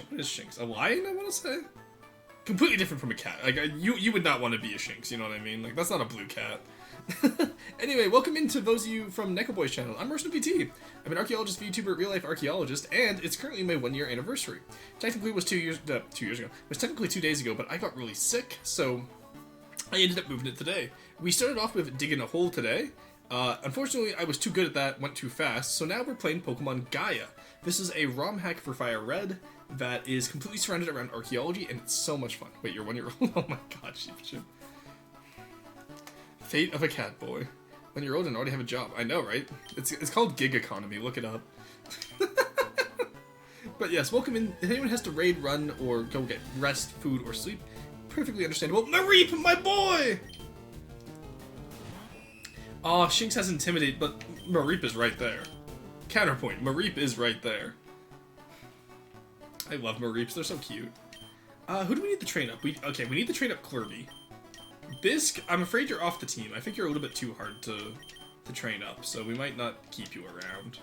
What is Shinx? A lion, I want to say? Completely different from a cat. Like, you would not want to be a Shinx, you know what I mean? Like, that's not a blue cat. Anyway, welcome in to those of you from Neko Boy's channel. I'm Merson PT. I'm an archaeologist, VTuber, real-life archaeologist, and it's currently my 1-year anniversary. Technically, it was 2 years ago. It was technically 2 days ago, but I got really sick, so I ended up moving it today. We started off with digging a hole today. Unfortunately, I was too good at that, went too fast, so now we're playing Pokemon Gaia. This is a ROM hack for Fire Red that is completely surrounded around archaeology, and it's so much fun. Wait, you're 1 year old? Oh my god, Sheepship. Fate of a cat boy. 1 year old and already have a job. I know, right? It's called gig economy. Look it up. But yes, welcome in. If anyone has to raid, run, or go get rest, food, or sleep, perfectly understandable. Mareep, my boy! Oh, Shinx has Intimidate, but Mareep is right there. Counterpoint, Mareep is right there. I love Mareeps, they're so cute. Who do we need to train up? We need to train up Clerby. Bisque, I'm afraid you're off the team. I think you're a little bit too hard to train up, so we might not keep you around.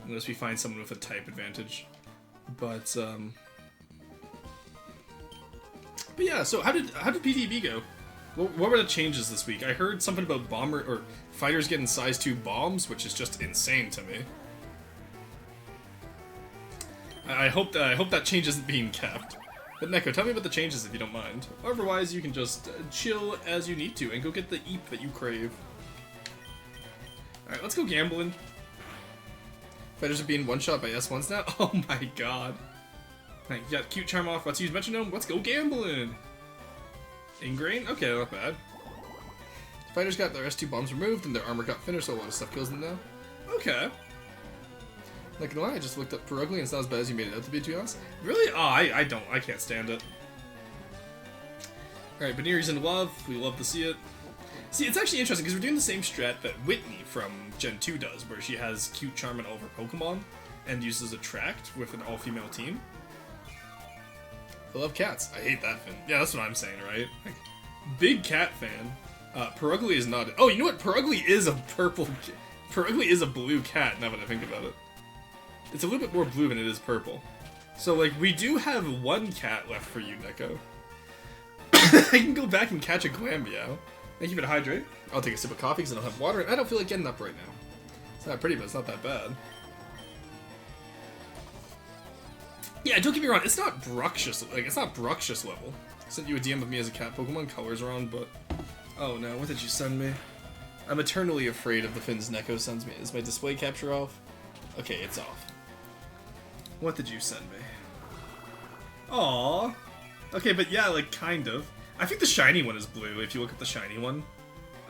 Unless we find someone with a type advantage. But yeah, so how did PvP go? What were the changes this week? I heard something about bomber or fighters getting size 2 bombs, which is just insane to me. I hope that change isn't being kept. But Neko, tell me about the changes if you don't mind. Otherwise, you can just chill as you need to and go get the eep that you crave. Alright, let's go gambling. Fighters are being one-shot by S1s now? Oh my god. Right, you got Cute Charm off, let's use Metronome, let's go gambling! Ingrain? Okay, not bad. Fighters got their S2 bombs removed and their armor got finished, so a lot of stuff kills them now. Okay. Not gonna lie, I just looked up Perugly and it's not as bad as you made it out to be honest. Really? Oh, I can't stand it. Alright, Baneri's in love, we love to see it. See, it's actually interesting because we're doing the same strat that Whitney from Gen 2 does, where she has Cute Charm and all of her Pokemon and uses Attract with an all-female team. I love cats. I hate that, Finn. Yeah, that's what I'm saying, right? Like, big cat fan. Perugly is not... Oh, you know what? Perugly is a purple... Perugly is a blue cat, now that I think about it. It's a little bit more blue than it is purple. So, like, we do have one cat left for you, Neko. I can go back and catch a Glammeow. Thank you for the hydrate. I'll take a sip of coffee because I don't have water, and I don't feel like getting up right now. It's not pretty, but it's not that bad. Yeah, don't get me wrong, it's not Bruxious, like, it's not Bruxious level. I sent you a DM of me as a cat Pokemon, colors are on, but... Oh no, what did you send me? I'm eternally afraid of the things Neko sends me. Is my display capture off? Okay, it's off. What did you send me? Aww. Okay, but yeah, like, kind of. I think the shiny one is blue, if you look at the shiny one,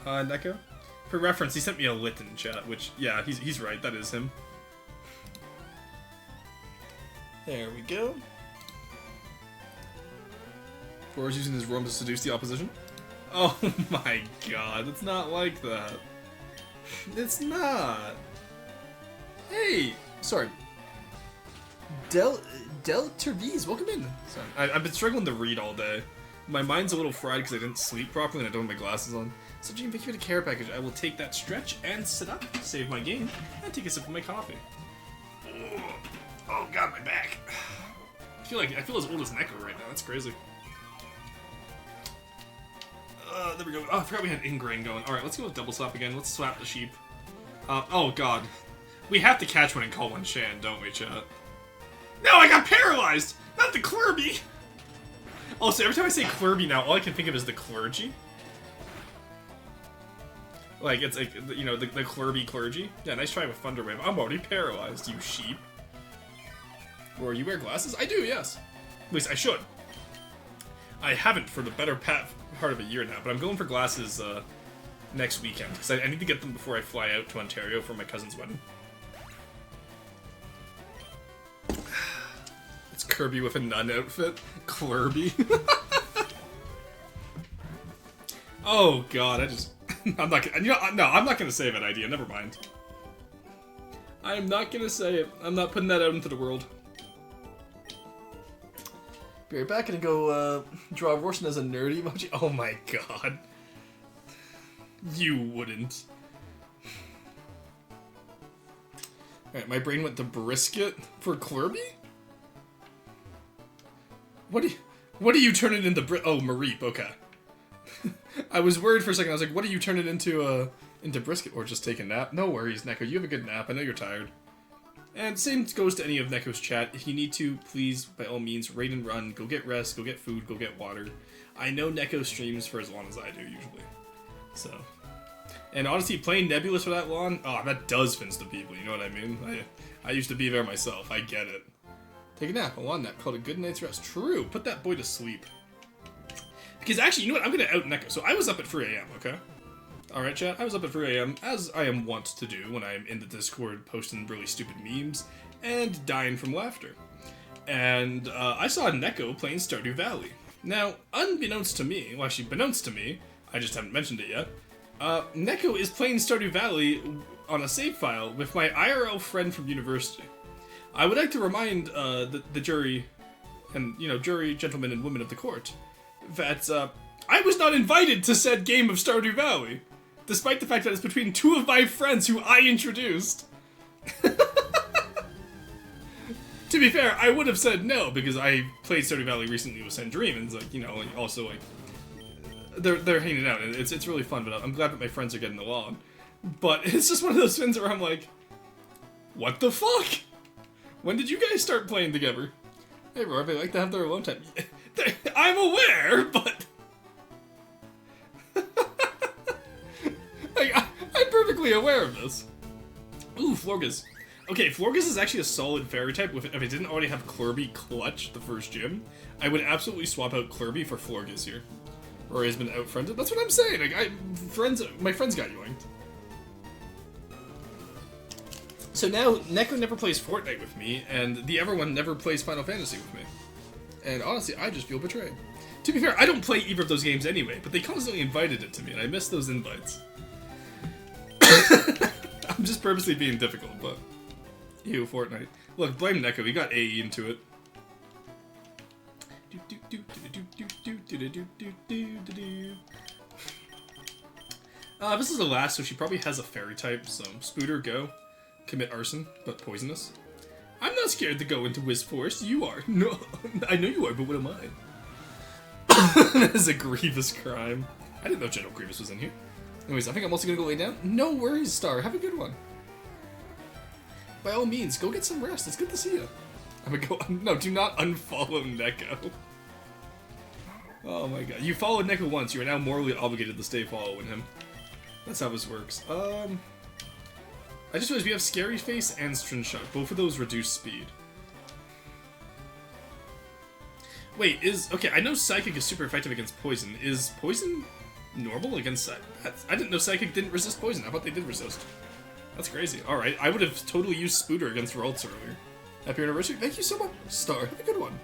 Neko. For reference, he sent me a Litten chat, which, yeah, he's right, that is him. There we go. Boris using his roam to seduce the opposition. Oh my god, it's not like that. It's not. Hey, sorry. Del Terviz, welcome in. Sorry, I've been struggling to read all day. My mind's a little fried because I didn't sleep properly and I don't have my glasses on. So Gene, thank you for the care package. I will take that stretch and sit up, save my game, and take a sip of my coffee. Oh god, my back. I feel as old as Neko right now. That's crazy. There we go. Oh, I forgot we had Ingrain going. Alright, let's go with Double Slap again. Let's slap the sheep. Oh god. We have to catch one and call one Shan, don't we, chat? No, I got paralyzed! Not the Clerby! Also, every time I say Clerby now, all I can think of is the clergy. Like, it's like, you know, the Clerby clergy. Yeah, nice try with Thunder Wave. I'm already paralyzed, you sheep. Or you wear glasses? I do, yes. At least I should. I haven't for the better part of a year now, but I'm going for glasses next weekend, because I need to get them before I fly out to Ontario for my cousin's wedding. It's Kirby with a nun outfit. Clerby. Oh god, I'm not gonna, no, I'm not gonna say that idea, never mind. I'm not gonna say it. I'm not putting that out into the world. Be right back and go draw Rorschach as a nerd emoji. Oh my god. You wouldn't. Alright, my brain went to brisket for Clerby? What do you turn it into oh, Mareep, okay. I was worried for a second, I was like, what do you turn it into brisket? Or just take a nap? No worries, Neko, you have a good nap, I know you're tired. And same goes to any of Neko's chat. If you need to, please, by all means, raid and run, go get rest, go get food, go get water. I know Neko streams for as long as I do, usually. So. And honestly, playing Nebulous for that long, oh, that does fins to people, you know what I mean? I used to be there myself, I get it. Take a nap, a long nap, called a good night's rest. True, put that boy to sleep. Because actually, you know what, I'm gonna out Neko. So I was up at 3 AM, okay? Alright, chat, I was up at 3 AM, as I am wont to do when I'm in the Discord posting really stupid memes and dying from laughter. And I saw Neko playing Stardew Valley. Now, unbeknownst to me, well actually, beknownst to me, I just haven't mentioned it yet, Neko is playing Stardew Valley on a save file with my IRL friend from university. I would like to remind the jury, and jury, gentlemen and women of the court, that I was not invited to said game of Stardew Valley, despite the fact that it's between two of my friends who I introduced. To be fair, I would have said no because I played Stardew Valley recently with Sandream, and it's also they're hanging out, and it's really fun. But I'm glad that my friends are getting along. But it's just one of those things where I'm like, what the fuck? When did you guys start playing together? Hey, Rob, they like to have their alone time. I'm aware, but I'm perfectly aware of this. Ooh, Florges. Okay, Florges is actually a solid fairy type. If I didn't already have Clerby Clutch the first gym, I would absolutely swap out Clerby for Florges here. Rory has been outfriended. That's what I'm saying. Like, my friends got yoinked. So now, Neko never plays Fortnite with me, and the Everyone never plays Final Fantasy with me. And honestly, I just feel betrayed. To be fair, I don't play either of those games anyway, but they constantly invited it to me, and I miss those invites. I'm just purposely being difficult, but... Ew, Fortnite. Look, blame Neko, he got AE into it. This is the last, so she probably has a fairy type, so Spooter, go. Commit arson, but poisonous. I'm not scared to go into Wiz Force, you are. No, I know you are, but what am I? That is a grievous crime. I didn't know General Grievous was in here. Anyways, I think I'm also gonna go lay down. No worries, Star, have a good one. By all means, go get some rest, it's good to see you. I'm gonna go, no, do not unfollow Neko. Oh my god, you followed Neko once, you are now morally obligated to stay following him. That's how this works. I just realized we have Scary Face and String Shot. Both of those reduce speed. Wait, okay, I know Psychic is super effective against Poison. Is Poison normal against Psychic? I didn't know Psychic didn't resist Poison. I thought they did resist. That's crazy. Alright, I would have totally used Spooter against Ralts earlier. Happy anniversary. Thank you so much, Star. Have a good one.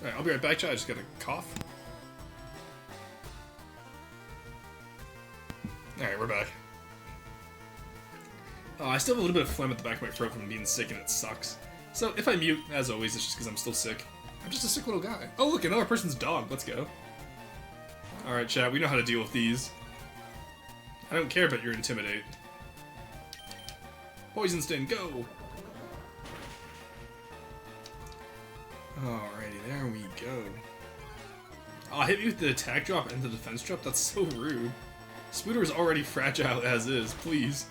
Alright, I'll be right back, chat. I just gotta cough. Alright, we're back. I still have a little bit of phlegm at the back of my throat from being sick, and it sucks. So if I mute, as always, it's just because I'm still sick. I'm just a sick little guy. Oh look, another person's dog. Let's go. Alright, chat, we know how to deal with these. I don't care about your Intimidate. Poison Sting, go! Alrighty, there we go. Oh, hit me with the attack drop and the defense drop? That's so rude. Spooter is already fragile as is, please.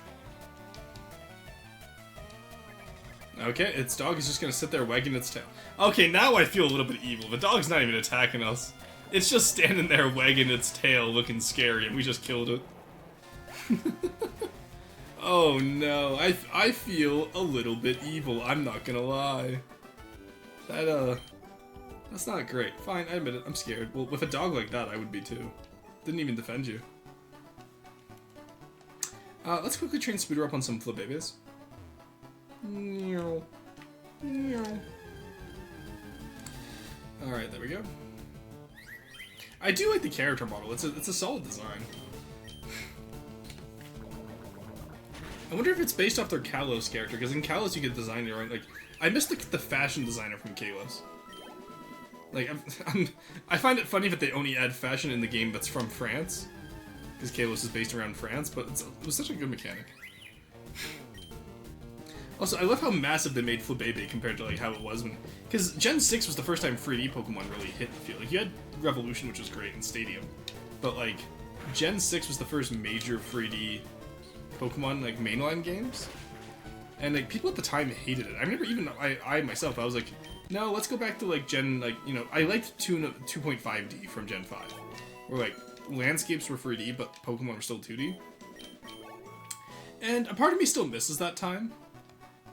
Okay, its dog is just gonna sit there wagging its tail. Okay, now I feel a little bit evil. The dog's not even attacking us. It's just standing there wagging its tail looking scary, and we just killed it. Oh no, I feel a little bit evil, I'm not gonna lie. That's not great. Fine, I admit it, I'm scared. Well, with a dog like that, I would be too. Didn't even defend you. Let's quickly train Spooter up on some Flabébés. Alright, there we go. I do like the character model, it's a solid design. I wonder if it's based off their Kalos character, because in Kalos you get design your own, like, I miss the fashion designer from Kalos. Like, I find it funny that they only add fashion in the game that's from France, because Kalos is based around France, but it was such a good mechanic. Also, I love how massive they made Flabébé compared to like how it was when... Because Gen 6 was the first time 3D Pokemon really hit the field. Like, you had Revolution, which was great, and Stadium. But, like, Gen 6 was the first major 3D Pokemon, like, mainline games. And, like, people at the time hated it. I remember even I myself, I was like, no, let's go back to, like, Gen... Like, you know, I liked 2.5D from Gen 5. Where, like, landscapes were 3D, but Pokemon were still 2D. And a part of me still misses that time.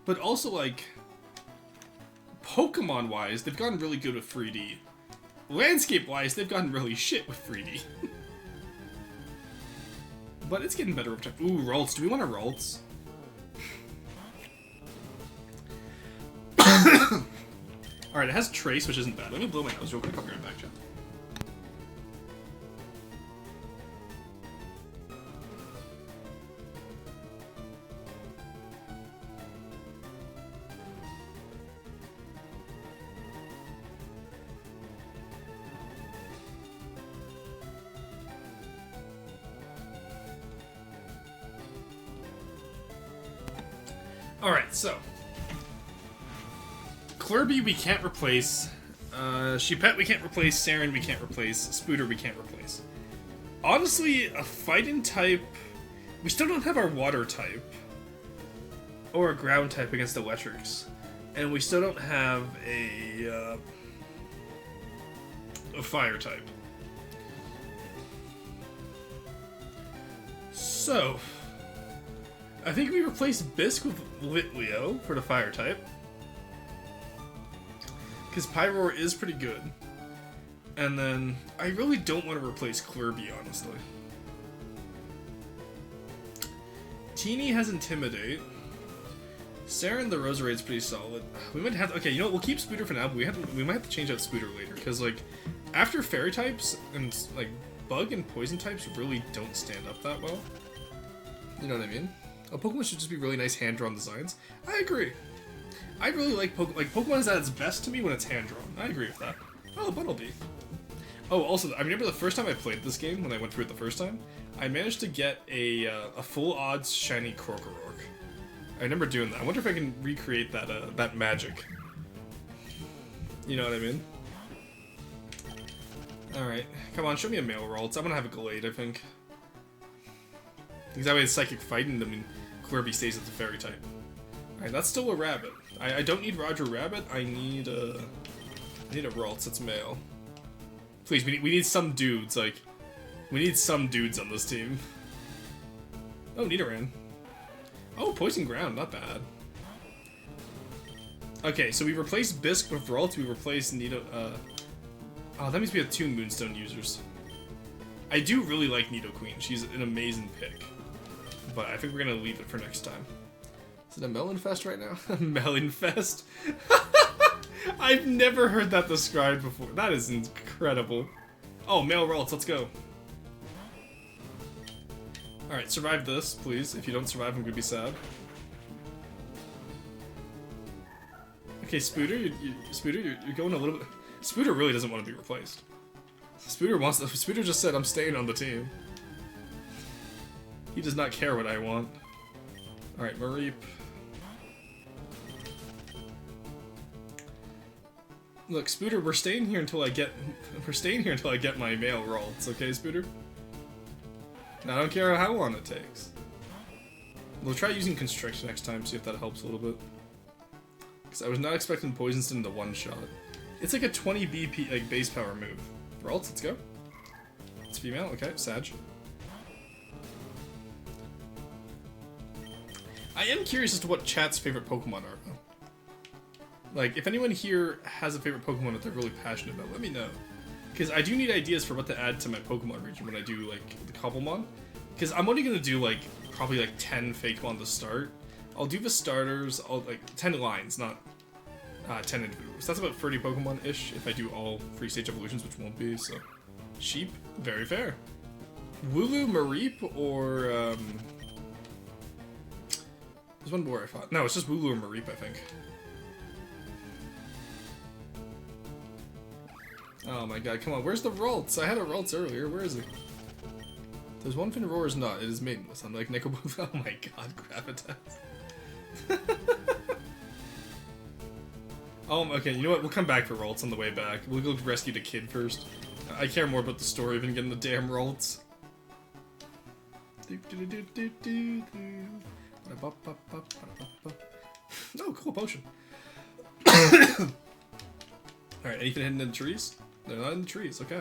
But also, like, Pokemon-wise, they've gotten really good with 3D. Landscape-wise, they've gotten really shit with 3D. But it's getting better over time. Ooh, Ralts. Do we want a Ralts? Alright, it has Trace, which isn't bad. Let me blow my nose real quick. I'll be right back, chat. Alright, so. Clerby we can't replace. Sheepette we can't replace. Saren we can't replace. Spooter we can't replace. Honestly, a fighting type... We still don't have our water type. Or a ground type against electrics. And we still don't have a fire type. So... I think we replace Bisque with Litleo for the fire type. Because Pyroar is pretty good. And then, I really don't want to replace Clerby, honestly. Teeny has Intimidate. Saren the Roserade's pretty solid. We might have to, okay, you know what, we'll keep Spooter for now, but we might have to change out Spooter later. Because, like, after Fairy types, and, like, Bug and Poison types really don't stand up that well. You know what I mean? A Pokemon should just be really nice hand-drawn designs. I agree. I really like Pokemon. Like, Pokemon is at its best to me when it's hand-drawn. I agree with that. Oh, Bunnelby. Oh, also, I remember the first time I played this game, when I went through it the first time, I managed to get a full odds shiny Krokorok. I remember doing that. I wonder if I can recreate that magic. You know what I mean? Alright. Come on, show me a male Ralts. I'm gonna have a Glade, I think. Because that way it's Psychic Fighting them and Clerby stays as the Fairy type. Alright, that's still a Rabbit. I don't need Roger Rabbit, I need a Ralts that's male. Please, we need some dudes, like... We need some dudes on this team. Oh, Nidoran. Oh, Poison Ground, not bad. Okay, so we replaced Bisque with Ralts, we replaced oh, that means we have 2 Moonstone users. I do really like Nidoqueen, she's an amazing pick. But I think we're gonna leave it for next time. Is it a Melonfest right now? Melonfest? I've never heard that described before. That is incredible. Oh, male Ralts, let's go. Alright, survive this, please. If you don't survive, I'm gonna be sad. Okay, Spooter, you're going a little bit... Spooter really doesn't want to be replaced. Spooter just said, I'm staying on the team. He does not care what I want. Alright, Mareep. Look, Spooter, we're staying here until I get my male Ralts, okay, Spooter? Now, I don't care how long it takes. We'll try using Constrict next time, see if that helps a little bit. Because I was not expecting Poison Sting to one-shot. It's like a 20 BP, like, base power move. Ralts, let's go. It's female, okay, Sag. I am curious as to what chat's favorite Pokemon are, though. Like, if anyone here has a favorite Pokemon that they're really passionate about, let me know. Because I do need ideas for what to add to my Pokemon region when I do, like, the Cobblemon. Because I'm only going to do, like, probably, like, 10 Fakemon to start. I'll do the starters, 10 lines, not 10 individuals. That's about 30 Pokemon-ish if I do all free stage evolutions, which won't be, so... Sheep, very fair. Wooloo, Mareep, or, There's one more I thought. No, it's just Wooloo or Mareep, I think. Oh my god, come on, where's the Ralts? I had a Ralts earlier, where is it? There's one thing Roar's not, it is Maidenless. I'm like, Nickel. Oh my god, Gravitas. Okay, you know what, we'll come back for Ralts on the way back. We'll go rescue the kid first. I care more about the story than getting the damn Ralts. Oh, cool potion. Alright, anything hidden in the trees? They're not in the trees, okay.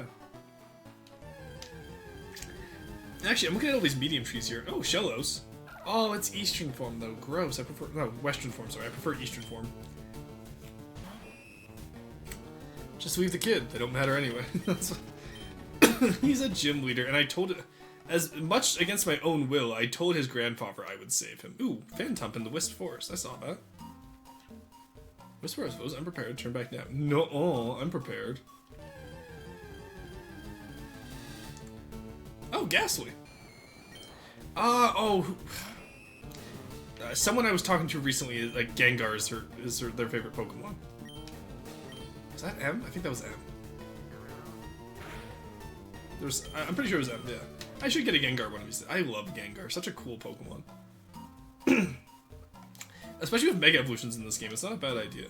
Actually, I'm looking at all these medium trees here. Oh, Shellos. Oh, it's Eastern form, though. Gross. I prefer... No, Western form, sorry. I prefer Eastern form. Just leave the kid. They don't matter anyway. He's a gym leader, and I told it... As much against my own will, I told his grandfather I would save him. Ooh, Phantump in the Wisp Forest. I saw that. Wisp Forest goes unprepared. Turn back now. No, I'm prepared. Oh, Ghastly. Someone I was talking to recently is like Gengar is their favorite Pokemon. Was that M? I think that was M. I'm pretty sure it was M. Yeah. I should get a Gengar one of these. I love Gengar. Such a cool Pokemon. Especially with Mega Evolutions in this game, it's not a bad idea.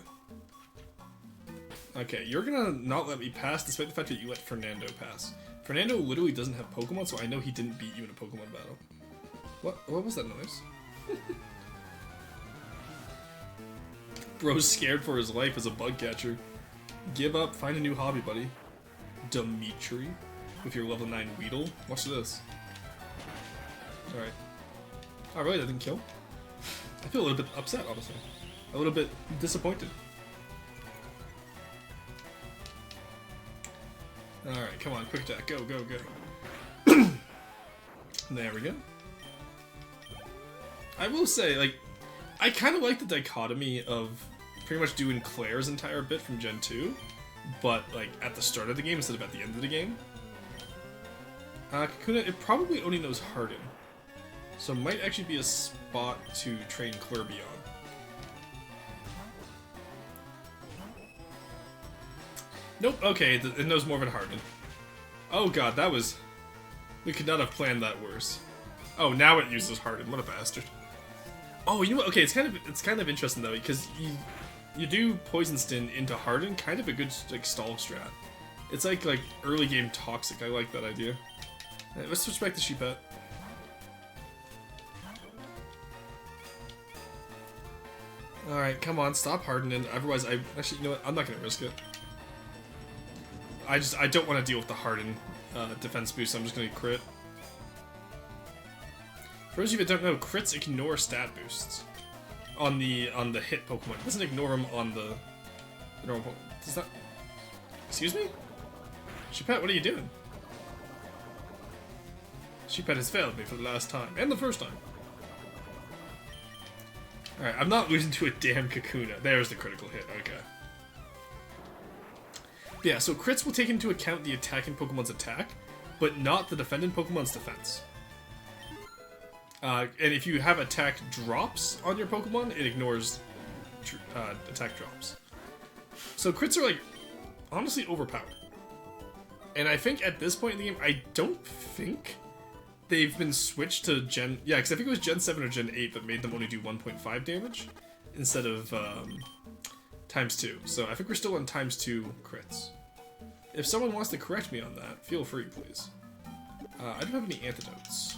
Okay, you're gonna not let me pass despite the fact that you let Fernando pass. Fernando literally doesn't have Pokemon, so I know he didn't beat you in a Pokemon battle. What was that noise? Bro's scared for his life as a bug catcher. Give up, find a new hobby, buddy. Dimitri, with your level 9 Weedle. Watch this. Alright. Oh, really? That didn't kill? I feel a little bit upset, honestly. A little bit disappointed. Alright, come on, quick attack. Go, go, go. There we go. I will say, like, I kind of like the dichotomy of pretty much doing Claire's entire bit from Gen 2, but, like, at the start of the game instead of at the end of the game. Kakuna, it probably only knows Harden, so it might actually be a spot to train Clairby on. Nope, okay, it knows more than Harden. Oh god, that was... We could not have planned that worse. Oh, now it uses Harden, what a bastard. Oh, you know what? Okay, it's kind of interesting though, because you do Poison Stin into Harden, kind of a good like stall strat. It's like early game toxic. I like that idea. Right, let's switch back to Sheepet. All right, come on, stop hardening. Otherwise, actually, you know what? I'm not gonna risk it. I don't want to deal with the Harden defense boost. So I'm just gonna crit. For those of you that don't know, crits ignore stat boosts on the hit Pokemon. It doesn't ignore them on the normal Pokemon. Does that? Excuse me? Sheepet, what are you doing? Sheepet has failed me for the last time and the first time. All right, I'm not losing to a damn Kakuna. There's the critical hit. Okay. Yeah, so crits will take into account the attacking Pokemon's attack, but not the defending Pokemon's defense. And if you have attack drops on your Pokemon, it ignores attack drops. So crits are, like, honestly overpowered. And I think at this point in the game, I don't think they've been switched to Gen... Yeah, because I think it was Gen 7 or Gen 8 that made them only do 1.5 damage instead of times 2. So I think we're still on times 2 crits. If someone wants to correct me on that, feel free, please. I don't have any antidotes.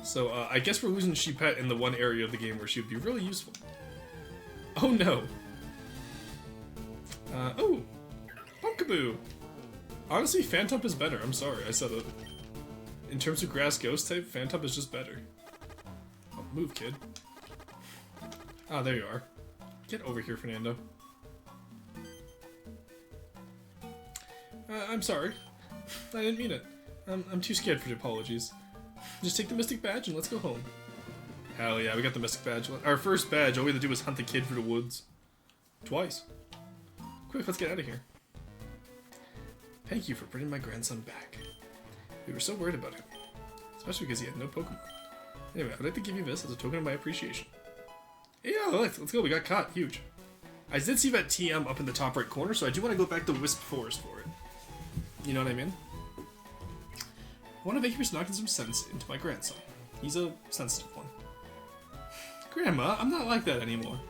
So I guess we're losing Sheepet in the one area of the game where she would be really useful. Oh no! Oh! Pumpkaboo! Honestly, Phantump is better. I'm sorry, I said it. In terms of grass ghost type, Phantump is just better. Oh, move, kid. Ah, there you are. Get over here, Fernando. I'm sorry. I didn't mean it. I'm too scared for the apologies. Just take the Mystic Badge and let's go home. Hell yeah, we got the Mystic Badge. Our first badge, all we had to do was hunt the kid through the woods. Twice. Quick, let's get out of here. Thank you for bringing my grandson back. We were so worried about him. Especially because he had no Pokemon. Anyway, I'd like to give you this as a token of my appreciation. Yeah, let's go, we got caught. Huge. I did see that TM up in the top right corner, so I do want to go back to Wisp Forest for it. You know what I mean? I want to make you knocking some sense into my grandson. He's a sensitive one. Grandma, I'm not like that anymore.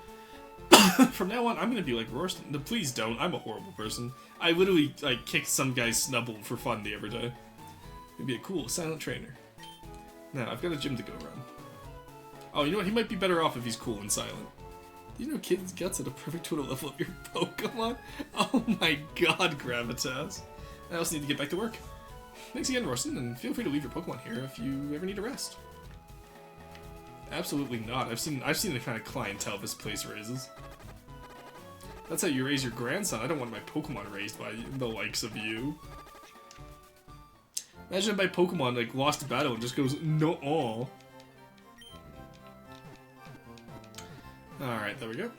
From now on, I'm gonna be like Rorston. No, please don't. I'm a horrible person. I literally, like, kicked some guy's snubble for fun the other day. It'd be a cool, silent trainer. Now, I've got a gym to go around. Oh, you know what? He might be better off if he's cool and silent. Do you know Kid's Guts at a perfect total level of your Pokemon? Oh my god, Gravitas. I also need to get back to work. Thanks again, Rorston, and feel free to leave your Pokemon here if you ever need a rest. Absolutely not. I've seen the kind of clientele this place raises. That's how you raise your grandson. I don't want my Pokemon raised by the likes of you. Imagine if my Pokemon, like, lost a battle and just goes, no-aw. Alright, there we go.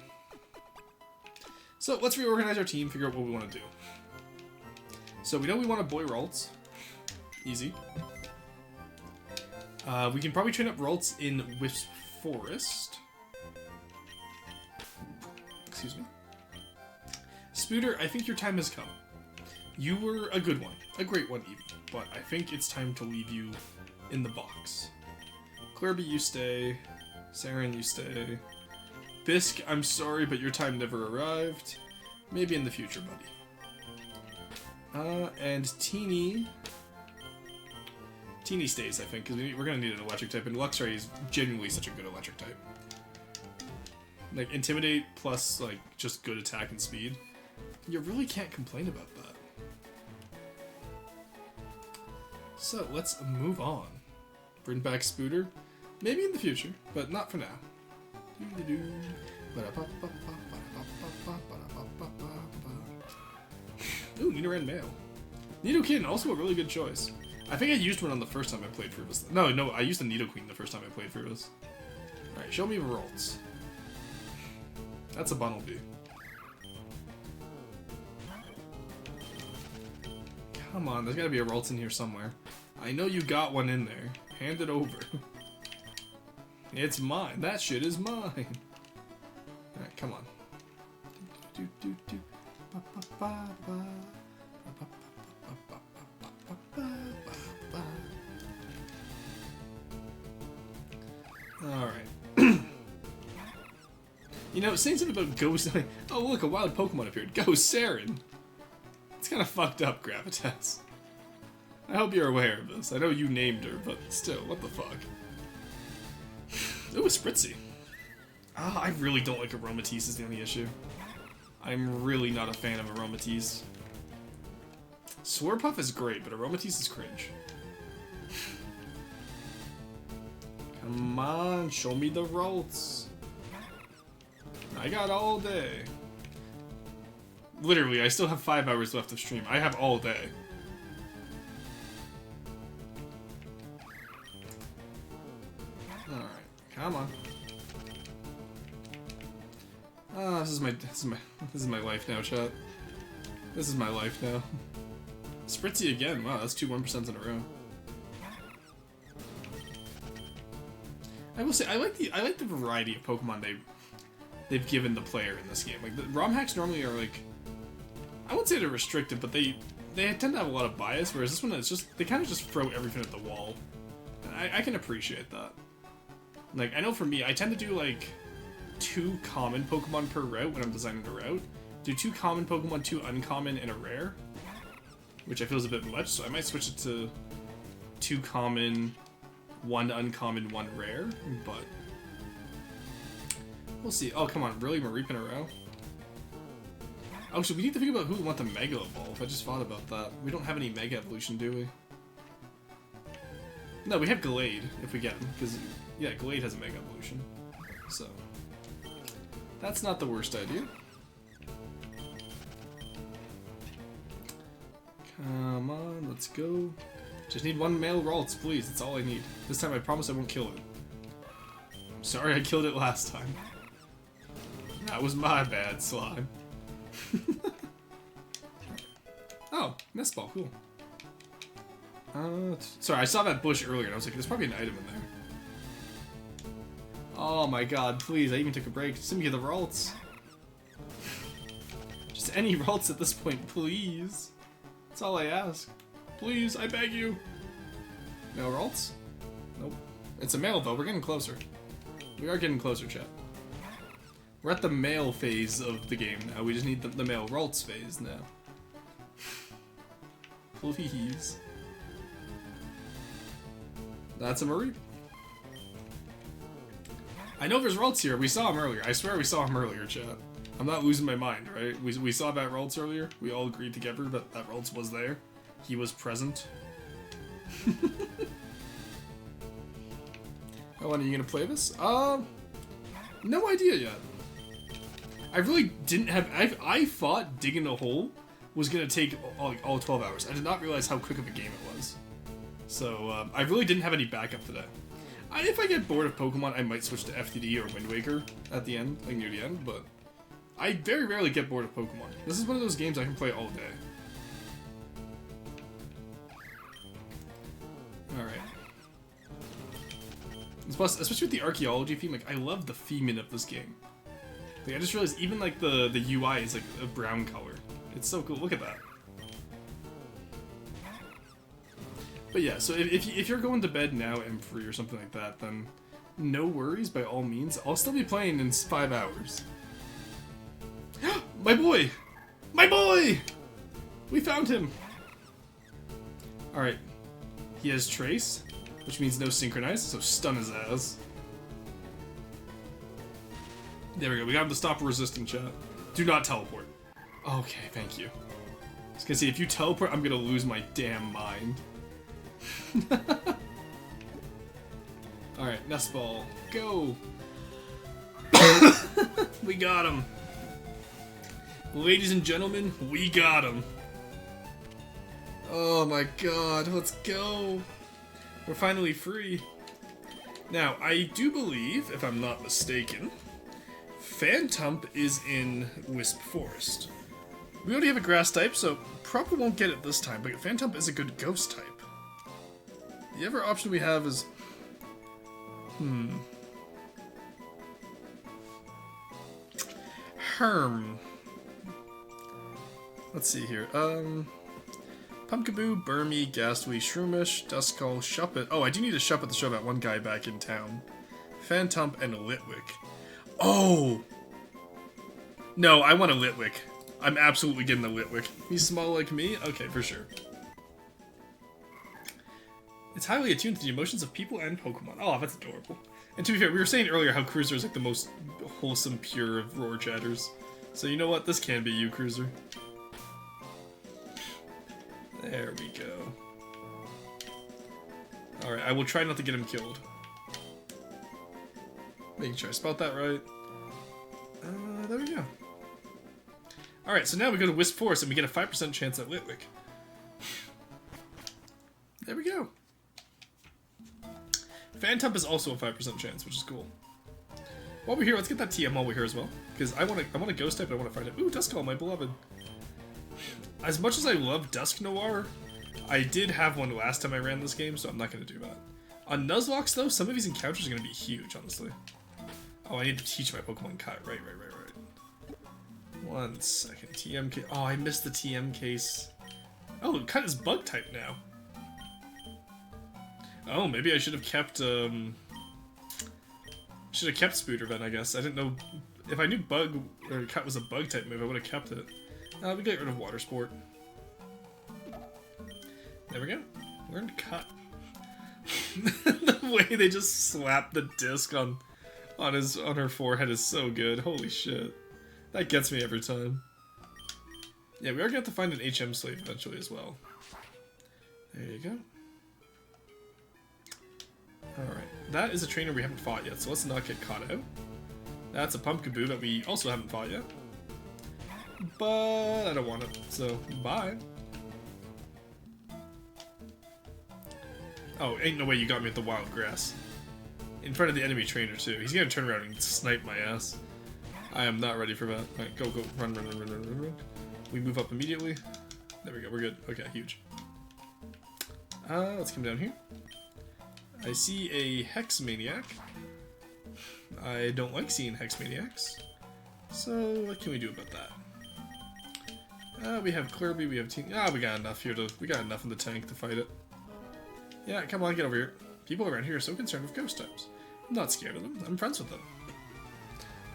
So, let's reorganize our team, figure out what we want to do. So, we know we want to boy Ralts. Easy. We can probably train up Ralts in Wisp Forest. Excuse me. Spooter, I think your time has come. You were a good one. A great one, even. But I think it's time to leave you in the box. Clerby, you stay. Saren, you stay. Bisk, I'm sorry, but your time never arrived. Maybe in the future, buddy. And Teeny. Teeny stays, I think, because we're gonna need an electric type, and Luxray is genuinely such a good electric type. Like, Intimidate plus, like, just good attack and speed. You really can't complain about that. So, let's move on. Bring back Spooter. Maybe in the future, but not for now. Ooh, Nidoran Male. Nidoking, also a really good choice. I think I used one on the first time I played Fruitless. No, I used the Nidoqueen the first time I played Fruitless. Alright, show me Ralts. That's a Bunnelby. Come on, there's gotta be a Ralts in here somewhere. I know you got one in there. Hand it over. It's mine. That shit is mine. Alright, come on. Alright. You know, saying something about Ghost... Oh, look, a wild Pokemon appeared. Go, Saren! It's kind of fucked up, Gravitas. I hope you're aware of this. I know you named her, but still, what the fuck? Ooh, a Spritzy. Ah, I really don't like Aromatisse is the only issue. I'm really not a fan of Aromatisse. Swirlpuff is great, but Aromatisse is cringe. Come on, show me the Ralts. I got all day. Literally, I still have 5 hours left of stream. I have all day. Alright, come on. Ah, this is my life now, chat. This is my life now. Spritzy again. Wow, that's two 1% in a row. I will say I like the variety of Pokemon they've given the player in this game. Like the ROM hacks normally are like, I wouldn't say they're restricted, but they tend to have a lot of bias. Whereas this one is just they kind of just throw everything at the wall. And I can appreciate that. Like I know for me, I tend to do like 2 common Pokemon per route when I'm designing a route. Do 2 common Pokemon, 2 uncommon, and a rare, which I feel is a bit much. So I might switch it to 2 common, 1 uncommon, 1 rare, but we'll see. Oh, come on, really? Mareep in a row? Oh, so we need to think about who we want to Mega Evolve. I just thought about that. We don't have any Mega Evolution, do we? No, we have Gallade, if we get him, because, yeah, Gallade has a Mega Evolution. So, that's not the worst idea. Come on, let's go. Just need 1 male Ralts, please. That's all I need. This time I promise I won't kill it. Sorry I killed it last time. That was my bad, Slime. Oh, Mist Ball, cool. Sorry, I saw that bush earlier and I was like, there's probably an item in there. Oh my god, please, I even took a break. Send me the Ralts. Just any Ralts at this point, please. That's all I ask. Please, I beg you. Male Ralts? Nope. It's a male though, we're getting closer. We are getting closer, chat. We're at the male phase of the game now. We just need the male Ralts phase now. Please. That's a Mareep. I know there's Ralts here. We saw him earlier. I swear we saw him earlier, chat. I'm not losing my mind, right? We saw that Ralts earlier. We all agreed together that that Ralts was there. He was present. Oh, when are you gonna play this? No idea yet. I really didn't have. I thought digging a hole was gonna take all 12 hours. I did not realize how quick of a game it was. So I really didn't have any backup today. If I get bored of Pokemon, I might switch to FTD or Wind Waker at the end, like near the end. But I very rarely get bored of Pokemon. This is one of those games I can play all day. Alright. Plus, especially with the archaeology theme, like, I love the theming of this game. Like, I just realized even, like, the UI is, like, a brown color. It's so cool. Look at that. But yeah, so if you're going to bed now, M3 or something like that, then no worries by all means. I'll still be playing in 5 hours. My boy! My boy! We found him! Alright. He has Trace, which means no Synchronize, so stun his ass. There we go, we got him to stop resisting, chat. Do not teleport. Okay, thank you. I was gonna say, if you teleport, I'm gonna lose my damn mind. Alright, Nest Ball, go! We got him! Ladies and gentlemen, we got him! Oh my god, let's go! We're finally free. Now, I do believe, if I'm not mistaken, Phantump is in Wisp Forest. We already have a grass type, so probably won't get it this time, but Phantump is a good ghost type. The other option we have is... Herm. Let's see here. Pumpkaboo, Burmy, Ghastly, Shroomish, Duskull, Shuppet. Oh, I do need a Shuppet to show that one guy back in town. Phantump and Litwick. Oh! No, I want a Litwick. I'm absolutely getting the Litwick. He's small like me? Okay, for sure. It's highly attuned to the emotions of people and Pokemon. Oh, that's adorable. And to be fair, we were saying earlier how Cruiser is like the most wholesome, pure of roar chatters. So you know what? This can be you, Cruiser. There we go. Alright, I will try not to get him killed. Making sure I spelled that right. There we go. Alright, so now we go to Wisp Forest and we get a 5% chance at Litwick. There we go. Phantump is also a 5% chance, which is cool. While we're here, let's get that TM while we're here as well. Because I want a ghost type, I want to find it. Ooh, Duskull, my beloved. As much as I love Dusknoir, I did have one last time I ran this game, so I'm not going to do that. On Nuzlocke, though, some of these encounters are going to be huge, honestly. Oh, I need to teach my Pokemon Cut. Right. 1 second. TM case. Oh, I missed the TM case. Oh, Cut is bug type now. Oh, maybe I should have kept, Spooter then, I guess. I didn't know... If I knew Bug, or Cut was a bug type move, I would have kept it. We got rid of Water Sport. There we go. Learned Cut. The way they just slapped the disc on her forehead is so good. Holy shit. That gets me every time. Yeah, we are gonna have to find an HM slave eventually as well. There you go. Alright. That is a trainer we haven't fought yet, so let's not get caught out. That's a Pumpkaboo that we also haven't fought yet. But I don't want it, so bye. Oh, ain't no way you got me at the wild grass. In front of the enemy trainer, too. He's gonna turn around and snipe my ass. I am not ready for that. Alright, go. Run. We move up immediately. There we go, we're good. Okay, huge. Let's come down here. I see a Hex Maniac. I don't like seeing Hex Maniacs. So, what can we do about that? We have Clearby, we have Team. We got enough here we got enough in the tank to fight it. Yeah, come on, get over here. People around here are so concerned with ghost types. I'm not scared of them, I'm friends with them.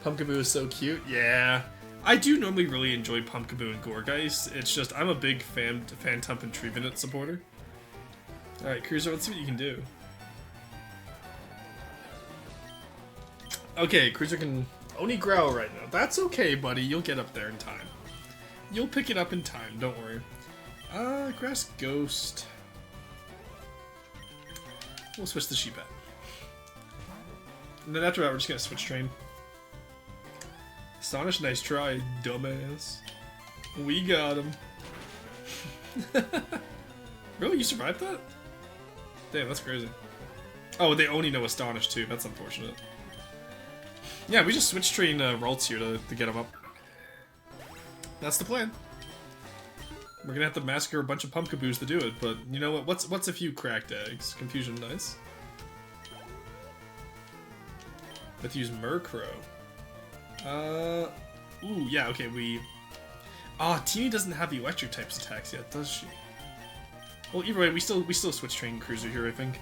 Pumpkaboo is so cute, yeah. I do normally really enjoy Pumpkaboo and Gourgeist. It's just, I'm a big Phantump and Trevenant supporter. Alright, Cruiser, let's see what you can do. Okay, Cruiser can only growl right now. That's okay, buddy, you'll get up there in time. You'll pick it up in time, don't worry. Grass Ghost. We'll switch the Sheepet. And then after that, we're just gonna switch train. Astonish, nice try, dumbass. We got him. Really? You survived that? Damn, that's crazy. Oh, they only know Astonish too. That's unfortunate. Yeah, we just switched train Ralts here to get him up. That's the plan. We're gonna have to massacre a bunch of Pumpkaboos to do it, but you know what? What's a few cracked eggs? Confusion, nice. Let's use Murkrow. Ooh, yeah, okay, we... Teeny doesn't have the electric types attacks yet, does she? Well, either way, we still switch train Cruiser here, I think.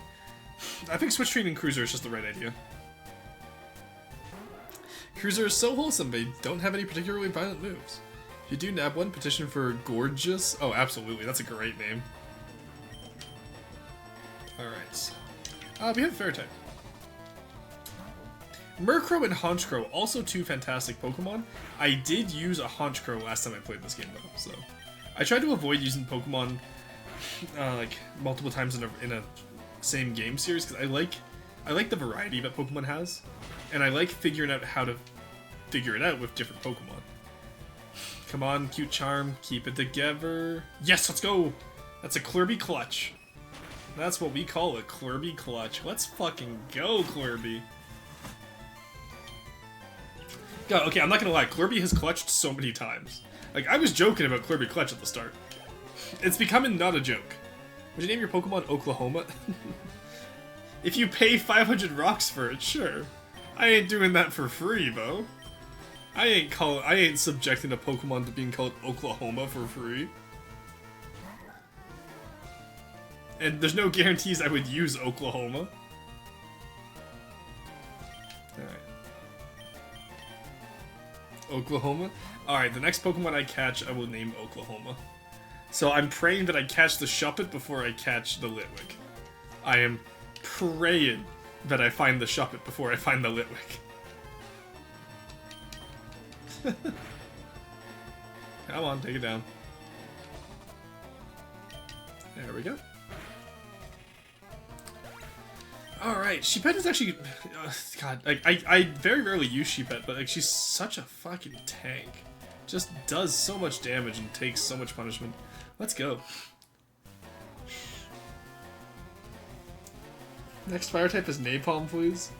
I think switch train and Cruiser is just the right idea. Cruiser is so wholesome, they don't have any particularly violent moves. If you do nab one, petition for Gorgeous. Oh, absolutely, that's a great name. Alright. We have Fairy type. Murkrow and Honchkrow, also two fantastic Pokemon. I did use a Honchkrow last time I played this game, though, so... I tried to avoid using Pokemon, like, multiple times in a same game series, because I like the variety that Pokemon has, and I like figuring out how to figure it out with different Pokemon. Come on, cute charm, keep it together. Yes, let's go! That's a Clerby Clutch. That's what we call a Clerby Clutch. Let's fucking go, Clerby. God, okay, I'm not gonna lie, Clerby has clutched so many times. Like, I was joking about Clerby Clutch at the start. It's becoming not a joke. Would you name your Pokemon Oklahoma? If you pay 500 rocks for it, sure. I ain't doing that for free, though. I ain't subjecting a Pokemon to being called Oklahoma for free. And there's no guarantees I would use Oklahoma. Alright. Oklahoma? Alright, the next Pokemon I catch, I will name Oklahoma. So I'm praying that I catch the Shuppet before I catch the Litwick. I am praying that I find the Shuppet before I find the Litwick. Come on, take it down. There we go. Alright, Sheepet is actually... God, like, I very rarely use Sheepet, but like she's such a fucking tank. Just does so much damage and takes so much punishment. Let's go. Next fire type is Napalm, please.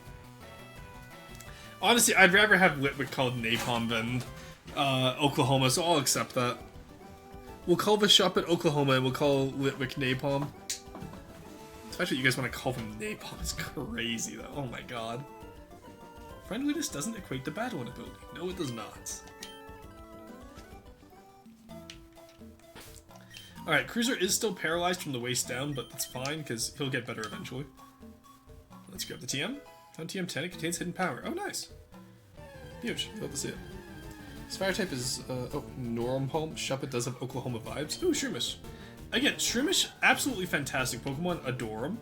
Honestly, I'd rather have Litwick called Napalm than Oklahoma, so I'll accept that. We'll call the Shuppet Oklahoma and we'll call Litwick Napalm. Especially you guys want to call them Napalm. It's crazy, though. Oh my god. Friendliness doesn't equate to battle ability. No, it does not. Alright, Cruiser is still paralyzed from the waist down, but that's fine, because he'll get better eventually. Let's grab the TM. Found TM10, it contains hidden power. Oh, nice. Huge. Love to see it. His fire type is, Normpalm. Shuppet does have Oklahoma vibes. Ooh, Shroomish. Again, Shroomish, absolutely fantastic Pokemon. Adore them.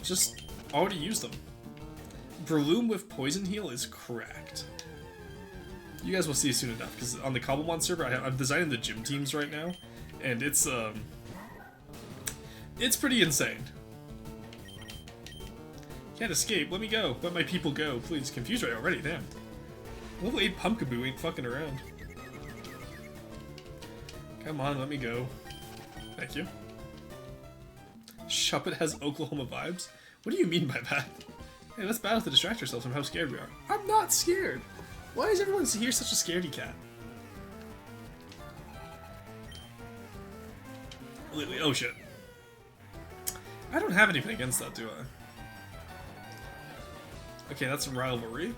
Just already used them. Breloom with Poison Heal is cracked. You guys will see soon enough, because on the Cobblemon server, I'm designing the gym teams right now, and it's pretty insane. Can't escape, let me go. Let my people go, please. Confused right already, damn. Level 8 Pumpkaboo ain't fucking around. Come on, let me go. Thank you. Shuppet has Oklahoma vibes? What do you mean by that? Hey, let's battle to distract ourselves from how scared we are. I'm not scared! Why is everyone here such a scaredy cat? Oh shit. I don't have anything against that, do I? Okay, that's Rivalry.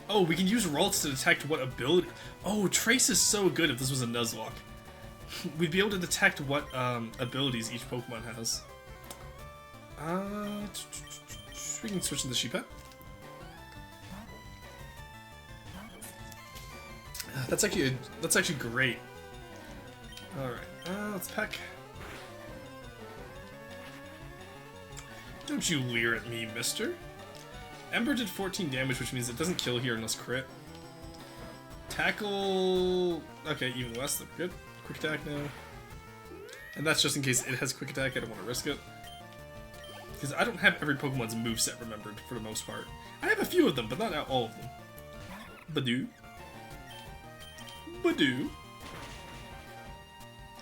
Oh, we can use Ralts to detect what ability... Oh, Trace is so good if this was a Nuzlocke. We'd be able to detect what abilities each Pokemon has. We can switch to the Sheepet. That's actually great. Alright, let's peck. Don't you leer at me, mister. Ember did 14 damage, which means it doesn't kill here unless crit. Tackle... Okay, even less than good. Quick attack now. And that's just in case it has quick attack, I don't want to risk it. Because I don't have every Pokemon's moveset remembered, for the most part. I have a few of them, but not all of them. Badoo. Badoo.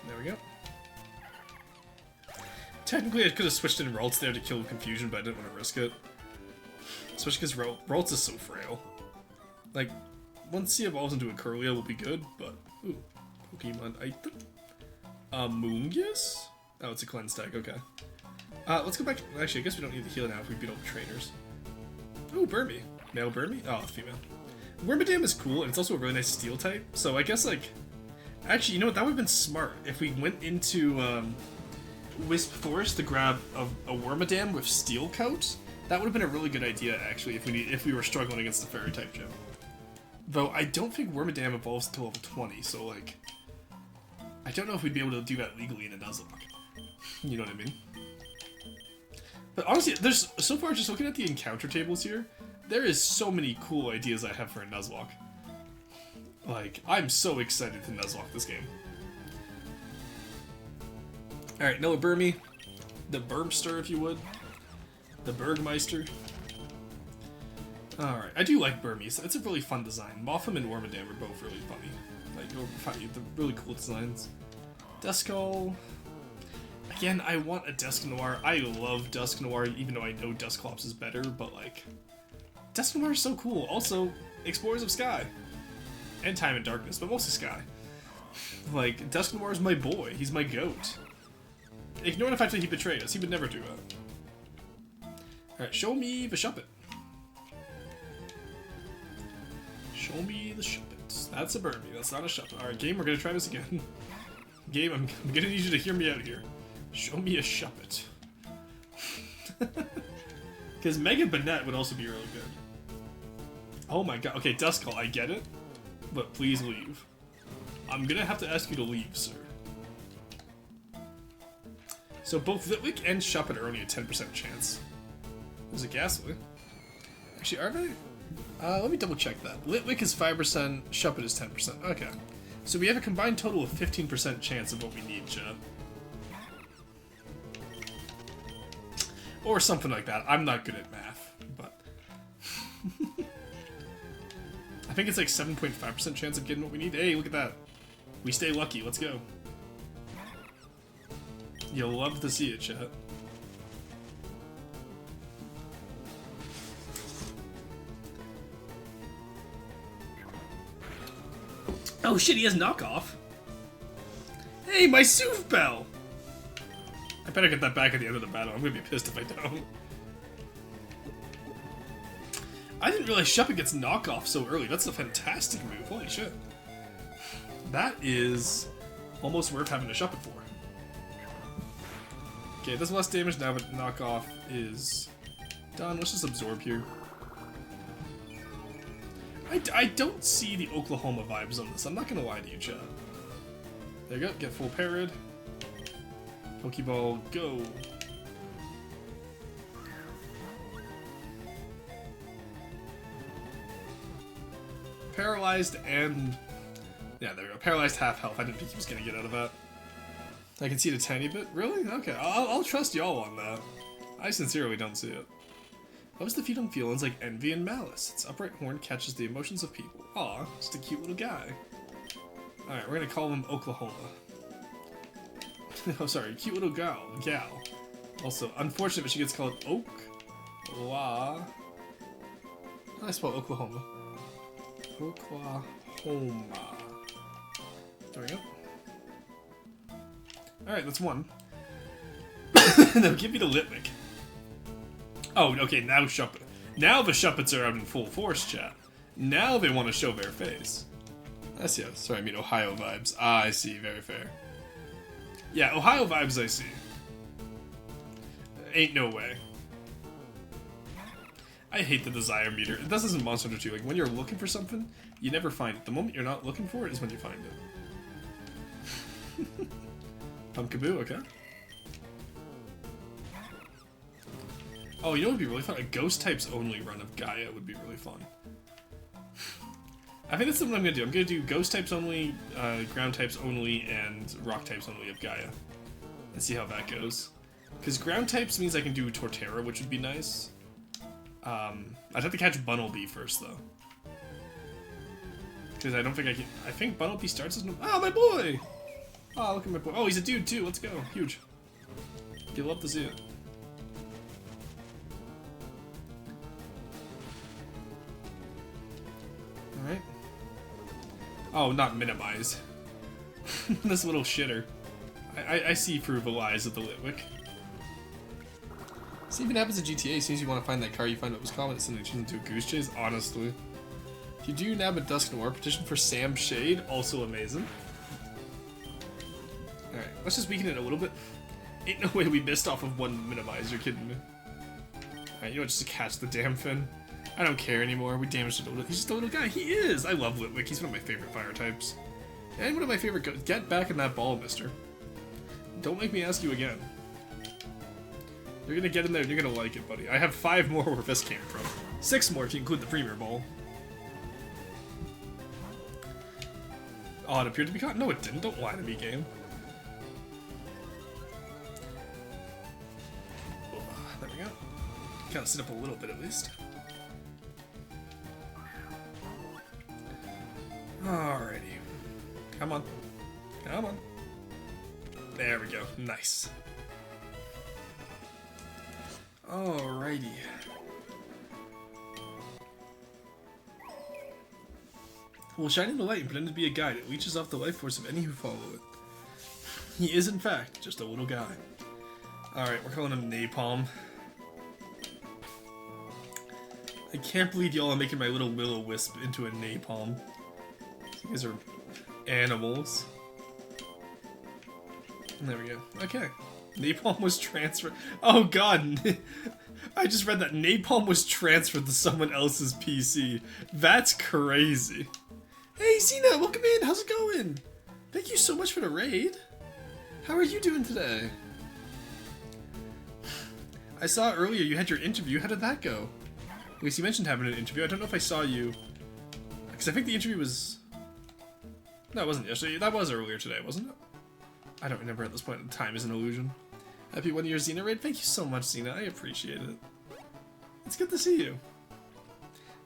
There we go. Technically, I could have switched in Ralts there to kill Confusion, but I didn't want to risk it. Especially because Ralts is so frail. Like, once he evolves into a Curlia, will be good, but... Ooh, Pokemon item. Moongus? Oh, it's a cleanse tag, okay. Let's go back to... Actually, I guess we don't need to heal now if we beat all the trainers. Ooh, Burmy. Male Burmy? Oh, female. Wormadam is cool, and it's also a really nice steel type, so I guess, like... Actually, you know what? That would have been smart if we went into Wisp Forest to grab a Wormadam with Steel Coat. That would have been a really good idea, actually, if we were struggling against the Fairy type gym. Though I don't think Wormadam evolves until level 20, so like, I don't know if we'd be able to do that legally in a Nuzlocke. You know what I mean? But honestly, there's so far just looking at the encounter tables here, there is so many cool ideas I have for a Nuzlocke. Like, I'm so excited to Nuzlocke this game. Alright, Noah Burmy. The Burmster, if you would. The Bergmeister. Alright, I do like Burmese. It's a really fun design. Motham and Wormadam are both really funny. Like, they're really cool designs. Duskull. Again, I want a Dusknoir. I love Dusknoir, even though I know Dusclops is better, but like, Dusknoir is so cool. Also, Explorers of Sky. And Time and Darkness, but mostly Sky. Like, Dusknoir is my boy. He's my goat. Ignore the fact that he betrayed us. He would never do that. Alright, show me the Shuppet. Show me the Shuppet. That's a Burmy. That's not a Shuppet. Alright, game, we're gonna try this again. Game, I'm gonna need you to hear me out here. Show me a Shuppet. Because Mega Banette would also be really good. Oh my god. Okay, Duskull, I get it. But please leave. I'm gonna have to ask you to leave, sir. So both Litwick and Shuppet are only a 10% chance. There's a Ghastly. Actually, are they? Let me double check that. Litwick is 5%, Shuppet is 10%. Okay. So we have a combined total of 15% chance of what we need, Chad. Or something like that. I'm not good at math, but... I think it's like 7.5% chance of getting what we need. Hey, look at that. We stay lucky. Let's go. You'll love to see it, chat. Oh shit, he has knockoff. Hey, my Soof Bell! I better get that back at the end of the battle. I'm gonna be pissed if I don't. I didn't realize Shuppet gets knockoff so early. That's a fantastic move. Holy shit. That is almost worth having a Shuppet for. Okay, it does less damage now, but knockoff is done. Let's just absorb here. I don't see the Oklahoma vibes on this. I'm not gonna lie to you, Chad. There you go. Get full parried. Pokeball, go. Paralyzed and... yeah, there we go. Paralyzed half health. I didn't think he was gonna get out of that. I can see it a tiny bit. Really? Okay, I'll trust y'all on that. I sincerely don't see it. What was the feed on feelings like envy and malice? Its upright horn catches the emotions of people. Aw, just a cute little guy. Alright, we're gonna call him Oklahoma. Oh, sorry, cute little gal. Also, unfortunate but she gets called Oak. La. How do I spell Oklahoma? Oklahoma. There we go. Alright, that's one. Now give me the Litwick. Oh, okay, now Shuppet. Now the Shuppets are out in full force, chat. Now they want to show their face. That's, yeah, sorry, I mean Ohio vibes. Ah, I see, very fair. Yeah, Ohio vibes I see. Ain't no way. I hate the desire meter. It does this in Monster Hunter 2. Like, when you're looking for something, you never find it. The moment you're not looking for it is when you find it. Pumpkaboo, okay. Oh, you know what would be really fun? A Ghost types only run of Gaia would be really fun. I think that's what I'm gonna do. I'm gonna do Ghost types only, Ground types only, and Rock types only of Gaia. And see how that goes. Because Ground types means I can do Torterra, which would be nice. I'd have to catch Bunnelby first, though. Because I don't think I can... I think Bunnelby starts as... Oh, my boy! Oh, look at my boy. Oh, he's a dude, too. Let's go. Huge. You'll love to see it. Alright. Oh, not minimize. This little shitter. I see through the lies of the Litwick. See if it happens in GTA. As soon as you want to find that car, you find what was common, it's something into a goose chase, honestly. If you do nab a Dusknoir, petition for Sam Shade, also amazing. Alright, let's just weaken it a little bit. Ain't no way we missed off of one minimize, you're kidding me. Alright, you know what, just to catch the damn fin. I don't care anymore, we damaged it a little. He's just a little guy, he is! I love Litwick, he's one of my favorite fire types. And one of my favorite get back in that ball, mister. Don't make me ask you again. You're gonna get in there and you're gonna like it, buddy. I have 5 more where this came from. 6 more if you include the Premier Ball. Oh, it appeared to be caught? No, it didn't. Don't lie to me, game. There we go. Kind of sit up a little bit at least. Alrighty. Come on. Come on. There we go. Nice. Alrighty. Will shine in the light and pretend to be a guide. It leeches off the life force of any who follow it. He is, in fact, just a little guy. Alright, we're calling him Napalm. I can't believe y'all are making my little Will-O-Wisp into a Napalm. You guys are animals. There we go. Okay. Napalm was transferred. Oh god! I just read that Napalm was transferred to someone else's PC. That's crazy. Hey, Xena, welcome in. How's it going? Thank you so much for the raid. How are you doing today? I saw earlier you had your interview. How did that go? At least you mentioned having an interview. I don't know if I saw you. Because I think the interview was... No, it wasn't yesterday. That was earlier today, wasn't it? I don't remember at this point. Time is an illusion. Happy 1 year Xena raid. Thank you so much, Xena. I appreciate it. It's good to see you.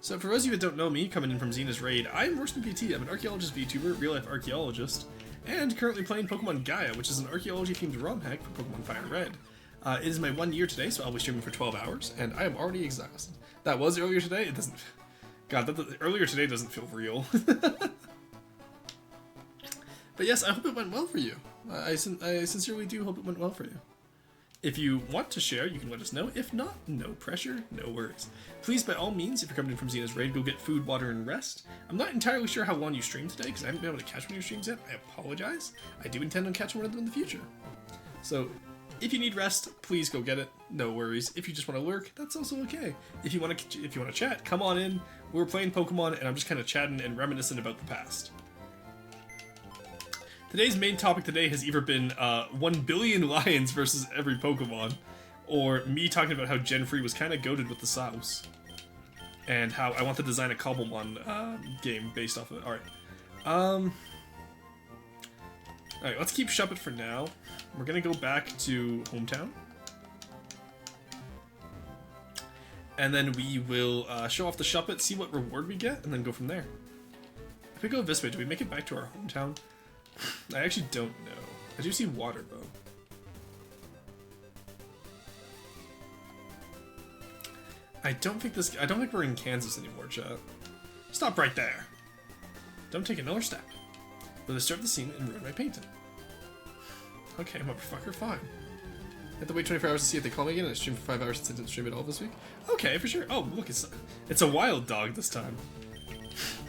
So for those of you that don't know me, coming in from Xena's raid, I'm Rorston PT. I'm an archaeologist VTuber, real-life archaeologist, and currently playing Pokemon Gaia, which is an archaeology-themed ROM hack for Pokemon Fire Red. It is my 1 year today, so I'll be streaming for 12 hours, and I am already exhausted. That was earlier today. It doesn't... God, earlier today doesn't feel real. But yes, I hope it went well for you. I sincerely do hope it went well for you. If you want to share, you can let us know. If not, no pressure, no worries. Please, by all means, if you're coming in from Xena's raid, go get food, water, and rest. I'm not entirely sure how long you streamed today, because I haven't been able to catch one of your streams yet. I apologize. I do intend on catching one of them in the future. So, if you need rest, please go get it. No worries. If you just want to lurk, that's also okay. If you want to chat, come on in. We're playing Pokemon, and I'm just kind of chatting and reminiscing about the past. Today's main topic today has either been 1 billion lions versus every Pokemon, or me talking about how Gen 3 was kind of goated with the Souse, and how I want to design a Cobblemon game based off of it. Alright, let's keep Shuppet for now. We're gonna go back to Hometown. And then we will show off the Shuppet, see what reward we get, and then go from there. If we go this way, do we make it back to our hometown? I actually don't know. I do see water, though. I don't think we're in Kansas anymore, chat. Stop right there. Don't take another step. We'll disturb the scene and ruin my painting. Okay, motherfucker, fine. I have to wait 24 hours to see if they call me again, and I stream for 5 hours since I didn't stream at all this week. Okay, for sure. Oh, look, it's a wild dog this time.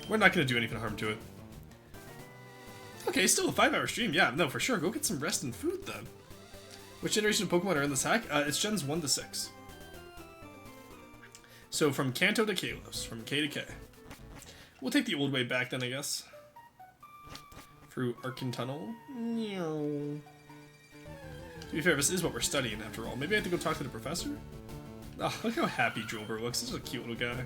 We're not gonna do anything harm to it. Okay, still a 5-hour stream. Yeah, no, for sure. Go get some rest and food, then. Which generation of Pokemon are in this hack? It's gens 1 to 6. So, from Kanto to Kalos. From K to K. We'll take the old way back, then, I guess. Through Arkin Tunnel. To be fair, this is what we're studying, after all. Maybe I have to go talk to the professor? Oh, look how happy Drillbur looks. Such a cute little guy.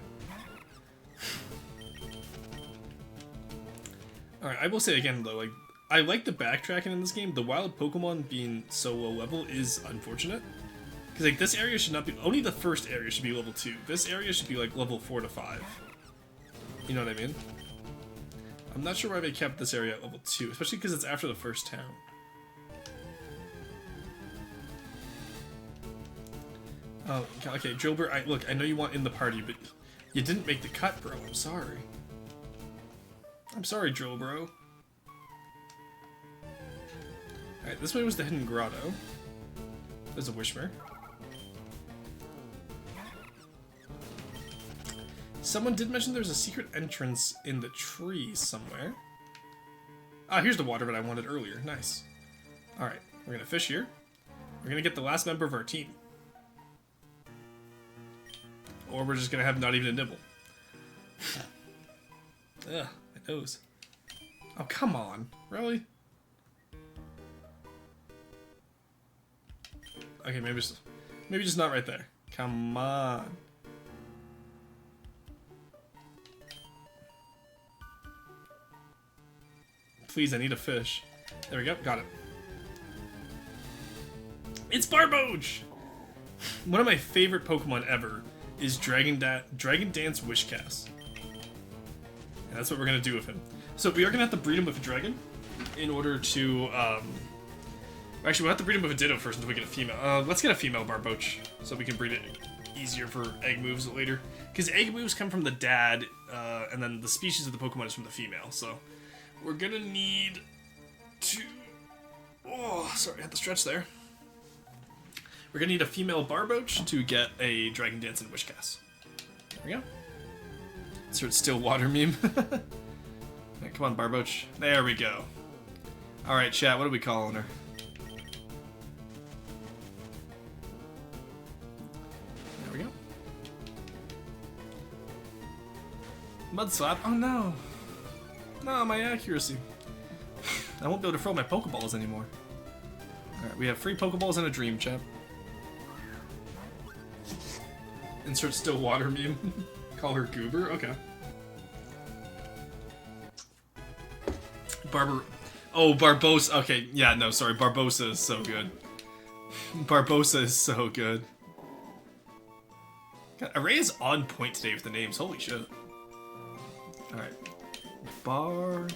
Alright, I will say again though, like, I like the backtracking in this game. The wild Pokemon being so low level is unfortunate. Because, like, this area should not be... Only the first area should be level 2. This area should be, like, level 4 to 5. You know what I mean? I'm not sure why they kept this area at level 2, especially because it's after the first town. Oh, okay, Drillbur, look, I know you want in the party, but you didn't make the cut, bro. I'm sorry. I'm sorry, Drillbro. Alright, this way was the Hidden Grotto. There's a Wishmer. Someone did mention there's a secret entrance in the tree somewhere. Ah, here's the water that I wanted earlier. Nice. Alright, we're gonna fish here. We're gonna get the last member of our team. Or we're just gonna have not even a nibble. Ugh, my nose. Oh, come on. Really? Okay, maybe just not right there. Come on. Please, I need a fish. There we go, got it. It's Barboach! One of my favorite Pokemon ever is Dragon Dance Wishcast. And that's what we're gonna do with him. So we are gonna have to breed him with a dragon in order to, actually we'll have to breed him with a Ditto first until we get a female. Let's get a female Barboach so we can breed it easier for egg moves later. Because egg moves come from the dad, and then the species of the Pokemon is from the female, so we're gonna need to... Oh, sorry, I had to stretch there. We're gonna need a female Barboach to get a Dragon Dance and Wishcast. There we go. Insert still water meme. Right, come on, Barboach. There we go. Alright, chat, what are we calling her? There we go. Mudslap. Oh no. No, my accuracy. I won't be able to throw my Pokeballs anymore. Alright, we have 3 Pokeballs and a Dream, chat. Insert still water meme. Call her Goober? Okay. Oh, Barbosa. Okay, yeah, no, sorry. Barbosa is so good. Barbosa is so good. God, Array is on point today with the names. Holy shit. Alright. Barbosa.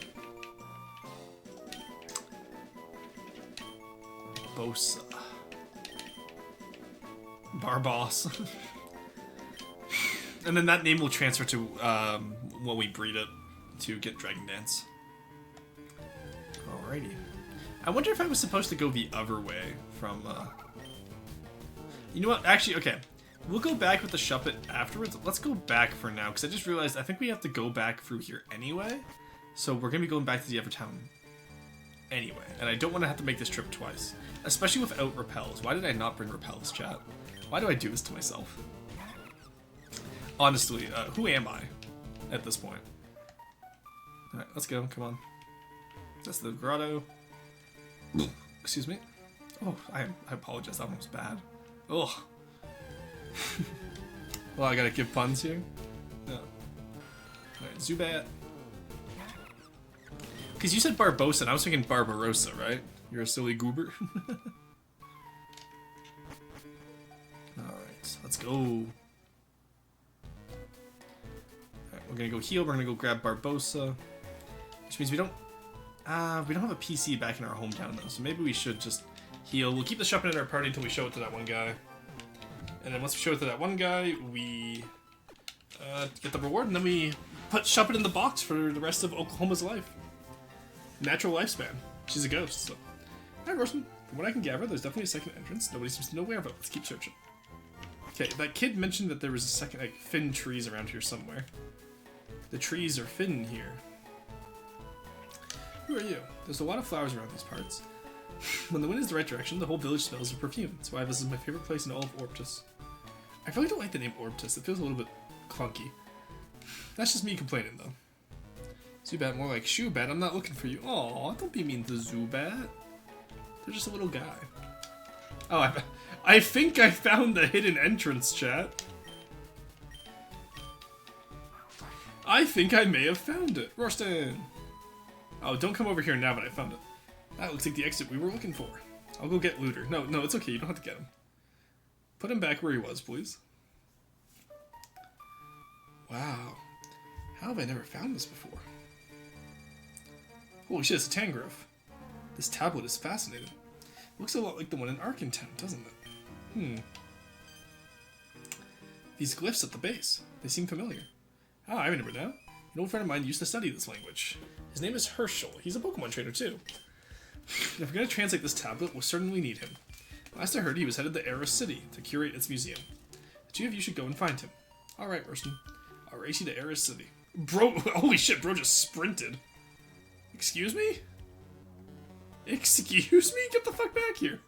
Barboss. And then that name will transfer to when we breed it to get Dragon Dance. Alrighty. I wonder if I was supposed to go the other way from... You know what? Actually, okay. We'll go back with the Shuppet afterwards. Let's go back for now, because I just realized I think we have to go back through here anyway. So we're going to be going back to the other town anyway. And I don't want to have to make this trip twice. Especially without repels. Why did I not bring repels, chat? Why do I do this to myself? Honestly, who am I at this point? Alright, let's go. Come on. That's the grotto. Excuse me. Oh, I apologize. That one was bad. Ugh. Well, I gotta give puns here. No. Alright, Zubat. Because you said Barbosa, and I was thinking Barbarossa, right? You're a silly goober. Alright, let's go. We're gonna go heal, we're gonna go grab Barbosa. Which means we don't have a PC back in our hometown though, so maybe we should just heal. We'll keep the Shuppet in our party until we show it to that one guy. And then once we show it to that one guy, we get the reward, and then we put Shuppet in the box for the rest of Oklahoma's life. Natural lifespan. She's a ghost, so. Alright, Rorston. From what I can gather, there's definitely a second entrance. Nobody seems to know where, but let's keep searching. Okay, that kid mentioned that there was a second, like, Finn trees around here somewhere. The trees are Finn here. Who are you? There's a lot of flowers around these parts. When the wind is the right direction, the whole village smells of perfume. That's why this is my favorite place in all of Orbtus. I really don't like the name Orbtus. It feels a little bit clunky. That's just me complaining, though. Zubat, more like Shoebat. I'm not looking for you. Aw, don't be mean to Zubat. They're just a little guy. Oh, I think I found the hidden entrance, chat. I think I may have found it. Rorston! Oh, don't come over here now that I found it. That looks like the exit we were looking for. I'll go get Looter. No, it's okay. You don't have to get him. Put him back where he was, please. Wow. How have I never found this before? Holy shit, it's a Tangrowth. This tablet is fascinating. Looks a lot like the one in Arcantown, doesn't it? These glyphs at the base. They seem familiar. Ah, I remember now. An old friend of mine used to study this language. His name is Herschel. He's a Pokemon trainer, too. If we're going to translate this tablet, we'll certainly need him. Last I heard, he was headed to Aris City to curate its museum. The two of you should go and find him. Alright, Rorston. I'll race you to Aris City. Bro, holy shit, bro just sprinted. Excuse me? Excuse me? Get the fuck back here.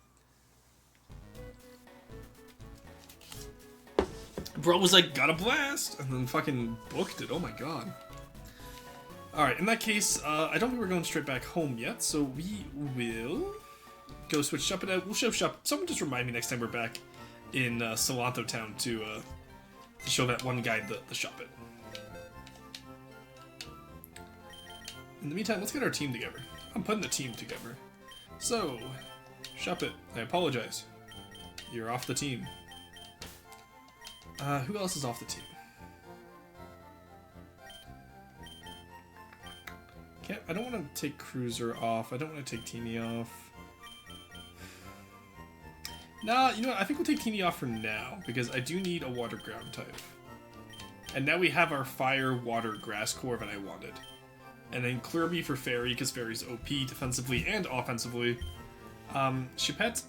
Bro was like, got a blast, and then fucking booked it. Oh my god. Alright, in that case, I don't think we're going straight back home yet, so we will go switch shop it out. We'll show shop. Someone just remind me next time we're back in Salanto Town to show that one guy the shop it. In the meantime, let's get our team together. I'm putting the team together. So, shop it. I apologize. You're off the team. Who else is off the team? I don't want to take Cruiser off. I don't want to take Teeny off. Nah, you know what? I think we'll take Teeny off for now, because I do need a water ground type. And now we have our fire, water, grass core that I wanted. And then Clearby for Fairy, because Fairy's OP defensively and offensively. Chipette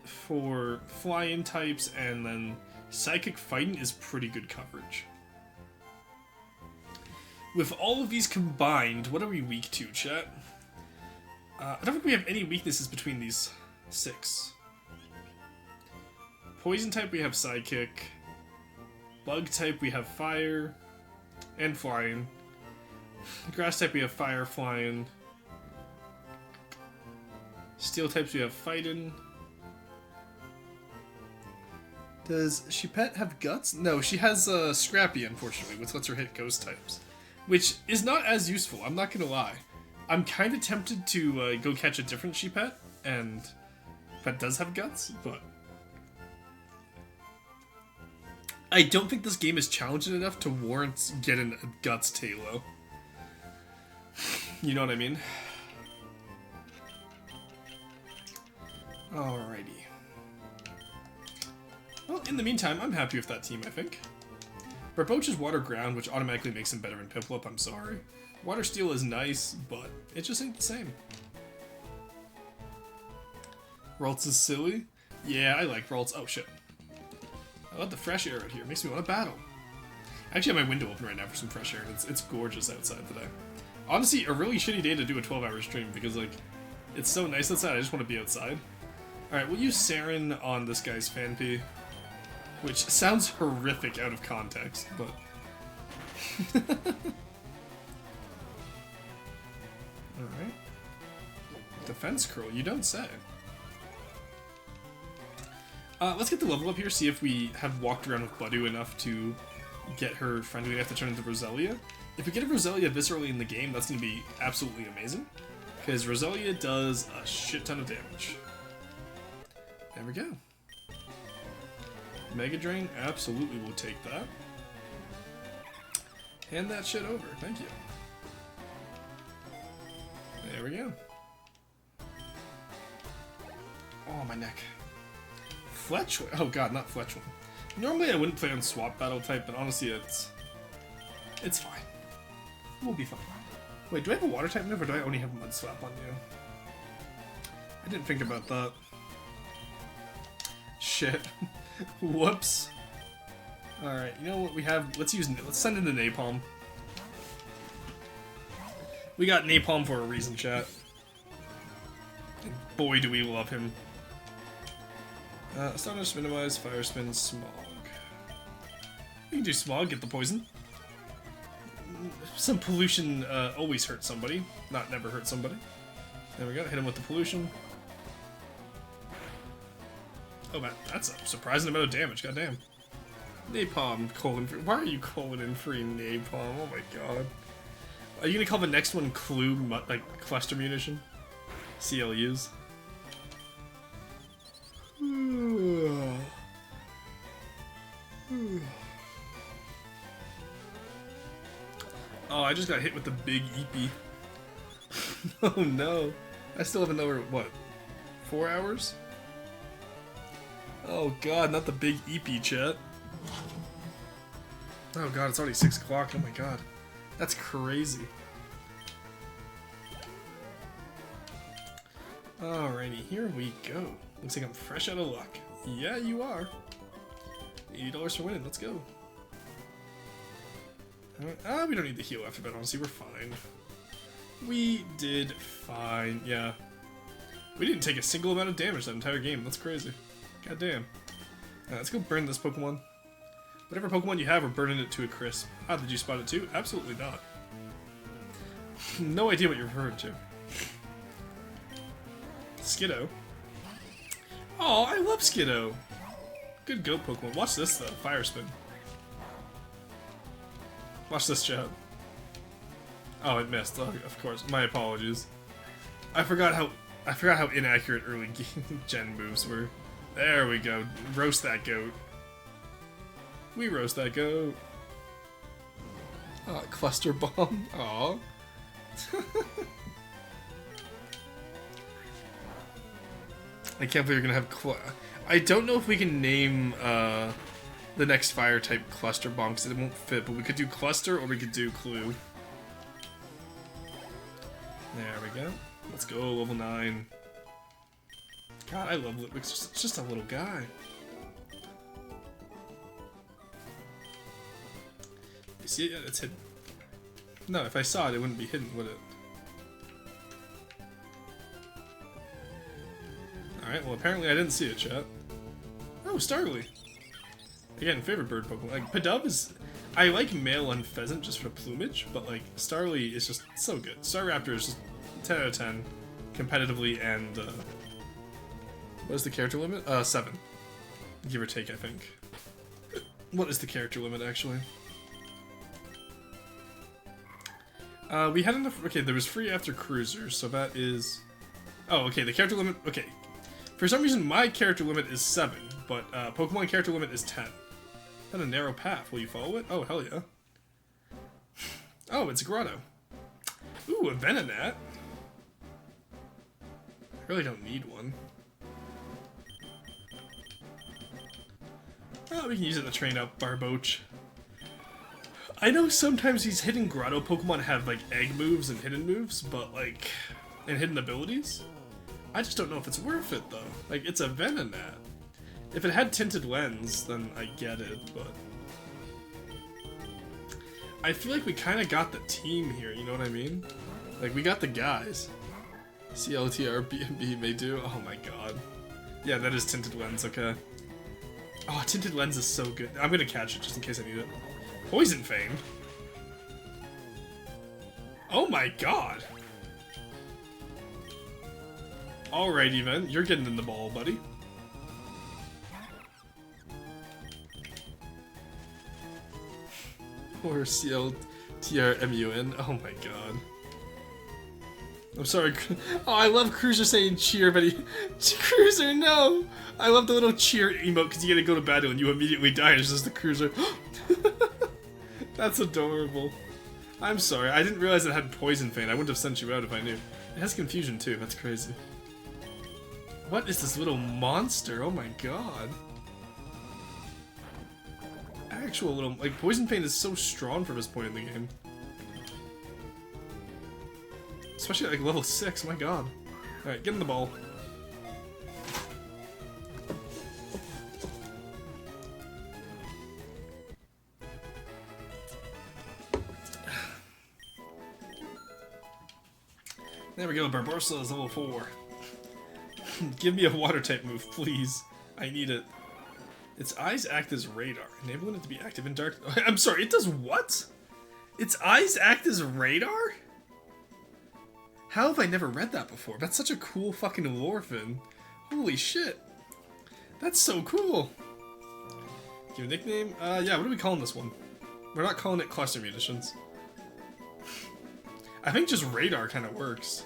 for flying types, and then Psychic Fighting is pretty good coverage. With all of these combined, what are we weak to, chat? I don't think we have any weaknesses between these 6. Poison type, we have Psychic. Bug type, we have Fire and Flying. Grass type, we have Fire, Flying. Steel types, we have Fighting. Does Chipette have Guts? No, she has Scrappy, unfortunately, which lets her hit Ghost types. Which is not as useful, I'm not gonna lie. I'm kind of tempted to go catch a different Chipette, and that does have Guts, but I don't think this game is challenging enough to warrant getting a Guts Talo. You know what I mean? Alrighty. Well, in the meantime, I'm happy with that team, I think. Barboach is Water Ground, which automatically makes him better in Piplup, I'm sorry. Water Steel is nice, but it just ain't the same. Ralts is silly? Yeah, I like Ralts. Oh, shit. I love the fresh air out here. It makes me want to battle. I actually have my window open right now for some fresh air. It's gorgeous outside today. Honestly, a really shitty day to do a 12-hour stream, because, like, it's so nice outside, I just want to be outside. Alright, we'll use Saren on this guy's Phanpy. Which sounds horrific out of context, but... Alright. Defense curl, you don't say. Let's get the level up here, see if we have walked around with Budu enough to get her friendly enough to turn into Roselia. If we get a Roselia this early in the game, that's going to be absolutely amazing. Because Roselia does a shit ton of damage. There we go. Mega Drain, absolutely will take that. Hand that shit over, thank you. There we go. Oh, my neck. Fletchling? Oh god, not Fletchling. Normally I wouldn't play on Swap Battle type, but honestly it's fine. We'll be fine. Wait, do I have a Water type move, or do I only have Mud Slap on you? I didn't think about that. Shit. Whoops. Alright, you know what we have? Let's send in the Napalm. We got Napalm for a reason, chat. And boy, do we love him. Astonish, Minimize, Fire Spin, Smog. We can do Smog, get the poison. Some pollution always hurts somebody, not never hurt somebody. There we go, hit him with the pollution. Oh man, that's a surprising amount of damage, goddamn. Napalm, colon free. Why are you colon free Napalm? Oh my god. Are you gonna call the next one Clue, like, cluster munition? CLUs? Oh, I just got hit with the big Eepee. Oh no. I still have another, what, 4 hours? Oh god, not the big Eepee, chat. Oh god, it's already 6 o'clock, oh my god. That's crazy. Alrighty, here we go. Looks like I'm fresh out of luck. Yeah, you are. $80 for winning, let's go. We don't need the heal after that, honestly, we're fine. We did fine, yeah. We didn't take a single amount of damage that entire game. That's crazy. God damn. Let's go burn this Pokemon. Whatever Pokemon you have, we're burning it to a crisp. Ah, did you spot it too? Absolutely not. No idea what you're referring to. Skiddo. Oh, I love Skiddo. Good goat Pokemon. Watch this though. Fire Spin. Watch this, chat. Oh, it missed. Oh, of course. My apologies. I forgot how inaccurate early gen moves were. There we go. Roast that goat. We roast that goat. Cluster Bomb. Aw. I can't believe you're gonna have I don't know if we can name the next fire type Cluster Bomb because it won't fit, but we could do Cluster or we could do Clue. There we go. Let's go, level 9. God, I love Litwick. It's just a little guy. You see it? Yeah, it's hidden. No, if I saw it, it wouldn't be hidden, would it? Alright, well apparently I didn't see it, chat. Oh, Starly! Again, favorite bird Pokemon. Like, Pidove is... I like male and pheasant just for the plumage, but like, Starly is just so good. Staraptor is just 10 out of 10, competitively, and what is the character limit? 7. Give or take, I think. What is the character limit, actually? We had enough... Okay, there was free after Cruiser, so that is... Oh, okay, the character limit... Okay. For some reason, my character limit is 7, but Pokemon character limit is 10. That's a narrow path. Will you follow it? Oh, hell yeah. Oh, it's a Grotto. Ooh, a Venonat. I really don't need one. Oh, we can use it to train up Barboach. I know sometimes these hidden Grotto Pokemon have, like, egg moves and hidden moves, but, like, and hidden abilities. I just don't know if it's worth it, though. Like, it's a Venonat. If it had Tinted Lens, then I get it, but... I feel like we kind of got the team here, you know what I mean? Like, we got the guys. CLTR, BNB, may do. Oh my god. Yeah, that is Tinted Lens, okay. Oh, Tinted Lens is so good. I'm gonna catch it just in case I need it. Poison Fang. Oh my god. Alrighty then, you're getting in the ball, buddy. Or CLTRMUN. Oh my god. I'm sorry. Oh, I love Cruiser saying cheer, but Cruiser, no! I love the little cheer emote because you gotta go to battle and you immediately die. It's just the Cruiser. That's adorable. I'm sorry. I didn't realize it had Poison Fang. I wouldn't have sent you out if I knew. It has Confusion too. That's crazy. What is this little monster? Oh my god. Actual little... Like, Poison Fang is so strong for this point in the game. Especially at, like, level 6, my god. Alright, get in the ball. There we go, Barbossa is level 4. Give me a water-type move, please. I need it. Its eyes act as radar, enabling it to be active in dark... I'm sorry, it does what? Its eyes act as radar? How have I never read that before? That's such a cool fucking lore fin. Holy shit. That's so cool. Give a nickname? Yeah, what are we calling this one? We're not calling it Cluster Munitions. I think just radar kind of works.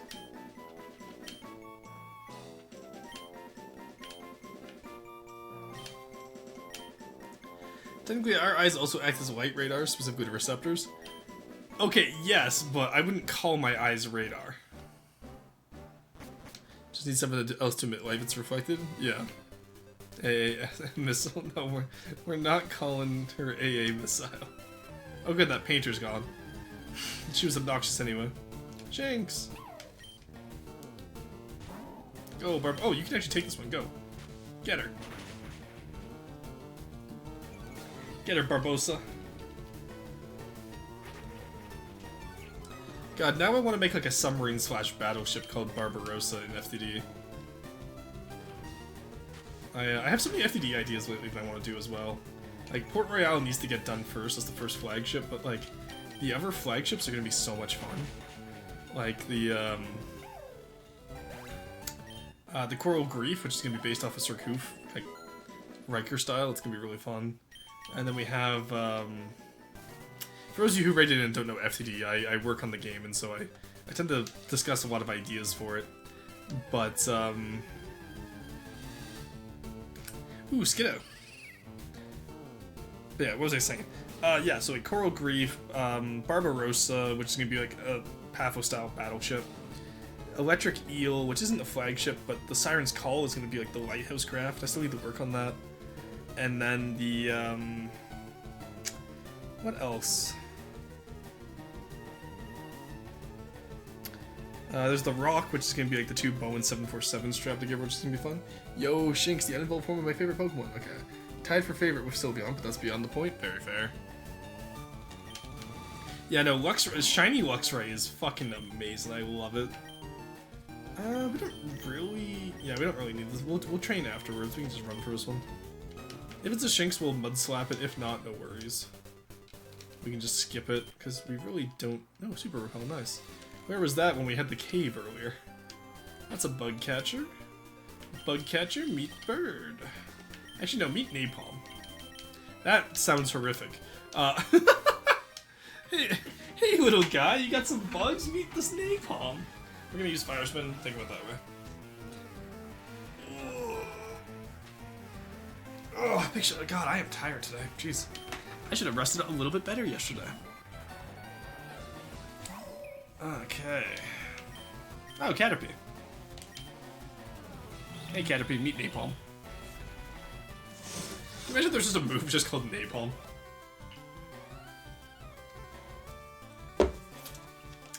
Technically, our eyes also act as light radar, specifically to receptors. Okay, yes, but I wouldn't call my eyes radar. Just need something else to emit light that's reflected? Yeah. AA missile? No, we're not calling her AA missile. Oh good, that painter's gone. She was obnoxious anyway. Jinx! Go, Barb. Oh, you can actually take this one. Go. Get her. Get her, Barbossa. God, now I want to make like a submarine / battleship called Barbarossa in FTD. I have so many FTD ideas lately that I want to do as well. Like, Port Royale needs to get done first as the first flagship, but like, the other flagships are going to be so much fun. Like the Coral Grief, which is going to be based off of Surcouf, like Riker style. It's going to be really fun. And then we have, for those of you who rated and don't know FTD, I work on the game, and so I tend to discuss a lot of ideas for it. But, ooh, Skiddo. Yeah, what was I saying? Yeah, so like Coral Grief, Barbarossa, which is going to be like a Pathos-style battleship. Electric Eel, which isn't a flagship, but the Siren's Call is going to be like the lighthouse craft. I still need to work on that. And then the, what else? There's the Rock, which is going to be like the 2 Bowen 747 strap together, which is going to be fun. Yo, Shinx, the unevolved form of my favorite Pokemon. Okay. Tied for favorite with Sylveon, but that's beyond the point. Very fair. Yeah, no, Shiny Luxray is fucking amazing. I love it. We don't really... Yeah, we don't really need this. We'll train afterwards. We can just run for this one. If it's a Shinx, we'll Mud Slap it. If not, no worries. We can just skip it, because we really don't... No, Super Repel, nice. Where was that when we had the cave earlier? That's a Bug Catcher. Bug Catcher, meet Bird. Actually, no, meet Napalm. That sounds horrific. Hey, little guy, you got some bugs? Meet this Napalm. We're gonna use Fire Spin. Think about it that way. Oh, picture. God, I am tired today. Jeez, I should have rested a little bit better yesterday. Okay. Oh, Caterpie. Hey, Caterpie, meet Napalm. Can you imagine there's just a move just called Napalm?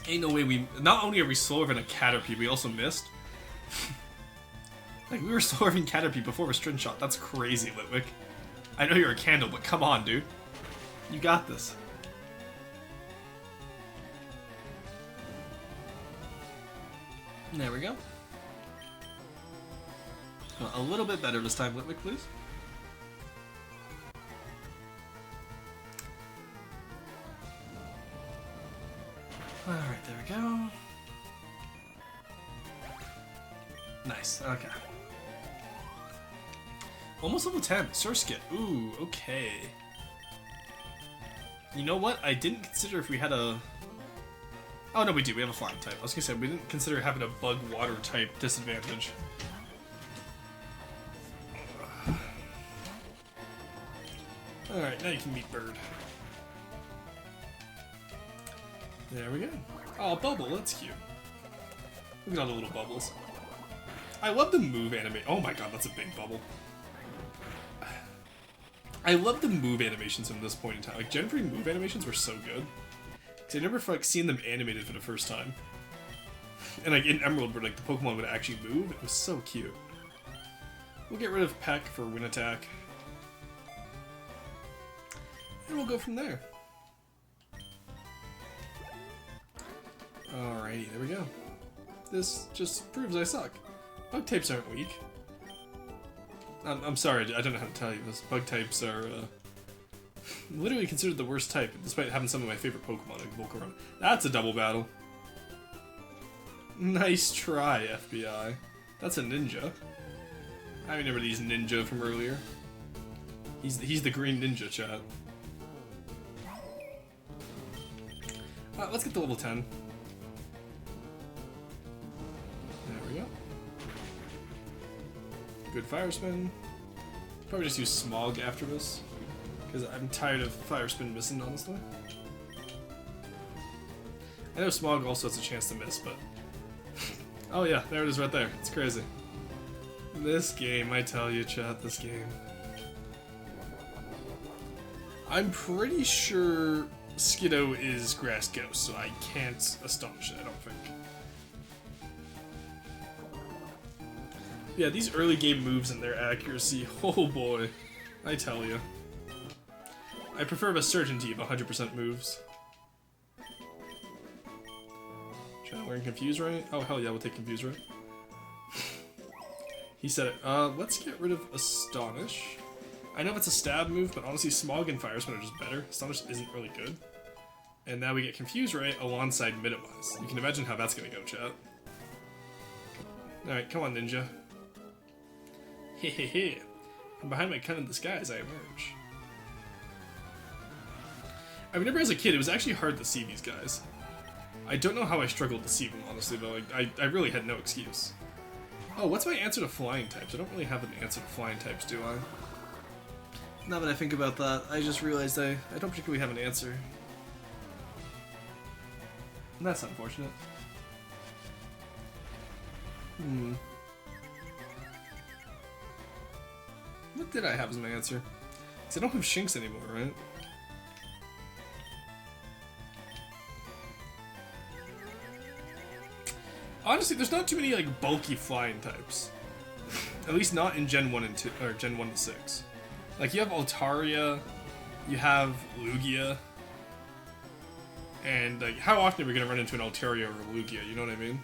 Ain't no way we... Not only are we slower than a Caterpie, we also missed. Like, we were slower than Caterpie before with String Shot. That's crazy, Litwick. I know you're a candle, but come on, dude. You got this. There we go. A little bit better this time, Litwick, please. Alright, there we go. Nice, okay. Almost level 10, Surskit. Ooh, okay. You know what? I didn't consider if we had a... Oh no, we do. We have a flying type. I was gonna say, we didn't consider having a bug water type disadvantage. Alright, now you can meet Bird. There we go. Oh, Bubble, that's cute. Look at all the little bubbles. I love the move animation. Oh my god, that's a big bubble. I love the move animations from this point in time. Like, Gen 3 move animations were so good. Cause I never like seen them animated for the first time. And like in Emerald, where like the Pokemon would actually move, it was so cute. We'll get rid of Peck for Wind Attack. And we'll go from there. Alrighty, there we go. This just proves I suck. Bug types aren't weak. I'm sorry, I don't know how to tell you this. Bug types are literally considered the worst type, despite having some of my favorite Pokemon like Volcarona. That's a double battle. Nice try, FBI. That's a ninja. I remember these ninja from earlier. He's the green ninja, chat. Let's get to level 10. There we go. Good Fire Spin. Probably just use Smog after this, because I'm tired of Fire Spin missing, honestly. I know Smog also has a chance to miss, but... Oh yeah, there it is right there. It's crazy. This game, I tell you, chat, this game. I'm pretty sure Skiddo is Grass Ghost, so I can't astonish it, I don't think. Yeah, these early game moves and their accuracy, oh boy, I tell you. I prefer the certainty of 100% moves. Trying to learn Confuse Ray? Oh hell yeah, we'll take Confuse Ray. He said it. Let's get rid of Astonish. I know it's a stab move, but honestly, Smog and Fire Spin are just better. Astonish isn't really good. And now we get Confuse Ray alongside Minimize. You can imagine how that's gonna go, chat. Alright, come on, Ninja. Hehehe. From behind my cunning disguise, I emerge. I remember as a kid, it was actually hard to see these guys. I don't know how I struggled to see them, honestly, though. I really had no excuse. Oh, what's my answer to flying types? I don't really have an answer to flying types, do I? Now that I think about that, I just realized I don't particularly have an answer. And that's unfortunate. What did I have as my answer? Because I don't have Shinx anymore, right? Honestly, there's not too many like bulky flying types. At least not in Gen 1 and 2 or Gen 1 to 6. Like you have Altaria, you have Lugia, and like how often are we gonna run into an Altaria or a Lugia, you know what I mean?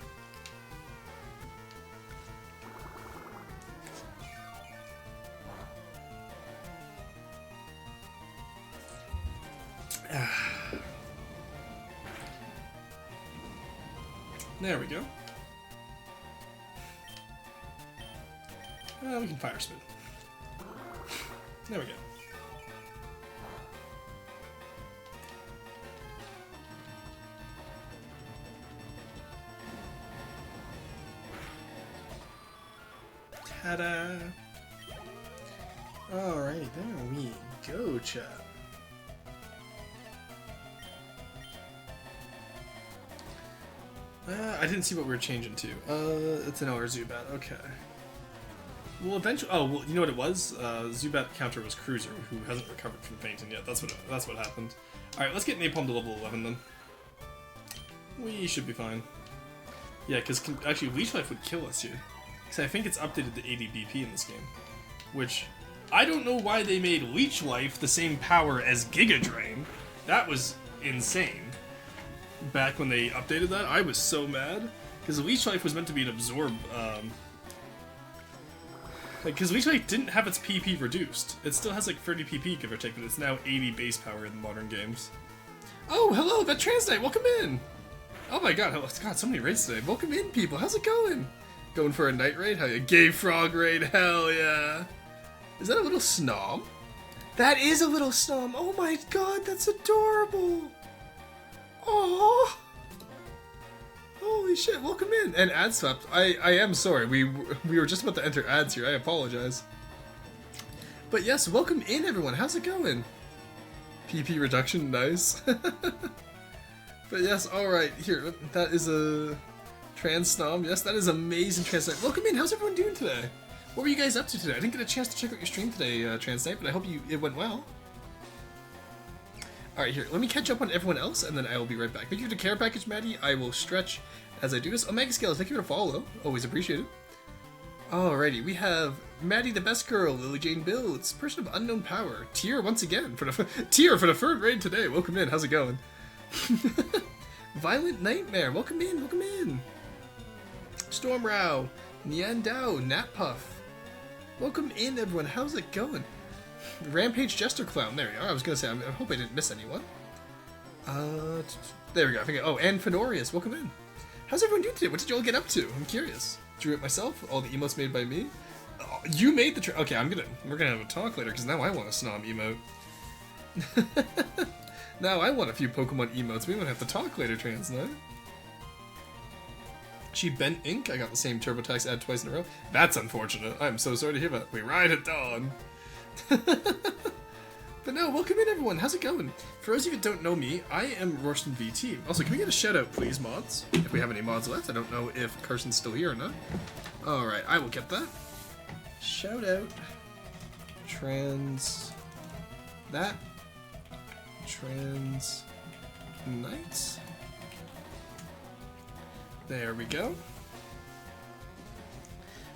There we go. We can Fire Spin. There we go. Ta-da! Alright, there we go, chat. I didn't see what we were changing to. It's an LR Zubat, okay. Well, eventually, oh, well, you know what it was? Zubat counter was Cruiser, who hasn't recovered from fainting yet. That's what happened. Alright, let's get Napalm to level 11 then. We should be fine. Yeah, because actually Leech Life would kill us here. Because I think it's updated to 80 BP in this game. Which, I don't know why they made Leech Life the same power as Giga Drain. That was insane. Back when they updated that, I was so mad. Because Leech Life was meant to be an absorb, because Leech Life didn't have its PP reduced. It still has like 30 PP, give or take, but it's now 80 base power in modern games. Oh, hello, that Transnight, welcome in! Oh my god, God, so many raids today. Welcome in, people, how's it going? Going for a night raid? Hell yeah. Gay Frog raid, hell yeah! Is that a little Snom? That is a little Snom! Oh my god, that's adorable! Aww! Holy shit, welcome in! And ad swept. I am sorry, we were just about to enter ads here, I apologize. But yes, welcome in everyone, how's it going? PP reduction, nice. But yes, alright, here, that is a Trans Snom, yes, that is amazing Trans Knight. Welcome in, how's everyone doing today? What were you guys up to today? I didn't get a chance to check out your stream today, Trans Knight, but I hope it went well. Alright, here, let me catch up on everyone else, and then I will be right back. Thank you for the care package, Maddie. I will stretch as I do this. Omega Scales, thank you for the follow. Always appreciate it. Alrighty, we have Maddie the Best Girl, Lily Jane Builds, Person of Unknown Power, Tier once again, for the Tier for the third raid today. Welcome in, how's it going? Violent Nightmare, welcome in, welcome in. Stormrow, Niandao, Natpuff. Welcome in, everyone, how's it going? Rampage Jester Clown, there we are. I was gonna say, I hope I didn't miss anyone. There we go, I think, oh, and Fenorius, welcome in. How's everyone doing today? What did you all get up to? I'm curious. Drew it myself, all the emotes made by me. Oh, you made the okay, we're gonna have a talk later, because now I want a Snom emote. Now I want a few Pokemon emotes. We might have to talk later, Transnight. She bent ink. I got the same TurboTax ad twice in a row. That's unfortunate. I'm so sorry to hear that. We ride at dawn. But no, welcome in everyone. How's it going? For those of you that don't know me, I am Rorston VT. Also, can we get a shout out, please, mods? If we have any mods left. I don't know if Carson's still here or not. Alright, I will get that. Shout out. That. Trans Knights. There we go.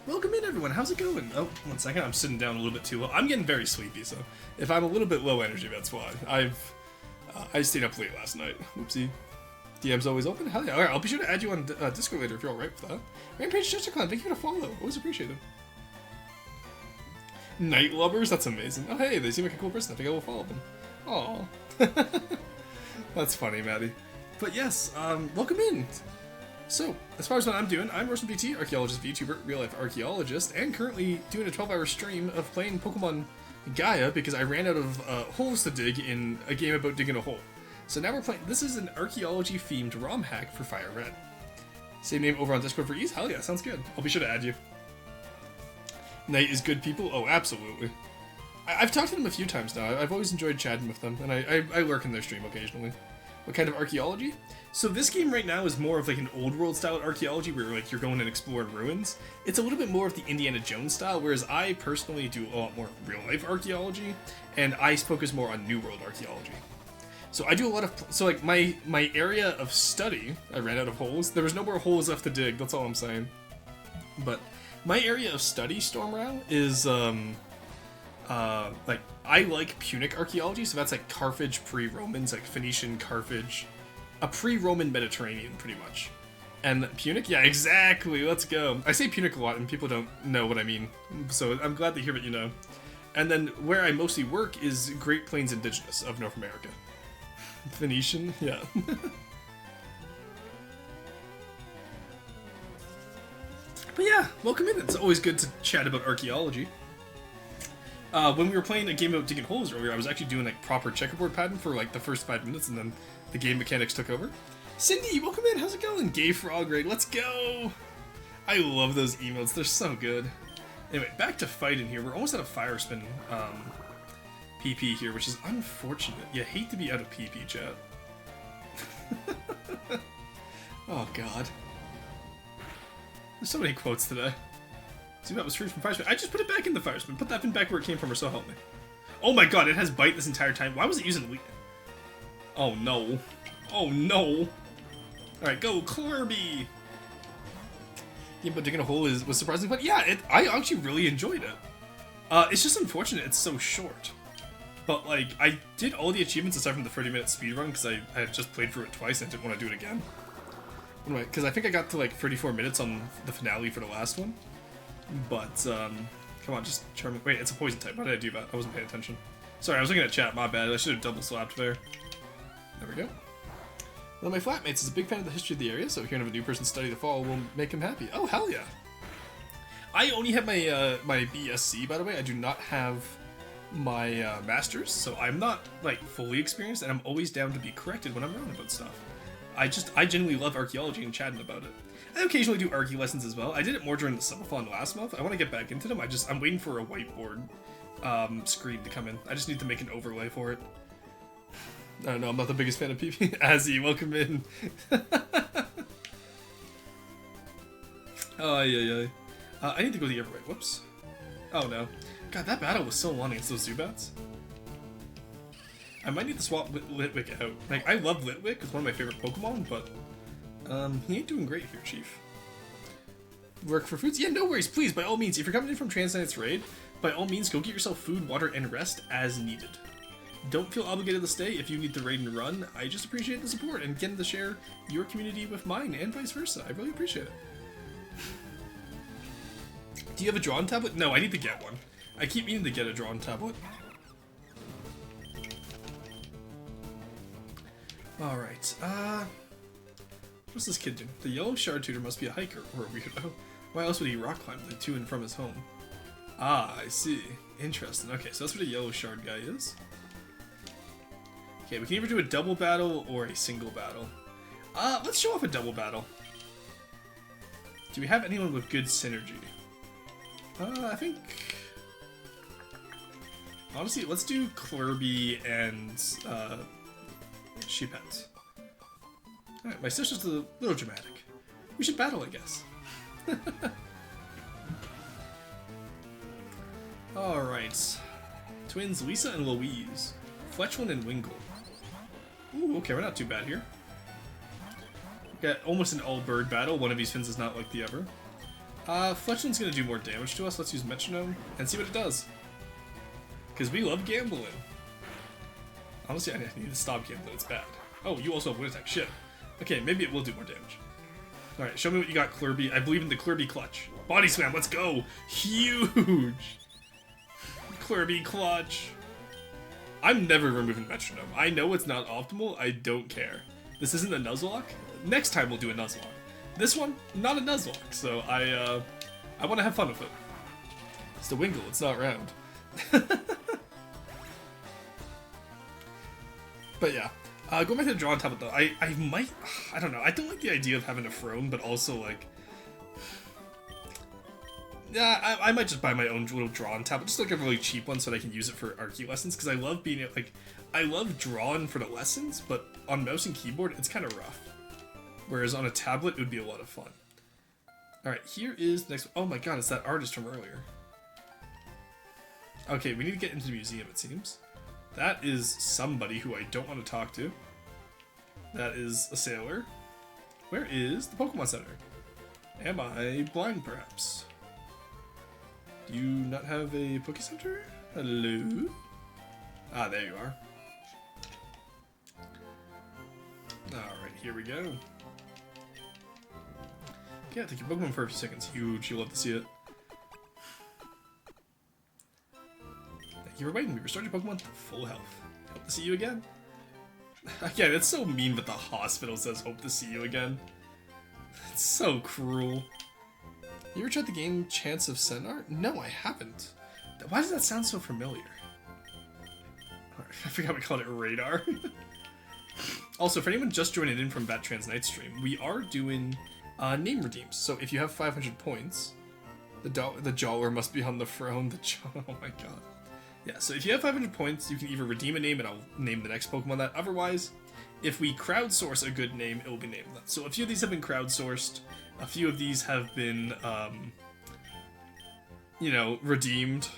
Welcome in, everyone. How's it going? Oh, 1 second. I'm sitting down a little bit too low. I'm getting very sleepy, so if I'm a little bit low energy, that's why. I stayed up late last night. Oopsie. DM's always open? Hell yeah. Alright, I'll be sure to add you on Discord later if you're alright with that. Rampage Chester Clan, thank you for the follow. Always appreciate it. Night lovers? That's amazing. Oh, hey, they seem like a cool person. I think I will follow them. Aw. That's funny, Maddie. But yes, welcome in. So, as far as what I'm doing, I'm RoastinBT, archaeologist, VTuber, real-life archaeologist, and currently doing a 12-hour stream of playing Pokemon Gaia because I ran out of holes to dig in a game about digging a hole. So now we're playing. This is an archaeology-themed ROM hack for Fire Red. Same name over on Discord for ease? Hell yeah, sounds good. I'll be sure to add you. Night is good people? Oh, absolutely. I've talked to them a few times now. I've always enjoyed chatting with them, and I lurk in their stream occasionally. What kind of archaeology? So this game right now is more of like an old world style archaeology where like you're going and exploring ruins. It's a little bit more of the Indiana Jones style, whereas I personally do a lot more real life archaeology, and I focus more on new world archaeology. So I do a lot of, so like my area of study, I ran out of holes. There was no more holes left to dig, that's all I'm saying. But my area of study, Stormrow, is like I like Punic archaeology, so that's like Carthage pre-Romans, like Phoenician, Carthage, a pre-Roman Mediterranean, pretty much. And Punic, yeah, exactly. Let's go. I say Punic a lot, and people don't know what I mean, so I'm glad to hear what you know. And then where I mostly work is Great Plains Indigenous of North America. Phoenician, yeah. But yeah, welcome in. It's always good to chat about archaeology. When we were playing a game about digging holes earlier, I was actually doing like proper checkerboard pattern for like the first 5 minutes, and then the game mechanics took over. Cindy, welcome in. How's it going? Gay Frog Raid, let's go. I love those emotes. They're so good. Anyway, back to fighting here. We're almost out of Fire Spin PP here, which is unfortunate. You hate to be out of PP, chat. Oh god. There's so many quotes today. Zubat was free from Fire Spin. I just put it back in the Fire Spin. Put that thing back where it came from, or so help me. Oh my god, it has Bite this entire time. Why was it using... Oh no. Oh no. Alright, go, Kirby! Yeah, but digging a hole was surprisingly fun. Yeah, I actually really enjoyed it. It's just unfortunate it's so short. But, like, I did all the achievements aside from the 30-minute speedrun because I had just played through it twice and I didn't want to do it again. Anyway, because I think I got to, like, 34 minutes on the finale for the last one. But, come on, just charm. Wait, it's a poison type. Why did I do that? I wasn't paying attention. Sorry, I was looking at chat. My bad. I should have double slapped there. There we go. One of my flatmates is a big fan of the history of the area, so hearing of a new person's study the fall will make him happy. Oh, hell yeah. I only have my my BSc, by the way. I do not have my master's, so I'm not like fully experienced, and I'm always down to be corrected when I'm wrong about stuff. I genuinely love archaeology and chatting about it. I occasionally do archae lessons as well. I did it more during the subathon last month. I want to get back into them. I'm waiting for a whiteboard screen to come in. I just need to make an overlay for it. I don't know, I'm not the biggest fan of PP. Azzy, welcome in. Oh, yeah. I need to go the other way. Whoops. Oh, no. God, that battle was so long against those Zubats. I might need to swap Litwick out. Like, I love Litwick. It's one of my favorite Pokemon, but he ain't doing great here, Chief. Work for foods? Yeah, no worries. Please, by all means, if you're coming in from Transnight's Raid, by all means, go get yourself food, water, and rest as needed. Don't feel obligated to stay if you need to raid and run. I just appreciate the support and getting to share your community with mine and vice versa. I really appreciate it. Do you have a drawn tablet? No, I need to get one. I keep meaning to get a drawn tablet. Alright, what's this kid doing? The yellow shard tutor must be a hiker or a weirdo. Why else would he rock climb to and from his home? Ah, I see. Interesting. Okay, so that's what a yellow shard guy is. Okay, we can either do a double battle or a single battle. Let's show off a double battle. Do we have anyone with good synergy? I think... Honestly, let's do Clerby and, Sheepheads. Alright, my sister's a little dramatic. We should battle, I guess. Alright. Twins Lisa and Louise. Fletchland and Wingle. Ooh, okay, we're not too bad here. Got almost an all-bird battle. One of these fins is not like the other. Fletchland's gonna do more damage to us. Let's use Metronome and see what it does. Because we love gambling. Honestly, I need to stop gambling. It's bad. Oh, you also have Wind Attack. Shit. Okay, maybe it will do more damage. Alright, show me what you got, Clerby. I believe in the Clerby clutch. Body Slam, let's go! Huge! Kirby clutch. I'm never removing Metronome. I know it's not optimal. I don't care. This isn't a Nuzlocke. Next time we'll do a Nuzlocke. This one, not a Nuzlocke. So I want to have fun with it. It's the Wingull. It's not round. But yeah, going back to the draw on tablet though, I don't know. I don't like the idea of having a throne, but also like, yeah, I might just buy my own little draw on tablet, just like a really cheap one, so that I can use it for Archie lessons. Because I love being like, I love drawing for the lessons, but on mouse and keyboard it's kind of rough. Whereas on a tablet it would be a lot of fun. All right, here is the next one. Oh my god, it's that artist from earlier. Okay, we need to get into the museum, it seems. That is somebody who I don't want to talk to. That is a sailor. Where is the Pokemon Center? Am I blind, perhaps? Do you not have a Poké Center? Hello? Ah, there you are. Alright, here we go. Yeah, take your Pokemon for a few seconds. Huge, you'll love to see it. Thank you for waiting. We restored your Pokemon to full health. Hope to see you again. Again, it's so mean that the hospital says hope to see you again. It's so cruel. You ever tried the game Chance of Sennar? No, I haven't. Why does that sound so familiar? I forgot we called it Radar. Also, for anyone just joining in from Battrans Night stream, we are doing name redeems. So if you have 500 points, the Jawler must be on the throne. Oh my god. Yeah, so if you have 500 points, you can either redeem a name and I'll name the next Pokemon that. Otherwise, if we crowdsource a good name, it will be named that. So a few of these have been crowdsourced. A few of these have been, you know, redeemed.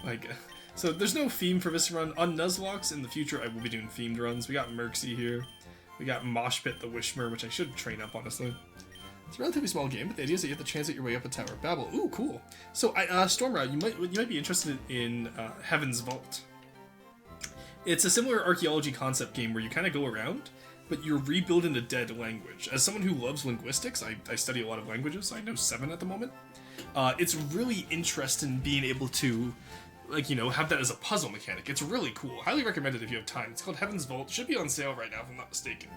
Like, so there's no theme for this run. On Nuzlocke in the future, I will be doing themed runs. We got Merxie here. We got Moshpit the Wishmer, which I should train up, honestly. It's a relatively small game, but the idea is that you have to translate your way up a tower. Babel. Ooh, cool. So, Stormrod, you might be interested in Heaven's Vault. It's a similar archaeology concept game where you kind of go around, but you're rebuilding a dead language. As someone who loves linguistics, I study a lot of languages. I know 7 at the moment. It's really interesting being able to, like, you know, have that as a puzzle mechanic. It's really cool. Highly recommend it if you have time. It's called Heaven's Vault. Should be on sale right now, if I'm not mistaken.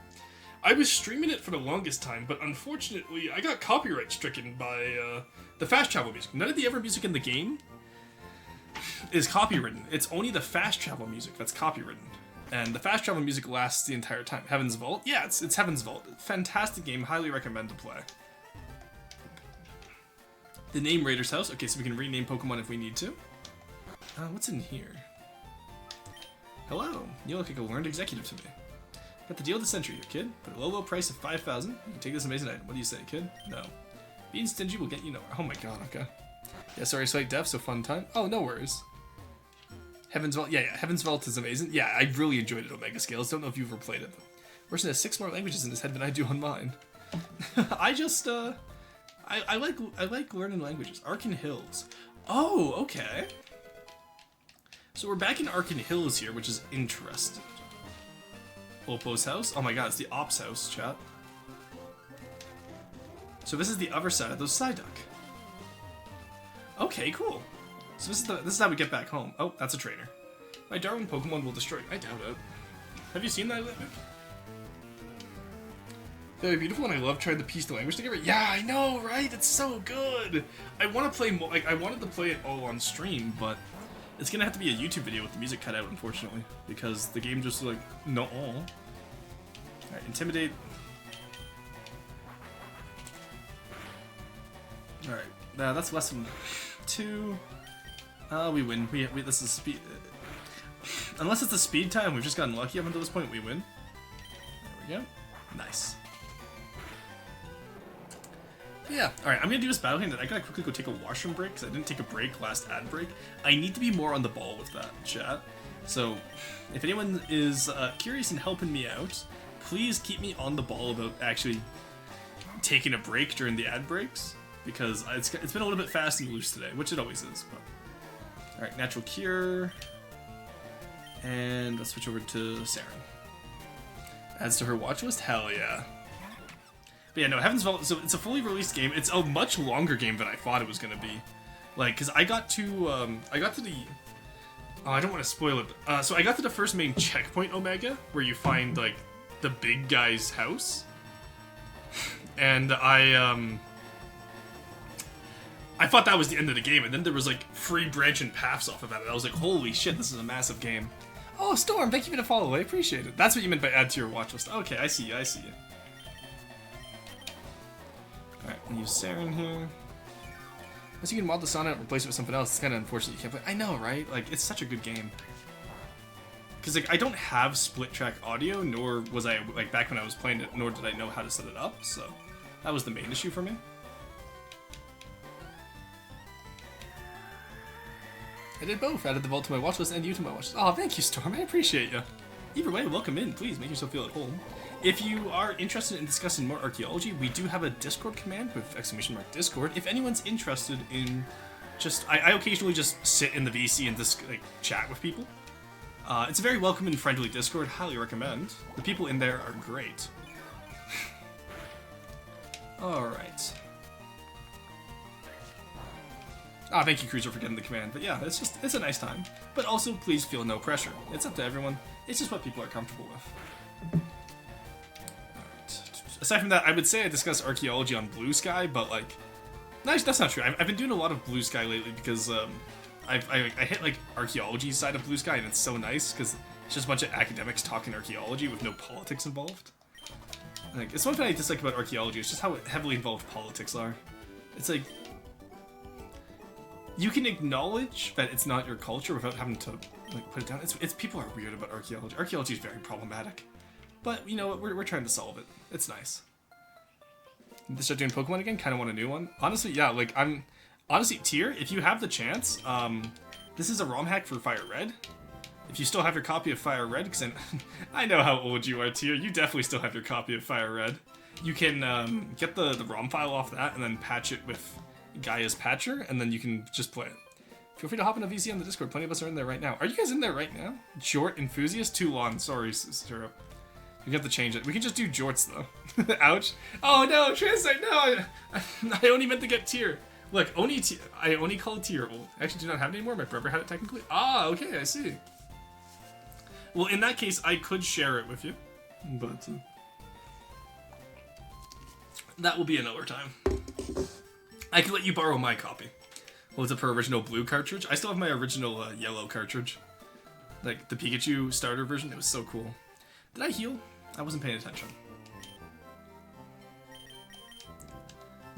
I was streaming it for the longest time, but unfortunately, I got copyright stricken by the fast travel music. None of the other music in the game is copywritten. It's only the fast travel music that's copywritten. And the fast travel music lasts the entire time. Heaven's Vault? Yeah, it's Heaven's Vault. Fantastic game. Highly recommend to play. The name Raider's House. Okay, so we can rename Pokemon if we need to. What's in here? Hello. You look like a learned executive to me. Got the deal of the century, kid. Put a low price of 5,000. You can take this amazing item. What do you say, kid? No. Being stingy will get you nowhere. Oh my god, okay. Yeah, sorry, slight death, so fun time. Oh, no worries. Heaven's Vault, yeah, Heaven's Vault is amazing. Yeah, I really enjoyed it on Mega Scales. Don't know if you've ever played it. Person has 6 more languages in his head than I do on mine. I just, I like learning languages. Arkin Hills. Oh, okay. So we're back in Arkin Hills here, which is interesting. Oppo's house? Oh my god, it's the Ops house, chat. So this is the other side of the Psyduck. Okay, cool. So this is how we get back home. Oh, that's a trainer. My Darwin Pokemon will destroy you. I doubt it. Have you seen that, Litwick? Very beautiful, and I love trying to piece the language together. Yeah, I know, right? It's so good. I want to play more. Like, I wanted to play it all on stream, but it's gonna have to be a YouTube video with the music cut out, unfortunately, because the game just like no. All right, intimidate. All right, that's less than 2. We win. We this is speed. Unless it's the speed time, we've just gotten lucky up until this point. We win. There we go. Nice. Yeah, alright, I'm gonna do this battle hand, and I gotta quickly go take a washroom break, because I didn't take a break last ad break. I need to be more on the ball with that, chat. So, if anyone is curious and helping me out, please keep me on the ball about actually taking a break during the ad breaks, because it's been a little bit fast and loose today, which it always is. But alright, Natural Cure, and let's switch over to Saren. Adds to her watch list? Hell yeah. But yeah, no, Heaven's Vault, so it's a fully released game. It's a much longer game than I thought it was going to be. Like, because I got to the... Oh, I don't want to spoil it. So I got to the first main checkpoint, Omega, where you find, like, the big guy's house. And I thought that was the end of the game, and then there was, like, free branching paths off of that, and I was like, holy shit, this is a massive game. Oh, Storm, thank you for the follow, I appreciate it. That's what you meant by add to your watch list. Okay, I see you, I see you. Alright, we'll use Saren here. Unless you can mod the sound out and replace it with something else, it's kind of unfortunate you can't play. I know, right? Like, it's such a good game. Because, like, I don't have split-track audio, nor was I, like, back when I was playing it, nor did I know how to set it up, so that was the main issue for me. I did both. Added the vault to my watch list and you to my watch list. Oh, thank you, Storm. I appreciate you. Either way, welcome in. Please make yourself feel at home. If you are interested in discussing more archaeology, we do have a Discord command with !Discord. If anyone's interested in just... I occasionally just sit in the VC and just like, chat with people. It's a very welcome and friendly Discord. Highly recommend. The people in there are great. Alright. Ah, thank you, Cruiser, for getting the command. But yeah, it's a nice time. But also, please feel no pressure. It's up to everyone. It's just what people are comfortable with. Alright. Aside from that, I would say I discuss archaeology on Blue Sky, but like... Nice, that's not true. I've been doing a lot of Blue Sky lately because I hit like archaeology side of Blue Sky, and it's so nice because it's just a bunch of academics talking archaeology with no politics involved. Like, it's one thing I dislike about archaeology, it's just how heavily involved politics are. It's like... You can acknowledge that it's not your culture without having to like put it down. It's people are weird about archaeology. Archaeology is very problematic, but you know what? We're trying to solve it. It's nice. Need to start doing Pokemon again. Kind of want a new one. Honestly, yeah. Like honestly, Tier, if you have the chance, this is a ROM hack for Fire Red. If you still have your copy of Fire Red, because I know how old you are, Tier. You definitely still have your copy of Fire Red. You can get the ROM file off that and then patch it with Gaia's Patcher, and then you can just play it. Feel free to hop in a VC on the Discord. Plenty of us are in there right now. Are you guys in there right now? Jort Enthusiast? Too long. Sorry, Syrup. You have to change it. We can just do Jorts, though. Ouch. Oh, no. Translate. No. I only meant to get Tier. Look, I only call Tier old. I actually do not have it anymore. My brother had it technically. Ah, okay. I see. Well, in that case, I could share it with you. But that will be another time. I can let you borrow my copy. What was it for original blue cartridge? I still have my original yellow cartridge. Like, the Pikachu starter version. It was so cool. Did I heal? I wasn't paying attention.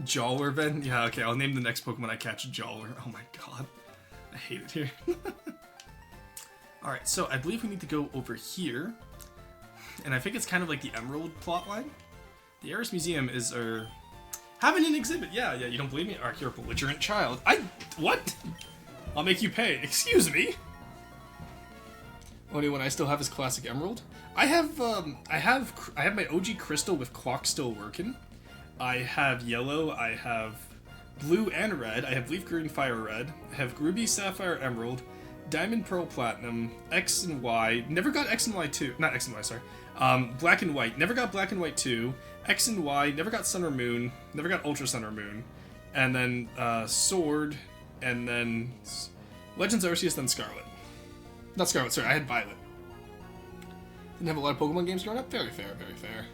Jawler, Ben? Yeah, okay, I'll name the next Pokemon I catch Jawler. Oh my god. I hate it here. Alright, so I believe we need to go over here. And I think it's kind of like the Emerald plotline. The Aris Museum is our... Having an exhibit, yeah, you don't believe me? Ark, you're a belligerent child. What? I'll make you pay. Excuse me? Only one I still have is Classic Emerald. I have my OG Crystal with clock still working. I have yellow, I have blue and red, I have leaf green fire red, I have ruby sapphire emerald, diamond pearl platinum, X and Y, never got X and Y 2, not X and Y, sorry. Black and white, never got black and white 2, X and Y, never got sun or moon, never got ultra sun or moon, and then sword, and then Legends Arceus, then Scarlet. Not Scarlet, sorry, I had Violet. Didn't have a lot of Pokemon games growing up? Very fair, very fair.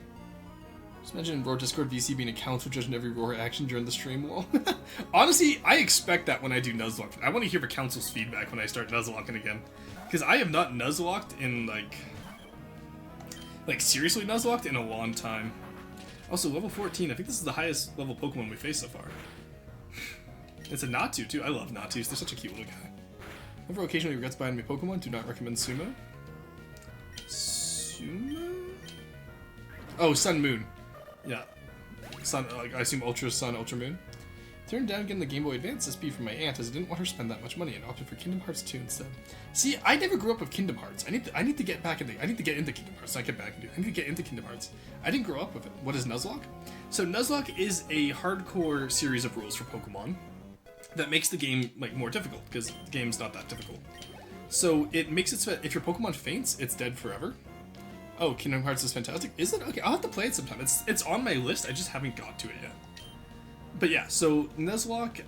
Just imagine Roar Discord VC being a count for judging every Roar action during the stream wall. Honestly, I expect that when I do Nuzlocke. I want to hear the council's feedback when I start Nuzlocking again. Because I have not Nuzlocked in, like seriously Nuzlocked in a long time. Also, level 14, I think this is the highest level Pokemon we faced so far. It's a Natu, too. I love Natus, they're such a cute little guy. Whoever occasionally regrets buying me Pokemon, do not recommend Sumo. Sumo? Oh, Sun Moon. Yeah. Sun, I assume Ultra Sun, Ultra Moon. Turned down getting the Game Boy Advance SP from my aunt as I didn't want her to spend that much money and opted for Kingdom Hearts 2 instead. See, I never grew up with Kingdom Hearts. I need to get back into I need to get into Kingdom Hearts. I need to get into Kingdom Hearts. I didn't grow up with it. What is Nuzlocke? So Nuzlocke is a hardcore series of rules for Pokemon that makes the game like more difficult because the game's not that difficult. So it makes it so that if your Pokemon faints, it's dead forever. Oh, Kingdom Hearts is fantastic. Is it? Okay, I'll have to play it sometime. It's on my list. I just haven't got to it yet. But yeah, so Nuzlocke,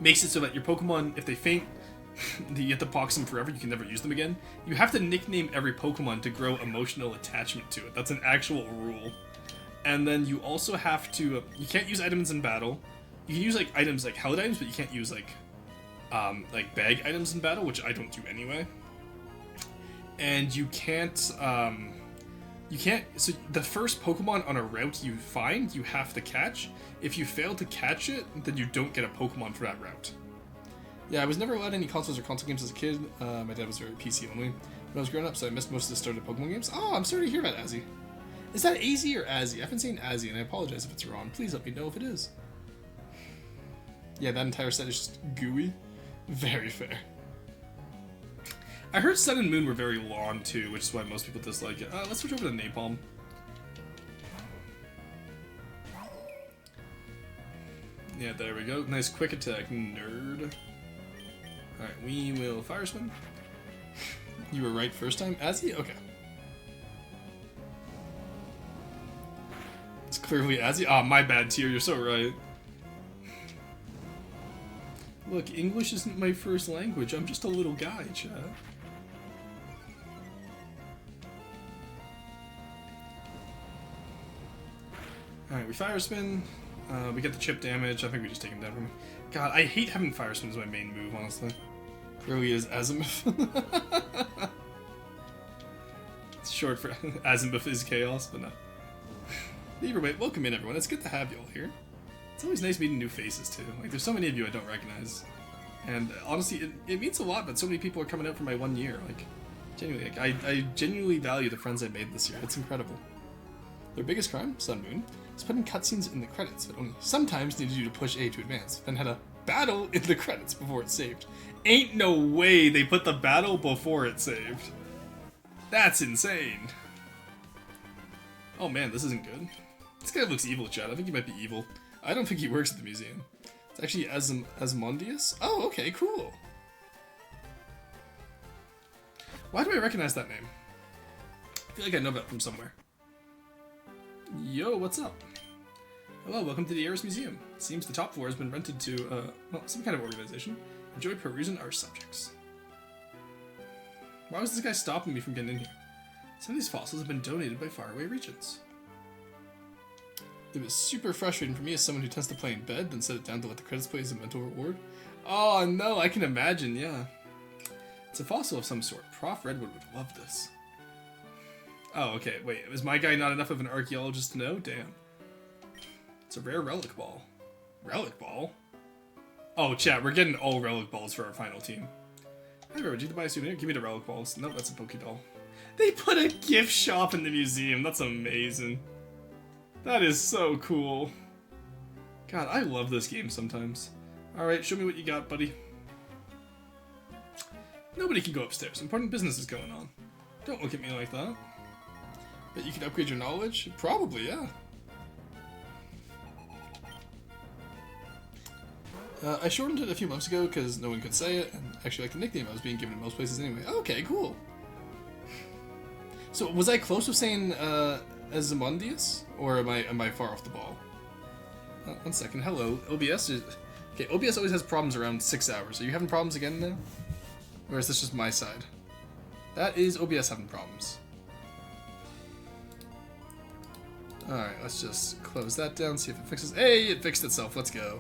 makes it so that your Pokemon, if they faint, you have to box them forever, you can never use them again. You have to nickname every Pokemon to grow emotional attachment to it. That's an actual rule. And then you also have to, you can't use items in battle. You can use like items like held items, but you can't use like bag items in battle, which I don't do anyway. And you can't, so the first Pokemon on a route you find, you have to catch. If you fail to catch it, then you don't get a Pokemon for that route. Yeah, I was never allowed any consoles or console games as a kid. My dad was very PC only when I was growing up, so I missed most of the start of Pokemon games. Oh, I'm sorry to hear about Azzy. Is that AZ or Azzy? I've been saying Azzy, and I apologize if it's wrong. Please let me know if it is. Yeah, that entire set is just gooey. Very fair. I heard Sun and Moon were very long too, which is why most people dislike it. Let's switch over to Napalm. Yeah, there we go. Nice quick attack, nerd. Alright, we will Fire Spin. You were right first time? Azzy? Okay. It's clearly Azzy. Ah, my bad, Tier. You're so right. Look, English isn't my first language. I'm just a little guy, chat. Alright, we Fire Spin. We get the chip damage. I think we just take him down from him. God, I hate having Fire Spin as my main move, honestly. Clearly is Azimuth. It's short for Azimuth is Chaos, but no. Either way, welcome in everyone. It's good to have you all here. It's always nice meeting new faces too. Like, there's so many of you I don't recognize. And honestly, it means a lot that so many people are coming out for my 1 year. Like, genuinely, like, I genuinely value the friends I made this year. It's incredible. Their biggest crime, Sun Moon, is putting cutscenes in the credits, but only sometimes needed you to push A to advance, then had a battle in the credits before it's saved. Ain't no way they put the battle before it's saved. That's insane. Oh man, this isn't good. This guy looks evil, chat. I think he might be evil. I don't think he works at the museum. It's actually Asmondius? Oh, okay, cool. Why do I recognize that name? I feel like I know that from somewhere. Yo, what's up? Hello, welcome to the Aeris Museum. It seems the top floor has been rented to, well, some kind of organization. Enjoy perusing our subjects. Why was this guy stopping me from getting in here? Some of these fossils have been donated by faraway regions. It was super frustrating for me as someone who tends to play in bed, then set it down to let the credits play as a mental reward. Oh no, I can imagine, yeah. It's a fossil of some sort. Prof Redwood would love this. Oh, okay, wait, was my guy not enough of an archaeologist to know? Damn. It's a rare relic ball. Relic ball? Oh, chat, we're getting all relic balls for our final team. Hey, would you like to buy a souvenir? Give me the relic balls. No, that's a Pokédoll. They put a gift shop in the museum. That's amazing. That is so cool. God, I love this game sometimes. Alright, show me what you got, buddy. Nobody can go upstairs. Important business is going on. Don't look at me like that. Bet you could upgrade your knowledge? Probably, yeah. I shortened it a few months ago because no one could say it, and actually like the nickname I was being given in most places anyway. Okay, cool. So was I close with saying Asmondius, or am I far off the ball? 1 second. Hello, OBS. Okay, OBS always has problems around 6 hours. Are you having problems again now, or is this just my side? That is OBS having problems. All right, let's just close that down. See if it fixes. Hey, it fixed itself. Let's go.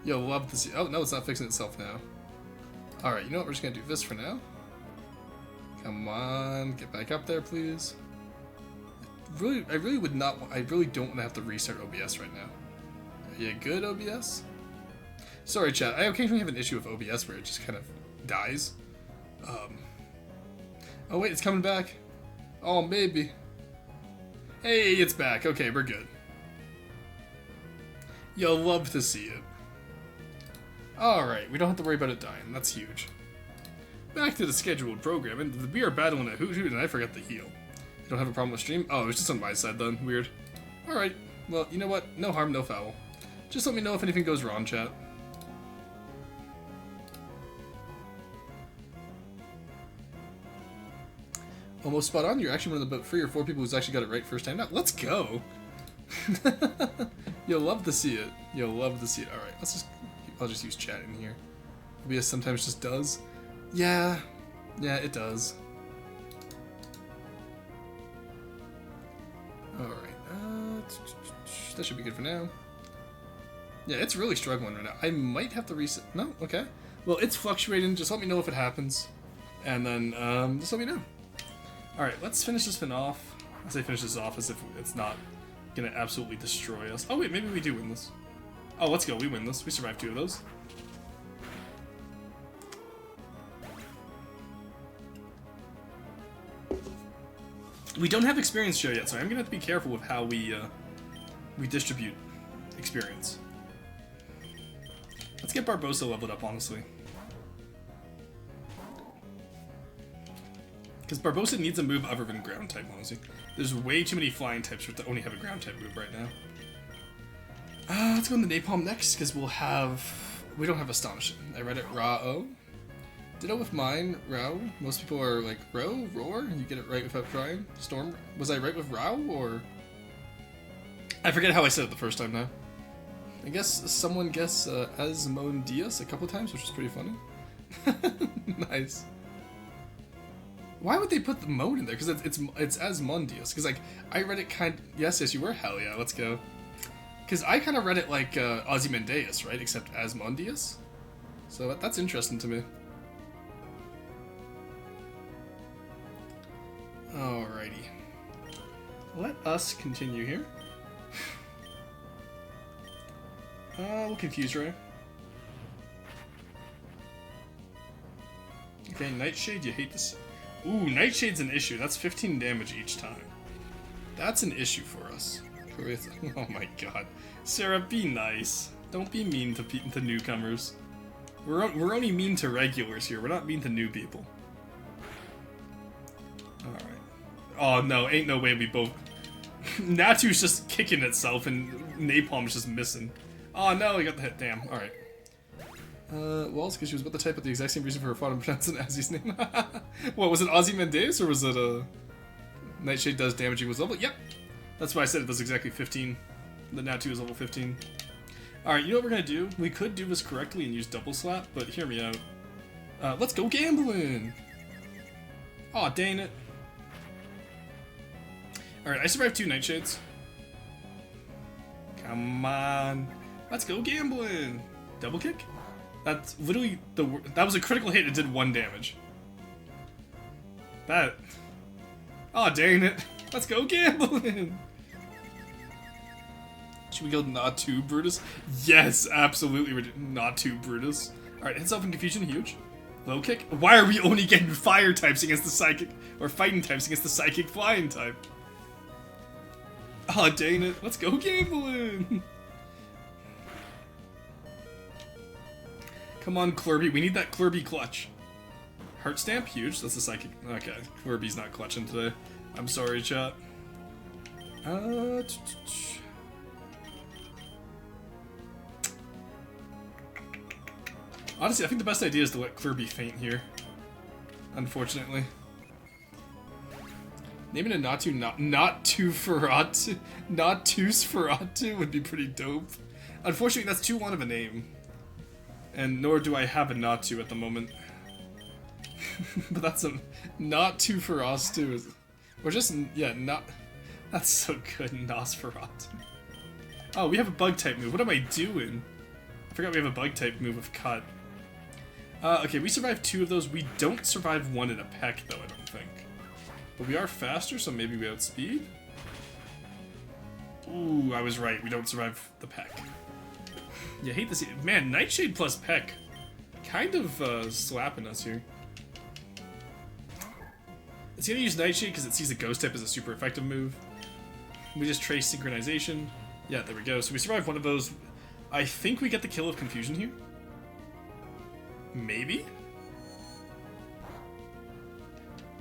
Yo, love to see. Oh no, it's not fixing itself now. All right, you know what? We're just gonna do this for now. Come on, get back up there, please. I really would not. I really don't want to have to restart OBS right now. Are you good, OBS? Sorry, chat. I occasionally have an issue with OBS where it just kind of dies. Oh wait, it's coming back. Oh, maybe. Hey, it's back. Okay, we're good. You'll love to see it. Alright, we don't have to worry about it dying. That's huge. Back to the scheduled program, and we are battling a Hoot and I forgot to heal. You don't have a problem with stream? Oh, it was just on my side then. Weird. Alright, well, you know what? No harm, no foul. Just let me know if anything goes wrong, chat. Almost spot on. You're actually one of the about 3 or 4 people who's actually got it right first time. Now, let's go! You'll love to see it. You'll love to see it. Alright, let's just keep I'll just use chat in here. OBS sometimes just does. Yeah, it does. Alright, that should be good for now. Yeah, it's really struggling right now. I might have to reset. No? Okay. Well, it's fluctuating. Just let me know if it happens. And then, just let me know. Alright, let's finish this thing off. I say finish this off as if it's not gonna absolutely destroy us. Oh wait, maybe we do win this. Oh, let's go. We win this. We survived 2 of those. We don't have experience share yet, so I'm gonna have to be careful with how we distribute experience. Let's get Barbossa leveled up, honestly. Because Barbossa needs a move other than ground type, honestly. There's way too many flying types for it to only have a ground type move right now. Let's go into Napalm next, because we don't have Astonishing. I read it Ra-O. Ditto with mine, Rao. Most people are like, Ro, Roar, and you get it right without trying. Storm, was I right with Rao, or? I forget how I said it the first time now. I guess someone guessed Asmodeus a couple times, which was pretty funny. Nice. Why would they put the mode in there? Because it's Asmodeus. Because like I read it yes you were, hell yeah, let's go. Because I kind of read it like Ozymandias, right? Except Asmodeus. So that's interesting to me. Alrighty. Let us continue here. We'll confuse Ray. Okay, Nightshade, you hate this. Ooh, Nightshade's an issue. That's 15 damage each time. That's an issue for us. Oh my god. Sarah, be nice. Don't be mean to newcomers. We're only mean to regulars here. We're not mean to new people. Alright. Oh no, ain't no way we both... Natu's just kicking itself and Napalm's just missing. Oh no, he got the hit. Damn. Alright. Well, it's because she was about to type out the exact same reason for her father pronouncing Azzy's name. What, was it Ozymandias or was it Nightshade does damaging was level? Yep. That's why I said it does exactly 15. The Natu is level 15. Alright, you know what we're gonna do? We could do this correctly and use double slap, but hear me out. Let's go gambling! Aw, dang it. Alright, I survived 2 Nightshades. Come on. Let's go gambling! Double kick? That's literally that was a critical hit. It did 1 damage. That. Oh dang it! Let's go gambling. Should we go not too Brutus? Yes, absolutely. Not too Brutus. All right, heads up and confusion, huge. Low kick. Why are we only getting fire types against the psychic, or fighting types against the psychic flying type? Oh dang it! Let's go gambling. Come on, Clurby. We need that Clurby clutch. Heart Stamp, huge. That's a psychic. Okay, Clurby's not clutching today. I'm sorry, chat. Honestly, I think the best idea is to let Clurby faint here. Unfortunately. Naming a Natu not too Feratu, not too Sferatu would be pretty dope. Unfortunately, that's too long of a name. And nor do I have a Natu at the moment. But that's a not too Ferastu. Or just, yeah, not... That's so good, Nosferatu. Oh, we have a bug type move. What am I doing? I forgot we have a bug type move of Cut. Okay, we survived 2 of those. We don't survive 1 in a peck, though, I don't think. But we are faster, so maybe we outspeed? Ooh, I was right. We don't survive the peck. Yeah, I hate this. Man, Nightshade plus peck. Kind of slapping us here. It's gonna use Nightshade because it sees a ghost type as a super effective move. We just trace synchronization. Yeah, there we go. So we survived 1 of those. I think we get the kill of confusion here. Maybe?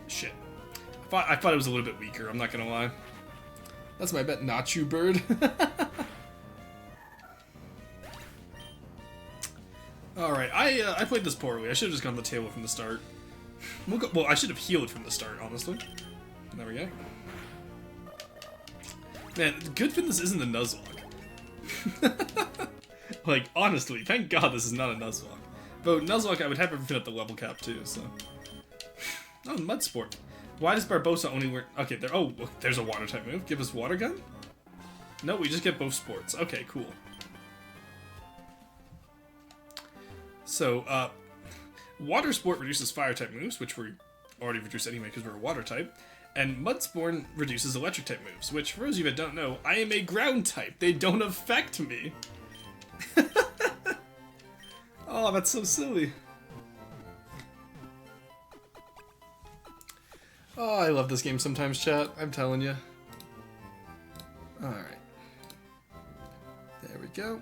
Shit. I thought it was a little bit weaker, I'm not gonna lie. That's my bet, Nachu Bird. Alright, I played this poorly. I should have just gone to the table from the start. Well, I should have healed from the start, honestly. There we go. Man, good thing this isn't the Nuzlocke. Like, honestly, thank God this is not a Nuzlocke. But Nuzlocke, I would have everything at the level cap too, so. Oh, Mud Sport. Why does Barbosa only wear... Okay, there. Oh, look, there's a water type move. Give us Water Gun? No, we just get both sports. Okay, cool. So, Water Sport reduces fire type moves, which we already reduced anyway because we're a water type. And Mudsport reduces electric type moves, which, for those of you that don't know, I am a ground type. They don't affect me. Oh, that's so silly. Oh, I love this game sometimes, chat. I'm telling you. Alright. There we go.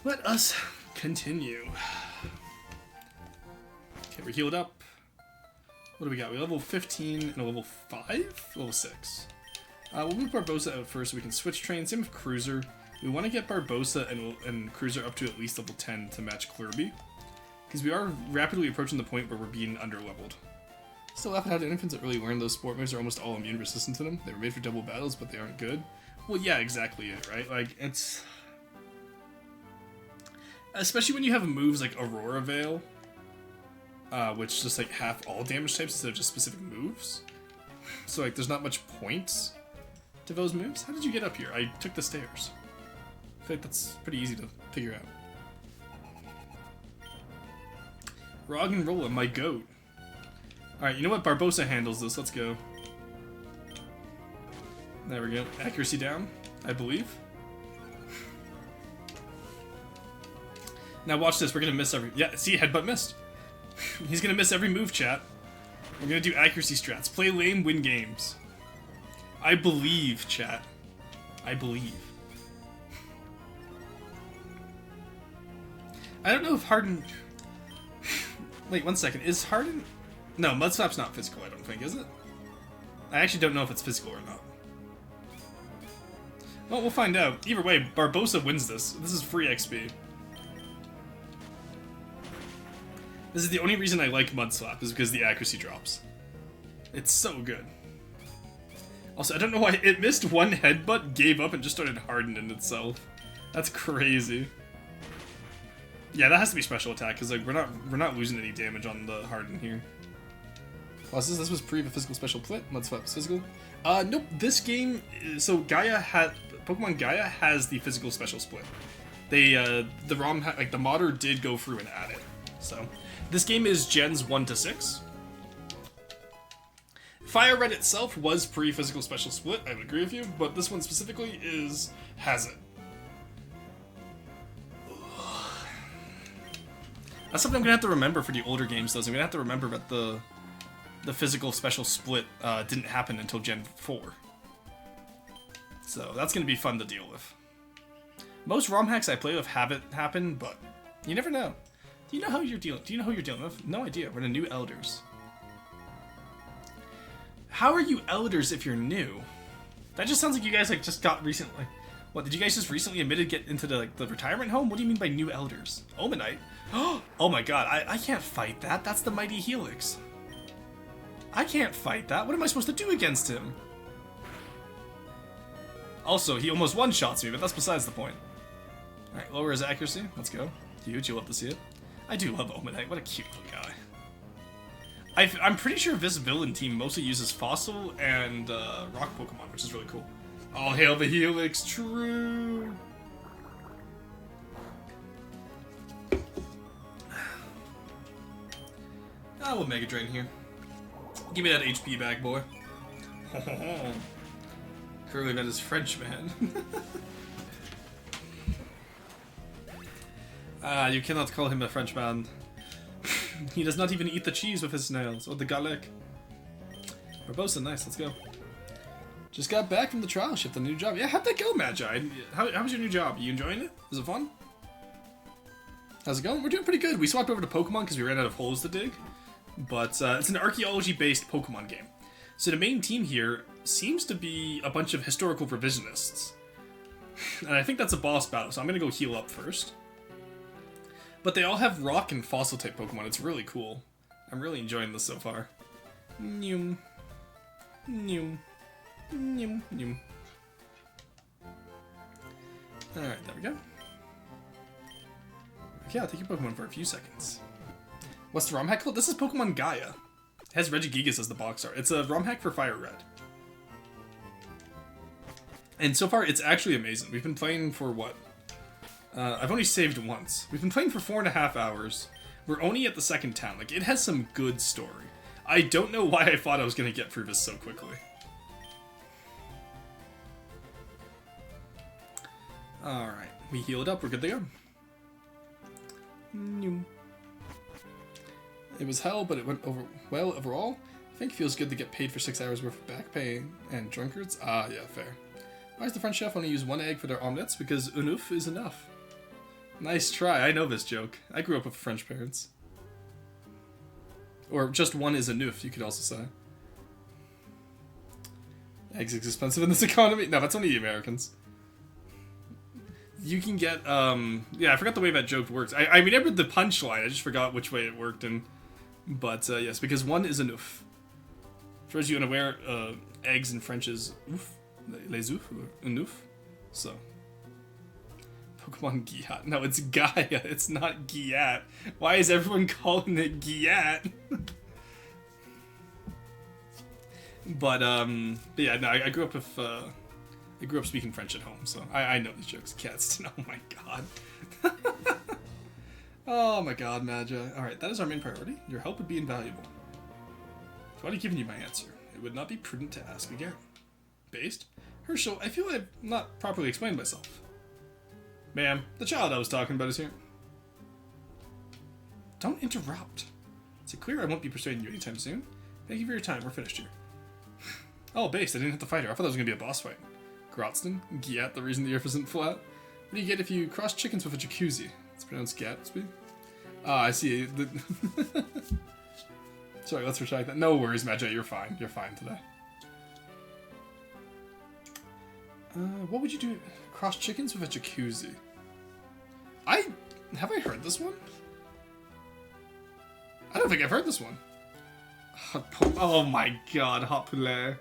Let us continue. Okay, we're healed up. What do we got? We have level 15 and a level 5? Level 6. We'll move Barbosa out first so we can switch trains. Same with Cruiser. We want to get Barbosa and Cruiser up to at least level 10 to match Clearby. Because we are rapidly approaching the point where we're being underleveled. Still laughing at infants that really learned those sport moves are almost all immune resistant to them. They were made for double battles, but they aren't good. Well, yeah, exactly it, right? Like, it's... Especially when you have moves like Aurora Veil, which just like half all damage types instead of just specific moves. So like there's not much points to those moves. How did you get up here? I took the stairs. I feel like that's pretty easy to figure out. Rog and Rolla, my goat. Alright, you know what? Barbosa handles this. Let's go. There we go. Accuracy down, I believe. Now watch this. We're gonna miss every... Yeah, see? Headbutt missed. He's gonna miss every move, chat. We're gonna do accuracy strats. Play lame, win games. I believe, chat. I believe. I don't know if Harden... Wait, 1 second. Is Harden... No, Mud Slap's not physical, I don't think, is it? I actually don't know if it's physical or not. Well, we'll find out. Either way, Barbosa wins this. This is free XP. This is the only reason I like Mud Slap, is because the accuracy drops. It's so good. Also, I don't know why it missed one headbutt, gave up, and just started hardening itself. That's crazy. Yeah, that has to be special attack, because like we're not losing any damage on the harden here. Plus, this was pre the physical special split. Mud Slap's physical. Nope. This game, so Pokemon Gaia has the physical special split. They the ROM like the modder did go through and add it. So this game is gens 1 to 6. Fire Red itself was pre-physical special split, I would agree with you, but this one specifically has it. That's something I'm gonna have to remember for the older games, though. I'm gonna have to remember that the physical special split didn't happen until Gen 4. So that's gonna be fun to deal with. Most ROM hacks I play with have it happen, but you never know. Do you know who you're dealing with? No idea. We're the new elders. How are you elders if you're new? That just sounds like you guys like just got recently. What, did you guys just recently admitted get into the retirement home? What do you mean by new elders? Omanite? Oh my god, I can't fight that. That's the mighty Helix. I can't fight that. What am I supposed to do against him? Also, he almost one-shots me, but that's besides the point. Alright, lower his accuracy. Let's go. Huge, you'll love to see it. I do love Omanite. What a cute little guy. I'm pretty sure this villain team mostly uses Fossil and Rock Pokemon, which is really cool. All hail the Helix, true! We'll Mega Drain here. Give me that HP back, boy. Curly Red is French, man. You cannot call him a Frenchman. He does not even eat the cheese with his nails, or the garlic. Barbosa, nice, let's go. Just got back from the trial shift, a new job. Yeah, how'd that go, Magi? How was your new job? Are you enjoying it? Was it fun? How's it going? We're doing pretty good. We swapped over to Pokemon because we ran out of holes to dig. But it's an archaeology-based Pokemon game. So the main team here seems to be a bunch of historical revisionists. And I think that's a boss battle, so I'm going to go heal up first. But they all have rock and fossil type Pokemon. It's really cool. I'm really enjoying this so far. Noom. Noom. Noom. Noom. Alright, there we go. Okay, I'll take your Pokemon for a few seconds. What's the ROM hack called? This is Pokemon Gaia. It has Regigigas as the box art. It's a ROM hack for Fire Red. And so far, it's actually amazing. We've been playing for what? I've only saved once. We've been playing for 4.5 hours. We're only at the second town. Like, it has some good story. I don't know why I thought I was going to get through this so quickly. Alright, we healed up. We're good to go. It was hell, but it went over well overall. I think it feels good to get paid for 6 hours worth of back pay and drunkards. Ah, yeah, fair. Why does the French chef only use 1 egg for their omelettes? Because enough is enough. Nice try. I know this joke. I grew up with French parents. Or just 1 is enough, you could also say. Eggs is expensive in this economy? No, that's only the Americans. You can get, yeah, I forgot the way that joke works. I remembered the punchline, I just forgot which way it worked in. But, yes, because 1 is enough. For those of you unaware, eggs in French is ouf, les ouf, or enouf. So. Pokemon Giat. No, it's Gaia, it's not Giat. Why is everyone calling it Giat? But yeah, no, I grew up with, I grew up speaking French at home, so I know these jokes. Cats, oh my god. Oh my god, Magi. Alright, that is our main priority. Your help would be invaluable. I've already given you my answer. It would not be prudent to ask again. Based? Herschel, I feel I've not properly explained myself. Ma'am, the child I was talking about is here. Don't interrupt. Is it clear I won't be persuading you anytime soon? Thank you for your time. We're finished here. Oh, Based, I didn't have to fight her. I thought that was going to be a boss fight. Grotston? Giat, the reason the earth isn't flat? What do you get if you cross chickens with a jacuzzi? It's pronounced Gatsby. Ah, I see. Sorry, let's retract that. No worries, Magi. You're fine. You're fine today. What would you do? Cross chickens with a jacuzzi? Have I heard this one? I don't think I've heard this one. Oh my god, hot poulet.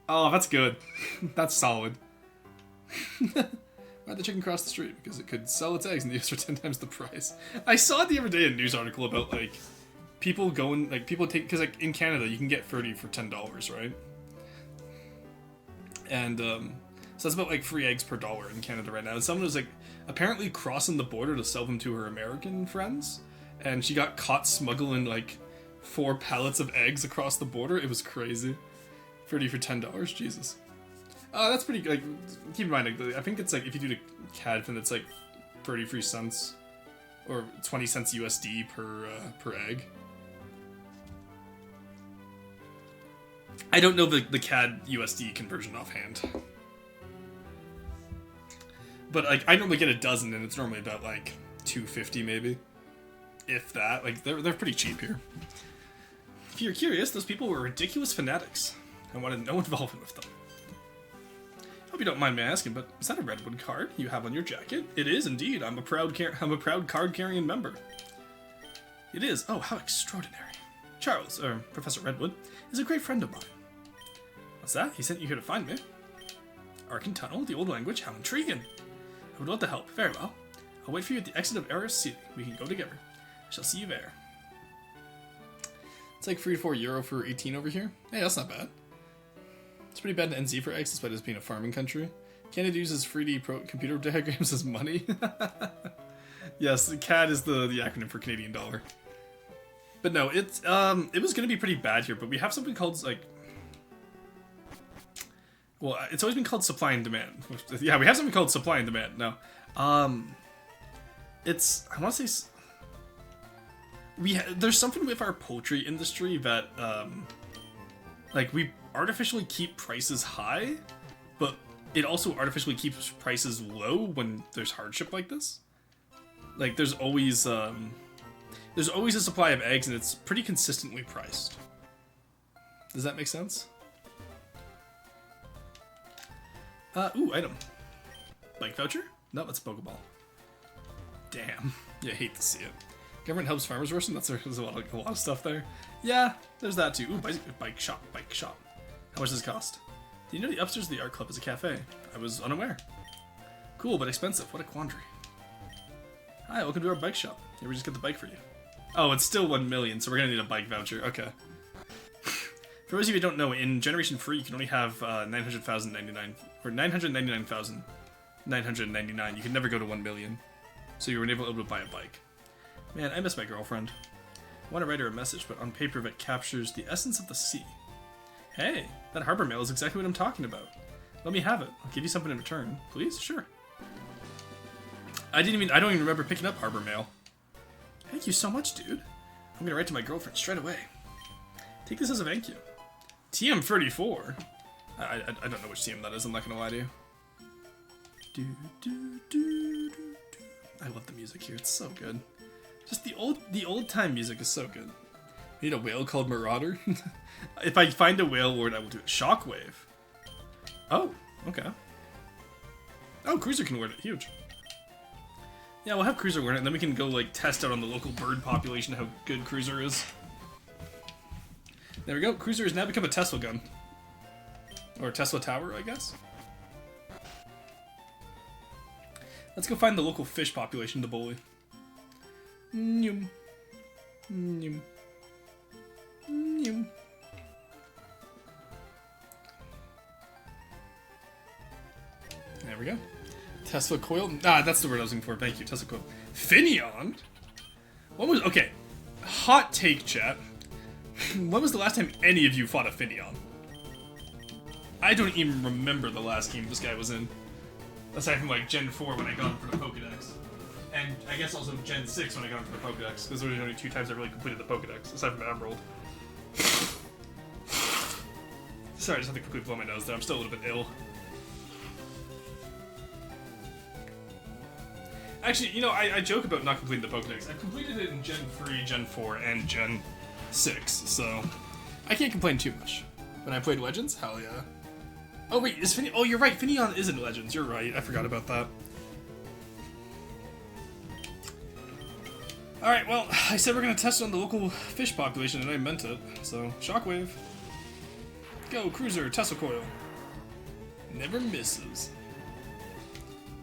Oh, that's good. That's solid. Why'd the chicken cross the street? Because it could sell its eggs in the US for 10 times the price. I saw the other day a news article about, like, people going, like, people take, because, like, in Canada, you can get 30 for $10, right? And, so that's about, like, 3 eggs per dollar in Canada right now. And someone was, like, apparently crossing the border to sell them to her American friends. And she got caught smuggling, like, 4 pallets of eggs across the border. It was crazy. 30 for $10, Jesus. That's pretty, like, keep in mind, like, I think it's, like, if you do the CAD fin, it's, like, 33 cents. Or 20 cents USD per egg. I don't know the CAD USD conversion offhand. But, like, I normally get a dozen, and it's normally about, like, $2.50 maybe. If that. Like, they're pretty cheap here. If you're curious, those people were ridiculous fanatics. I wanted no involvement with them. Hope you don't mind me asking, but is that a Redwood card you have on your jacket? It is indeed. I'm a proud card-carrying member. It is. Oh, how extraordinary. Charles, or Professor Redwood, is a great friend of mine. What's that? He sent you here to find me. Arcane Tunnel, the old language, how intriguing. I would love to help. Very well. I'll wait for you at the exit of Eris City. We can go together. I shall see you there. It's like 3 to 4 euro for 18 over here. Hey, that's not bad. It's pretty bad in NZ for eggs, despite us being a farming country. Canada uses 3D computer diagrams as money. Yes, the CAD is the acronym for Canadian dollar. But no, it was gonna be pretty bad here, but we have something called, like, well, it's always been called supply and demand. Yeah, we have something called supply and demand. No, it's, I want to say, there's something with our poultry industry that, like, we artificially keep prices high, but it also artificially keeps prices low when there's hardship like this. Like, there's always a supply of eggs, and it's pretty consistently priced. Does that make sense? Ooh, item. Bike voucher? No, that's a Pokeball. Damn. Yeah, I hate to see it. Government helps farmers worsen? There's a lot of stuff there. Yeah, there's that too. Ooh, bike shop. How much does it cost? Do you know the upstairs of the art club is a cafe? I was unaware. Cool, but expensive. What a quandary. Hi, welcome to our bike shop. Here, we just get the bike for you. Oh, it's still 1 million, so we're gonna need a bike voucher. Okay. For those of you who don't know, in Generation 3, you can only have 900,099, or 999,999. You can never go to 1 million. So you were never able to buy a bike. Man, I miss my girlfriend. I want to write her a message, but on paper that captures the essence of the sea. Hey, that harbor mail is exactly what I'm talking about. Let me have it. I'll give you something in return. Please? Sure. I don't even remember picking up harbor mail. Thank you so much, dude. I'm gonna write to my girlfriend straight away. Take this as a thank you. TM34? I don't know which TM that is, I'm not gonna lie to you. I love the music here, it's so good. Just the old time music is so good. We need a whale called Marauder. If I find a whale word, I will do it. Shockwave. Oh, okay. Oh, Cruiser can word it. Huge. Yeah, we'll have Cruiser word it, and then we can go like test out on the local bird population how good Cruiser is. There we go. Cruiser has now become a Tesla gun. Or a Tesla tower, I guess. Let's go find the local fish population to bully. Nyum. Nyum. Nyum. There we go. Tesla coil. Ah, that's the word I was looking for. Thank you, Tesla coil. Finneon? What was... Okay. Hot take, chat. When was the last time any of you fought a Finneon? I don't even remember the last game this guy was in. Aside from, like, Gen 4 when I got him for the Pokedex. And I guess also Gen 6 when I got him for the Pokedex. Because there were only 2 times I really completed the Pokedex, aside from Emerald. Sorry, I just had to quickly blow my nose there. I'm still a little bit ill. Actually, you know, I joke about not completing the Pokedex. I've completed it in Gen 3, Gen 4, and Gen 6, so I can't complain too much. When I played Legends, hell yeah. Oh wait, is Finneon... Oh, you're right, Finneon is in Legends, you're right, I forgot about that. Alright, well, I said we're gonna test on the local fish population, and I meant it, so Shockwave. Go, Cruiser, Tesla coil. Never misses.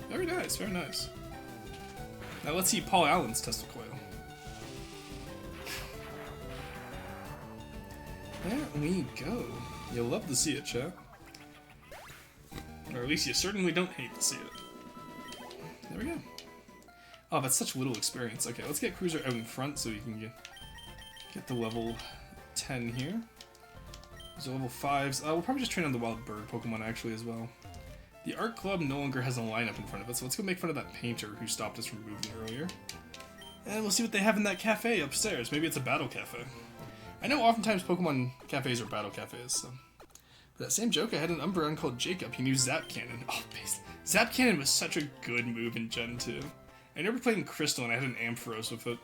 Very nice, very nice. Now let's see Paul Allen's Tesla coil. There we go. You'll love to see it, chat. Or at least you certainly don't hate to see it. There we go. Oh, that's such little experience. Okay, let's get Cruiser out in front so we can get the level 10 here. So level 5s. We'll probably just train on the wild bird Pokemon actually as well. The art club no longer has a lineup in front of it, so let's go make fun of that painter who stopped us from moving earlier. And we'll see what they have in that cafe upstairs. Maybe it's a battle cafe. I know oftentimes Pokemon cafes are battle cafes, so... But that same joke, I had an Umbreon called Jacob. He knew Zap Cannon. Oh, Zap Cannon was such a good move in Gen 2. I never played in Crystal, and I had an Ampharos with it.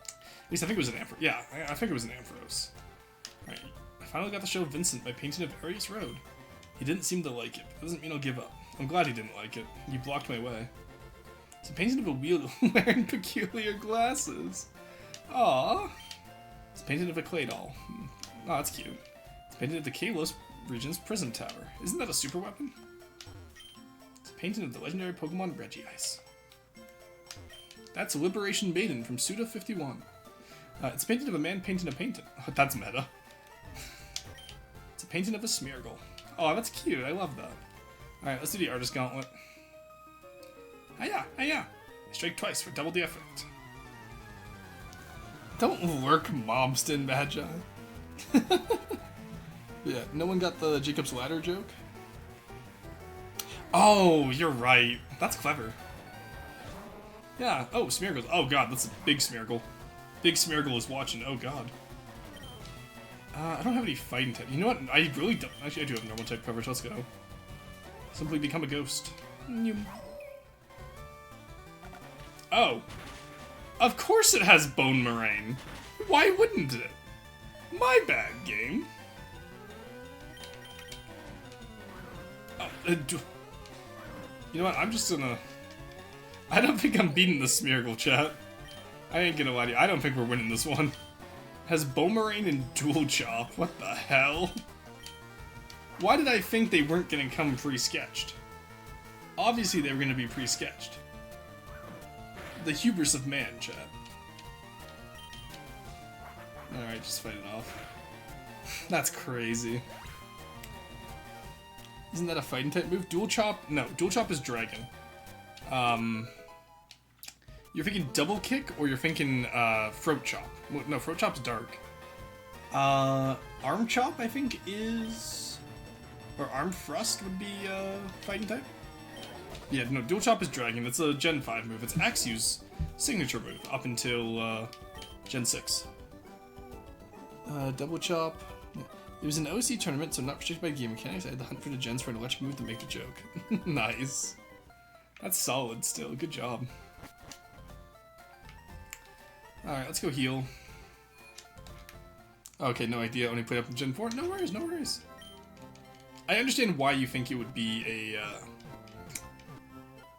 At least I think it was an Ampharos. Yeah, I think it was an Ampharos. Alright, I finally got to show Vincent my painting of Arius Road. He didn't seem to like it. That doesn't mean I'll give up. I'm glad he didn't like it. You blocked my way. It's a painting of a wheel wearing peculiar glasses. Aww. It's painted of a clay doll. Oh, that's cute. It's painted of the Kalos region's Prism Tower. Isn't that a super weapon? It's a painting of the legendary Pokemon Regice. That's Liberation Maiden from Suda 51. It's painted of a man painting a painting. Oh, that's meta. It's a painting of a Smeargle. Oh, that's cute. I love that. Alright, let's do the Artist Gauntlet. Hiya! Hiya! Strike twice for double the effect. Don't lurk, Mobston Magi. Yeah, no one got the Jacob's Ladder joke? Oh, you're right. That's clever. Yeah. Oh, Smeargle. Oh god, that's a big Smeargle. Big Smeargle is watching. Oh god. I don't have any fighting type. You know what? I really don't. Actually, I do have normal type coverage. Let's go. Simply become a ghost. Oh. Of course it has Bone Moraine. Why wouldn't it? My bad, game. You know what? I'm just gonna... I don't think I'm beating the Smeargle, chat. I ain't gonna lie to you. I don't think we're winning this one. Has Bone Moraine and Dual Chop. What the hell? Why did I think they weren't going to come pre-sketched? Obviously they were going to be pre-sketched. The hubris of man, chat. Alright, just fight it off. That's crazy. Isn't that a fighting type move? Dual chop? No, dual chop is dragon. You're thinking double kick, or you're thinking throat chop? No, throat chop's dark. Arm chop, I think, is... Or arm thrust would be fighting type? Yeah, no, dual chop is dragon. It's a Gen 5 move. It's Axew's signature move up until Gen 6. Double chop. It was an OC tournament, so not restricted by game mechanics. I had to hunt for the gens for an electric move to make the joke. Nice. That's solid still. Good job. Alright, let's go heal. Okay, no idea. Only played up in Gen 4. No worries, no worries. I understand why you think it would be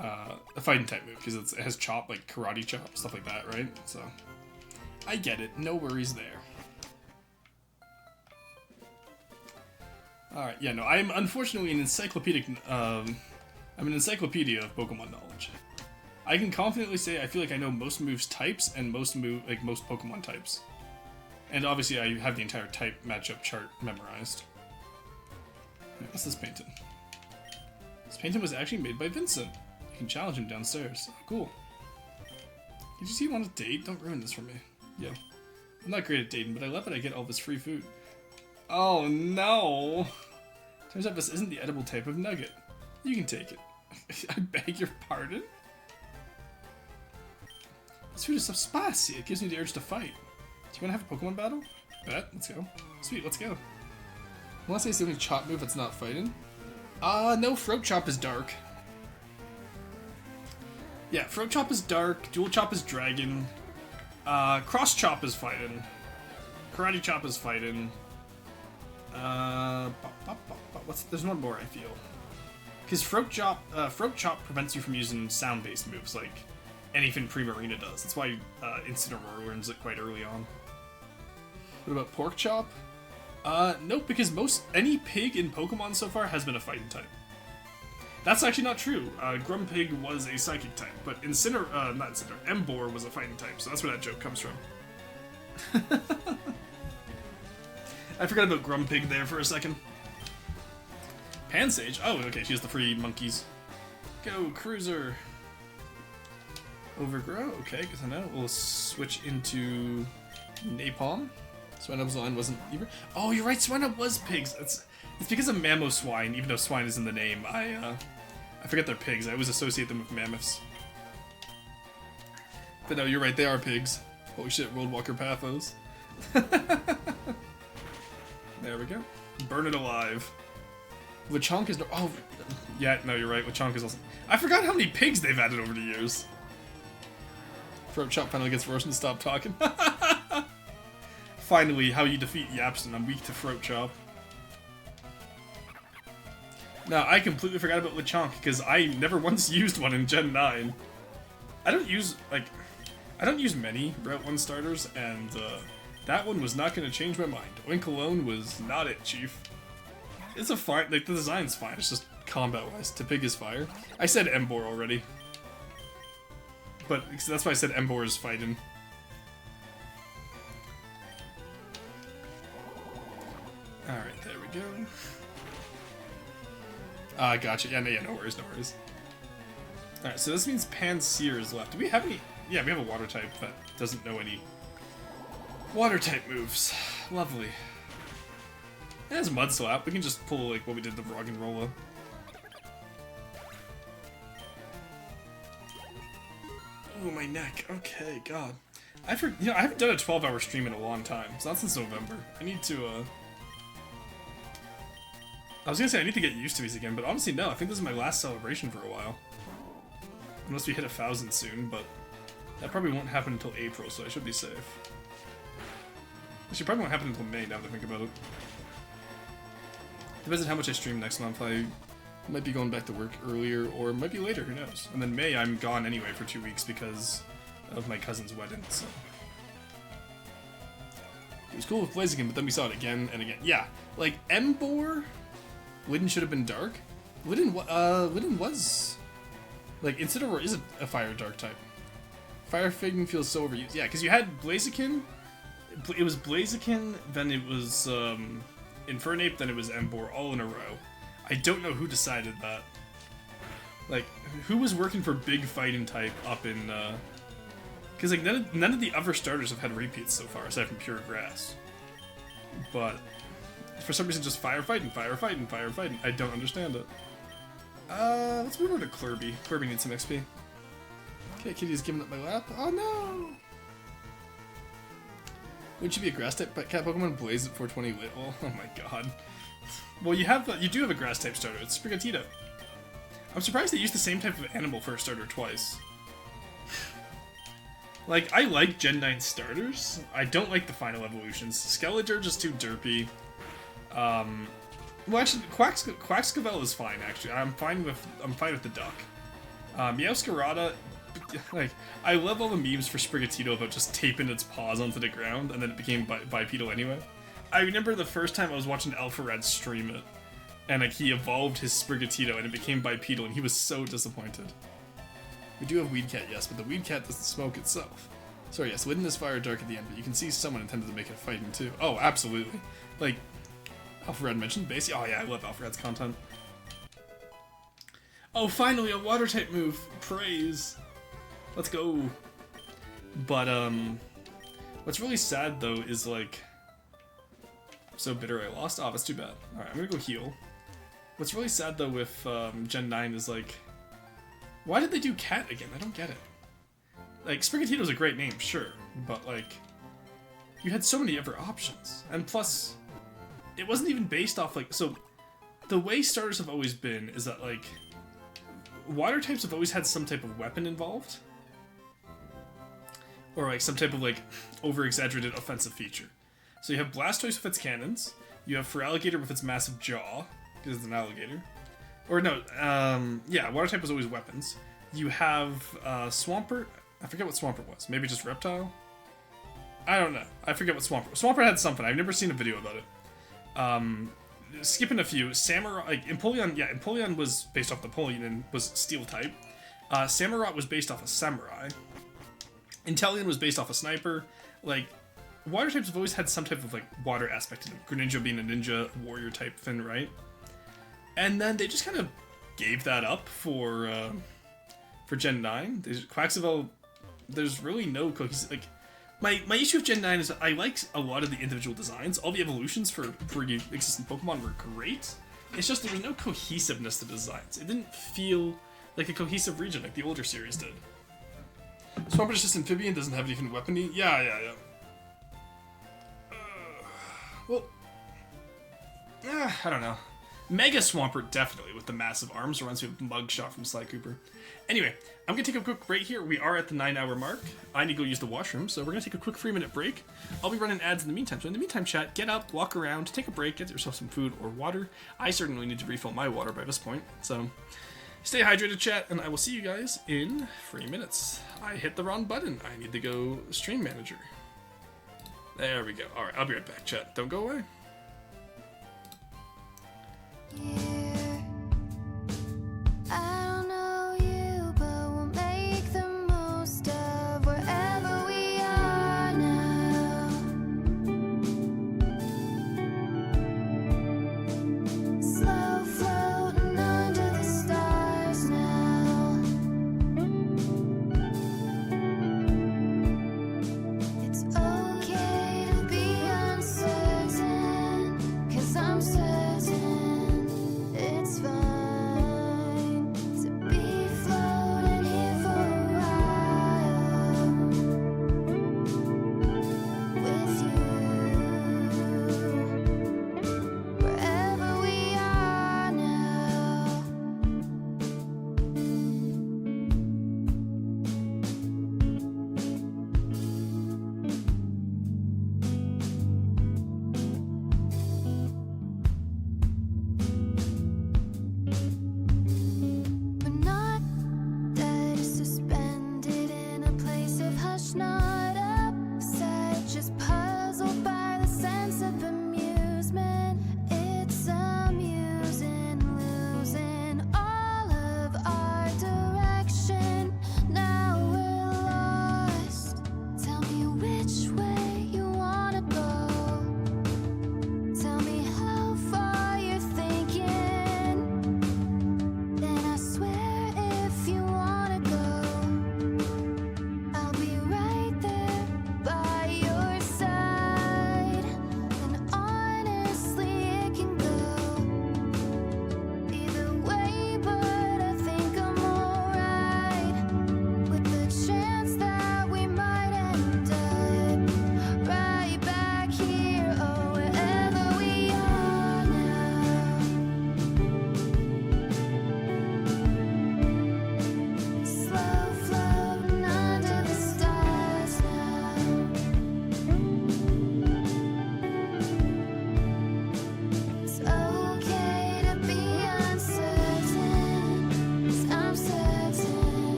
a fighting type move, because it has chop, like karate chop, stuff like that, right? So, I get it. No worries there. Alright, yeah, no, I'm unfortunately an encyclopedic, I'm an encyclopedia of Pokemon knowledge. I can confidently say I feel like I know most moves types and most Pokemon types. And obviously I have the entire type matchup chart memorized. What's this painting? This painting was actually made by Vincent. You can challenge him downstairs. Oh, cool. Did you see you want a date? Don't ruin this for me. Yeah. I'm not great at dating, but I love that I get all this free food. Oh no! Turns out this isn't the edible type of nugget. You can take it. I beg your pardon? This food is so spicy, it gives me the urge to fight. Do you want to have a Pokemon battle? Bet, let's go. Sweet, let's go. Unless I see any chop move that's not fighting. No, throat chop is dark. Yeah, throat chop is dark, dual chop is dragon, cross chop is fighting, karate chop is fighting. There's one more, I feel. Because throat chop prevents you from using sound-based moves like anything Primarina does. That's why Incineroar learns it quite early on. What about pork chop? Nope, because any pig in Pokemon so far has been a fighting type. That's actually not true. Grumpig was a psychic type, but Emboar was a fighting type, so that's where that joke comes from. I forgot about Grumpig there for a second. Pansage? Oh, okay, she has the free monkeys. Go, Cruiser! Overgrow? Okay, because I know. We'll switch into Napalm. Swinub's line wasn't either. Oh, you're right, Swinub was pigs! It's because of Mamoswine, even though swine is in the name. I forget they're pigs. I always associate them with mammoths. But no, you're right, they are pigs. Holy shit, World Walker Pathos. There we go. Burn it alive. Lechonk is no. Oh, yeah, no, you're right. Lechonk is also. I forgot how many pigs they've added over the years. Throat chop finally gets Roshan to stop talking. Finally, how you defeat Yapston. I'm weak to throat chop. No, I completely forgot about Lechonk because I never once used one in Gen 9. I don't use many Route 1 starters, and that one was not going to change my mind. Oink alone was not it, Chief. It's a fine, like, the design's fine, it's just combat-wise. Tepig is fire. I said Emboar already. But that's why I said Emboar is fighting. Alright, there we go. Gotcha. Yeah, no worries, no worries. Alright, so this means Pansear is left. Do we have any... Yeah, we have a water type that doesn't know any water type moves. Lovely. It has Mud Slap. We can just pull like what we did to Roggenrola. Oh, my neck. Okay, God. I haven't done a 12-hour stream in a long time. It's not since November. I need to, I was gonna say I need to get used to these again, but honestly, no. I think this is my last celebration for a while. Unless we hit 1,000 soon, but that probably won't happen until April, so I should be safe. Actually, probably won't happen until May, now that I think about it. Depends on how much I stream next month. I might be going back to work earlier, or it might be later, who knows. And then May, I'm gone anyway for 2 weeks because of my cousin's wedding, so... It was cool with Blaziken, but then we saw it again and again. Yeah, like, Emboar Lidden should have been dark. Lidden was like Incineroar is a fire dark type. Fire Fang feels so overused. Yeah, because you had Blaziken. It was Blaziken, then it was Infernape, then it was Emboar, all in a row. I don't know who decided that. Like, who was working for big fighting type up in? Because like none of the other starters have had repeats so far, aside from Pure Grass. But for some reason, just fire fighting. I don't understand it. Let's move over to Kirby. Kirby needs some XP. Okay, Kitty's giving up my lap. Oh no! Would you be a grass type cat Pokemon? Blaze at 420 Little. Oh my god. Well, you do have a grass type starter. It's Sprigatito. I'm surprised they used the same type of animal for a starter twice. Like, I like Gen 9 starters. I don't like the final evolutions. Skeletor just too derpy. Well, actually, Quaxcavel is fine. Actually, I'm fine with the duck. Meowscarada, like, I love all the memes for Sprigatito about just taping its paws onto the ground, and then it became bipedal anyway. I remember the first time I was watching Alpharad stream it, and like he evolved his Sprigatito and it became bipedal, and he was so disappointed. We do have Weedcat, yes, but the Weedcat doesn't smoke itself. Sorry, yes, Lidden is fire dark at the end, but you can see someone intended to make it fighting too. Oh, absolutely. Like, Alpharad mentioned base. Oh yeah, I love Alpharad's content. Oh, finally a water type move. Praise. Let's go. But what's really sad though is like, I'm so bitter I lost. Oh, that's too bad. All right, I'm gonna go heal. What's really sad though with Gen 9 is like, why did they do Cat again? I don't get it. Like, Sprigatito's a great name, sure, but like, you had so many other options, and plus, it wasn't even based off like, so the way starters have always been is that like, water types have always had some type of weapon involved, or like some type of like over-exaggerated offensive feature. So you have Blastoise with its cannons, you have Feraligatr with its massive jaw, because it's an alligator. Or no, yeah, water type was always weapons. You have Swampert, I forget what Swampert was, maybe just Reptile? I don't know, I forget what Swampert was. Swampert had something, I've never seen a video about it. Skipping a few, Samurai, like Empoleon, yeah, Empoleon was based off Napoleon and was Steel type. Samurott was based off a Samurai. Inteleon was based off a Sniper. Like, water types have always had some type of like water aspect to them. Greninja being a ninja warrior type thing, right? And then they just kind of gave that up for Gen 9. Quaxavel, there's really no cohesive, like, my issue with Gen 9 is that I like a lot of the individual designs. All the evolutions for existing Pokemon were great. It's just there was no cohesiveness to the designs. It didn't feel like a cohesive region like the older series did. Swampert is just amphibian, doesn't have anything weapony. Yeah. Well, I don't know. Mega Swampert, definitely, with the massive arms, reminds me of Mugshot from Sly Cooper. Anyway, I'm going to take a quick break here. We are at the 9-hour mark. I need to go use the washroom, so we're going to take a quick 3-minute break. I'll be running ads in the meantime. So in the meantime, chat, get up, walk around, take a break, get yourself some food or water. I certainly need to refill my water by this point, so stay hydrated, chat, and I will see you guys in 3 minutes. I hit the wrong button. I need to go Stream Manager. There we go. All right, I'll be right back, chat. Don't go away. It's okay to be uncertain.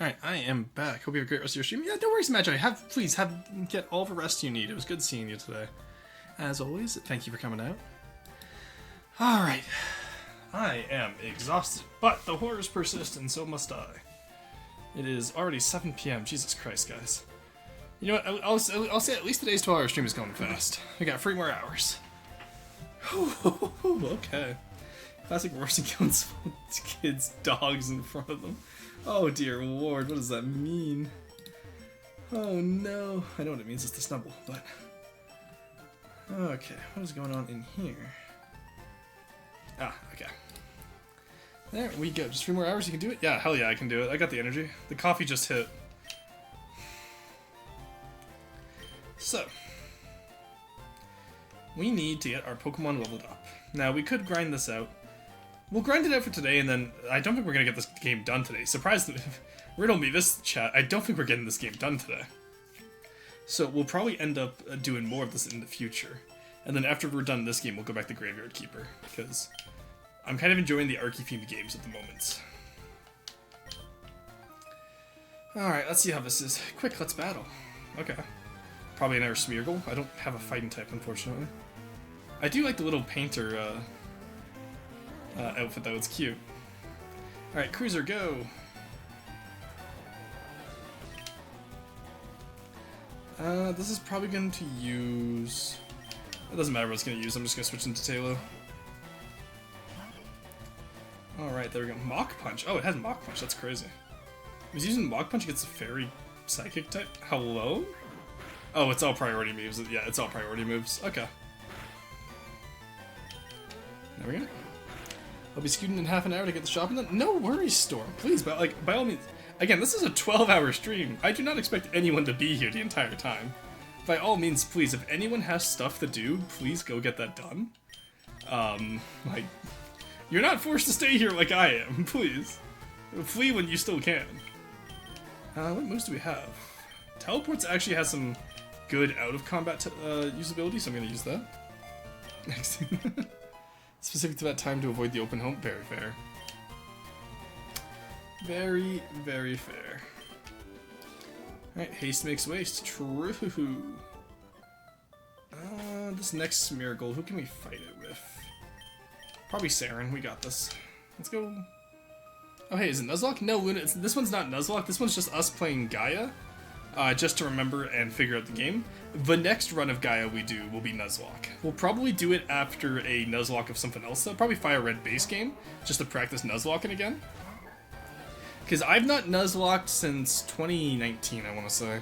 Alright, I am back. Hope you have a great rest of your stream. Yeah, no worries, Magi. Please get all the rest you need. It was good seeing you today. As always, thank you for coming out. Alright. I am exhausted, but the horrors persist and so must I. It is already 7 p.m. Jesus Christ, guys. You know what? I'll say at least today's 12-hour stream is going fast. We got 3 more hours. Okay. Classic Morse and kills kids' dogs in front of them. Oh dear lord, what does that mean? Oh no. I know what it means, it's the snubble, but... Okay, what is going on in here? Ah, okay. There we go. Just 3 more hours, you can do it? Yeah, hell yeah, I can do it. I got the energy. The coffee just hit. So, we need to get our Pokemon leveled up. Now, we could grind this out. We'll grind it out for today, and then I don't think we're going to get this game done today. Surprise, riddle me this, chat. I don't think we're getting this game done today. So we'll probably end up doing more of this in the future. And then after we're done this game, we'll go back to Graveyard Keeper, because I'm kind of enjoying the Archie-themed games at the moment. Alright, let's see how this is. Quick, let's battle. Okay. Probably another Smeargle. I don't have a fighting type, unfortunately. I do like the little painter outfit, though. It's cute. Alright, Cruiser, go! This is probably going to use... It doesn't matter what it's going to use, I'm just going to switch into Tailo. Alright, there we go. Mach Punch. Oh, it has Mach Punch. That's crazy. If he's using Mach Punch, it gets a Fairy Psychic type. Hello? Oh, it's all priority moves. Yeah, it's all priority moves. Okay. There we go. I'll be scooting in half an hour to get the shopping done. No worries, Storm. Please, but like, by all means. Again, this is a 12-hour stream. I do not expect anyone to be here the entire time. By all means, please, if anyone has stuff to do, please go get that done. Like, you're not forced to stay here like I am. Please. Flee when you still can. What moves do we have? Teleports actually has some good out-of-combat usability, so I'm going to use that. Next. Specific to that time to avoid the open home. Very fair. Very, very fair. Alright, haste makes waste. True. This next Smeargle, who can we fight it with? Probably Saren. We got this. Let's go. Oh, hey, is it Nuzlocke? No, Luna. This one's not Nuzlocke. This one's just us playing Gaia. Just to remember and figure out the game. The next run of Gaia we do will be Nuzlocke. We'll probably do it after a Nuzlocke of something else, though. Probably Fire Red base game, just to practice Nuzlocking again. Because I've not Nuzlocked since 2019, I want to say.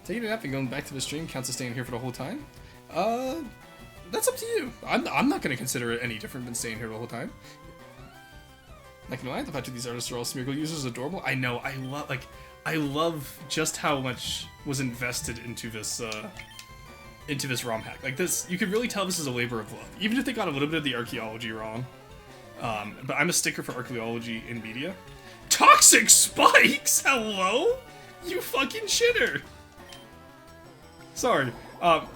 Taking a nap and going back to the stream counts as staying here for the whole time? That's up to you. I'm not going to consider it any different than staying here the whole time. Like, you know, the fact that these artists are all Smeargle users is adorable. I know, I love just how much was invested into this ROM hack. Like this, you could really tell this is a labor of love, even if they got a little bit of the archaeology wrong. But I'm a sticker for archaeology in media. Toxic spikes? Hello? You fucking shitter. Sorry.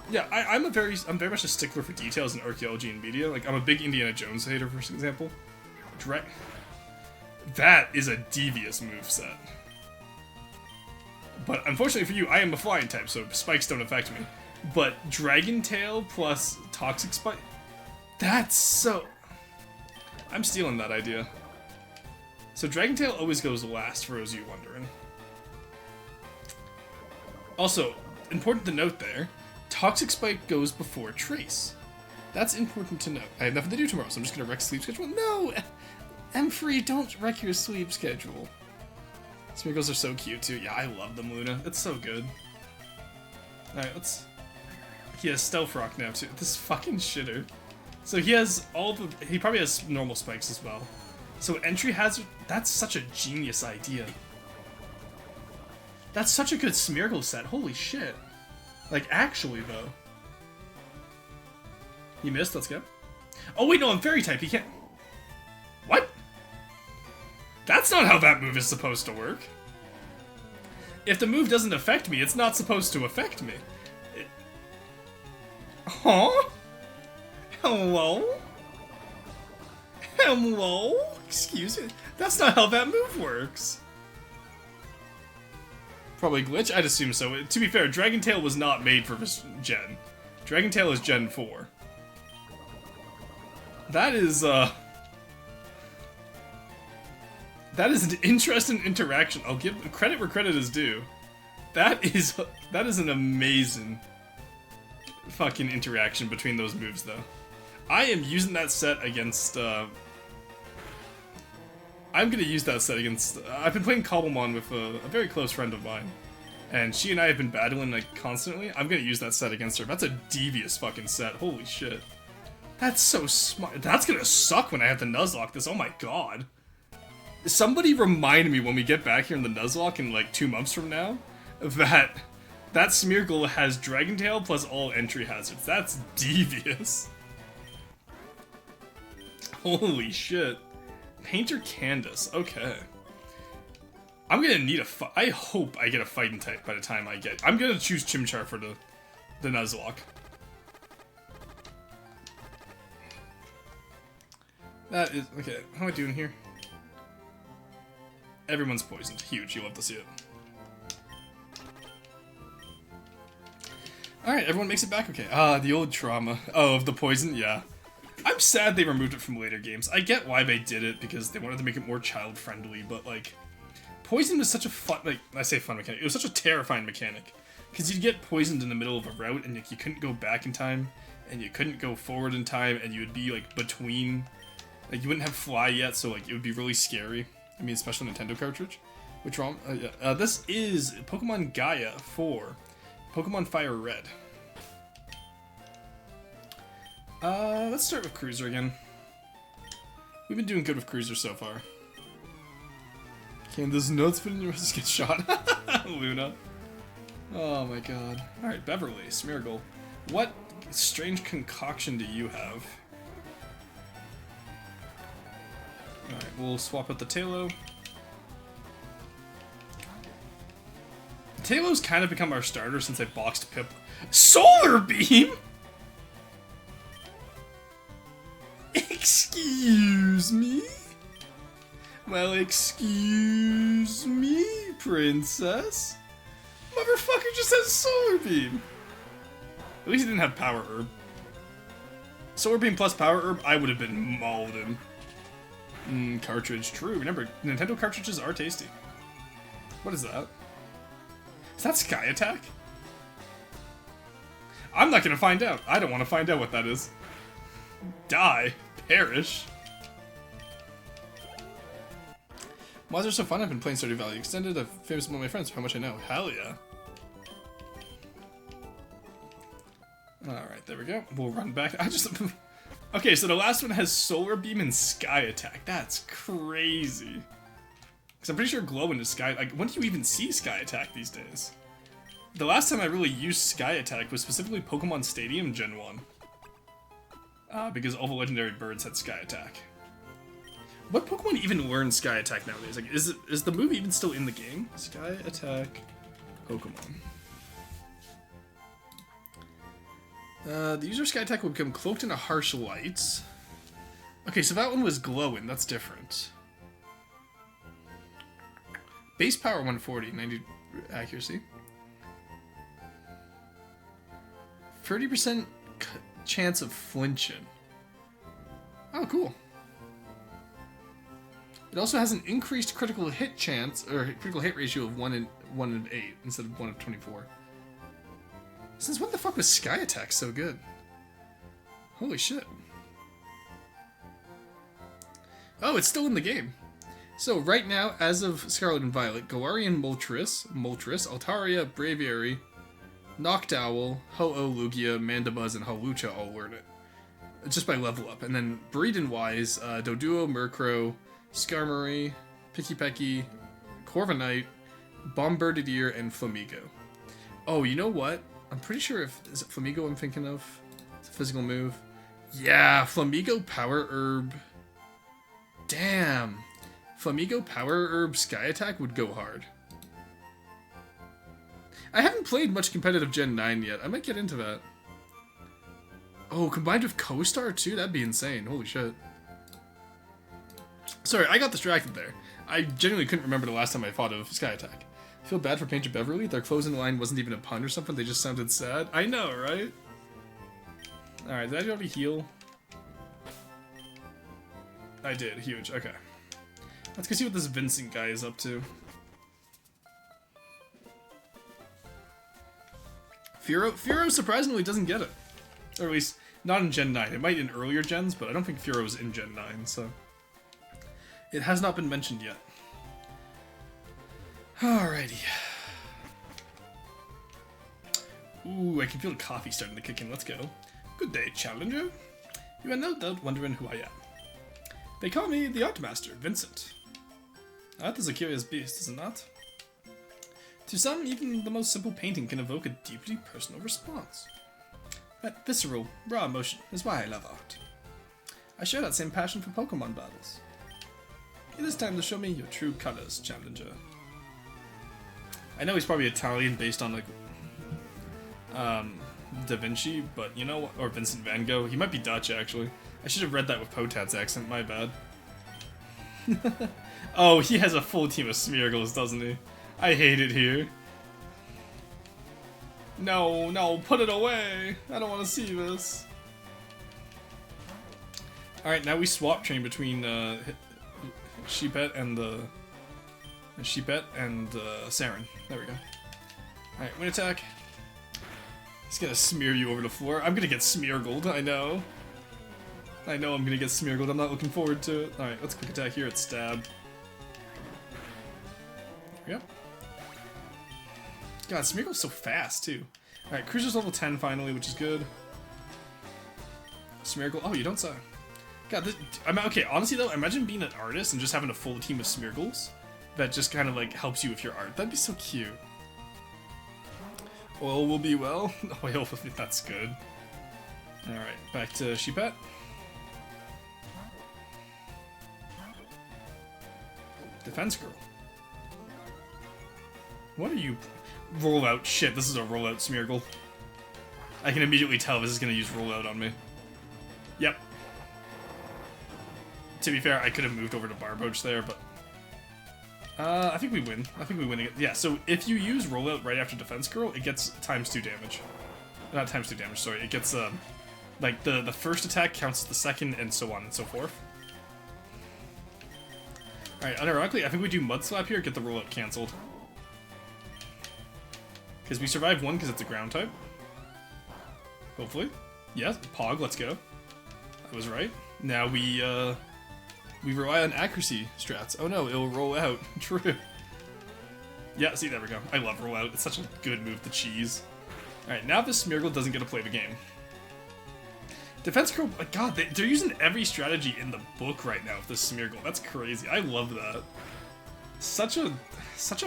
Yeah, I'm very much a stickler for details in archaeology and media. Like, I'm a big Indiana Jones hater, for example. That is a devious moveset. But unfortunately for you, I am a flying type, so spikes don't affect me. But Dragon Tail plus Toxic Spike... That's so... I'm stealing that idea. So Dragon Tail always goes last, for those of you wondering. Also, important to note there, Toxic Spike goes before Trace. That's important to note. I have nothing to do tomorrow, so I'm just gonna wreck sleep schedule. No! M3, don't wreck your sleep schedule. Smeargles are so cute too. Yeah, I love them, Luna. It's so good. Alright, let's... He has Stealth Rock now too. This fucking shitter. So he has all the... He probably has normal spikes as well. So Entry Hazard... That's such a genius idea. That's such a good Smeargle set. Holy shit. Like, actually, though. He missed. Let's go. Oh, wait, no, I'm Fairy type. He can't... What? That's not how that move is supposed to work. If the move doesn't affect me, it's not supposed to affect me. Huh? Hello? Hello? Excuse me? That's not how that move works. Probably glitch? I'd assume so. To be fair, Dragon Tail was not made for this gen. Dragon Tail is Gen 4. That is an interesting interaction. I'll give credit where credit is due. That is an amazing fucking interaction between those moves, though. I am using that set against, I'm gonna use that set against, I've been playing Cobblemon with a very close friend of mine. And she and I have been battling, like, constantly. I'm gonna use that set against her. That's a devious fucking set. Holy shit. That's so smart. That's gonna suck when I have to Nuzlocke this. Oh my god. Somebody remind me when we get back here in the Nuzlocke in, like, 2 months from now, that Smeargle has Dragon Tail plus all entry hazards. That's devious. Holy shit. Painter Candace. Okay. I'm gonna need I hope I get a fighting type by the time I get. I'm gonna choose Chimchar for the Nuzlocke. That is okay. How am I doing here? Everyone's poisoned. Huge. You love to see it. All right, everyone makes it back. Okay. The old trauma. Oh, of the poison. Yeah. I'm sad they removed it from later games. I get why they did it because they wanted to make it more child friendly, but like. Poison was such a fun, like, I say fun mechanic, it was such a terrifying mechanic. Because you'd get poisoned in the middle of a route, and like, you couldn't go back in time, and you couldn't go forward in time, and you would be, like, between, like, you wouldn't have Fly yet, so, like, it would be really scary. I mean, especially Nintendo cartridge. Which wrong? Yeah. This is Pokemon Gaia for Pokemon Fire Red. Let's start with Cruiser again. We've been doing good with Cruiser so far. Can this nuts fit in your just get shot? Luna. Oh my god. Alright, Beverly, Smeargle. What strange concoction do you have? Alright, we'll swap out the Tailo. Tailo's kind of become our starter since I boxed Pip. Solar Beam?! Excuse me? Well, excuse me, princess. Motherfucker just has Solar Beam. At least he didn't have Power Herb. Solar Beam plus Power Herb, I would have been mauled him. Cartridge, true. Remember, Nintendo cartridges are tasty. What is that? Is that Sky Attack? I'm not gonna find out. I don't want to find out what that is. Die. Perish. Mods are so fun. I've been playing Stardew Valley Extended. I've famous among my friends for how much I know. Hell yeah. Alright, there we go. We'll run back. Okay, so the last one has Solar Beam and Sky Attack. That's crazy. Because I'm pretty sure Glowing is Sky... Like, when do you even see Sky Attack these days? The last time I really used Sky Attack was specifically Pokemon Stadium Gen 1. Because all the legendary birds had Sky Attack. What Pokemon even learn Sky Attack nowadays? Like, is the move even still in the game? Sky Attack Pokemon. The user Sky Attack will become cloaked in a harsh light. Okay, so that one was glowing. That's different. Base power 140, 90 accuracy. 30% chance of flinching. Oh, cool. It also has an increased critical hit chance, or critical hit ratio of 1 in 8 instead of 1 in 24. Since when the fuck was Sky Attack so good? Holy shit. Oh, it's still in the game. So right now, as of Scarlet and Violet, Galarian Moltres, Altaria, Braviary, Noctowl, Ho-Oh, Lugia, Mandibuzz, and Hawlucha all learn it. Just by level up. And then breeding-wise, Doduo, Murkrow, Skarmory, Pikipeki, Corviknight, Bombirdier, and Flamigo. Oh, you know what? I'm pretty sure is it Flamigo I'm thinking of? It's a physical move. Yeah, Flamigo Power Herb. Damn. Flamigo Power Herb Sky Attack would go hard. I haven't played much competitive Gen 9 yet. I might get into that. Oh, combined with Co-Star too? That'd be insane. Holy shit. Sorry, I got distracted there. I genuinely couldn't remember the last time I fought of Sky Attack. Feel bad for Painter Beverly? Their closing line wasn't even a pun or something, they just sounded sad. I know, right? Alright, did I already heal? I did, huge, okay. Let's go see what this Vincent guy is up to. Furo surprisingly doesn't get it. Or at least, not in Gen 9. It might in earlier gens, but I don't think Furo's in Gen 9, so... It has not been mentioned yet. Alrighty. Ooh, I can feel the coffee starting to kick in. Let's go. Good day, Challenger. You are no doubt wondering who I am. They call me the Art Master, Vincent. Art is a curious beast, is it not? To some, even the most simple painting can evoke a deeply personal response. That visceral, raw emotion is why I love art. I share that same passion for Pokemon battles. It is time to show me your true colors, Challenger. I know he's probably Italian based on, like, Da Vinci, but you know what? Or Vincent van Gogh. He might be Dutch, actually. I should have read that with Potat's accent, my bad. Oh, he has a full team of Smeargles, doesn't he? I hate it here. No, no, put it away. I don't want to see this. Alright, now we swap train between Sheepet and Saren. There we go. Alright, wind attack. He's gonna smear you over the floor. I'm gonna get Smeargled, I know. I know I'm gonna get Smeargled, I'm not looking forward to it. Alright, let's quick attack here at Stab. There we go. God, Smeargle's so fast, too. Alright, Cruiser's level 10 finally, which is good. Smeargle. Oh, you don't say. God, this, okay, honestly though, imagine being an artist and just having a full team of Smeargles that just kind of like helps you with your art. That'd be so cute. Oil will be well. Oil, that's good. Alright, back to Sheepet. Defense Girl. What are you... Rollout. Shit, this is a rollout Smeargle. I can immediately tell this is going to use rollout on me. Yep. To be fair, I could have moved over to Barboach there, but... I think we win. I think we win again. Yeah, so if you use rollout right after Defense Girl, it gets ×2 damage. Not ×2 damage, sorry. It gets, like, the first attack counts as the second, and so on and so forth. Alright, unironically, I think we do Mud Slap here, get the rollout cancelled. Because we survived one because it's a ground type. Hopefully. Yes, Pog, let's go. I was right. Now we rely on accuracy strats. Oh no, it'll roll out. True. Yeah, see, there we go. I love roll out. It's such a good move to cheese. Alright, now this Smeargle doesn't get to play the game. Defense Girl, God, they're using every strategy in the book right now with this Smeargle. That's crazy. I love that. Such a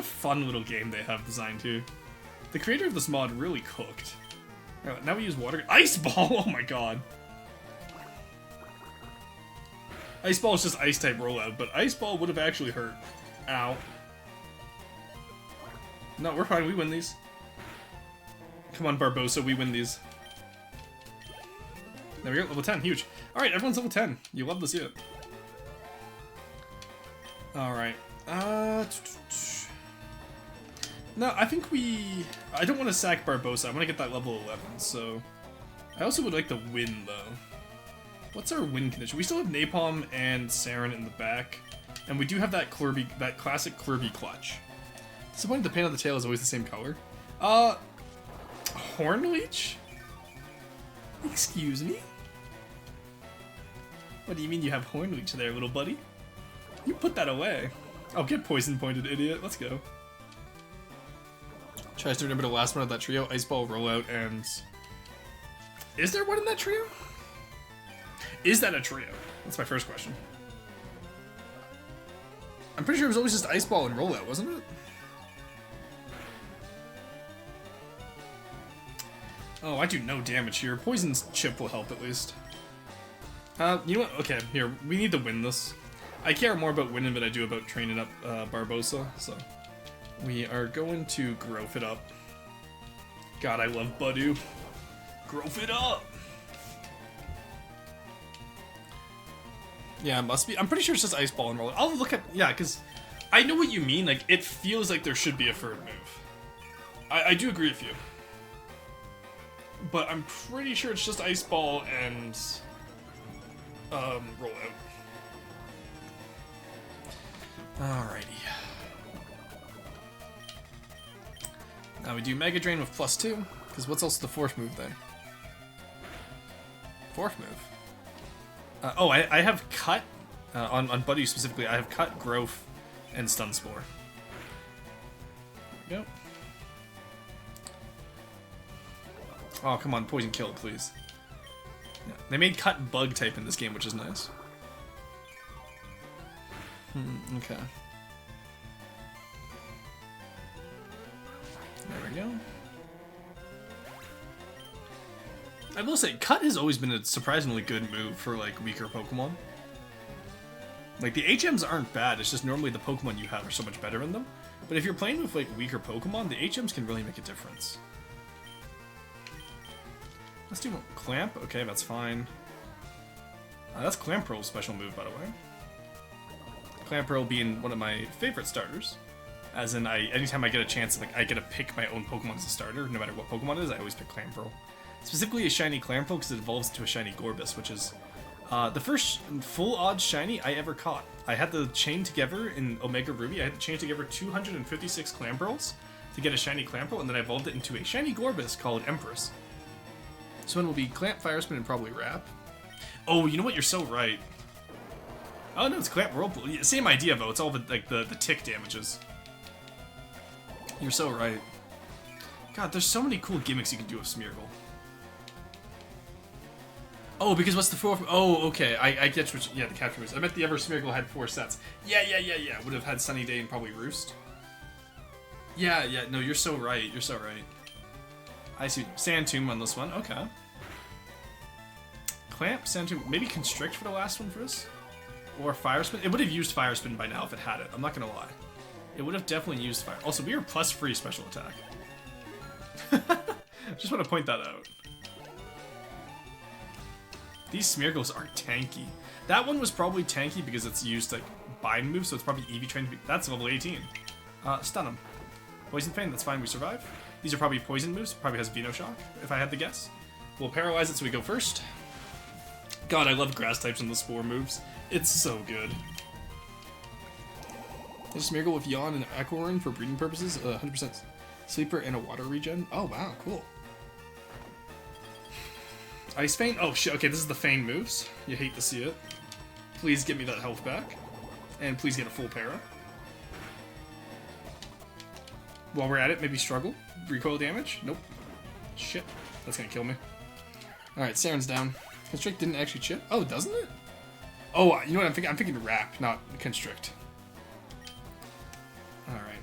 fun little game they have designed here. The creator of this mod really cooked. Right, now we use water. Ice Ball! Oh my god. Ice Ball is just ice type rollout, but Ice Ball would have actually hurt. Ow. No, we're fine. We win these. Come on, Barbosa. We win these. There we go. Level 10. Huge. Alright, everyone's level 10. You love to see it. Alright. No, I think I don't want to sack Barbosa. I want to get that level 11, so... I also would like to win, though. What's our win condition? We still have Napalm and Saren in the back. And we do have that that classic Kirby clutch. Disappointing the paint on the tail is always the same color. Hornleech? Excuse me? What do you mean you have Hornleech there, little buddy? You put that away. Oh, get poison pointed, idiot. Let's go. Tries to remember the last one of that trio. Ice Ball, Rollout, and... Is there one in that trio? Is that a trio? That's my first question. I'm pretty sure it was always just Ice Ball and Rollout, wasn't it? Oh, I do no damage here. Poison's chip will help at least. You know what? Okay, here. We need to win this. I care more about winning than I do about training up Barbosa, so... We are going to Growth it up. God, I love Budew. Growth it up! Yeah, it must be. I'm pretty sure it's just Ice Ball and Roll. I'll look at... Yeah, because I know what you mean. Like, it feels like there should be a third move. I do agree with you. But I'm pretty sure it's just Ice Ball and Roll Out. Alrighty. Now we do Mega Drain with +2, because what's also the fourth move then? Fourth move. Oh, I have Cut, on Buddy specifically, I have Cut, Growth, and Stun Spore. There we go. Oh, come on, Poison Kill, please. Yeah, they made Cut Bug type in this game, which is nice. Okay. There we go. I will say, Cut has always been a surprisingly good move for, like, weaker Pokemon. Like, the HMs aren't bad, it's just normally the Pokemon you have are so much better in them. But if you're playing with, like, weaker Pokemon, the HMs can really make a difference. Let's do Clamp. Okay, that's fine. That's Clamperl's special move, by the way. Clamperl being one of my favorite starters. As in, anytime I get a chance, like, I get to pick my own Pokemon as a starter, no matter what Pokemon it is, I always pick Clamperl. Specifically a shiny Clamperl because it evolves into a shiny Gorbis, which is the first full odds shiny I ever caught. I had to chain together in Omega Ruby, I had to chain together 256 Clamperls to get a shiny Clamperl, and then I evolved it into a shiny Gorbis called Empress. This one will be Clamp, Fire Spin, and probably Wrap. Oh, you know what? You're so right. Oh no, it's Clamp Whirlpool. Same idea though. It's all the tick damages. You're so right. God, there's so many cool gimmicks you can do with Smeargle. Oh, because what's the fourth? Oh, okay. I get which. Yeah, the capture moves. I meant the Ever Smeargle had 4 sets. Yeah. Would have had Sunny Day and probably Roost. Yeah. No, you're so right. You're so right. I see. Sand Tomb on this one. Okay. Clamp, Sand Tomb, maybe Constrict for the last one for this? Or Fire Spin? It would have used Fire Spin by now if it had it. I'm not gonna lie. It would have definitely used Fire. Also, we are +3 special attack. Just want to point that out. These Smeargles are tanky. That one was probably tanky because it's used like bind move, so it's probably EV trained to be. That's level 18. Stun him. Poison Fang, that's fine, we survive. These are probably poison moves, probably has Venoshock, if I had to guess. We'll paralyze it so we go first. God, I love grass types and the spore moves. It's so good. There's Smeargle with Yawn and Aquamarine for breeding purposes, 100% sleeper and a water regen. Oh wow, cool. Ice Feint? Oh shit, okay, this is the Feint moves. You hate to see it. Please get me that health back. And please get a full para. While we're at it, maybe struggle. Recoil damage? Nope. Shit, that's gonna kill me. Alright, Saren's down. Constrict didn't actually chip. Oh, doesn't it? Oh, you know what I'm thinking? I'm thinking Wrap, not Constrict. Alright.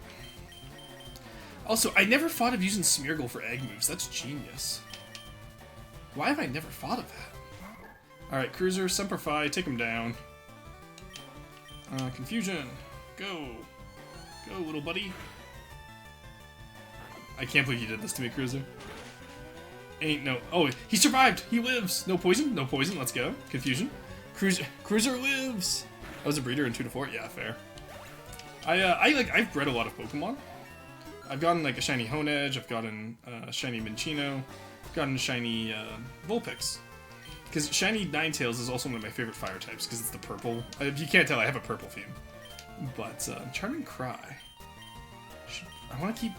Also, I never thought of using Smeargle for egg moves. That's genius. Why have I never thought of that? Alright, Cruiser, Semperfi, take him down. Confusion. Go. Go, little buddy. I can't believe you did this to me, Cruiser. Ain't no... Oh, he survived! He lives! No poison? No poison, let's go. Confusion. Cruiser lives! I was a breeder in 2 to 4? Yeah, fair. I've bred a lot of Pokemon. I've gotten, like, a shiny Honedge, I've gotten a shiny Minccino, I've gotten a shiny Vulpix. Because shiny Ninetales is also one of my favorite fire types, because it's the purple. If you can't tell, I have a purple theme. But, Charming Cry. I want to keep...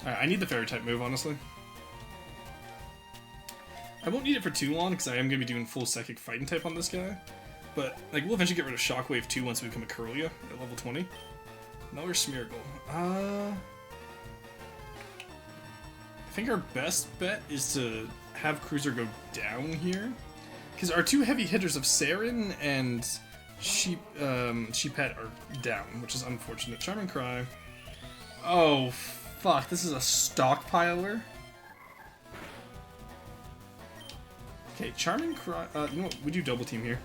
Alright, I need the fairy type move, honestly. I won't need it for too long, because I am going to be doing full psychic fighting type on this guy. But, like, we'll eventually get rid of Shockwave 2 once we become a Kirlia at level 20. Another Smeargle. I think our best bet is to have Cruiser go down here. Because our 2 heavy hitters of Saren and Sheepet are down, which is unfortunate. Charming Cry. Oh, fuck, this is a stockpiler. Okay, Charming Cry. You know what? We do double team here.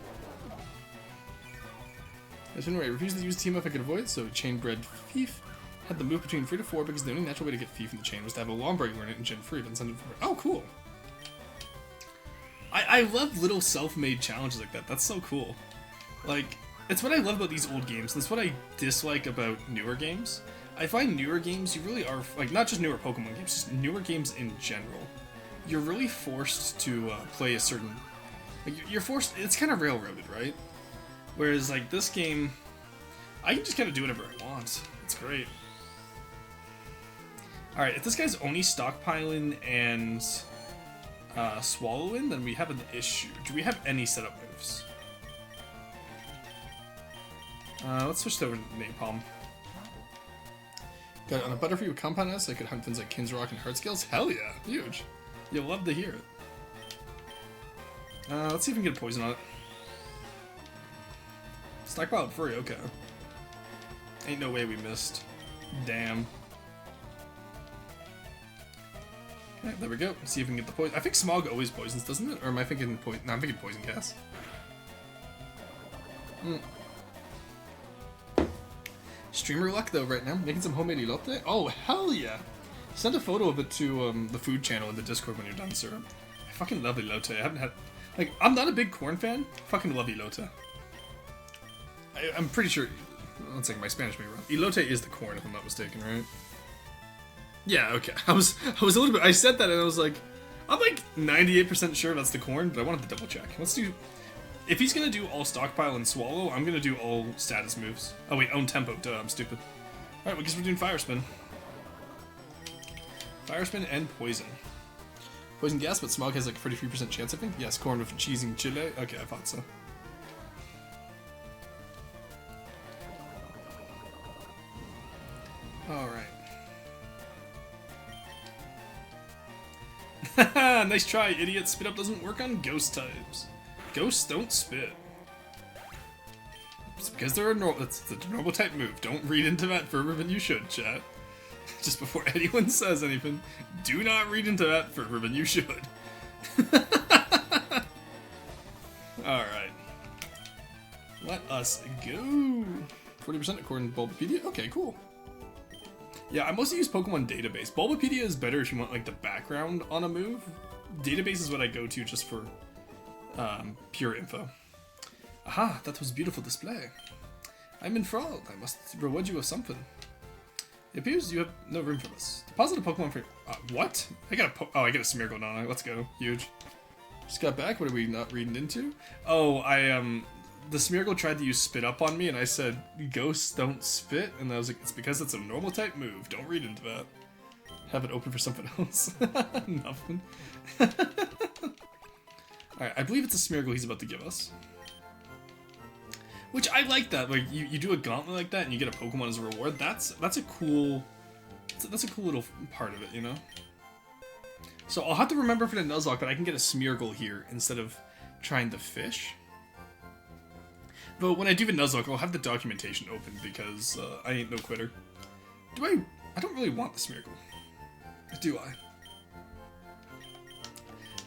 Anyway, refused to use team up if I could avoid, so Chainbred Thief had the move between 3 to 4 because the only natural way to get Thief in the chain was to have a Lombre learn it in Gen 3, then send it forward. Oh, cool. I love little self-made challenges like that. That's so cool. Like, It's what I love about these old games. That's what I dislike about newer games. I find newer games, you really are, like, not just newer Pokemon games, just newer games in general. You're really forced to play a certain... Like, you're forced... It's kind of railroaded, right? Whereas, like, this game, I can just kind of do whatever I want. It's great. Alright, if this guy's only stockpiling and swallowing, then we have an issue. Do we have any setup moves? Let's switch over to Napalm. Got it on a Butterfree with Compound S, I could hunt things like Kinsrock and Heartscales. Hell yeah, huge. You'll love to hear it. Let's see if we can get a poison on it. Stockpile Furry, okay. Ain't no way we missed. Damn. Okay, there we go. See if we can get the poison. I think Smog always poisons, doesn't it? Or am I thinking poison? No, I'm thinking Poison Gas. Streamer luck though right now, making some homemade elote. Oh hell yeah! Send a photo of it to the food channel in the Discord when you're done, sir. I fucking love elote. I haven't had, like, I'm not a big corn fan. Fucking love elote. I'm pretty sure. One second, my Spanish may be wrong. Elote is the corn, if I'm not mistaken, right? Yeah, okay. I was a little bit. I said that and I was like, I'm like 98% sure that's the corn, but I wanted to double check. Let's do. If he's gonna do all stockpile and swallow, I'm gonna do all status moves. Oh wait, own tempo. Duh, I'm stupid. Alright, well, I guess we're doing Fire Spin. Fire Spin and Poison. Poison Gas, but Smog has like a 33% chance, I think. Yes, corn with cheesing chile. Okay, I thought so. Alright. Nice try, idiot. Spit Up doesn't work on ghost types. Ghosts don't spit. It's because they're it's the normal type move. Don't read into that further than you should, chat. Just before anyone says anything, do not read into that further than you should. Alright. Let us go. 40% according to Bulbapedia? Okay, cool. Yeah, I mostly use Pokemon Database. Bulbapedia is better if you want like the background on a move. Database is what I go to just for pure info. Aha, that was a beautiful display. I'm enthralled. I must reward you with something. It appears you have no room for this. Deposit a Pokemon for... what? I got a I got a Smeargle now. Let's go. Huge. Just got back. What are we not reading into? Oh, the Smeargle tried to use Spit Up on me, and I said, ghosts don't spit, and I was like, it's because it's a normal type move. Don't read into that. Have it open for something else. Nothing. Alright, I believe it's a Smeargle he's about to give us. Which I like that. Like you do a gauntlet like that and you get a Pokemon as a reward. That's a cool little part of it, you know? So I'll have to remember for the Nuzlocke that I can get a Smeargle here instead of trying to fish. Though when I do the Nuzlocke, I'll have the documentation open because I ain't no quitter. I don't really want the Smeargle. Do I?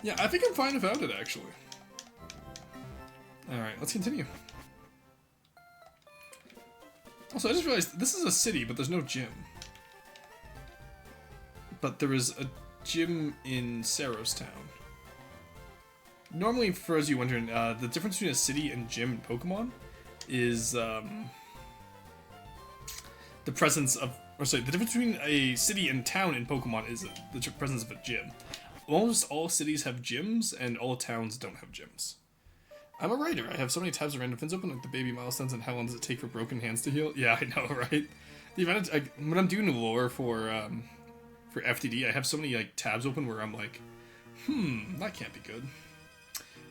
Yeah, I think I'm fine without it, actually. Alright, let's continue. Also, I just realized this is a city, but there's no gym. But there is a gym in Saros Town. Normally, for those of you wondering, the difference between a city and gym in Pokemon is the presence of... Or sorry, the difference between a city and town in Pokemon is the presence of a gym. Almost all cities have gyms, and all towns don't have gyms. I'm a writer. I have so many tabs of random things open, like the baby milestones and how long does it take for broken hands to heal. Yeah, I know, right? The amount of, when I'm doing lore for FTD, I have so many like tabs open where I'm like, that can't be good.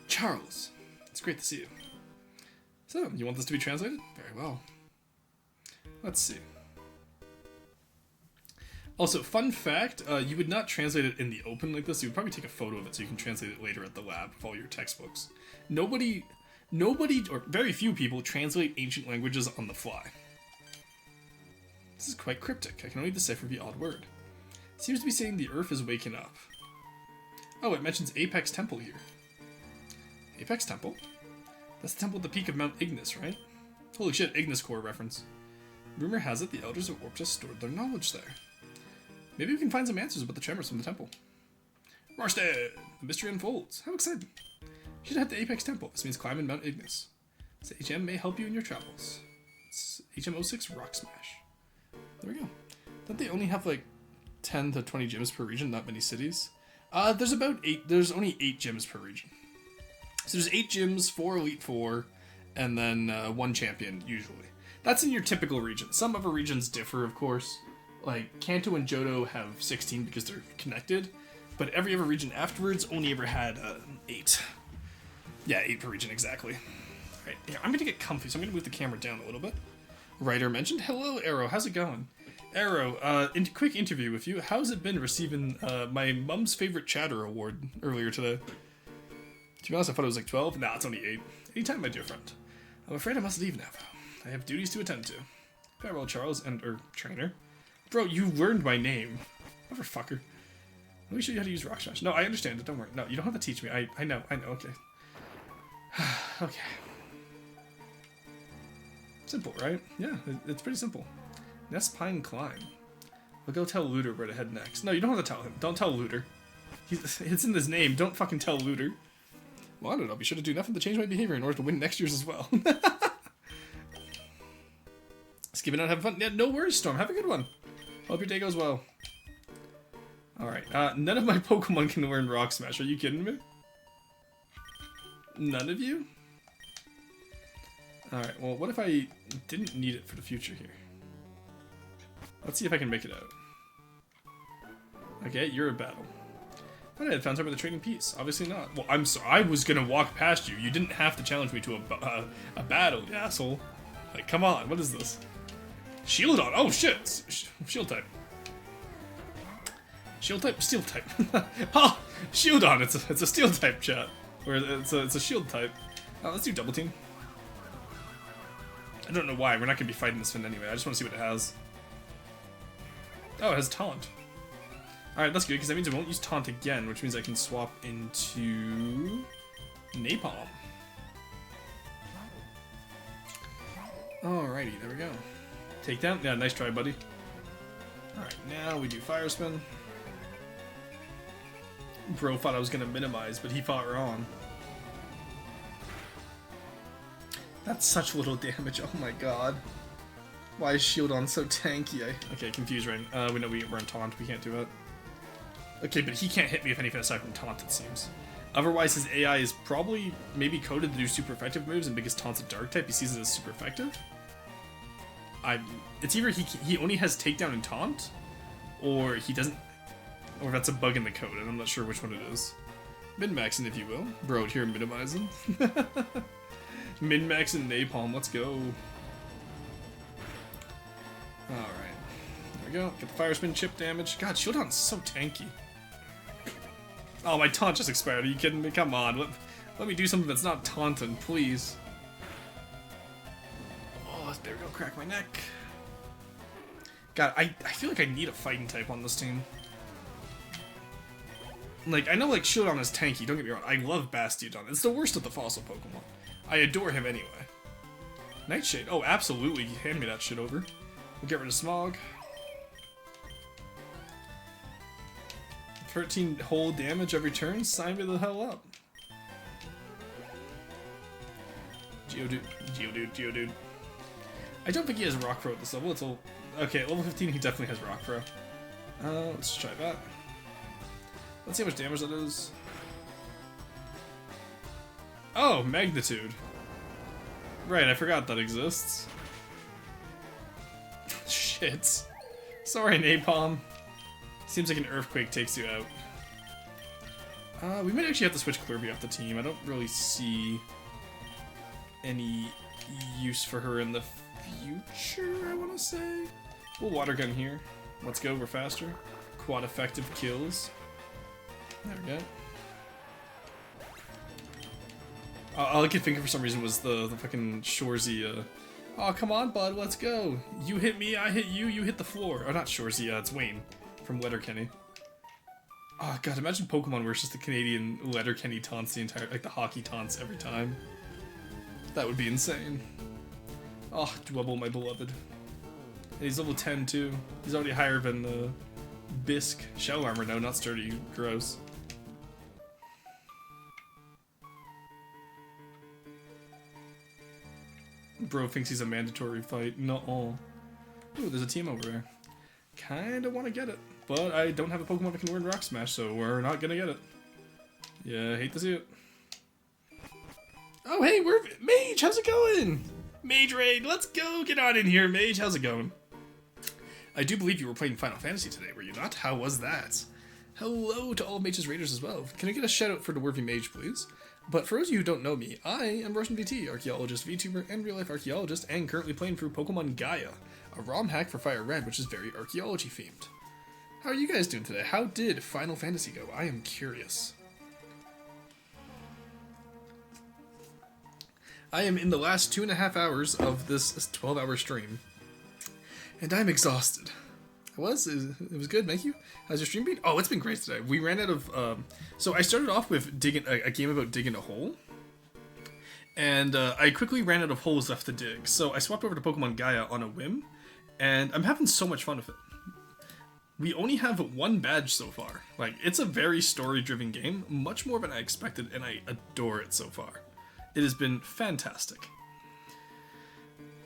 Charles, it's great to see you. So, you want this to be translated? Very well. Let's see. Also, fun fact, you would not translate it in the open like this. You would probably take a photo of it so you can translate it later at the lab with all your textbooks. Nobody, or very few people, translate ancient languages on the fly. This is quite cryptic. I can only decipher the odd word. It seems to be saying the earth is waking up. Oh, it mentions Apex Temple here. Apex Temple? That's the temple at the peak of Mount Ignis, right? Holy shit, Ignis Core reference. Rumor has it the elders of Orptus stored their knowledge there. Maybe we can find some answers about the tremors from the temple. Marsted! The mystery unfolds. How exciting. You should head to Apex Temple. This means climbing Mount Ignis. So HM may help you in your travels. It's HM06 Rock Smash. There we go. Don't they only have like 10 to 20 gyms per region? Not many cities. There's about 8. There's only 8 gyms per region. So there's 8 gyms, 4 Elite Four, and then 1 champion usually. That's in your typical region. Some other regions differ, of course. Like Kanto and Johto have 16 because they're connected, but every other region afterwards only ever had 8. Yeah, 8 per region exactly. All right, yeah, I'm gonna get comfy, so I'm gonna move the camera down a little bit. Writer mentioned, "Hello, Arrow. How's it going?" Arrow, quick interview with you. How's it been receiving my mum's favorite chatter award earlier today? To be honest, I thought it was like 12. Nah, it's only 8. Anytime, my dear friend. I'm afraid I must leave now, though. I have duties to attend to. Farewell, Charles, trainer. Bro, you learned my name. Motherfucker. Let me show you how to use Rock Smash. No, I understand it. Don't worry. No, you don't have to teach me. I know. Okay. Okay. Simple, right? Yeah, it's pretty simple. Nest Pine Climb. We'll go tell Looter where to head next. No, you don't have to tell him. Don't tell Looter. It's in his name. Don't fucking tell Looter. Well, I don't know. Be sure to do nothing to change my behavior in order to win next year's as well. Skipping out, have fun. Yeah, no worries, Storm. Have a good one. Hope your day goes well. Alright, none of my Pokemon can learn Rock Smash. Are you kidding me? None of you? Alright, well, what if I didn't need it for the future here? Let's see if I can make it out. Okay, you're a battle. I had found time with the trading piece. Obviously not. Well, I'm sorry. I was gonna walk past you. You didn't have to challenge me to a battle, you asshole. Like, come on. What is this? Shieldon. Oh shit. Shield type. Shield type. Steel type. Ha! Shieldon. It's a steel type, chat. Or it's a shield type. Let's do double team. I don't know why. We're not gonna be fighting this Finn anyway. I just want to see what it has. Oh, it has taunt. Alright, that's good, because that means I won't use taunt again, which means I can swap into Napalm. Alrighty, there we go. Takedown? Yeah, nice try, buddy. Alright, now we do Fire Spin. Bro thought I was going to minimize, but he thought wrong. That's such little damage, oh my god. Why is Shieldon so tanky? Okay, confused, right? We know we're on taunt, we can't do it. Okay, but he can't hit me with anything aside from taunt, it seems. Otherwise, his AI is probably maybe coded to do super effective moves, and because taunt's a dark type, he sees it as super effective. It's either he only has takedown and taunt, or he doesn't, or that's a bug in the code, and I'm not sure which one it is. Min-maxing, if you will. Bro, here minimizing. Min-maxing Napalm, let's go. Alright. There we go. Get the Fire Spin chip damage. God, Shieldon's so tanky. Oh, my taunt just expired. Are you kidding me? Come on. Let me do something that's not taunting, please. Oh, there we go. Crack my neck. God, I feel like I need a fighting type on this team. Like, I know, like, Shieldon is tanky. Don't get me wrong. I love Bastiodon. It's the worst of the fossil Pokemon. I adore him anyway. Nightshade. Oh, absolutely. Hand me that shit over. We'll get rid of Smog. 13 whole damage every turn? Sign me the hell up. Geodude. I don't think he has Rock Pro at this level. It's all... Okay, at level 15 he definitely has Rock Pro. Let's try that. Let's see how much damage that is. Oh, Magnitude. Right, I forgot that exists. Shit. Sorry, Napalm. Seems like an Earthquake takes you out. We might actually have to switch Kirby off the team. I don't really see any use for her in the future, I want to say. We'll Water Gun here. Let's go, we're faster. Quad effective kills. There we go. All I could think of for some reason was the fucking Shorzy, oh, come on, bud, let's go. You hit me, I hit you, you hit the floor. Oh, not Shorzy, it's Wayne from Letterkenny. Oh, God, imagine Pokemon where it's just the Canadian Letterkenny taunts the entire, like the hockey taunts every time. That would be insane. Oh, Dwebble, my beloved. And he's level 10, too. He's already higher than, Bisque. Shell Armor, no, not Sturdy, gross. Bro thinks he's a mandatory fight. No. Ooh, there's a team over there. Kinda want to get it, but I don't have a Pokemon that can learn Rock Smash, so we're not gonna get it. Yeah, hate to see it. Oh, hey, we're Mage. How's it going? Mage Raid, let's go. Get on in here, Mage. How's it going? I do believe you were playing Final Fantasy today, were you not? How was that? Hello to all of Mage's Raiders as well. Can I get a shout out for the Dwarvy Mage, please? But for those of you who don't know me, I am RoastinVT, archaeologist, VTuber, and real-life archaeologist, and currently playing through Pokemon Gaia, a ROM hack for Fire Red, which is very archaeology-themed. How are you guys doing today? How did Final Fantasy go? I am curious. I am in the last 2.5 hours of this 12-hour stream, and I'm exhausted. It was good, thank you. How's your stream been? Oh, it's been great today. We ran out of, so I started off with digging a game about digging a hole, and I quickly ran out of holes left to dig, so I swapped over to Pokemon Gaia on a whim, and I'm having so much fun with it. We only have one badge so far. Like, it's a very story-driven game, much more than I expected, and I adore it so far. It has been fantastic.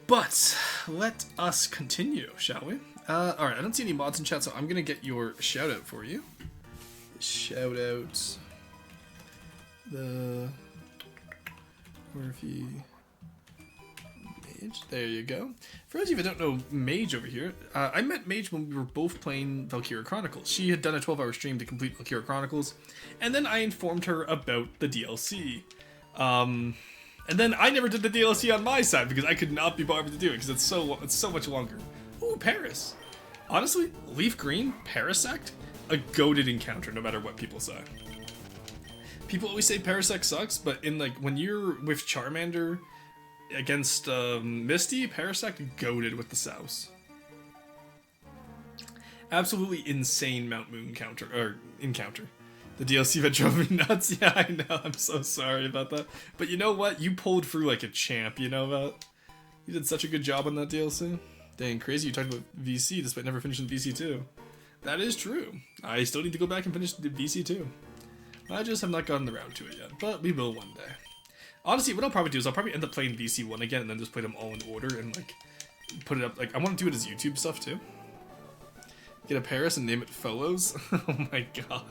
But let us continue, shall we? Alright, I don't see any mods in chat, so I'm gonna get your shout out for you. Shout out the Dwarvy Mage. There you go. For those of you that don't know Mage over here, I met Mage when we were both playing Valkyria Chronicles. She had done a 12-hour stream to complete Valkyria Chronicles, and then I informed her about the DLC. And then I never did the DLC on my side because I could not be bothered to do it because it's so much longer. Ooh, Paris. Honestly, Leaf Green, Parasect, a goated encounter no matter what people say. People always say Parasect sucks, but in like when you're with Charmander against Misty, Parasect goated with the Souse. Absolutely insane Mount Moon encounter. The DLC that drove me nuts. Yeah, I know. I'm so sorry about that. But you know what? You pulled through like a champ. You know that? You did such a good job on that DLC. Dang, crazy. You talked about VC despite never finishing VC2. That is true. I still need to go back and finish the VC2. I just have not gotten around to it yet. But we will one day. Honestly, what I'll probably do is I'll probably end up playing VC1 again and then just play them all in order and like put it up. Like, I want to do it as YouTube stuff too. Get a Paris and name it Folos. Oh my god.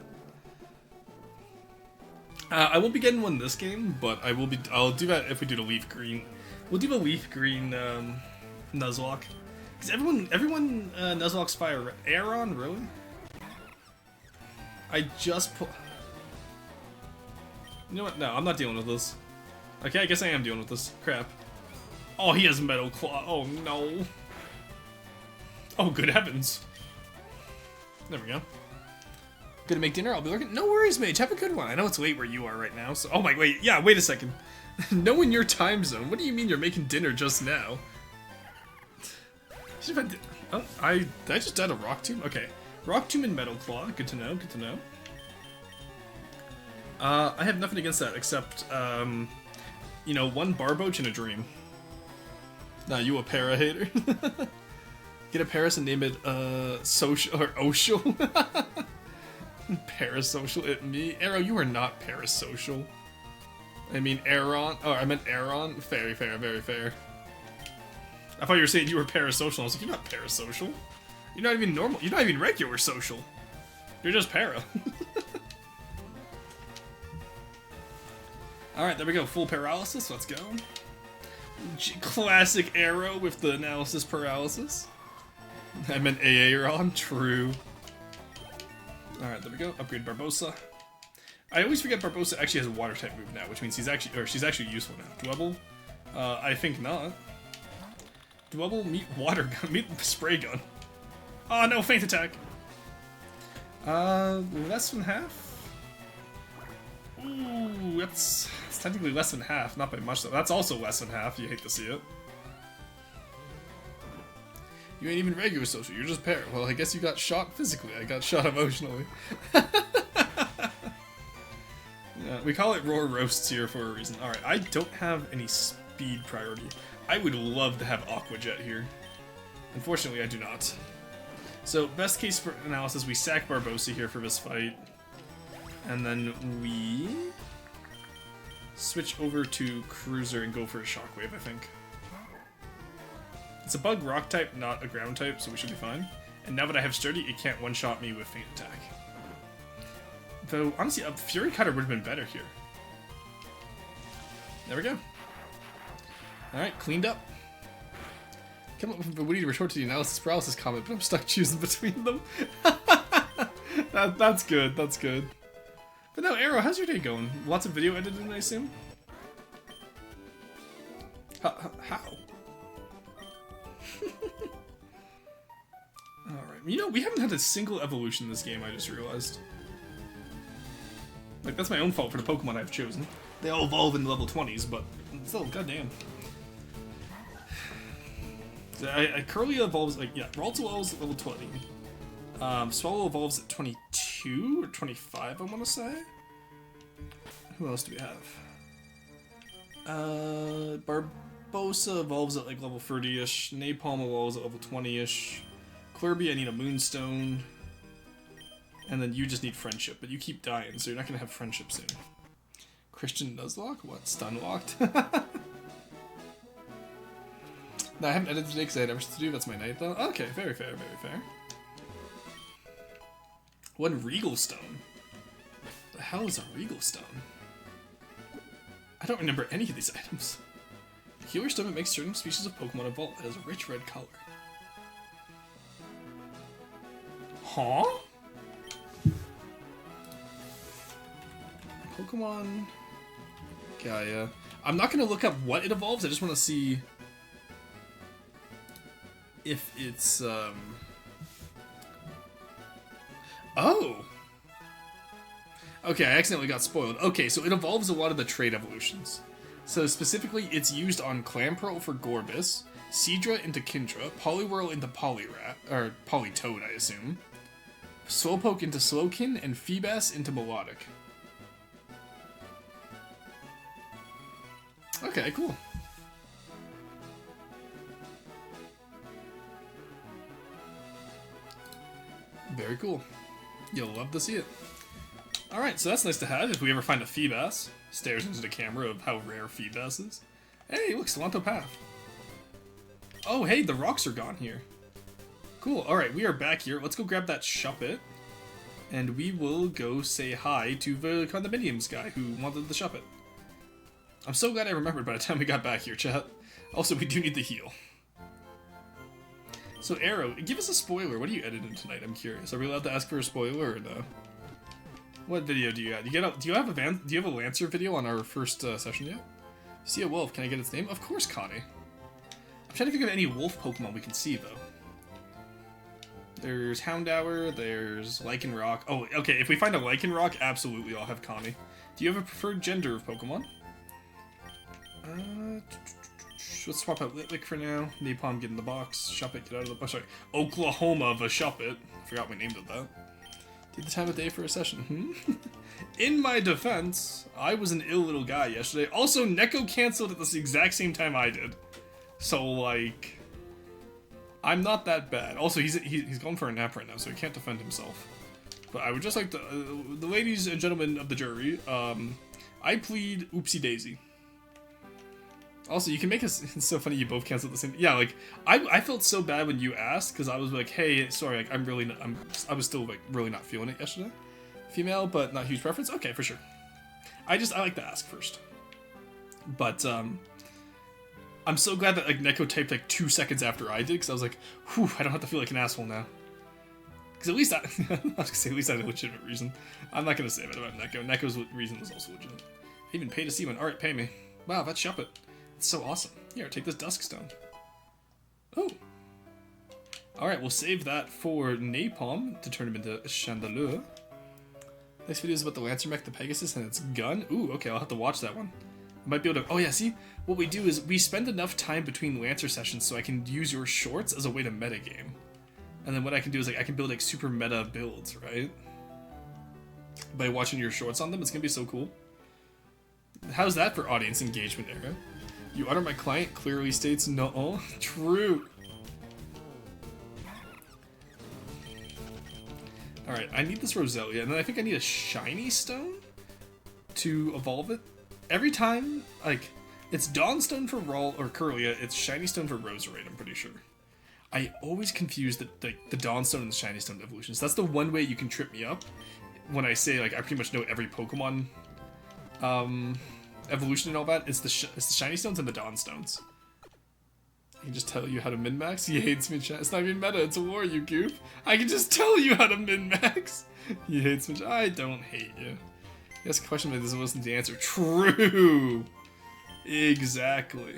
I won't be getting one this game, but I'll do that if we do the Leaf Green. We'll do the Leaf Green Nuzlocke. Because everyone Nuzlocke's Fire Aeron, really? I just put... You know what? No, I'm not dealing with this. Okay, I guess I am dealing with this. Crap. Oh, he has Metal Claw. Oh, no. Oh, good heavens. There we go. Gonna make dinner, I'll be looking. No worries, Mage, have a good one. I know it's late where you are right now, so... Oh my, wait, yeah, wait a second. Knowing your time zone, what do you mean you're making dinner just now? Oh, did I just add a Rock Tomb? Okay. Rock Tomb and Metal Claw, good to know, good to know. I have nothing against that, except, you know, one Barboach and a Dream. Nah, you a para hater. Get a Paris and name it, Social, or Oshel. Parasocial at me? Arrow, you are not parasocial. I mean Aeron. Oh, I meant Aeron. Very fair, very fair. I thought you were saying you were parasocial. I was like, you're not parasocial. You're not even normal. You're not even regular social. You're just para. Alright, there we go. Full paralysis. Let's go. Classic Arrow with the analysis paralysis. I meant Aeron. True. Alright, there we go. Upgrade Barbossa. I always forget Barbossa actually has a water type move now, which means she's actually useful now. Dwebble? I think not. Dwebble, meet water gun, meet spray gun. Oh no, feint attack! Less than half? Ooh, that's technically less than half, not by much though. That's also less than half, you hate to see it. You ain't even regular social, you're just para. Well, I guess you got shot physically, I got shot emotionally. Yeah, we call it Roar Roasts here for a reason. Alright, I don't have any speed priority. I would love to have Aqua Jet here. Unfortunately, I do not. So, best case for analysis, we sack Barbossa here for this fight. And then we switch over to Cruiser and go for a Shockwave, I think. It's a bug rock type, not a ground type, so we should be fine. And now that I have Sturdy, it can't one-shot me with Feint Attack. Though, honestly, a Fury Cutter would have been better here. There we go. Alright, cleaned up. Come up with a witty retort to the analysis paralysis comment, but I'm stuck choosing between them. That's good, that's good. But no, Arrow, how's your day going? Lots of video editing, I assume? How? Alright, you know, we haven't had a single evolution in this game, I just realized. Like, that's my own fault for the Pokemon I've chosen. They all evolve in level 20s, but still, goddamn. Curly evolves, like, yeah, Ralts evolves at level 20. Swallow evolves at 22 or 25, I want to say. Who else do we have? Barbosa evolves at, like, level 30-ish. Napalm evolves at level 20-ish. Clerby, I need a Moonstone. And then you just need Friendship, but you keep dying, so you're not going to have Friendship soon. Christian Nuzlocke? What? Stun locked? No, I haven't edited today because I had everything to do. That's my night, though. Okay, very fair, very fair. One Regal Stone? The hell is a Regal Stone? I don't remember any of these items. Healer Stone makes certain species of Pokemon evolve. It has a rich red color. Huh? Pokemon Gaia. I'm not going to look up what it evolves, I just want to see if it's, Oh! Okay, I accidentally got spoiled. Okay, so it evolves a lot of the trait evolutions. So specifically, it's used on Clamperl for Gorbis, Seadra into Kindra, Poliwhirl into Poliwrath, or Politoad, I assume, Slowpoke into Slowkin, and Feebas into Melodic. Okay, cool. Very cool. You'll love to see it. Alright, so that's nice to have if we ever find a Feebas. Stares into the camera of how rare Feebas is. Hey, look, Salanto Path. Oh, hey, the rocks are gone here. Cool, alright, we are back here. Let's go grab that Shuppet. And we will go say hi to the condominiums guy who wanted the Shuppet. I'm so glad I remembered by the time we got back here, chat. Also, we do need the heal. So, Arrow, give us a spoiler. What are you editing tonight? I'm curious. Are we allowed to ask for a spoiler or no? What video do you have? Do you have a Lancer video on our first session yet? See a wolf. Can I get its name? Of course, Connie. I'm trying to think of any wolf Pokemon we can see, though. There's Houndour, there's Lycanroc. Oh, okay, if we find a Lycanroc, absolutely I'll have Connie. Do you have a preferred gender of Pokemon? Let's swap out Litwick for now. Napalm, get in the box. Shuppet, get out of the box. Sorry, Oklahoma the Shuppet. Forgot we named it that. Take the time of day for a session. In my defense, I was an ill little guy yesterday. Also, Neko canceled at the exact same time I did. So, like, I'm not that bad. Also, he's going for a nap right now, so he can't defend himself. But I would just like to, the ladies and gentlemen of the jury, I plead oopsie daisy. Also, you can make us. It's so funny you both canceled the same. Yeah, like I felt so bad when you asked because I was like, hey, sorry, like I was still like really not feeling it yesterday. Female, but not huge preference. Okay, for sure. I like to ask first. But I'm so glad that like Neko typed like 2 seconds after I did because I was like, whew, I don't have to feel like an asshole now. Because at least I was gonna say at least I had a legitimate reason. I'm not gonna say that about Neko. Neko's reason was also legitimate. I even paid to see one. Alright, pay me. Wow, that's Shuppet. It's so awesome. Here, take this Dusk Stone. Oh. Alright, we'll save that for Napalm to turn him into Chandelure. Next video is about the Lancer mech, the Pegasus, and its gun. Ooh, okay, I'll have to watch that one. I might be able to... Oh yeah, see? What we do is we spend enough time between Lancer sessions so I can use your shorts as a way to metagame. And then what I can do is like I can build like super meta builds, right? By watching your shorts on them, it's gonna be so cool. How's that for audience engagement, Era? You utter my client clearly states no. True. Alright, I need this Roselia, and then I think I need a shiny stone to evolve it. Every time, like, It's Dawnstone for or Kirlia, it's Shiny Stone for Roserade, I'm pretty sure. I always confuse the Dawnstone and the Shiny Stone evolutions. That's the one way you can trip me up when I say, like, I pretty much know every Pokemon evolution and all that. It's the Shiny Stones and the Dawnstones. I can just tell you how to min-max. He hates me, chat. It's not even meta, it's a war, you goof. I can just tell you how to min-max. He hates me. I don't hate you. He asked a question but doesn't listen to the answer. True! Exactly.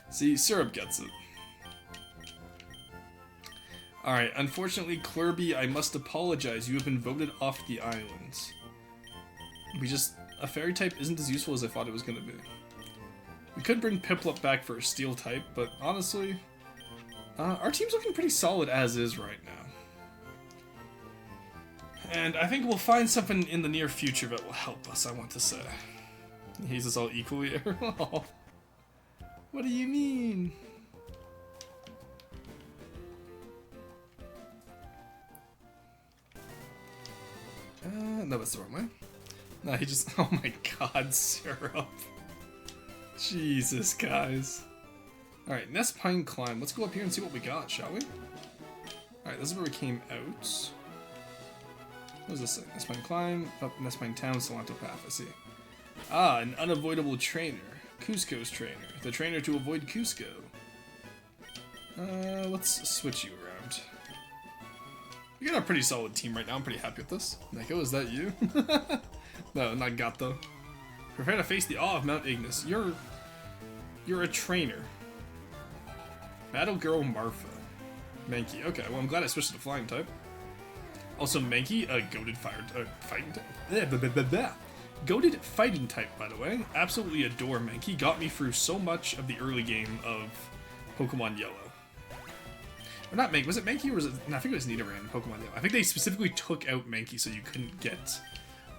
See, Syrup gets it. Alright, unfortunately, Clerby, I must apologize. You have been voted off the islands. A fairy type isn't as useful as I thought it was going to be. We could bring Piplup back for a steel type, but honestly, our team's looking pretty solid as is right now. And I think we'll find something in the near future that will help us, I want to say. He hates us all equally. Oh, what do you mean? No, that's the wrong way. No, he just... Oh my god, Syrup. Jesus, guys. Alright, Nestpine Climb. Let's go up here and see what we got, shall we? Alright, this is where we came out. What does this say? Nestpine Climb, up Nestpine Town, Salanto Path, I see. Ah, an unavoidable trainer. Cusco's trainer. The trainer to avoid Cusco. Let's switch you around. We got a pretty solid team right now. I'm pretty happy with this. Neko, is that you? No, not Gato. Prepare to face the awe of Mount Ignis. You're a trainer. Battle Girl Marfa. Mankey. Okay, well I'm glad I switched to the flying type. Also Mankey, a goated fighting type. Goated fighting type, by the way. Absolutely adore Mankey. Got me through so much of the early game of Pokemon Yellow. Or not Mankey. Was it Mankey or was it... No, I think it was Nidoran in Pokemon Yellow. I think they specifically took out Mankey so you couldn't get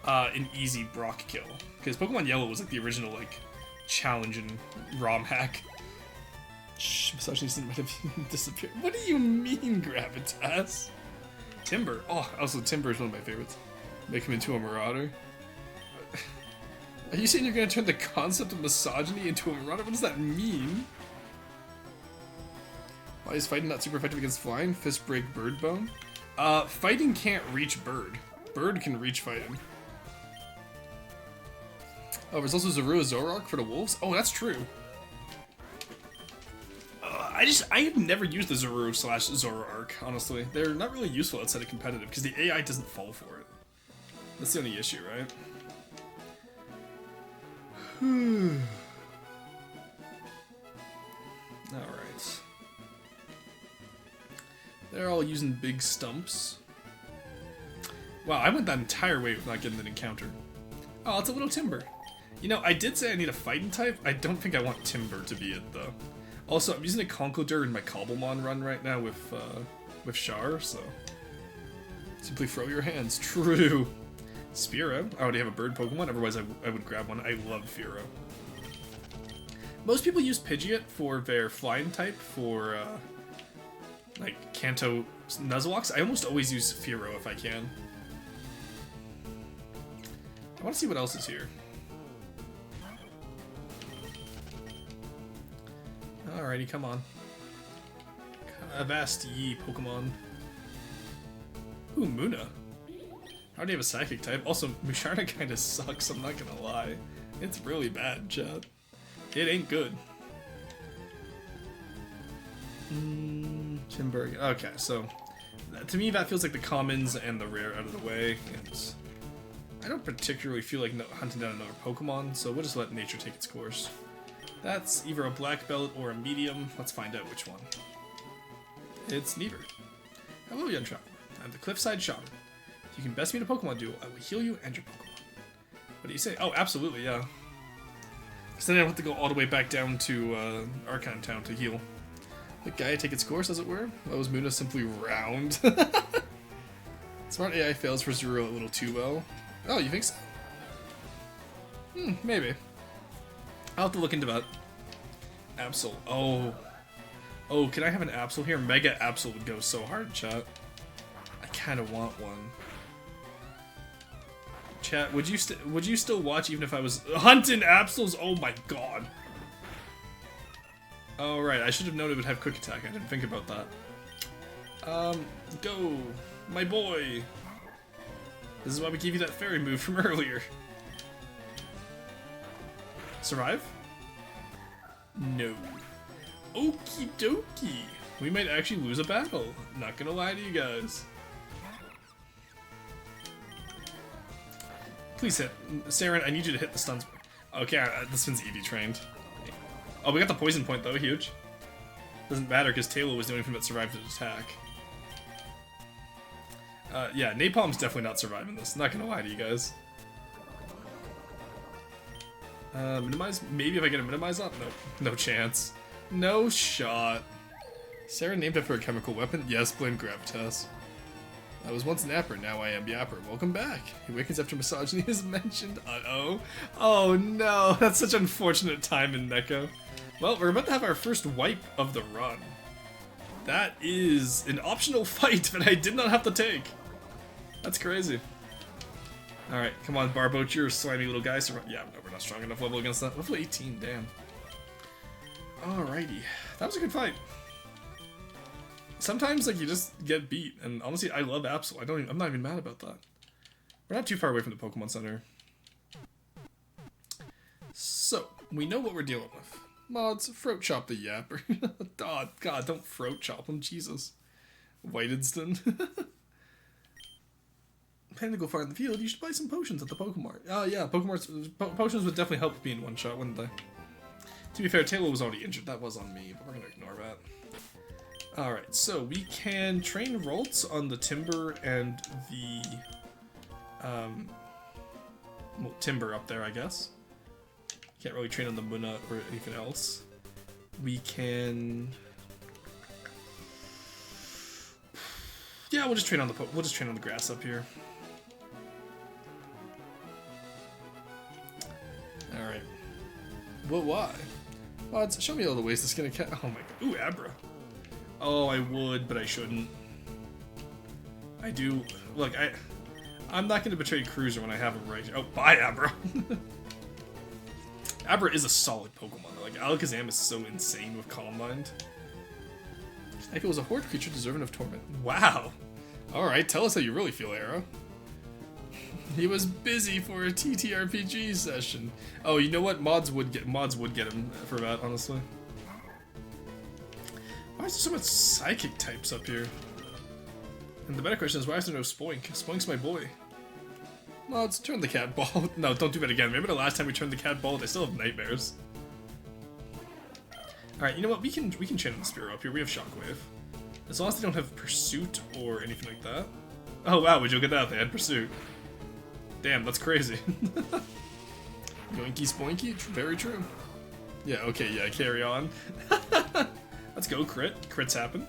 an easy Brock kill. Because Pokemon Yellow was like the original like challenge and ROM hack. Shh, Misogynist might have disappeared. What do you mean, Gravitas? Timber. Oh, also Timber is one of my favorites. Make him into a Marauder. Are you saying you're going to turn the concept of misogyny into a Marauder? What does that mean? Why is fighting not super effective against flying? Fist break bird bone? Fighting can't reach bird. Bird can reach fighting. Oh, there's also Zorua Zoroark for the wolves? Oh, that's true. I have never used the Zorua / Zoroark, honestly. They're not really useful outside of competitive, because the AI doesn't fall for it. That's the only issue, right? Alright. They're all using big stumps. Wow, I went that entire way with not getting an encounter. Oh, it's a little Timber. You know, I did say I need a fighting type. I don't think I want Timber to be it, though. Also, I'm using a Conkeldurr in my Cobblemon run right now with Char, so... Simply throw your hands. True! Spearow. I already have a bird Pokemon, otherwise I would grab one. I love Fearow. Most people use Pidgeot for their flying type for, like, Kanto Nuzlocke. I almost always use Fearow if I can. I want to see what else is here. Alrighty, come on. Avast ye, Pokemon. Ooh, Munna. I already have a Psychic type. Also, Musharna kinda sucks, I'm not gonna lie. It's really bad, chat. It ain't good. Timberg. Okay, so... To me, that feels like the commons and the rare out of the way, and... I don't particularly feel like hunting down another Pokemon, so we'll just let nature take its course. That's either a black belt or a medium. Let's find out which one. It's Neaver. Hello, young traveler. I'm the Cliffside Shaman. If you can best me in a Pokemon duel, I will heal you and your Pokemon. What do you say? Oh, absolutely, yeah. So then I have to go all the way back down to Archon Town to heal. The guy take its course, as it were. That was Munna simply round. Smart AI fails for Zorua a little too well. Oh, you think so? Maybe. I'll have to look into that. Absol. Oh. Oh, can I have an Absol here? Mega Absol would go so hard, chat. I kind of want one. Chat, would you still watch even if I was hunting Absols? Oh my god. Oh right, I should have known it would have quick attack. I didn't think about that. Go, my boy. This is why we gave you that fairy move from earlier. Survive? No. Okie dokie. We might actually lose a battle. Not gonna lie to you guys. Please hit. Saren, I need you to hit the stuns. Okay, this one's Eevee trained. Oh, we got the poison point though, huge. Doesn't matter because Taylor was doing anything but survive the attack. Yeah, Napalm's definitely not surviving this. Not gonna lie to you guys. Minimize? Maybe if I get a minimize up? Nope. No chance. No shot. Sarah named after a chemical weapon? Yes, blame Gravitas. I was once Napper, now I am Yapper. Welcome back. He awakens after misogyny is mentioned. Uh-oh. Oh no, that's such unfortunate time in Neko. Well, we're about to have our first wipe of the run. That is an optional fight that I did not have to take. That's crazy. Alright, come on, Barboach, you're a slimy little guy. So yeah, no, we're not strong enough level against that. Level 18, damn. Alrighty. That was a good fight. Sometimes, like, you just get beat, and honestly, I love Absol. I'm not even mad about that. We're not too far away from the Pokemon Center. So, we know what we're dealing with. Mods, throat chop the Yapper. God, don't throat chop him, Jesus. Whitedstone. Planning to go far in the field, you should buy some potions at the Pokemart. Oh yeah, potions would definitely help being one shot, wouldn't they? To be fair, Taylor was already injured. That was on me, but we're gonna ignore that. Alright, so we can train Ralts on the Timber and the, well, Timber up there, I guess. Can't really train on the Munna or anything else. We can... Yeah, we'll just train on the grass up here. Alright. But why? Mods, show me all the ways to skin a cat. Oh my god. Ooh, Abra. Oh, I would, but I shouldn't. I do. Look, I'm not going to betray Cruiser when I have him right here. Oh, bye, Abra. Abra is a solid Pokemon. Like, Alakazam is so insane with Calm Mind. If it was a horde creature deserving of torment. Wow. Alright, tell us how you really feel, Arrow. He was busy for a TTRPG session. Oh, you know what? Mods would get him for that, honestly. Why is there so much psychic types up here? And the better question is, why is there no Spoink? Spoink's my boy. Mods, turn the cat ball. No, don't do that again. Remember the last time we turned the cat ball? They still have nightmares. Alright, you know what? We can channel the Spearow up here. We have Shockwave. As long as they don't have Pursuit or anything like that. Oh wow, would you look at that? They had Pursuit. Damn, that's crazy. Yoinky Spoinky? Very true. Yeah, okay, yeah, carry on. Let's go, crit. Crits happen.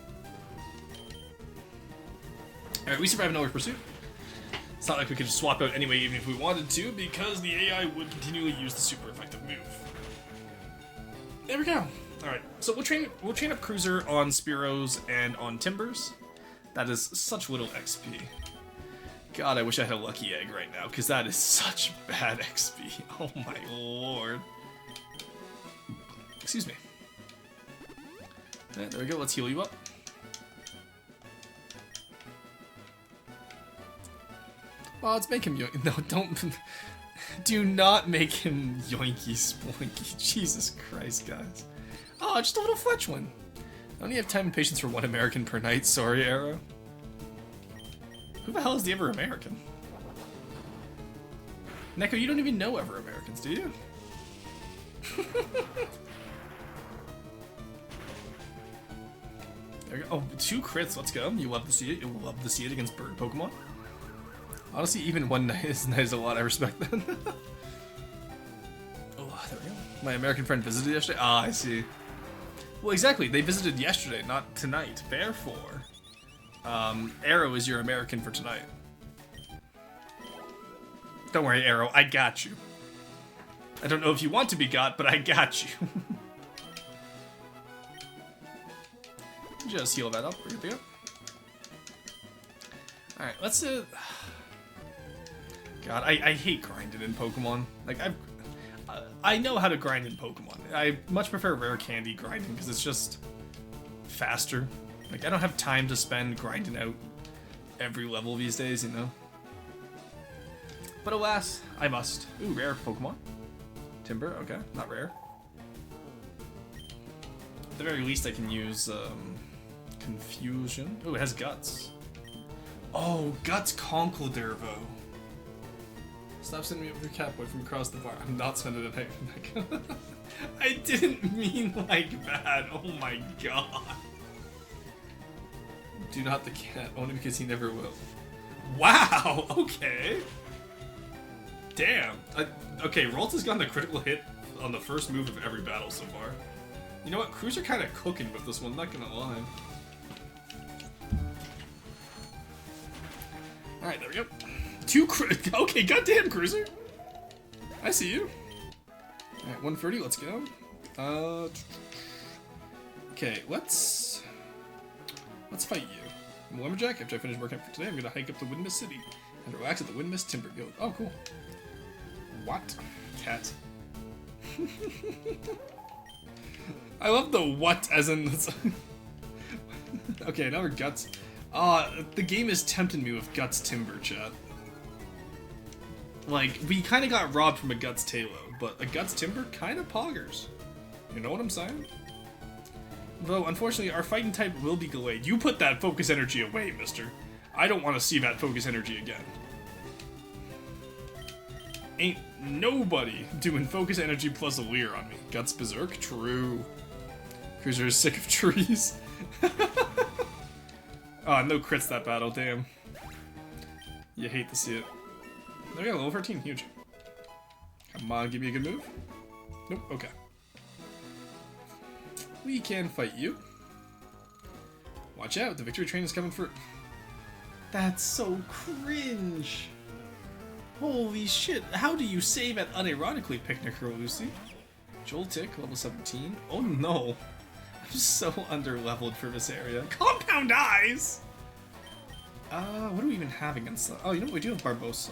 Alright, we survive another Pursuit. It's not like we could just swap out anyway, even if we wanted to, because the AI would continually use the super effective move. There we go. Alright, so we'll train up Cruiser on Spearows and on Timbers. That is such little XP. God, I wish I had a lucky egg right now, because that is such bad XP. Oh my lord. Excuse me. There we go, let's heal you up. Oh, let's make him yoink. No, don't. Do not make him yoinky spoinky. Jesus Christ, guys. Oh, just a little Fletchling. I only have time and patience for one American per night. Sorry, Arrow. Who the hell is the Ever American? Neko, you don't even know Ever Americans, do you? There we go. Oh, 2 crits. Let's go. You love to see it. You'll love to see it against bird Pokemon. Honestly, even 1 night is a lot. I respect that. Oh, there we go. My American friend visited yesterday. Ah, I see. Well, exactly. They visited yesterday, not tonight. Therefore, Arrow is your American for tonight. Don't worry, Arrow. I got you. I don't know if you want to be got, but I got you. Just heal that up. We're good to go. Alright, let's God, I hate grinding in Pokemon. Like, I know how to grind in Pokemon. I much prefer rare candy grinding because it's just faster. Like, I don't have time to spend grinding out every level these days, you know? But alas, I must. Ooh, rare Pokemon. Timber, okay, not rare. At the very least, I can use Confusion. Oh, it has Guts. Oh, Guts Conkeldurvo. Stop sending me up with your Catboy from across the bar. I'm not sending it back. I didn't mean like that. Oh my god. Do not the cat, only because he never will. Wow, okay. Damn. Okay, Ralts has gotten a critical hit on the first move of every battle so far. You know what? Cruiser kind of cooking with this one, not gonna lie. Alright, there we go. Okay, goddamn, Cruiser! I see you. Alright, 130, let's go. Okay, let's fight you. Lumberjack, after I finish working for today, I'm gonna hike up to Windmist City and relax at the Windmist Timber Guild. Oh, cool. What? Cat. I love the what as in... Okay, now we're Guts. The game is tempting me with Guts Timber, chat. Like, we kind of got robbed from a Guts Talo, but a Guts Timber kind of poggers. You know what I'm saying? Though, unfortunately, our fighting type will be delayed. You put that focus energy away, mister. I don't want to see that focus energy again. Ain't nobody doing focus energy plus a leer on me. Guts Berserk? True. Cruiser is sick of trees. Oh, no crits that battle, damn. You hate to see it. There we go, level 13, huge. Come on, give me a good move. Nope, okay. We can fight you. Watch out, the victory train is coming for... That's so cringe. Holy shit, how do you save at unironically, Picnicker Lucy? Joltik, level 17. Oh no. I'm so under-leveled for this area. Compound Eyes! What do we even have against that? Oh, you know what? We do have Barbosa.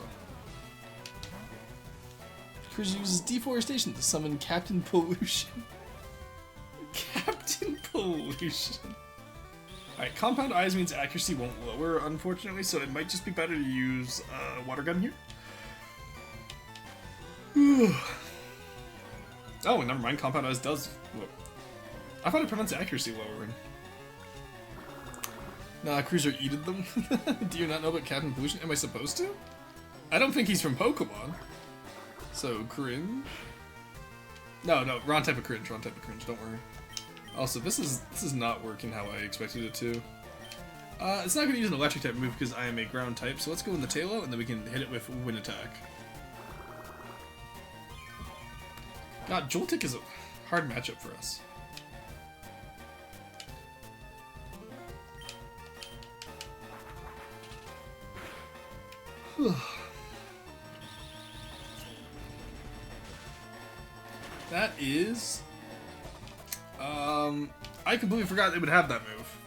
Cruiser uses deforestation to summon Captain Pollution. Captain Pollution. Alright, Compound Eyes means accuracy won't lower, unfortunately, so it might just be better to use Water Gun here. Oh, never mind, Compound Eyes does lower. I thought it prevents accuracy lowering. Nah, Cruiser eated them. Do you not know about Captain Pollution? Am I supposed to? I don't think he's from Pokemon. So, cringe? No, wrong type of cringe, don't worry. Also, this is not working how I expected it to. It's not going to use an electric type move because I am a ground type, so let's go in the Talo and then we can hit it with Wind Attack. God, Joltik is a hard matchup for us. That is... I completely forgot they would have that move.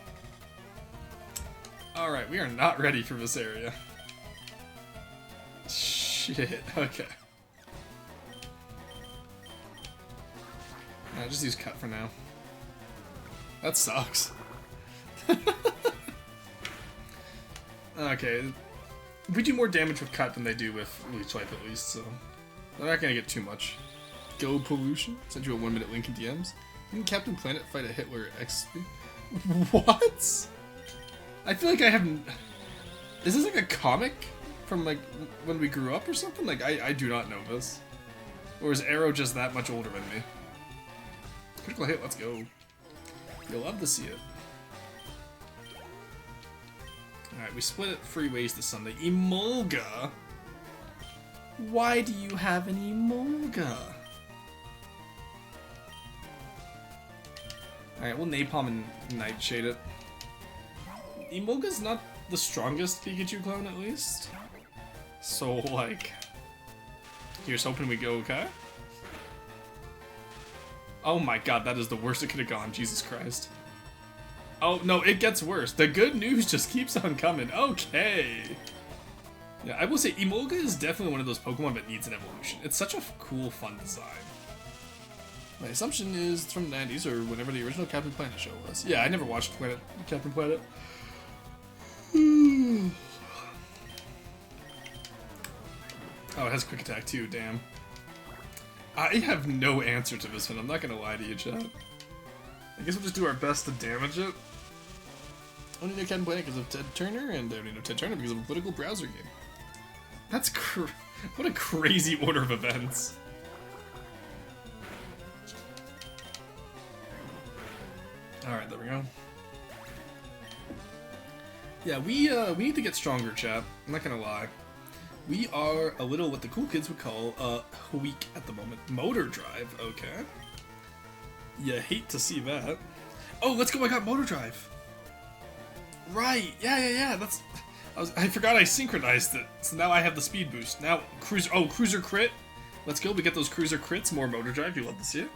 Alright, we are not ready for this area. Shit, okay. Alright, just use Cut for now. That sucks. Okay. We do more damage with Cut than they do with Leech Swipe at least, so... They're not gonna get too much. Go Pollution. Send you a 1-minute link in DMs. Didn't Captain Planet fight a Hitler XP? What? I feel like I haven't... Is this like a comic from like when we grew up or something? Like I do not know this. Or is Arrow just that much older than me? Critical hit, let's go. You'll love to see it. Alright, we split it 3 ways this Sunday. Emolga? Why do you have an Emolga? Alright, we'll Napalm and Nightshade it. Emolga's not the strongest Pikachu clone, at least. So, like... Here's hoping we go okay. Oh my god, that is the worst it could have gone, Jesus Christ. Oh, no, it gets worse. The good news just keeps on coming. Okay. Yeah, I will say Emolga is definitely one of those Pokemon that needs an evolution. It's such a cool, fun design. My assumption is it's from the 90s or whenever the original Captain Planet show was. Yeah, I never watched Captain Planet. Oh, it has quick attack too, damn. I have no answer to this one, I'm not gonna lie to you, chat. I guess we'll just do our best to damage it. I only know Captain Planet because of Ted Turner, and I only know Ted Turner because of a political browser game. That's what a crazy order of events. Alright, there we go. Yeah, we need to get stronger, chat. I'm not gonna lie. We are a little what the cool kids would call weak at the moment. Motor drive, okay. You hate to see that. Oh, let's go! I got motor drive. Right? Yeah. That's. I forgot I synchronized it, so now I have the speed boost. Now cruiser. Oh, cruiser crit. Let's go. We get those cruiser crits. More motor drive. You love to see it.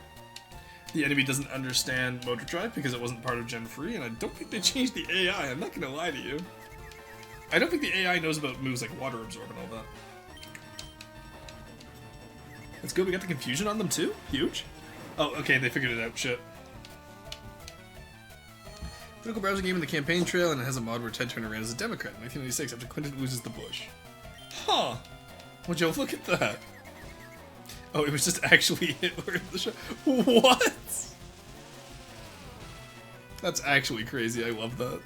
The enemy doesn't understand motor drive because it wasn't part of Gen 3, and I don't think they changed the AI. I'm not gonna lie to you. I don't think the AI knows about moves like water absorb and all that. Let's go. We got the confusion on them too. Huge. Oh, okay. They figured it out. Shit. Political browser game in the campaign trail, and it has a mod where Ted Turner ran as a Democrat in 1996 after Clinton loses the Bush. Huh. Would you look at that? Oh, it was just actually Hitler in the show. What? That's actually crazy. I love that.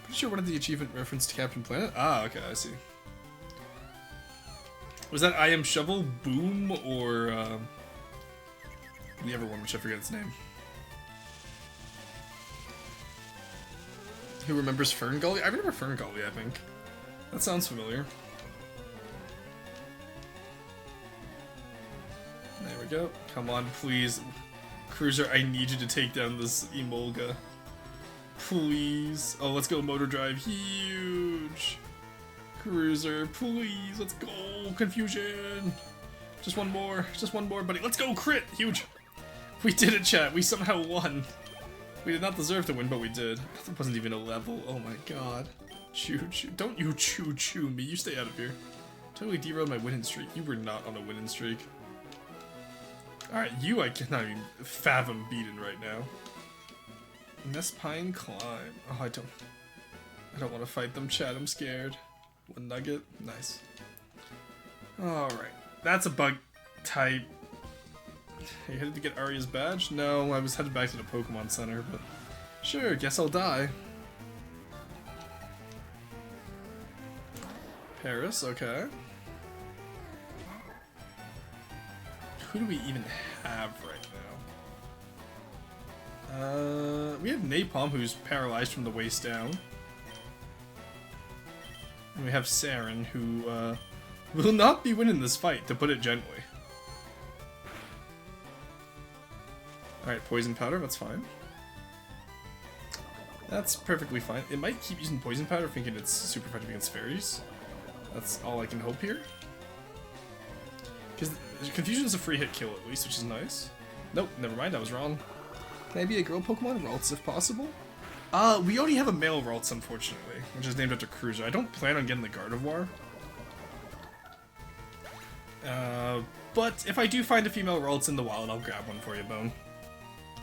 Pretty sure one of the achievement referenced Captain Planet. Ah, okay, I see. Was that I Am Shovel Boom or the other one, which I forget its name? Who remembers Fern Gully? I remember Fern Gully, I think. That sounds familiar. There we go. Come on, please. Cruiser, I need you to take down this Emolga. Please. Oh, let's go motor drive. Huge. Cruiser, please. Let's go. Confusion. Just one more, buddy. Let's go, crit. Huge. We did it, chat. We somehow won. We did not deserve to win, but we did. It wasn't even a level. Oh my god. Choo. Don't you choo me. You stay out of here. Totally derailed my winning streak. You were not on a winning streak. Alright, you I cannot even fathom beating right now. Nespine Climb. Oh, I don't want to fight them, chat. I'm scared. One nugget. Nice. Alright. That's a bug type. Are you headed to get Arya's badge? No, I was headed back to the Pokemon Center, but sure, guess I'll die. Paris, okay. Who do we even have right now? We have Napalm, who's paralyzed from the waist down. And we have Saren, who will not be winning this fight, to put it gently. Alright, Poison Powder, that's fine. That's perfectly fine. It might keep using Poison Powder thinking it's super effective against fairies. That's all I can hope here. Because Confusion is a free hit kill at least, which is nice. Nope, never mind, I was wrong. Can I be a girl Pokemon? Ralts if possible? We already have a male Ralts, unfortunately, which is named after Cruiser. I don't plan on getting the Gardevoir. But if I do find a female Ralts in the wild, I'll grab one for you, Bone.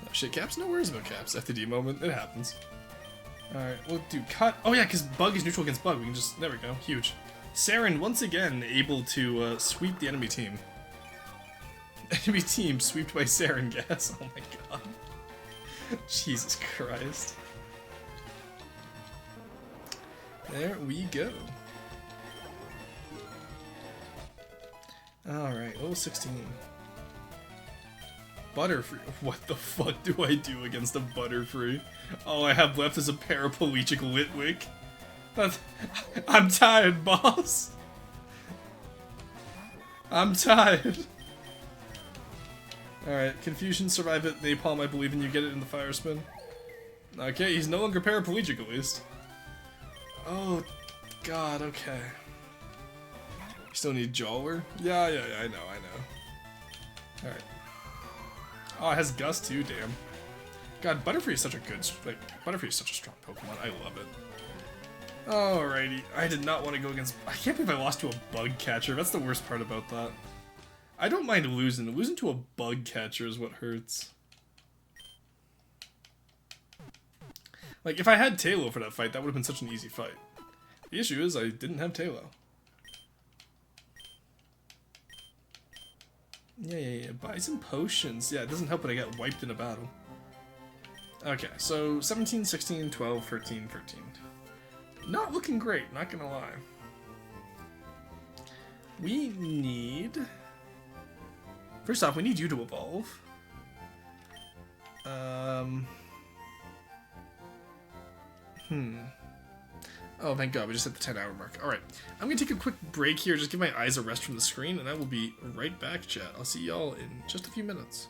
Oh, shit, Caps? No worries about Caps. FTD moment, it happens. Alright, we'll do Cut. Oh yeah, because Bug is neutral against Bug. We can just, there we go, huge. Saren, once again, able to sweep the enemy team. Enemy team swept by Saren Gas. Oh my god. Jesus Christ. There we go. Alright, level 16. Butterfree. What the fuck do I do against a Butterfree? All I have left is a paraplegic Litwick. I'm tired, boss. I'm tired. Alright, Confusion, survive it. Napalm, I believe in you. Get it in the Fire Spin. Okay, he's no longer paraplegic at least. Oh, god, okay. You still need Jawler? Yeah, I know. Alright. Oh, it has Gust too, damn. God, Butterfree is such a good, Butterfree is such a strong Pokemon. I love it. Alrighty, I did not want to go against... I can't believe I lost to a bug catcher. That's the worst part about that. I don't mind losing. Losing to a bug catcher is what hurts. Like, if I had Tailo for that fight, that would have been such an easy fight. The issue is I didn't have Tailo. Yeah. Buy some potions. Yeah, it doesn't help when I get wiped in a battle. Okay, so 17, 16, 12, 13, 13. Not looking great, not gonna lie. We need... First off, we need you to evolve. Oh, thank God, we just hit the 10-hour mark. Alright, I'm gonna take a quick break here, just give my eyes a rest from the screen, and I will be right back, chat. I'll see y'all in just a few minutes.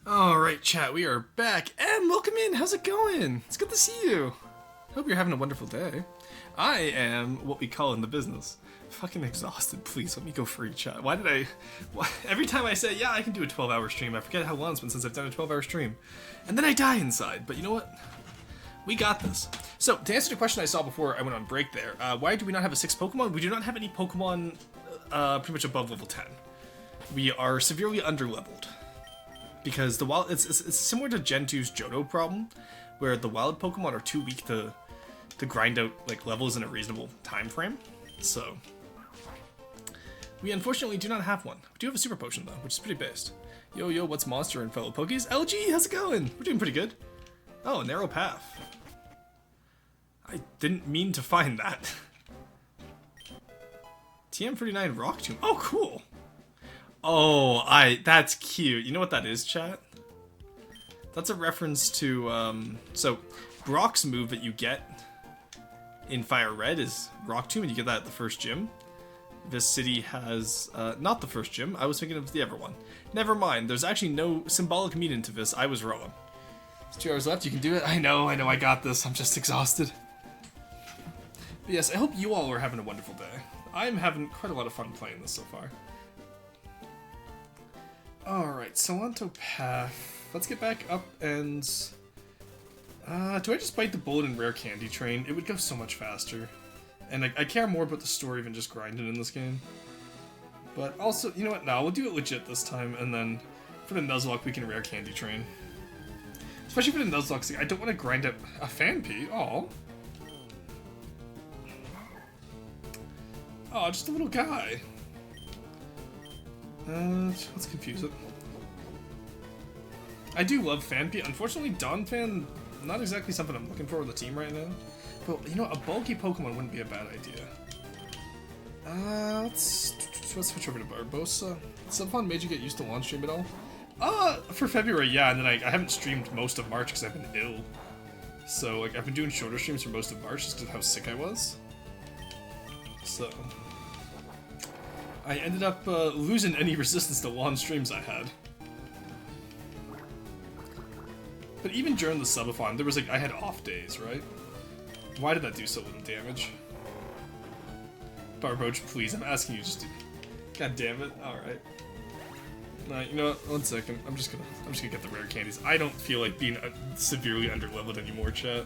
Alright, chat, we are back. Em, welcome in. How's it going? It's good to see you. Hope you're having a wonderful day. I am what we call in the business fucking exhausted. Please let me go free, chat. Every time I say, yeah, I can do a 12-hour stream, I forget how long it's been since I've done a 12-hour stream. And then I die inside. But you know what? We got this. So, to answer the question I saw before I went on break there, why do we not have a 6th Pokemon? We do not have any Pokemon pretty much above level 10. We are severely underleveled. Because the wild, it's similar to Gen 2's Johto problem, where the wild Pokemon are too weak to grind out like levels in a reasonable time frame. So we unfortunately do not have one. We do have a Super Potion though, which is pretty based. Yo, what's Monster and fellow Pokies? LG, how's it going? We're doing pretty good. Oh, narrow path. I didn't mean to find that. TM39 Rock Tomb. Oh, cool. Oh, that's cute. You know what that is, chat? That's a reference to, so Brock's move that you get in Fire Red is Rock Tomb, and you get that at the first gym. This city has, not the first gym. I was thinking of the other one. Never mind. There's actually no symbolic meaning to this. I was wrong. There's 2 hours left. You can do it. I know. I got this. I'm just exhausted. But yes, I hope you all are having a wonderful day. I'm having quite a lot of fun playing this so far. Alright, Salanto Path. Let's get back up and... do I just bite the bullet and rare candy train? It would go so much faster. And I care more about the story than just grinding in this game. But also, you know what? No, we'll do it legit this time, and then for the Nuzlocke, we can rare candy train. Especially for the Nuzlocke, I don't want to grind up a Phanpy. Aw. Oh, just a little guy. Let's confuse it. I do love Phanpy. Unfortunately, Donphan not exactly something I'm looking for with the team right now. But, you know, a bulky Pokemon wouldn't be a bad idea. Let's switch over to Barbosa. Subfon made you get used to launch stream at all? For February, yeah, and then I haven't streamed most of March because I've been ill. So, like, I've been doing shorter streams for most of March just because of how sick I was. So, I ended up losing any resistance to launch streams I had. But even during the subathon, there was like, I had off days, right? Why did that do so little damage? Barboach, please, I'm asking you just to... God damn it, alright. Alright, you know what, 1 second, I'm just gonna get the rare candies. I don't feel like being severely underleveled anymore, chat.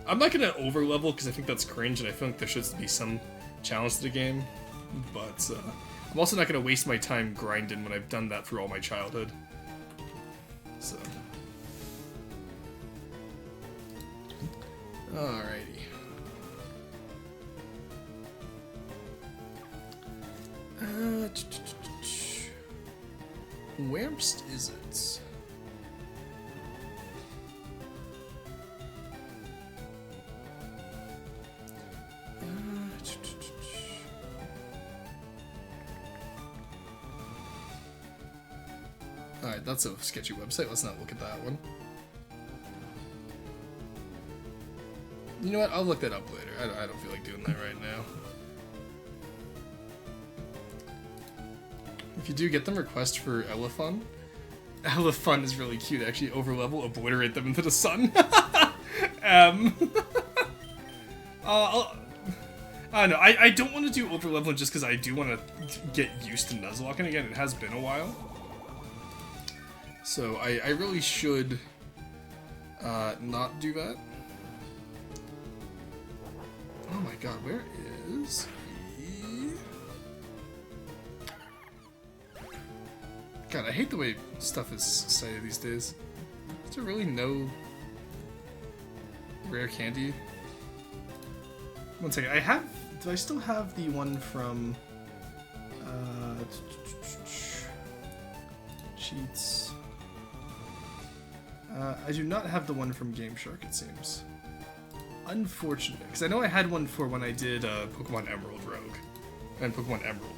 I'm not gonna overlevel because I think that's cringe and I feel like there should be some challenge to the game. But, I'm also not gonna waste my time grinding when I've done that through all my childhood. So... Alrighty. Where'st is it? Alright, that's a sketchy website. Let's not look at that one. You know what? I'll look that up later. I don't feel like doing that right now. If you do get them, request for Elefun. Elefun is really cute, actually. Overlevel, obliterate them into the sun. I don't know. I don't want to do overleveling just because I do want to get used to Nuzlocke. And again, it has been a while. So I really should not do that. Oh my god, where is he? God, I hate the way stuff is cited these days. Is there really no rare candy? 1 second, do I still have the one from, cheats. I do not have the one from Game Shark, it seems. Unfortunate, because I know I had one for when I did Pokemon Emerald Rogue and Pokemon Emerald.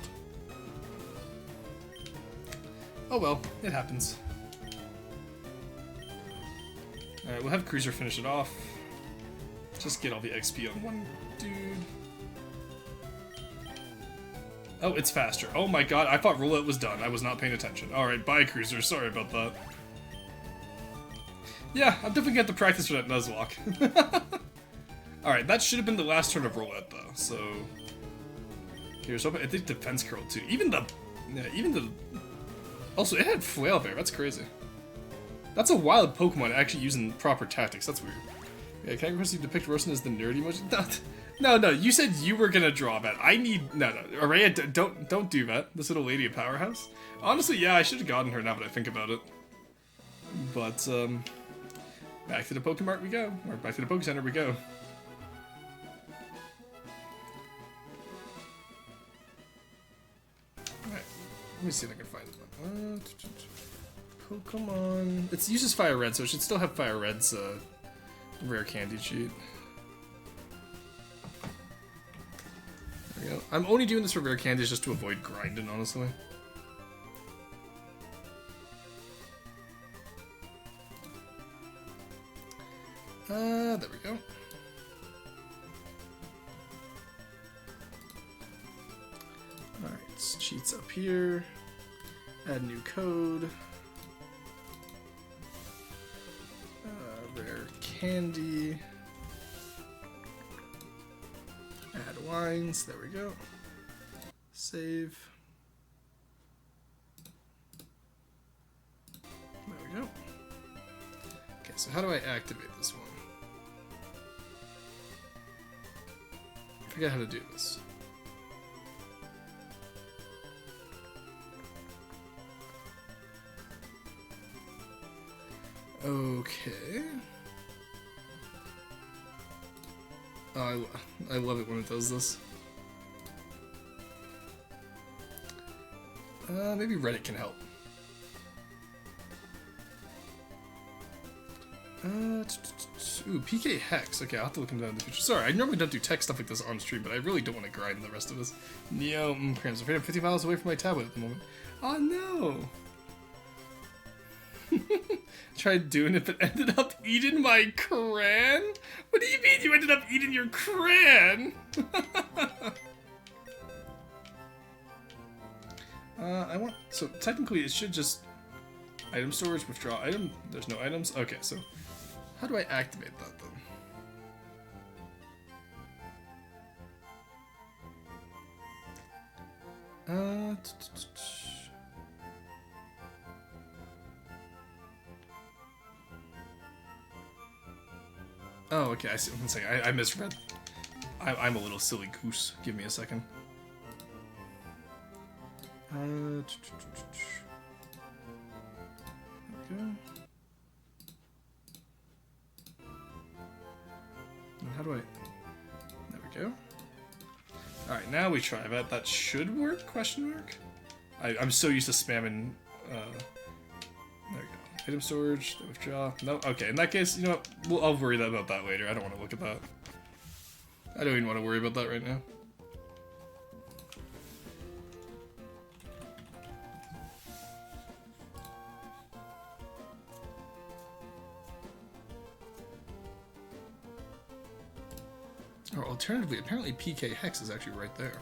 Oh well, it happens. Alright, we'll have Cruiser finish it off. Just get all the XP on one dude. Oh, it's faster. Oh my god, I thought Roulette was done. I was not paying attention. Alright, bye Cruiser, sorry about that. Yeah, I'm definitely gonna have to practice for that Nuzlocke. Alright, that should have been the last turn of Roulette, though, so... Here's hoping. I think Defense Curl, too. Even the... Also, it had Flail Bear, that's crazy. That's a wild Pokemon actually using proper tactics, that's weird. Yeah, can I request you depict Rosen as the nerdy emoji? No, you said you were gonna draw that. I need... No, Araya, don't do that. This little lady of Powerhouse. Honestly, yeah, I should have gotten her now that I think about it. But, back to the Pokemart we go. Or back to the Pokecenter we go. Let me see if I can find one. Pokemon. It uses Fire Red, so it should still have Fire Red's rare candy cheat. There we go. I'm only doing this for rare candies just to avoid grinding, honestly. There we go. Alright, cheats up here. Add new code. Rare candy. Add wines. There we go. Save. There we go. Okay, so how do I activate this one? I forget how to do this. Okay. Oh, I love it when it does this. Maybe Reddit can help. Ooh, PK Hex. Okay, I'll have to look into that in the future. Sorry, I normally don't do tech stuff like this on stream, but I really don't want to grind the rest of this. Neo, Crayons. I'm afraid I'm 50 miles away from my tablet at the moment. Oh no! Tried doing it, but ended up eating my crayon? What do you mean you ended up eating your crayon? So technically it should just item storage, withdraw item. There's no items. Okay, so how do I activate that then? Oh, okay, I see. One second, I misread. I'm a little silly goose. Give me a second. There we go. How do I... There we go. Alright, now we try that. That should work? Question mark? I'm so used to spamming... there we go. Item storage, withdraw. No, okay, in that case, you know what? I'll worry about that later. I don't want to look at that. I don't even want to worry about that right now. Or alternatively, apparently PK Hex is actually right there.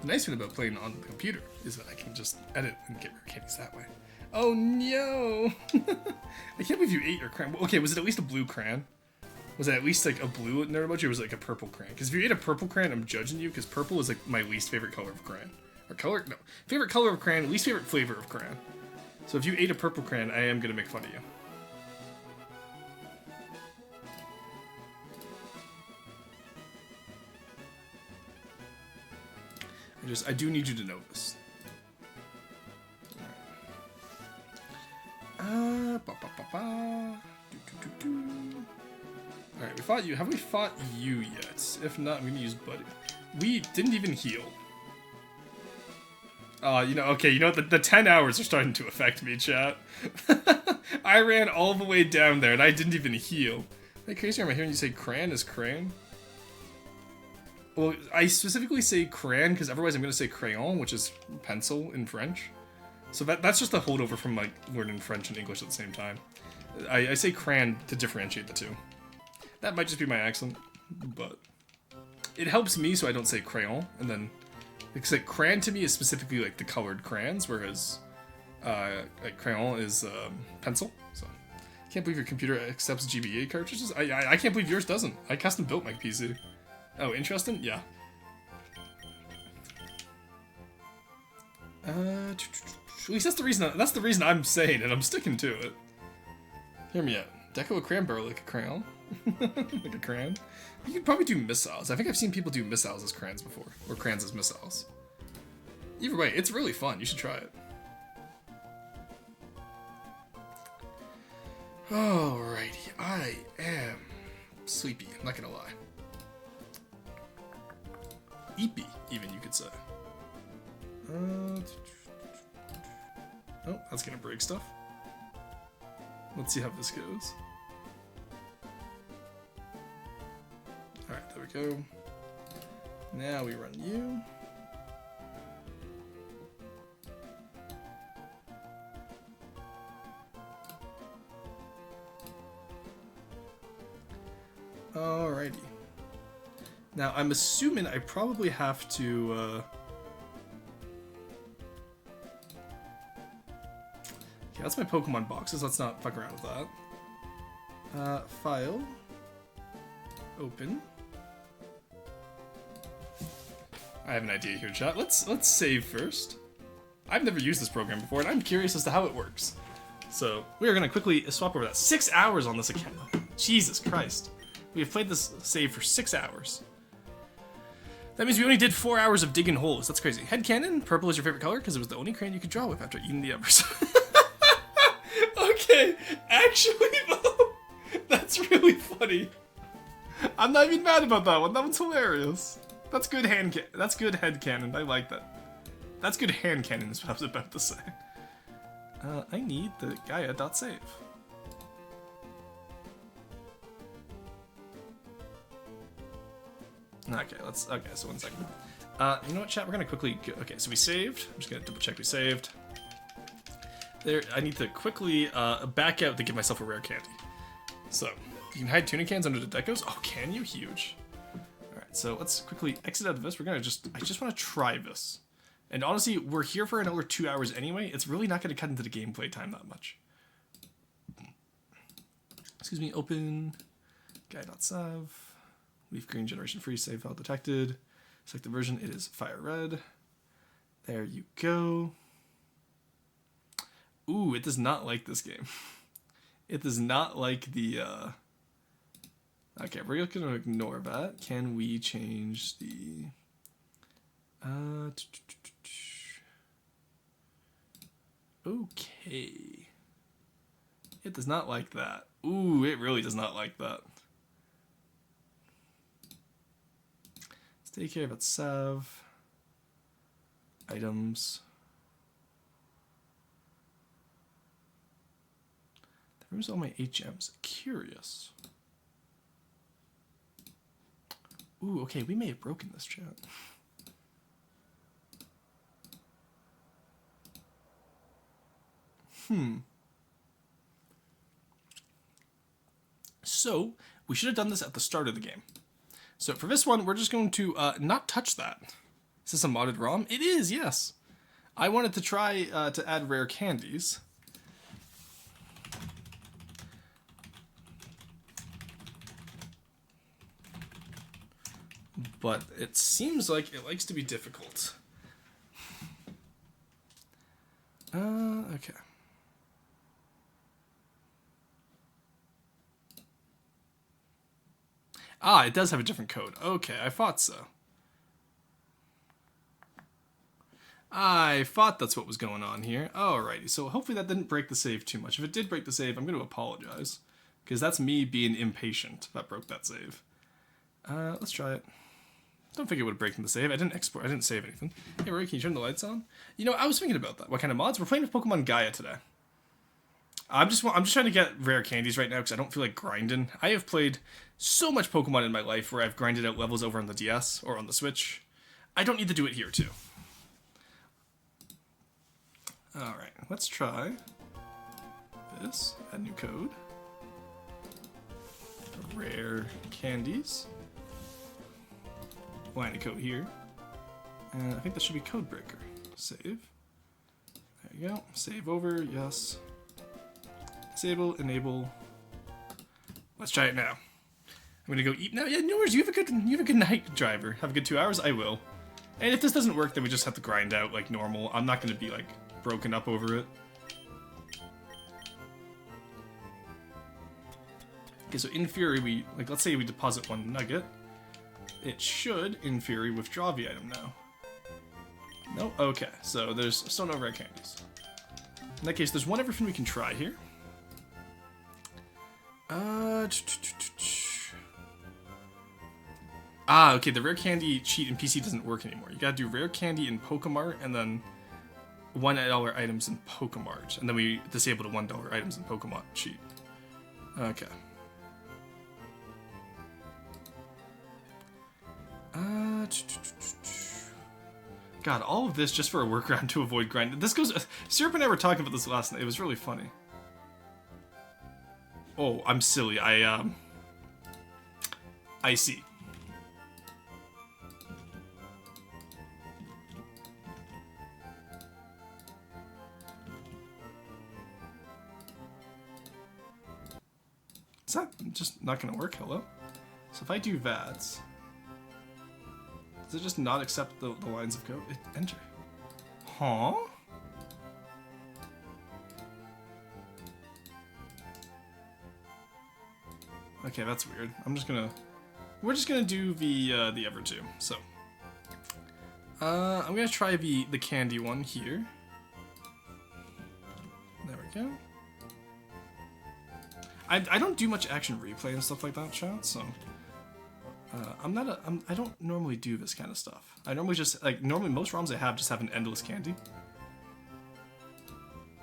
The nice thing about playing on the computer is that I can just edit and get rare candies that way. Oh no! I can't believe you ate your crayon. Okay, was it at least a blue crayon? Was it at least like a blue nerd emoji, or was it like a purple crayon? Because if you ate a purple crayon, I'm judging you, because purple is like my least favorite color of crayon. Or color? No. Favorite color of crayon, least favorite flavor of crayon. So if you ate a purple crayon, I am gonna make fun of you. I do need you to know this. Alright, we fought you. Have we fought you yet? If not, I'm gonna use Buddy. We didn't even heal. You know, okay, you know what? The 10 hours are starting to affect me, chat. I ran all the way down there and I didn't even heal. Hey, crazy, am I hearing you say crayon is crayon? Well, I specifically say crayon because otherwise I'm going to say crayon, which is pencil in French. So that's just a holdover from like learning French and English at the same time. I say crayon to differentiate the two. That might just be my accent, but it helps me so I don't say crayon. And then, because like crayon to me is specifically like the colored crayons, whereas like crayon is pencil. So I can't believe your computer accepts GBA cartridges. I can't believe yours doesn't. I custom built my PC. Oh, interesting? Yeah. At least that's the reason I'm saying it. I'm sticking to it. Hear me out. Deco a crayon barrel like a crayon. Like a crayon. You could probably do missiles. I think I've seen people do missiles as crayons before. Or crayons as missiles. Either way, it's really fun. You should try it. Alrighty. I am sleepy. I'm not gonna lie. Eepy, even, you could say. Oh, that's gonna break stuff. Let's see how this goes. Alright, there we go. Now we run you. Alrighty. Now, I'm assuming I probably have to, okay, that's my Pokemon boxes. Let's not fuck around with that. File. Open. I have an idea here, chat. Let's save first. I've never used this program before, and I'm curious as to how it works. So, we are going to quickly swap over that. 6 hours on this account. Jesus Christ. We have played this save for 6 hours. That means we only did 4 hours of digging holes. That's crazy. Headcanon, purple is your favorite color because it was the only crayon you could draw with after eating the others. Okay, actually though, that's really funny. I'm not even mad about that one. That one's hilarious. That's good that's good headcanon. I like that. That's good hand cannon is what I was about to say. I need the Gaia.save. Okay, so 1 second. You know what, chat? We're gonna quickly go, okay, so we saved. I'm just gonna double check we saved. There, I need to quickly back out to give myself a rare candy. So, you can hide tuna cans under the decos? Oh, can you? Huge. Alright, so let's quickly exit out of this. I just want to try this. And honestly, we're here for another 2 hours anyway. It's really not going to cut into the gameplay time that much. Excuse me, open guy.sav. Leaf green, generation free, save file detected. Select the version, it is fire red. There you go. Ooh, it does not like this game. It does not like the, okay, we're going to ignore that. Can we change the, okay. It does not like that. Ooh, it really does not like that. Let's take care of its sav. Items. Where's all my HMs? Curious. Ooh, okay, we may have broken this chat. So, we should have done this at the start of the game. So for this one, we're just going to not touch that. Is this a modded ROM? It is, yes. I wanted to try to add rare candies. But it seems like it likes to be difficult. Okay. Ah, it does have a different code. Okay, I thought so. I thought that's what was going on here. Alrighty, so hopefully that didn't break the save too much. If it did break the save, I'm going to apologize. Because that's me being impatient that broke that save. Let's try it. Don't think it would break in the save. I didn't export. I didn't save anything. Hey, Rory, can you turn the lights on? You know, I was thinking about that. What kind of mods? We're playing with Pokemon Gaia today. I'm just trying to get rare candies right now because I don't feel like grinding. I have played so much Pokemon in my life where I've grinded out levels over on the DS or on the Switch. I don't need to do it here too. Alright, let's try this. Add new code. Rare candies. Line of code here. And I think that should be code breaker. Save. There you go. Save over, yes. Disable, enable. Let's try it now. I'm gonna go eat now. Yeah, no worries. You have a good night, driver. Have a good 2 hours. I will. And if this doesn't work, then we just have to grind out like normal. I'm not gonna be like broken up over it. Okay, so in theory, let's say we deposit 1 nugget. It should, in theory, withdraw the item now. Nope. Okay, so there's still no rare candies. In that case, there's one everything we can try here. Okay, the rare candy cheat in PC doesn't work anymore. You gotta do rare candy in Pokemart and then $1 items in Pokemart. And then we disable the $1 items in Pokemart cheat. Okay. God, all of this just for a workaround to avoid grind. This goes... Syrup and I were talking about this last night. It was really funny. Oh, I'm silly. I see. Is that just not gonna work? Hello? So if I do that... Does it just not accept the lines of code? Enter. Huh? Okay, that's weird. We're just gonna do the Ever 2. So, I'm gonna try the candy one here. There we go. I don't do much action replay and stuff like that, chat. So, I don't normally do this kind of stuff. I normally just normally most ROMs I have just have an endless candy,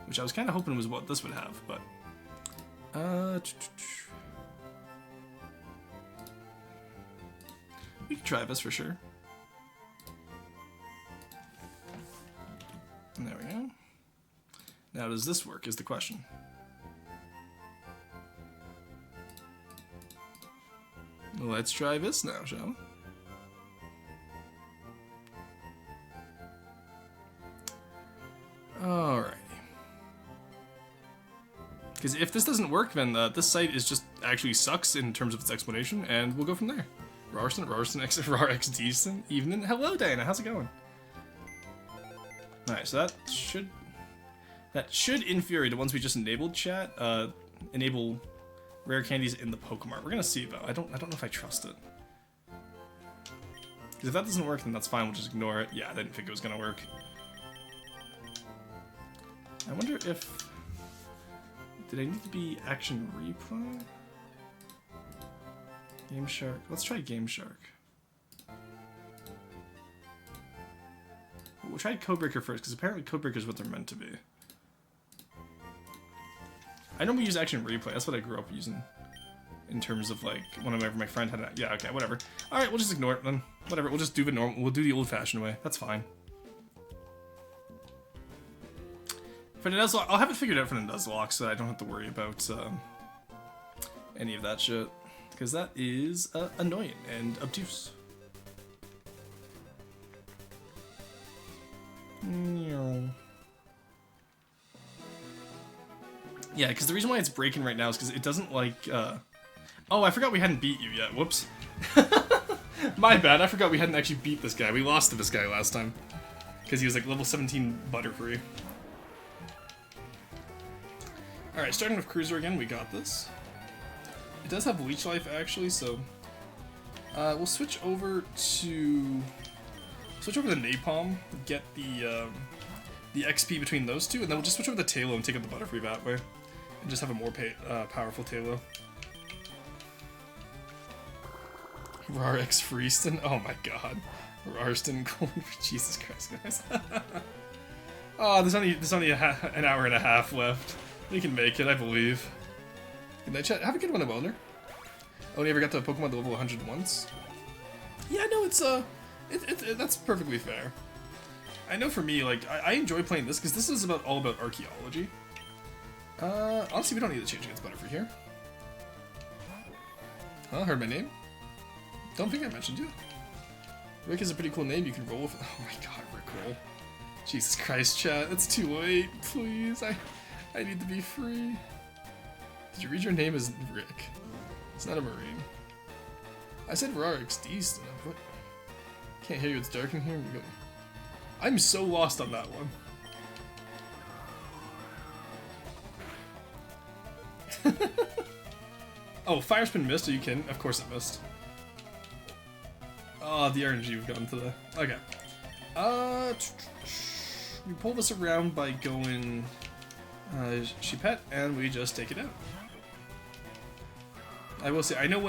which I was kind of hoping was what this would have, but. we can try this for sure. And there we go. Now, does this work is the question. Let's try this now, shall we? Alrighty. Because if this doesn't work, then this site is just actually sucks in terms of its explanation, and we'll go from there. Rarston, RarXDeason, evening. Hello, Diana. How's it going? Alright, so that should, in theory, the ones we just enabled, chat, enable rare candies in the Pokemart. We're gonna see though. I don't know if I trust it. Because if that doesn't work, then that's fine. We'll just ignore it. Yeah, I didn't think it was gonna work. I wonder if... Did I need to be Action Replay? Game Shark. Let's try Game Shark. We'll try Codebreaker first, because apparently Codebreaker is what they're meant to be. I know we use Action Replay. That's what I grew up using. In terms of, like, whenever my friend had a... Yeah, okay, whatever. Alright, we'll just ignore it then. Whatever, we'll just do the normal... We'll do the old-fashioned way. That's fine. For the Nuzlocke, I'll have it figured out for the Nuzlocke so that I don't have to worry about any of that shit. Because that is annoying and obtuse. Yeah, because the reason why it's breaking right now is because it doesn't like... Oh, I forgot we hadn't beat you yet. Whoops. My bad, I forgot we hadn't actually beat this guy. We lost to this guy last time. Because he was like level 17 Butterfree. Alright, starting with Cruiser again, we got this. It does have Leech Life actually, so... we'll switch over to... Switch over to Napalm, get the XP between those two, and then we'll just switch over to Taillow and take out the Butterfree that way. And just have a more powerful Taillow. RarX Freeston? Oh my god. Rarston Golden... Jesus Christ, guys. Oh, there's only an hour and a half left. We can make it, I believe. Good night, chat. Have a good one, Wellner. Only ever got to a Pokemon to level 100 once? Yeah, no, it's, that's perfectly fair. I know for me, like, I enjoy playing this, because this is all about archaeology. Honestly, we don't need to change against Butterfree here. Well, heard my name? Don't think I mentioned you. Rick is a pretty cool name you can roll with. Oh my god, Rick roll. Jesus Christ, chat, it's too late. Please, I need to be free. Did you read your name as Rick? It's not a Marine. I said RarXDeason. What? Can't hear you, it's dark in here. I'm so lost on that one. Oh, Fire Spin missed? Are you kidding? Of course it missed. Oh, the RNG we've gotten today. Okay. We pull this around by going Sheepet, and we just take it out. I will say, I know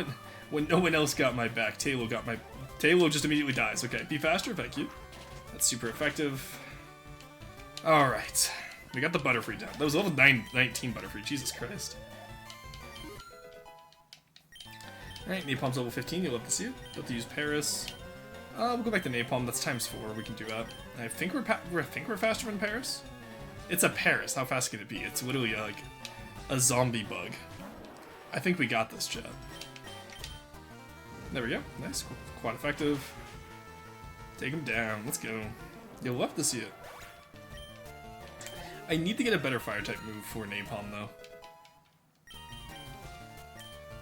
when no one else got my back, Taillow just immediately dies. Okay, be faster, thank you. That's super effective. Alright. We got the Butterfree down. That was level 19 Butterfree, Jesus Christ. Alright, Napalm's level 15, you'll love to see it. Love to use Paris. We'll go back to Napalm, that's ×4, we can do that. I think we're faster than Paris. It's a Paris, how fast can it be? It's literally like a zombie bug. I think we got this, chat. There we go, nice, quite effective. Take him down, let's go. You'll love to see it. I need to get a better fire-type move for Napalm, though.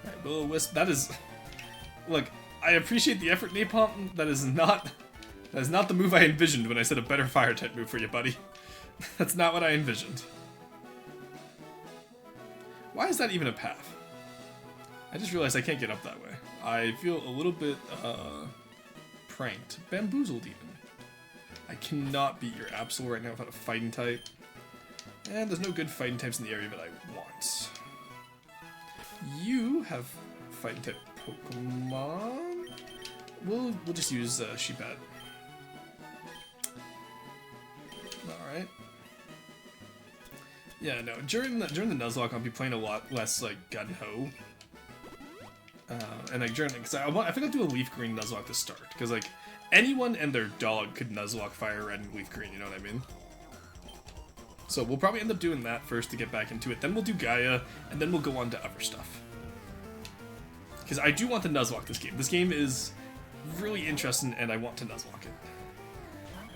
Alright, Will-O-Wisp, that is... Look, I appreciate the effort, Napalm. That is not the move I envisioned when I said a better fire-type move for you, buddy. That's not what I envisioned. Why is that even a path? I just realized I can't get up that way. I feel a little bit, pranked. Bamboozled, even. I cannot beat your Absol right now without a fighting type. And there's no good fighting types in the area that I want. You have fighting type Pokemon. We'll just use Sheepet. Alright. Yeah, no, during the Nuzlocke I'll be playing a lot less like gung-ho. And like during, because I think I'll do a leaf green Nuzlocke to start, because like anyone and their dog could Nuzlocke fire red and leaf green. You know what I mean? So we'll probably end up doing that first to get back into it. Then we'll do Gaia, and then we'll go on to other stuff. Because I do want to Nuzlocke this game. This game is really interesting, and I want to Nuzlocke it.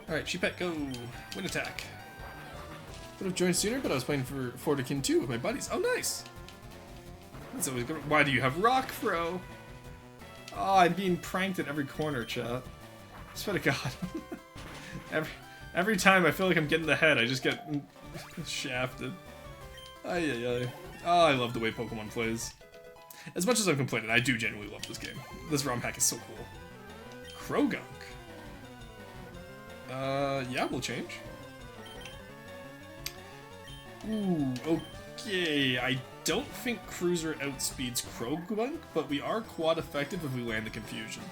Alright, Sheepet, go. Wind attack. Would have joined sooner, but I was playing for Fortitude 2 with my buddies. Oh, nice! That's always good. Why do you have Rock Throw? Oh, I'm being pranked at every corner, chat. Swear to God. Every time I feel like I'm getting ahead, I just get shafted. Ay, ay, ay. Oh, I love the way Pokemon plays. As much as I'm complaining, I do genuinely love this game. This ROM hack is so cool. Krogunk. Yeah, we'll change. Ooh, okay. I don't think Cruiser outspeeds Krogunk, but we are quad effective if we land the Confusion.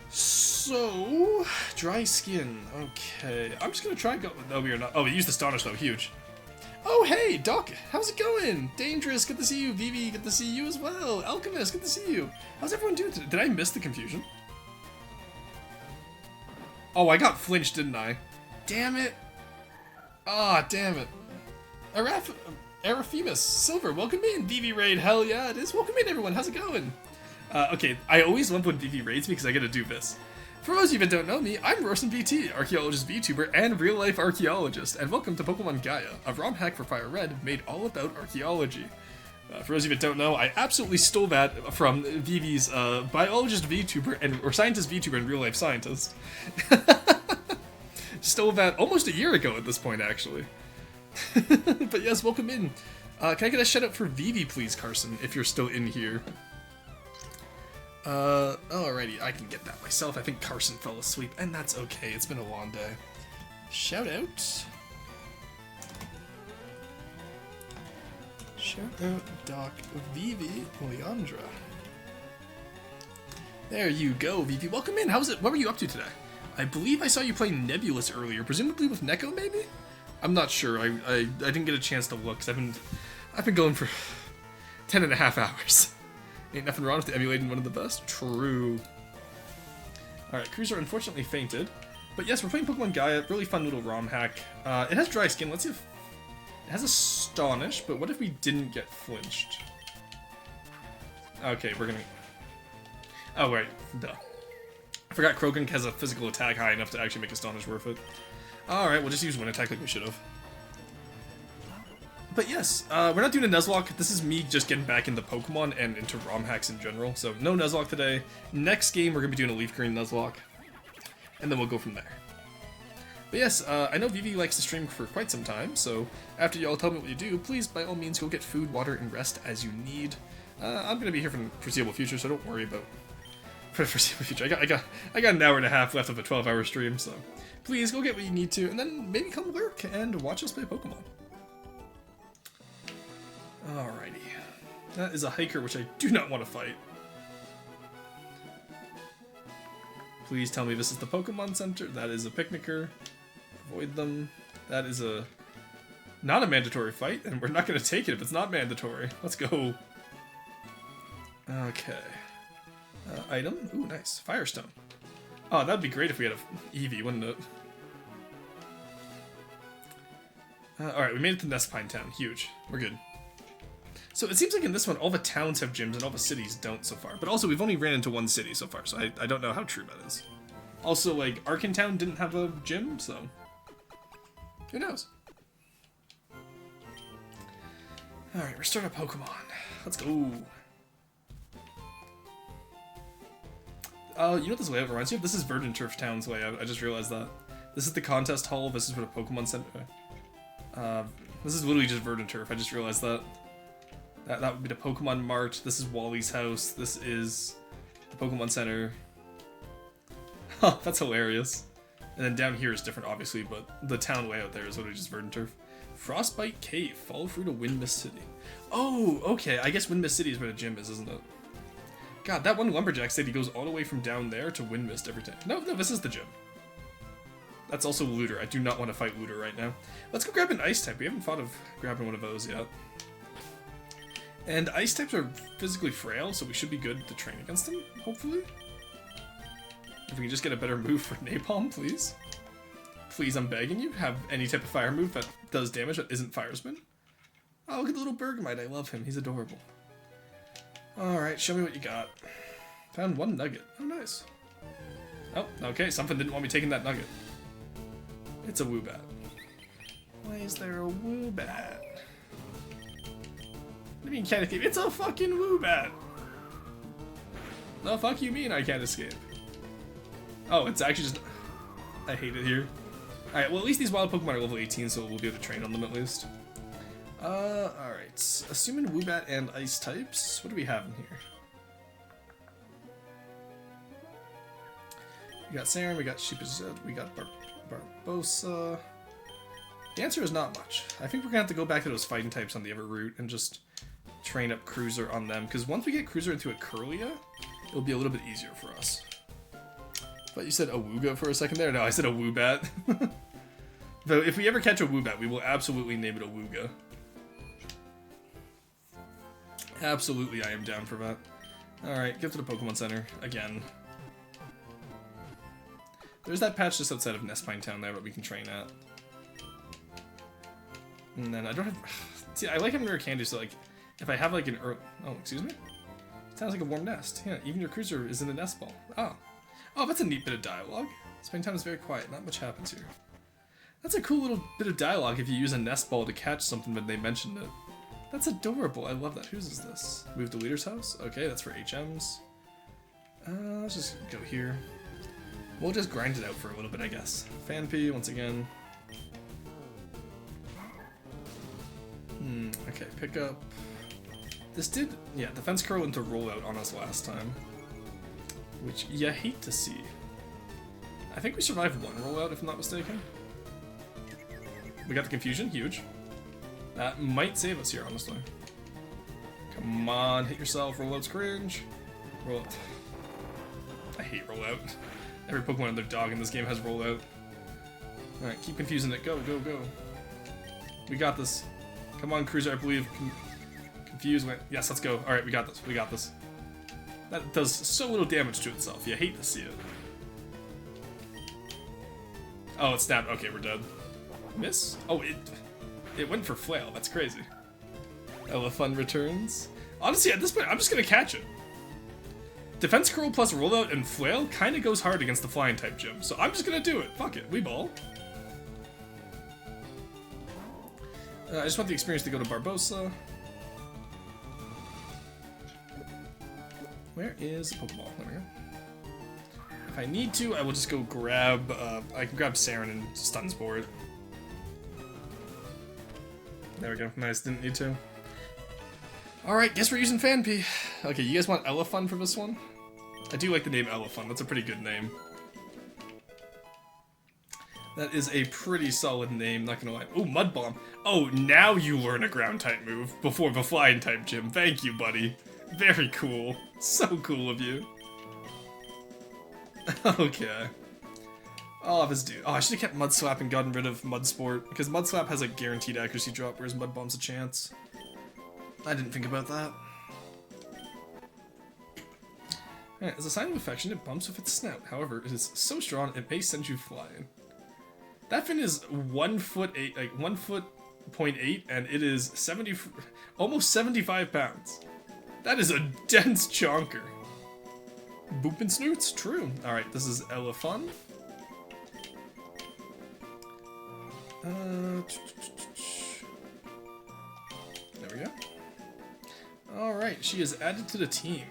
So, dry skin. Okay, I'm just gonna try and go. No, we are not. Oh, we used Astonish though. Huge. Oh, hey, Doc. How's it going? Dangerous. Good to see you. Vivi. Good to see you as well. Alchemist. Good to see you. How's everyone doing today? Did I miss the Confusion? Oh, I got flinched, didn't I? Damn it. Ah, damn it. Araphemus. Silver. Welcome in. Vivi raid. Hell yeah, it is. Welcome in, everyone. How's it going? Okay, I always love when Vivi raids me because I get to do this. For those of you that don't know me, I'm Rorson VT, archaeologist, VTuber, and real-life archaeologist, and welcome to Pokemon Gaia, a ROM hack for Fire Red made all about archaeology. For those of you that don't know, I absolutely stole that from Vivi's biologist VTuber or scientist VTuber and real-life scientist. Stole that almost a year ago at this point, actually. But yes, welcome in. Can I get a shout-out for Vivi, please, Carson, if you're still in here? Alrighty, I can get that myself. I think Carson fell asleep, and that's okay. It's been a long day. Shout out. Shout out Doc Vivi Leandra. There you go, Vivi. Welcome in. How's it? What were you up to today? I believe I saw you play Nebulous earlier, presumably with Neko, maybe? I'm not sure. I didn't get a chance to look, because I've been going for 10.5 hours. Ain't nothing wrong with emulating one of the best. True. Alright, Cruiser unfortunately fainted. But yes, we're playing Pokemon Gaia. Really fun little ROM hack. It has dry skin. Let's see if... It has Astonish, but what if we didn't get flinched? Okay, we're gonna... Oh, right. Duh. I forgot Krogunk has a physical attack high enough to actually make Astonish worth it. Alright, we'll just use Wind Attack like we should have. But yes, we're not doing a Nuzlocke. This is me just getting back into Pokemon and into ROM hacks in general. So no Nuzlocke today. Next game, we're going to be doing a Leaf Green Nuzlocke. And then we'll go from there. But yes, I know Vivi likes to stream for quite some time. So after y'all tell me what you do, please, by all means, go get food, water, and rest as you need. I'm going to be here for the foreseeable future, so don't worry about... For the foreseeable future. I got an hour and a half left of a 12-hour stream, so... Please, go get what you need to, and then maybe come lurk and watch us play Pokemon. Alrighty. That is a hiker, which I do not want to fight. Please tell me this is the Pokemon Center. That is a picnicker. Avoid them. That is a... Not a mandatory fight, and we're not going to take it if it's not mandatory. Let's go. Okay. Item. Ooh, nice. Firestone. Oh, that'd be great if we had a Eevee, wouldn't it? Alright, we made it to Nestpine Town. Huge. We're good. So it seems like in this one, all the towns have gyms and all the cities don't so far. But also, we've only ran into one city so far, so I don't know how true that is. Also, like, Arcantown didn't have a gym, so... Who knows? Alright, restart our Pokemon. Let's go. You know what this layout reminds me of? This is Verdant Turf Town's layout. I just realized that. This is the contest hall. This is for the Pokemon Center. This is literally just Verdant Turf. I just realized that. That would be the Pokemon Mart. This is Wally's house. This is the Pokemon Center. Huh, that's hilarious. And then down here is different, obviously, but the town layout there is literally just Verdant Turf. Frostbite Cave. Follow through to Windmist City. Oh, okay. I guess Windmist City is where the gym is, isn't it? God, that one lumberjack said he goes all the way from down there to Windmist every time. No, this is the gym. That's also Looter. I do not want to fight Looter right now. Let's go grab an Ice type. We haven't thought of grabbing one of those yet. And ice types are physically frail, so we should be good to train against them, hopefully. If we can just get a better move for Napalm, please. Please, I'm begging you, have any type of fire move that does damage that isn't Firesman. Oh, look at the little Bergamite, I love him, he's adorable. Alright, show me what you got. Found one nugget, oh nice. Oh, okay, something didn't want me taking that nugget. It's a Woobat. Why is there a Woobat? What do you mean can't escape? It's a fucking Woobat! The fuck you mean I can't escape? Oh, it's actually just... I hate it here. Alright, well at least these wild Pokemon are level 18, so we'll be able to train on them at least. Alright. Assuming Woobat and Ice types, what do we have in here? We got Saren, we got Sheepazed, we got Barbosa. The answer is not much. I think we're gonna have to go back to those fighting types on the other route and just train up Cruiser on them, because once we get Cruiser into a Kirlia, it'll be a little bit easier for us. But you said Awooga for a second there? No, I said a Woobat. Though if we ever catch a Woobat, we will absolutely name it Awooga. Absolutely, I am down for that. Alright, get to the Pokemon Center again. There's that patch just outside of Nespine Town there that we can train at. And then I don't have... See, I like having rare candy, so like, if I have like an... Oh, excuse me? Sounds like a warm nest. Yeah, even your Cruiser is in a nest ball. Oh. Oh, that's a neat bit of dialogue. Nespine Town is very quiet, not much happens here. That's a cool little bit of dialogue if you use a nest ball to catch something when they mentioned it. That's adorable, I love that. Whose is this? Move to Leader's house? Okay, that's for HMs. Let's just go here. We'll just grind it out for a little bit, I guess. Phanpy, once again. Okay, pick up. This did, yeah, Defense Curl into Rollout on us last time. Which you hate to see. I think we survived one Rollout, if I'm not mistaken. We got the Confusion, huge. That might save us here, honestly. Come on, hit yourself, Rollout's cringe. Rollout. I hate Rollout. Every Pokemon and their dog in this game has Rollout. Alright, keep confusing it. Go, go, go. We got this. Come on, Cruiser, I believe. Confuse. Yes, let's go. Alright, we got this. We got this. That does so little damage to itself. You hate to see it. Oh, it snapped. Okay, we're dead. Miss? Oh, it went for Flail. That's crazy. Elefun returns. Honestly, at this point, I'm just gonna catch it. Defense Curl plus Rollout and Flail kind of goes hard against the Flying type gym, so I'm just gonna do it. Fuck it, we ball. I just want the experience to go to Barbosa. Where is the Pokeball? There we go. If I need to, I will just go grab, I can grab Saren and Stun Spore it. There we go, nice, didn't need to. Alright, guess we're using Phanpy. Okay, you guys want Elefun for this one? I do like the name Elefun, that's a pretty good name. That is a pretty solid name, not gonna lie. Oh, Mud Bomb. Oh, now you learn a ground type move before the flying type gym. Thank you, buddy. Very cool. So cool of you. Okay. Oh, this dude. Oh, I should have kept Mud Slap and gotten rid of Mud Sport, because Mud Slap has a guaranteed accuracy drop, whereas Mud Bomb's a chance. I didn't think about that. Alright, as a sign of affection, it bumps with its snout. However, it is so strong, it may send you flying. That fin is 1 foot 8, like 1 foot 0.8, and it is almost 75 pounds. That is a dense chonker. Boop and snoots, true. Alright, this is Elefun. There we go. Alright, she is added to the team.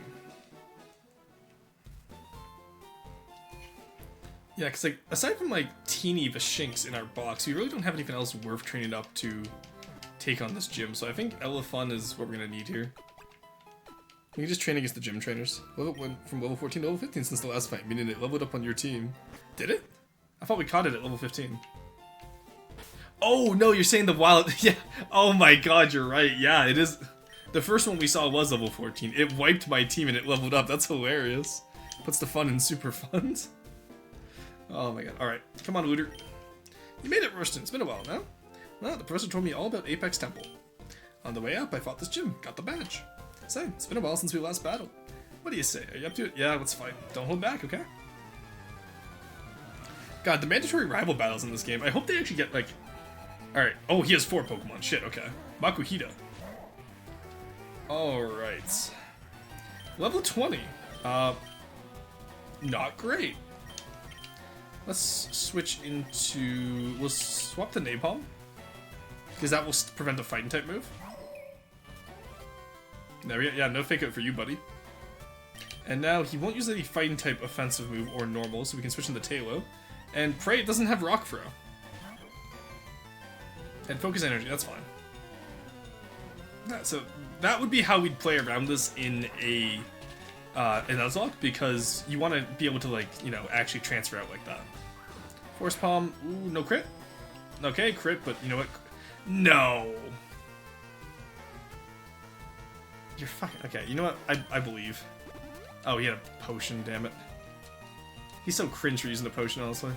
Yeah, because like, aside from like Teeny the Shinx in our box, we really don't have anything else worth training up to take on this gym, so I think Elefun is what we're going to need here. We can just train against the gym trainers. Level went from level 14 to level 15 since the last fight, meaning it leveled up on your team. Did it? I thought we caught it at level 15. Oh, no, you're saying the wild... Yeah. Oh my god, you're right. Yeah, it is... The first one we saw was level 14. It wiped my team and it leveled up. That's hilarious. Puts the fun in super fun. Oh my god. Alright. Come on, Looter. You made it, Royston. It's been a while now. Well, the professor told me all about Apex Temple. On the way up, I fought this gym, got the badge. Say, it's been a while since we last battled. What do you say? Are you up to it? Yeah, let's fight. Don't hold back, okay? God, the mandatory rival battles in this game, I hope they actually get, like... Alright. Oh, he has 4 Pokemon. Shit, okay. Makuhita. Alright. Level 20. Not great. Let's switch into... We'll swap to Napalm. Because that will prevent a fighting type move. There we go. Yeah, no fake out for you, buddy. And now he won't use any fighting type offensive move or normal, so we can switch into Tailo. And pray it doesn't have Rock Throw. And Focus Energy, that's fine. Yeah, so that would be how we'd play around this in a Nuzlocke, because you want to be able to, like, you know, actually transfer out like that. Force Palm, ooh, no crit. Okay, crit, but you know what? No. You're fucking... Okay, you know what? I believe. Oh, he had a potion, damn it. He's so cringe for using the potion, honestly.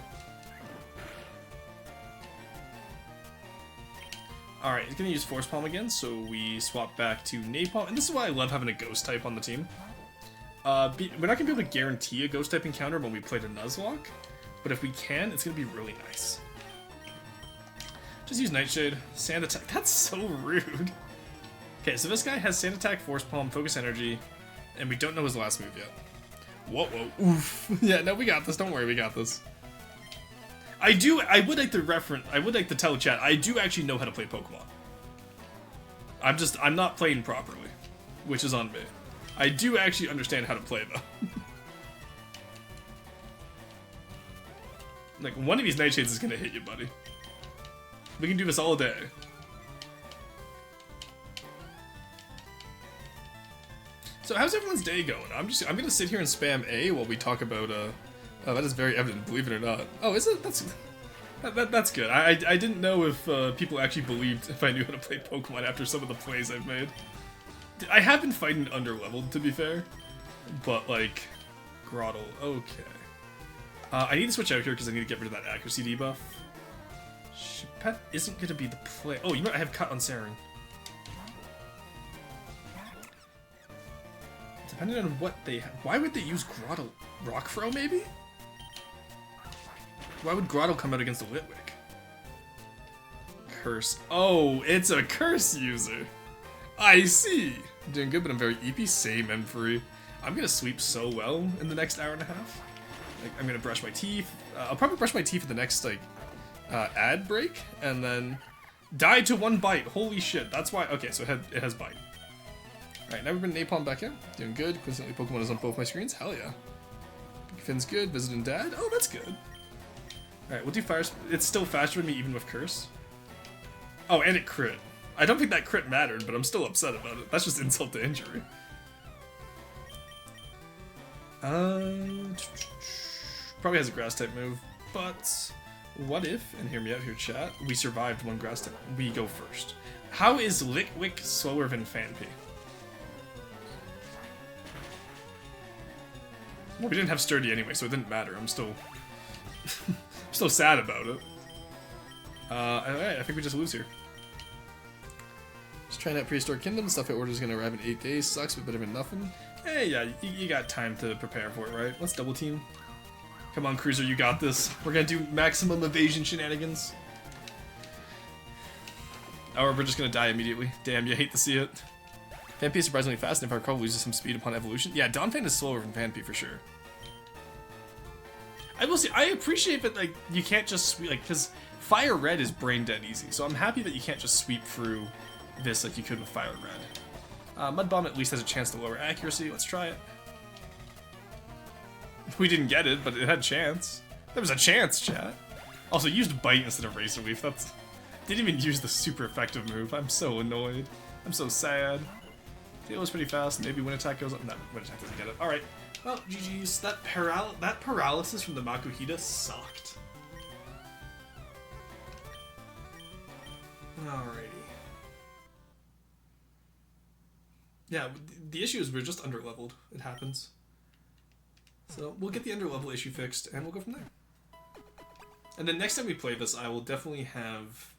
Alright, he's gonna use Force Palm again, so we swap back to Napalm. And this is why I love having a Ghost type on the team. We're not gonna be able to guarantee a Ghost type encounter when we play the Nuzlocke, but if we can, it's gonna be really nice. Just use Nightshade, Sand Attack. That's so rude. Okay, so this guy has Sand Attack, Force Palm, Focus Energy, and we don't know his last move yet. Whoa, whoa, oof. Yeah, no, we got this. Don't worry, we got this. I would like to tell chat, I do actually know how to play Pokemon. I'm not playing properly, which is on me. I do actually understand how to play, though. Like, one of these Nightshades is gonna hit you, buddy. We can do this all day. So how's everyone's day going? I'm gonna sit here and spam A while we talk about oh, that is very evident, believe it or not. Oh, is it? That's good. I didn't know if people actually believed if I knew how to play Pokemon after some of the plays I've made. I have been fighting underleveled, to be fair. But, like, Grotle, okay. I need to switch out here because I need to get rid of that accuracy debuff. Pet isn't gonna be the play. Oh, you know what? I have Cut on Saring. Depending on what they have. Why would they use Grotle? Rock Throw, maybe? Why would Grotle come out against a Litwick? Curse. Oh, it's a curse user. I see. I'm doing good, but I'm very EP. Same M3. I'm gonna sweep so well in the next hour and a half. Like, I'm gonna brush my teeth. I'll probably brush my teeth at the next, like, ad break, and then die to 1 bite. Holy shit, that's why. Okay, so it has bite. Alright, now we've been Napalm back in. Doing good. Coincidentally, Pokemon is on both my screens. Hell yeah. Finn's good. Visiting Dad. Oh, that's good. Alright, we'll do Fire. It's still faster than me, even with Curse. Oh, and it crit. I don't think that crit mattered, but I'm still upset about it. That's just insult to injury. Probably has a Grass type move, but what if, and hear me out here, chat, we survived 1 Grass type. We go first. How is Litwick slower than Phanpy? Well, we didn't have Sturdy anyway, so it didn't matter. I'm still... still sad about it. Alright, I think we just lose here. Just trying out Prehistoric Kingdom. Stuff I ordered is gonna arrive in 8 days. Sucks, but better than nothing. Hey, yeah, you got time to prepare for it, right? Let's double team. Come on, Cruiser, you got this. We're gonna do maximum evasion shenanigans. Or we're just gonna die immediately. Damn, you hate to see it. Phanpy is surprisingly fast, and Fire loses some speed upon evolution. Yeah, Donphan is slower than Phanpy for sure. I will say, I appreciate that, like, you can't just sweep, like, because Fire Red is brain dead easy, so I'm happy that you can't just sweep through this like you could with Fire Red. Mud Bomb at least has a chance to lower accuracy. Let's try it. We didn't get it, but it had a chance. There was a chance, chat. Also, used Bite instead of Razor Leaf. That's... Didn't even use the super effective move. I'm so annoyed. I'm so sad. Tailow's pretty fast. Maybe Wind Attack goes up. No, Wind Attack doesn't get it. Alright. Well, GG's. That paralysis from the Makuhita sucked. Alrighty. Yeah, the issue is we're just underleveled. It happens. So we'll get the underlevel issue fixed, and we'll go from there. And then next time we play this, I will definitely have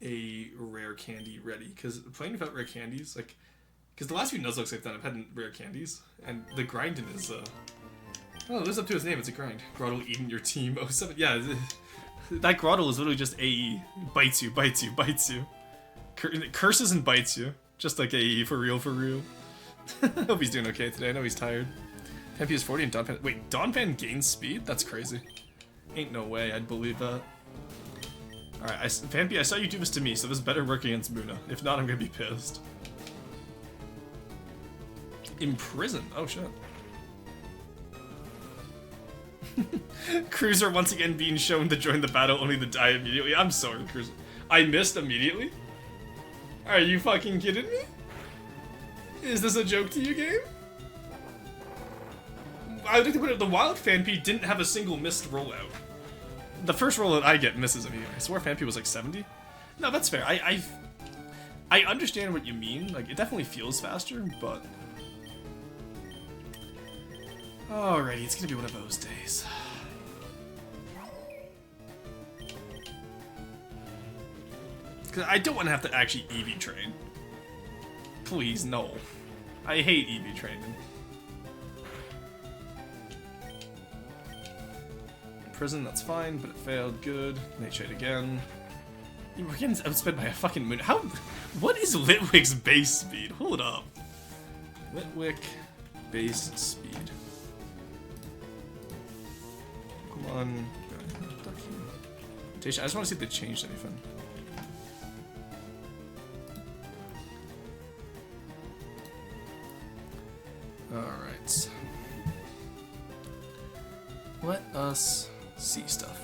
a rare candy ready, because playing without rare candies, like, because the last few Nuzlocke I've done, I've had rare candies, and the grinding is, oh, it lives up to his name, it's a grind. Groddle eating your team, 07, yeah, that Groddle is literally just AE. Bites you, bites you, bites you. Curses and bites you. Just like AE, for real, for real. Hope he's doing okay today, I know he's tired. Pampi is 40 and Donphan, wait, Donphan gains speed? That's crazy. Ain't no way I'd believe that. Alright, Pampi, I saw you do this to me, so this better work against Munna. If not, I'm gonna be pissed. Imprisoned? Oh shit. Cruiser once again being shown to join the battle only to die immediately. I'm sorry, Cruiser. I missed immediately? Are you fucking kidding me? Is this a joke to you, game? I would like to put it, the Wild Phanpy didn't have a single missed rollout. The first rollout I get misses immediately. I swore Phanpy was like 70. No, that's fair. I understand what you mean. Like, it definitely feels faster, but... Alrighty, it's gonna be one of those days. Cause I don't want to have to actually EV train. Please, no. I hate EV training. Prison, that's fine, but it failed. Good. Nightshade again. We're getting outsped by a fucking moon. How? What is Litwick's base speed? Hold up. Litwick base speed. Come on. I just want to see if they changed anything. Alright. Let us see stuff.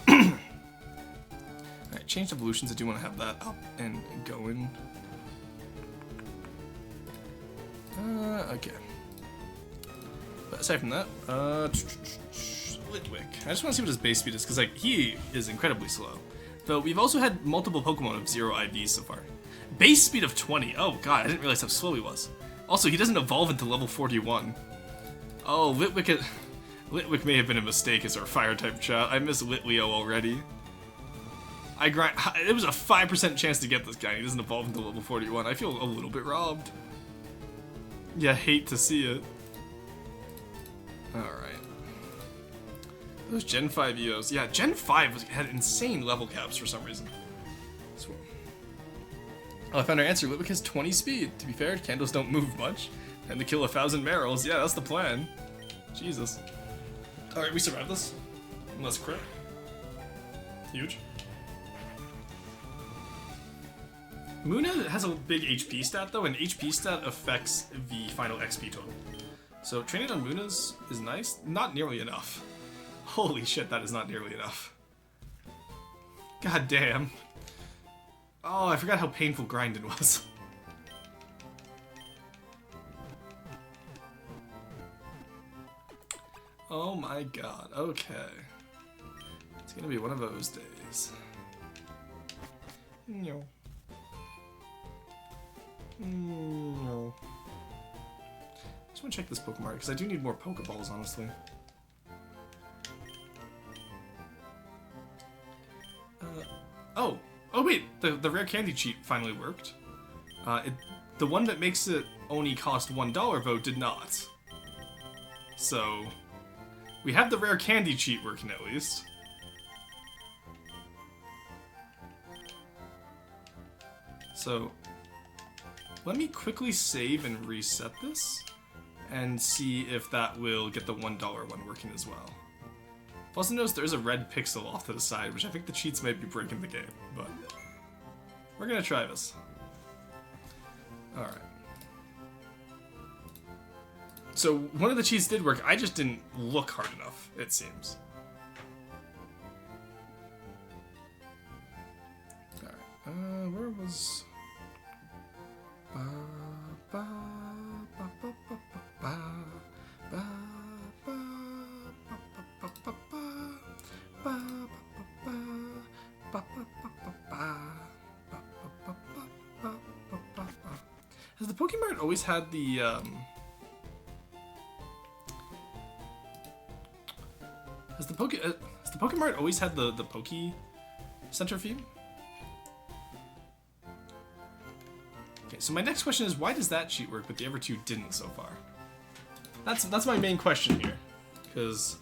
Alright, changed evolutions. I do want to have that up and going. Okay. But aside from that, Litwick. I just want to see what his base speed is, because like he is incredibly slow. Though we've also had multiple Pokemon of 0 IVs so far. Base speed of 20. Oh god, I didn't realize how slow he was. Also, he doesn't evolve until level 41. Oh, Litwick may have been a mistake as our fire type chat. I miss Litleo already. It was a 5% chance to get this guy. He doesn't evolve until level 41. I feel a little bit robbed. Yeah, hate to see it. Alright. Those Gen 5 EOs. Yeah, Gen 5 had insane level caps for some reason. Oh, I found our answer. Litwick has 20 speed. To be fair, candles don't move much. And to kill 1,000 Merrills. Yeah, that's the plan. Jesus. Alright, we survived this. Unless crit. Huge. Munna has a big HP stat though, and HP stat affects the final XP total. So training on Munna's is nice. Not nearly enough. Holy shit, that is not nearly enough. God damn. Oh, I forgot how painful grinding was. Oh my god, okay. It's gonna be one of those days. No. No. Just wanna check this Pokemon because I do need more Pokeballs, honestly. Oh wait, the rare candy cheat finally worked. The one that makes it only cost $1 though did not. So we have the rare candy cheat working at least. So let me quickly save and reset this and see if that will get the $1 one working as well. Also notice there's a red pixel off to the side, which I think the cheats might be breaking the game, but we're gonna try this. Alright. So one of the cheats did work, I just didn't look hard enough, it seems. Alright, where was... Has the Pokemart always had the Has the Pokemart always had the Poke Center theme? Okay, so my next question is, why does that cheat work, but the other two didn't so far? That's my main question here, because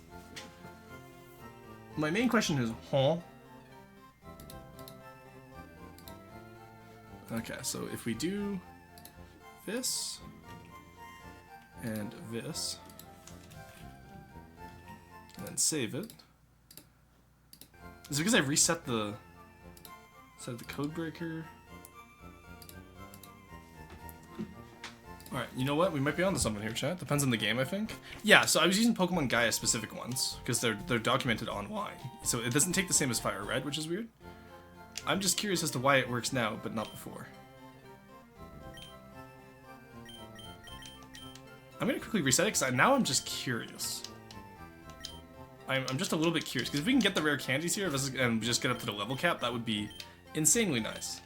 my main question is, huh? Okay, so if we do this and this, and then save it, is it because I reset the code breaker? Alright, you know what? We might be onto something here, chat. Depends on the game, I think. Yeah, so I was using Pokemon Gaia specific ones, because they're documented online. So it doesn't take the same as Fire Red, which is weird. I'm just curious as to why it works now, but not before. I'm gonna quickly reset it, because now I'm just curious. I'm just a little bit curious, because if we can get the rare candies here and just get up to the level cap, that would be insanely nice.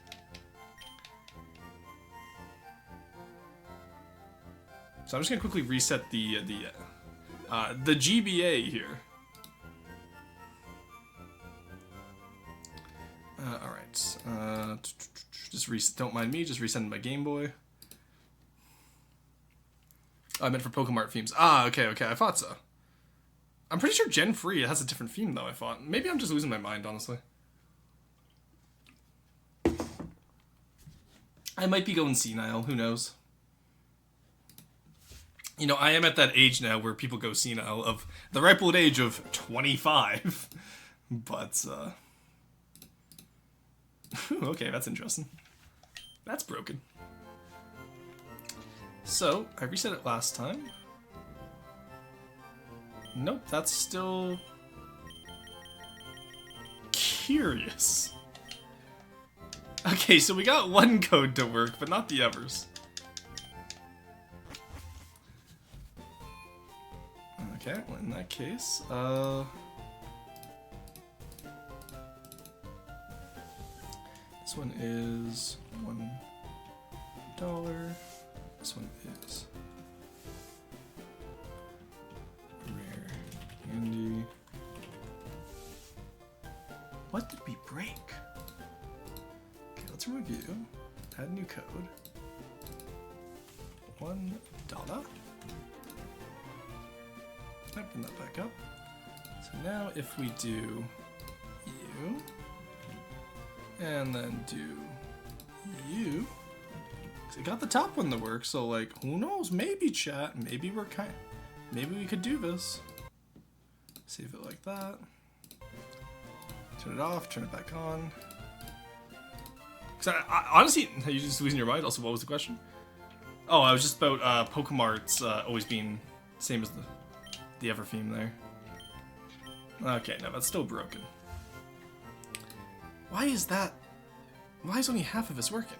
So I'm just gonna quickly reset the GBA here. All right. Just reset. Don't mind me. Just resetting my Game Boy. I meant for Pokemart themes. Ah, okay. I thought so. I'm pretty sure Gen 3 has a different theme though. I thought. Maybe I'm just losing my mind, honestly. I might be going senile. Who knows? You know, I am at that age now where people go senile, of the ripe old age of 25. But, okay, that's interesting. That's broken. So, I reset it last time. Nope, that's still... curious. Okay, so we got one code to work, but not the others. Okay, well in that case, this one is $1. This one is rare candy. What did we break? Okay, let's review. Add new code. $1. Open that back up. So now if we do you, and then do you, because I got the top one to work, so like, who knows, maybe chat, maybe maybe we could do this. Save it like that. Turn it off, turn it back on. Because I honestly, are you just losing your mind? Also, what was the question? Oh, I was just about Pokemart's always being same as the ever theme there. Okay, no, that's still broken. Why is that? Why is only half of this working?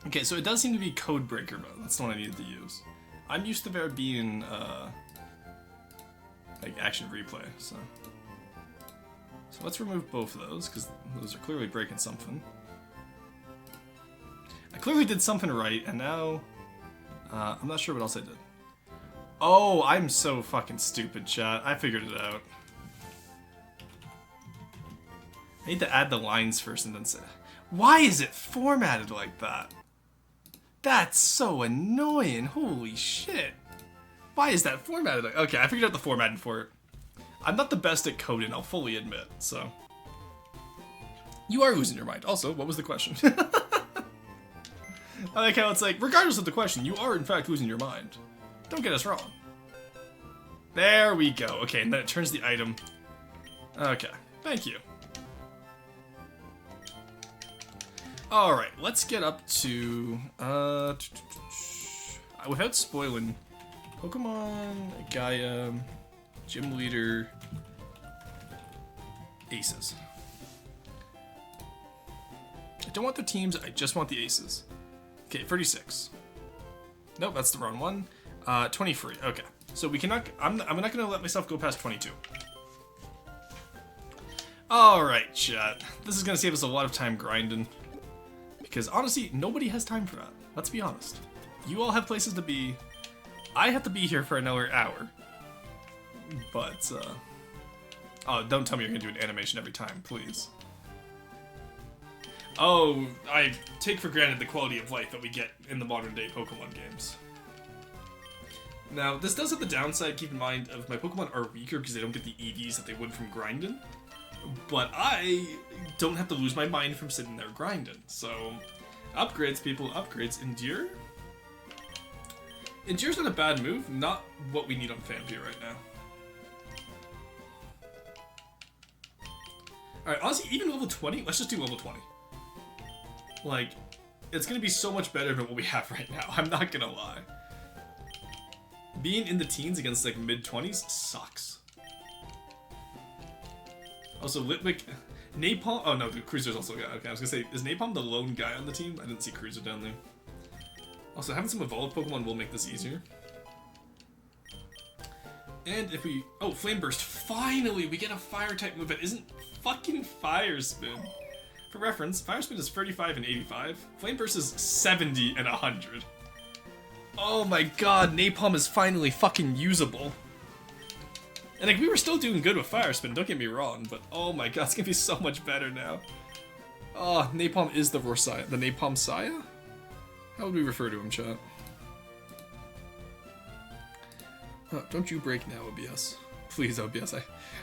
Okay, so it does seem to be Code Breaker mode. That's the one I needed to use. I'm used to there being like action replay, so let's remove both of those, because those are clearly breaking something. I clearly did something right, and now I'm not sure what else I did. Oh, I'm so fucking stupid, chat. I figured it out. I need to add the lines first and then say... Why is it formatted like that? That's so annoying. Holy shit. Why is that formatted like... Okay, I figured out the formatting for it. I'm not the best at coding, I'll fully admit, so... You are losing your mind. Also, what was the question? I like how it's like, regardless of the question, you are in fact losing your mind. Don't get us wrong. There we go. Okay, and then it turns the item. Okay, thank you. Alright, let's get up to... without spoiling, Pokemon Gaia... Gym Leader Aces. I don't want the teams, I just want the aces. Okay, 36. Nope, that's the wrong one. 23, okay. So we cannot, I'm not gonna let myself go past 22. Alright, chat. This is gonna save us a lot of time grinding. Because honestly, nobody has time for that. Let's be honest. You all have places to be. I have to be here for another hour. But, oh, don't tell me you're gonna do an animation every time, please. Oh, I take for granted the quality of life that we get in the modern day Pokemon games. Now, this does have the downside, keep in mind, of my Pokemon are weaker because they don't get the EVs that they would from grinding. But I don't have to lose my mind from sitting there grinding. So, upgrades, people, upgrades. Endure? Endure's not a bad move, not what we need on Phanpy right now. Alright, honestly, even level 20, let's just do level 20. Like, it's gonna be so much better than what we have right now, I'm not gonna lie. Being in the teens against, like, mid-20s sucks. Also, Litwick... Napalm... Oh, no, the Cruiser's also... Okay, I was gonna say, is Napalm the lone guy on the team? I didn't see Cruiser down there. Also, having some evolved Pokemon will make this easier. And if we... Oh, Flame Burst. Finally, we get a Fire-type move that isn't fucking Fire Spin. For reference, Fire Spin is 35 and 85. Flame Burst is 70 and 100. Oh my god, Napalm is finally fucking usable. And like, we were still doing good with Fire Spin, don't get me wrong, but oh my god, it's gonna be so much better now. Oh, Napalm is the Rorsaya. The Napalm Saya? How would we refer to him, chat? Oh, don't you break now, OBS. Please, OBS,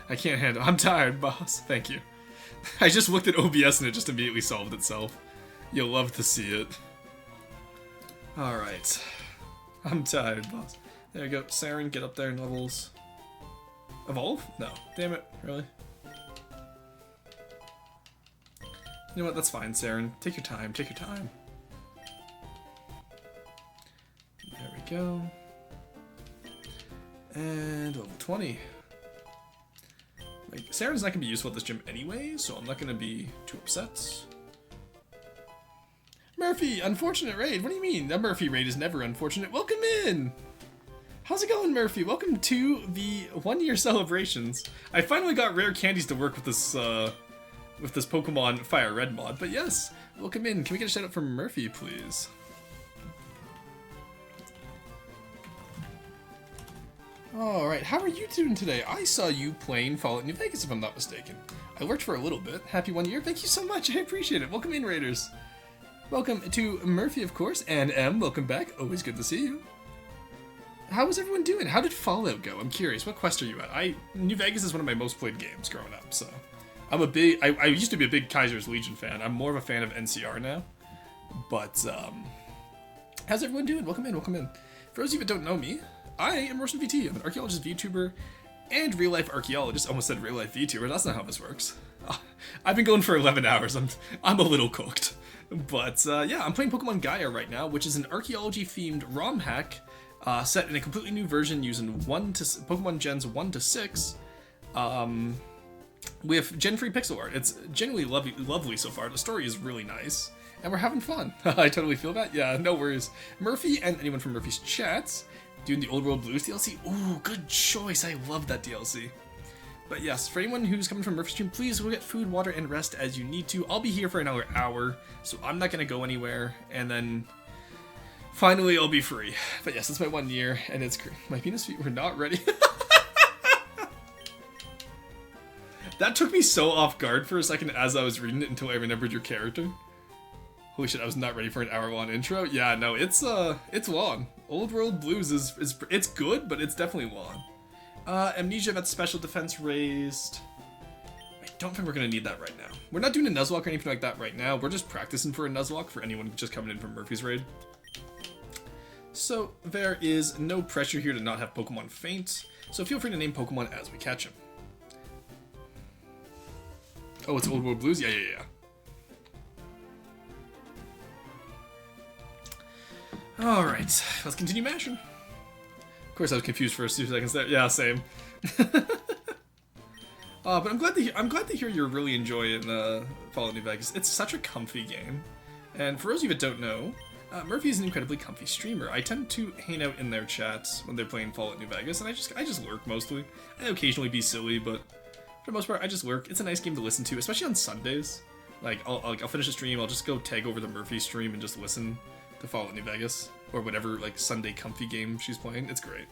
I can't handle. I'm tired, boss. Thank you. I just looked at OBS and it just immediately solved itself. You'll love to see it. Alright. I'm tired, boss. There you go. Saren, get up there in levels. Evolve? No. Damn it. Really? You know what? That's fine, Saren. Take your time. Take your time. There we go. And level 20. Like, Saren's not gonna be useful at this gym anyway, so I'm not gonna be too upset. Murphy, unfortunate raid. What do you mean? The Murphy raid is never unfortunate. Welcome in! How's it going, Murphy? Welcome to the 1-year celebrations. I finally got rare candies to work with this Pokemon Fire Red mod, but yes, welcome in. Can we get a shout out from Murphy, please? Alright, how are you doing today? I saw you playing Fallout New Vegas, if I'm not mistaken. I worked for a little bit. Happy 1 year. Thank you so much. I appreciate it. Welcome in, Raiders. Welcome to Murphy, of course, and M. Welcome back. Always good to see you. How was everyone doing? How did Fallout go? I'm curious. What quest are you at? New Vegas is one of my most played games growing up, so... I'm a big... I used to be a big Kaiser's Legion fan. I'm more of a fan of NCR now. But, how's everyone doing? Welcome in, welcome in. For those of you that don't know me, I am Roshan VT. I'm an archaeologist, VTuber, and real-life archaeologist. Almost said real-life VTuber. That's not how this works. I've been going for 11 hours. I'm a little cooked. But, yeah, I'm playing Pokemon Gaia right now, which is an archaeology-themed ROM hack set in a completely new version using Pokemon Gens 1 to 6 with gen-free pixel art. It's genuinely lovely so far. The story is really nice, and we're having fun. I totally feel that. Yeah, no worries. Murphy and anyone from Murphy's chats doing the Old World Blues DLC. Ooh, good choice. I love that DLC. But yes, for anyone who's coming from Murphy's stream, please go get food, water, and rest as you need to. I'll be here for another hour, so I'm not going to go anywhere, and then finally I'll be free. But yes, it's my 1 year, and it's my penis feet were not ready. That took me so off guard for a second as I was reading it until I remembered your character. Holy shit, I was not ready for an hour-long intro. Yeah, no, it's long. Old World Blues is it's good, but it's definitely long. Amnesia, that's special defense raised. I don't think we're gonna need that right now. We're not doing a Nuzlocke or anything like that right now. We're just practicing for a Nuzlocke for anyone just coming in from Murphy's raid. So there is no pressure here to not have Pokemon faint. So feel free to name Pokemon as we catch them. Oh, it's Old World Blues? Yeah. Alright, let's continue mashing. Of course I was confused for a few seconds there. Yeah, same. But I'm glad to hear you're really enjoying Fallout New Vegas. It's such a comfy game. And for those of you that don't know, Murphy is an incredibly comfy streamer. I tend to hang out in their chats when they're playing Fallout New Vegas, and I just lurk mostly. I occasionally be silly, but For the most part, I just work. It's a nice game to listen to, especially on Sundays. Like, I'll finish a stream, I'll just go tag over to Murphy's stream and just listen to Fallout New Vegas. Or whatever, like, Sunday comfy game she's playing. It's great.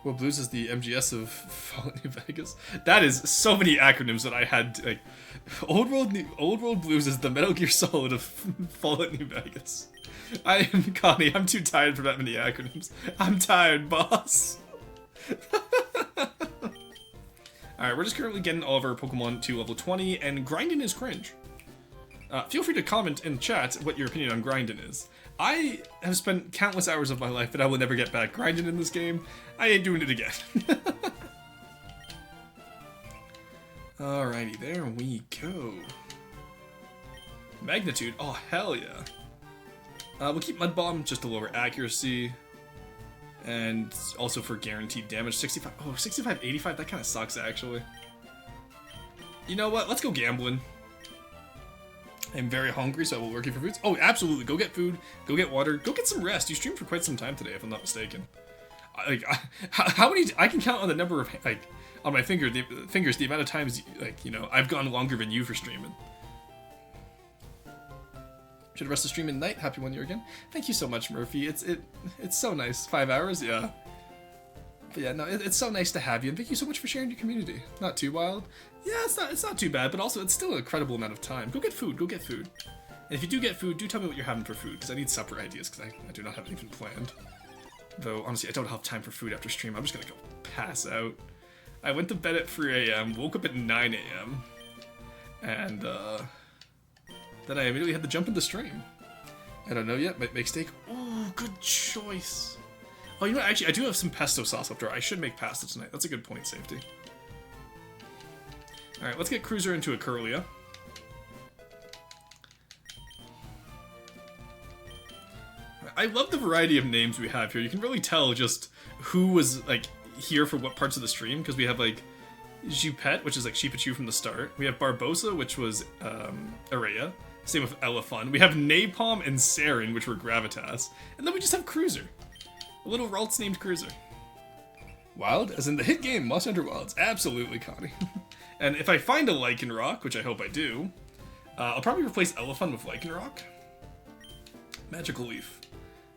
World Blues is the MGS of Fallout New Vegas. That is so many acronyms that I had, like... Old World Blues is the Metal Gear Solid of Fallout New Vegas. I am Connie, I'm too tired for that many acronyms. I'm tired, boss. Alright, we're just currently getting all of our Pokemon to level 20, and grinding is cringe. Feel free to comment in chat what your opinion on grinding is. I have spent countless hours of my life that I will never get back grinding in this game. I ain't doing it again. Alrighty, there we go. Magnitude, oh hell yeah. We'll keep Mud Bomb just to lower accuracy. And also for guaranteed damage, 65, oh, 65, 85, that kind of sucks actually. You know what, let's go gambling. I'm very hungry, so I will work you for foods. Oh, absolutely, go get food, go get water, go get some rest. You streamed for quite some time today, if I'm not mistaken. How many, I can count on the number of, like, on my fingers, the amount of times, like, you know, I've gone longer than you for streaming. Should rest the stream at night. Happy 1 year again. Thank you so much, Murphy. It's so nice. 5 hours, yeah. But yeah, no, it's so nice to have you, and thank you so much for sharing your community. Not too wild. Yeah, it's not too bad, but also it's still an incredible amount of time. Go get food. Go get food. And if you do get food, do tell me what you're having for food, because I need supper ideas, because I do not have anything planned. Though honestly, I don't have time for food after stream. I'm just gonna go pass out. I went to bed at 3 a.m. Woke up at 9 a.m. and then I immediately had to jump into stream. I don't know yet, might make steak. Oh, good choice. Oh, you know what, actually, I do have some pesto sauce left over. I should make pasta tonight. That's a good point, safety. Alright, let's get Cruiser into a Kirlia. I love the variety of names we have here. You can really tell just who was, like, here for what parts of the stream, because we have, like, Jupette, which is, like, Sheepachu from the start. We have Barbosa, which was, Araya. Same with Elephant. We have Napalm and Saren, which were Gravitas. And then we just have Cruiser. A little Ralts named Cruiser. Wild? As in the hit game, Monster Hunter Wilds. Absolutely, Connie. And if I find a Lycanroc, which I hope I do, I'll probably replace Elephant with Lycanroc. Magical Leaf.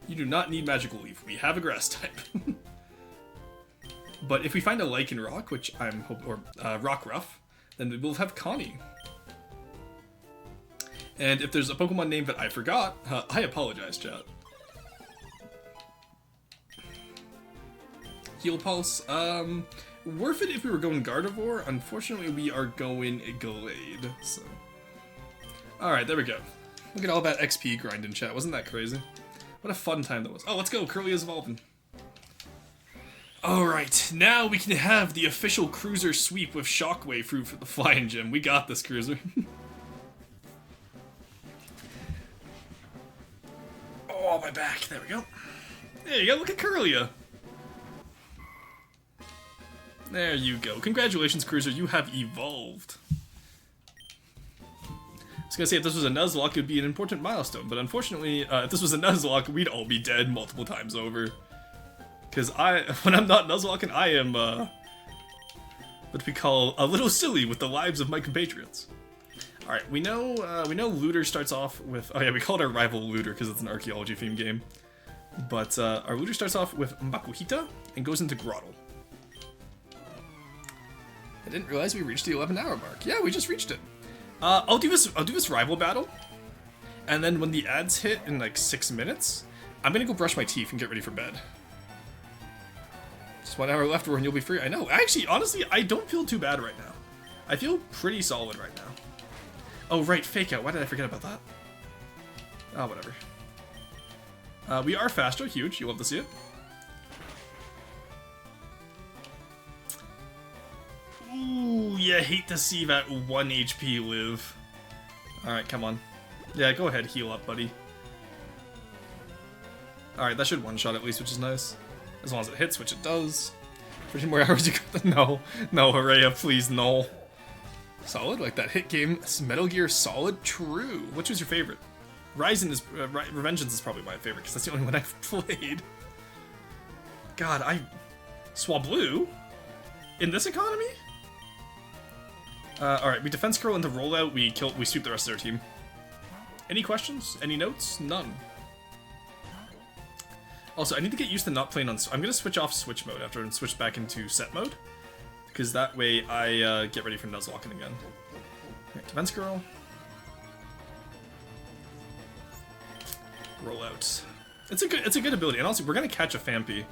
You do not need Magical Leaf. We have a Grass type. But if we find a Lycanroc, which I'm hoping, or Rockruff, then we will have Connie. And if there's a Pokemon name that I forgot, I apologize, chat. Heal Pulse, worth it if we were going Gardevoir. Unfortunately, we are going Glade, so. Alright, there we go. Look at all that XP grind in chat, wasn't that crazy? What a fun time that was. Oh, let's go, Kirlia's evolving. Alright, now we can have the official Cruiser sweep with Shockwave fruit for the Flying Gym. We got this, Cruiser. Oh, my back. There we go. There you go. Look at Kirlia. There you go. Congratulations, Cruiser. You have evolved. I was gonna say, if this was a Nuzlocke, it would be an important milestone, but unfortunately, if this was a Nuzlocke, we'd all be dead multiple times over. Because when I'm not Nuzlocking, I am, what we call a little silly with the lives of my compatriots. Alright, we know Looter starts off with... Oh yeah, we call it our rival Looter because it's an archaeology-themed game. But our Looter starts off with Makuhita and goes into Grottle. I didn't realize we reached the 11-hour mark. Yeah, we just reached it. I'll do this rival battle, and then when the ads hit in like 6 minutes, I'm gonna go brush my teeth and get ready for bed. Just 1 hour left, and you'll be free. I know. Actually, honestly, I don't feel too bad right now. I feel pretty solid right now. Oh, right, Fake Out. Why did I forget about that? Oh, whatever. We are faster. Huge. You'll love to see it. Ooh, you hate to see that 1 HP live. Alright, come on. Yeah, go ahead. Heal up, buddy. Alright, that should one-shot at least, which is nice. As long as it hits, which it does. 13 more hours you got. No. No, Araya, please, no. Solid, like that hit game. Metal Gear Solid, true. Which was your favorite? Ryzen is, Revengeance is probably my favorite, because that's the only one I've played. God, Swablu? In this economy? Alright, we defense curl into rollout, we sweep the rest of their team. Any questions? Any notes? None. Also, I need to get used to not playing on... I'm gonna switch off switch mode after and switch back into set mode. Because that way I get ready for Nuzlocking again. Okay, defense curl. Rollout. It's a good ability, and also we're gonna catch a Phanpy.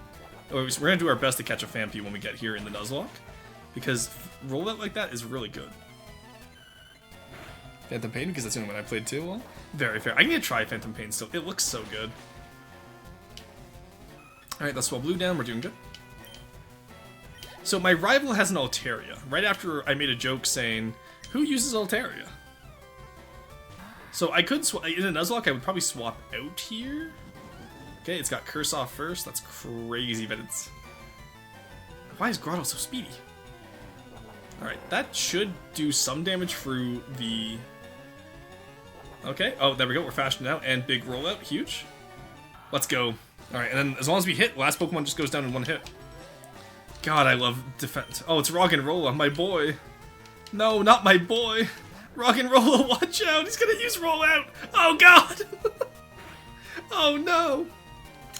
Or we're gonna do our best to catch a Phanpy when we get here in the Nuzlocke. Because rollout like that is really good. Phantom Pain, because that's the only one I played too. Well, very fair. I need to try Phantom Pain still. It looks so good. Alright, let's swell blue down. We're doing good. So my rival has an Altaria. Right after I made a joke saying, who uses Altaria? So I could in a Nuzlocke, I would probably swap out here. Okay, it's got Curse off first. That's crazy, but it's... Why is Grotto so speedy? Alright, that should do some damage through the... Okay, oh, there we go. We're faster now, and big rollout. Huge. Let's go. Alright, and then as long as we hit, last Pokemon just goes down in one hit. God, I love defense. Oh, it's Roggenrola, my boy. No, not my boy. Roggenrola, watch out. He's gonna use rollout. Oh, God. Oh, no.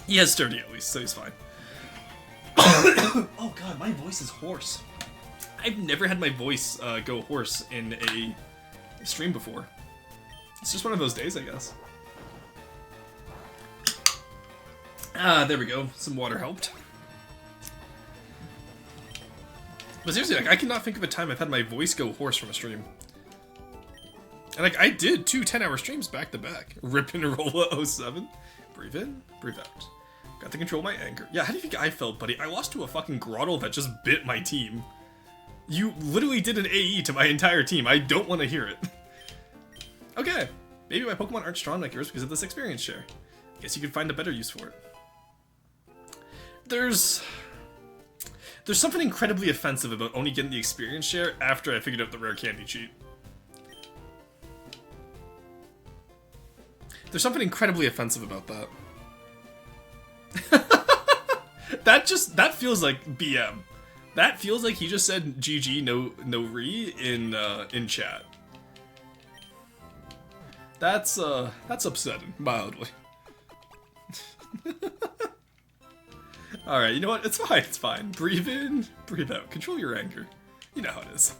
He has sturdy at least, so he's fine. Oh, God, my voice is hoarse. I've never had my voice go hoarse in a stream before. It's just one of those days, I guess. Ah, there we go. Some water helped. But seriously, like, I cannot think of a time I've had my voice go hoarse from a stream. And like, I did 2 10-hour streams back to back. Rip and roll 07. Breathe in, breathe out. Got to control my anger. Yeah, how do you think I felt, buddy? I lost to a fucking Grottle that just bit my team. You literally did an AE to my entire team. I don't want to hear it. Okay, maybe my Pokemon aren't strong like yours because of this experience share. Guess you could find a better use for it. There's something incredibly offensive about only getting the experience share after I figured out the rare candy cheat. There's something incredibly offensive about that. That feels like BM. That feels like he just said GG no re in chat. That's upsetting, mildly. Alright, you know what? It's fine, it's fine. Breathe in, breathe out. Control your anger. You know how it is.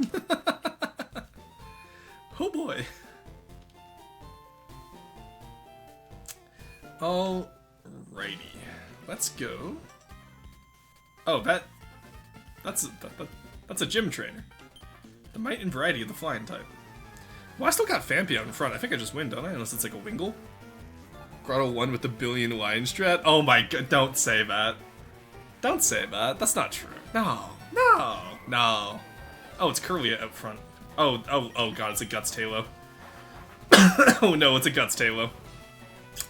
Oh boy. Alrighty. Let's go. Oh, that's a gym trainer. The might and variety of the flying type. Well, I still got Phanpy out in front. I think I just win, don't I? Unless it's like a Wingull. Grotto 1 with the billion lion strat. Oh my god, don't say that. Don't say that. That's not true. No. No. No. Oh, it's Kirlia out front. Oh god, it's a Guts Talo. Oh no, it's a Guts Talo.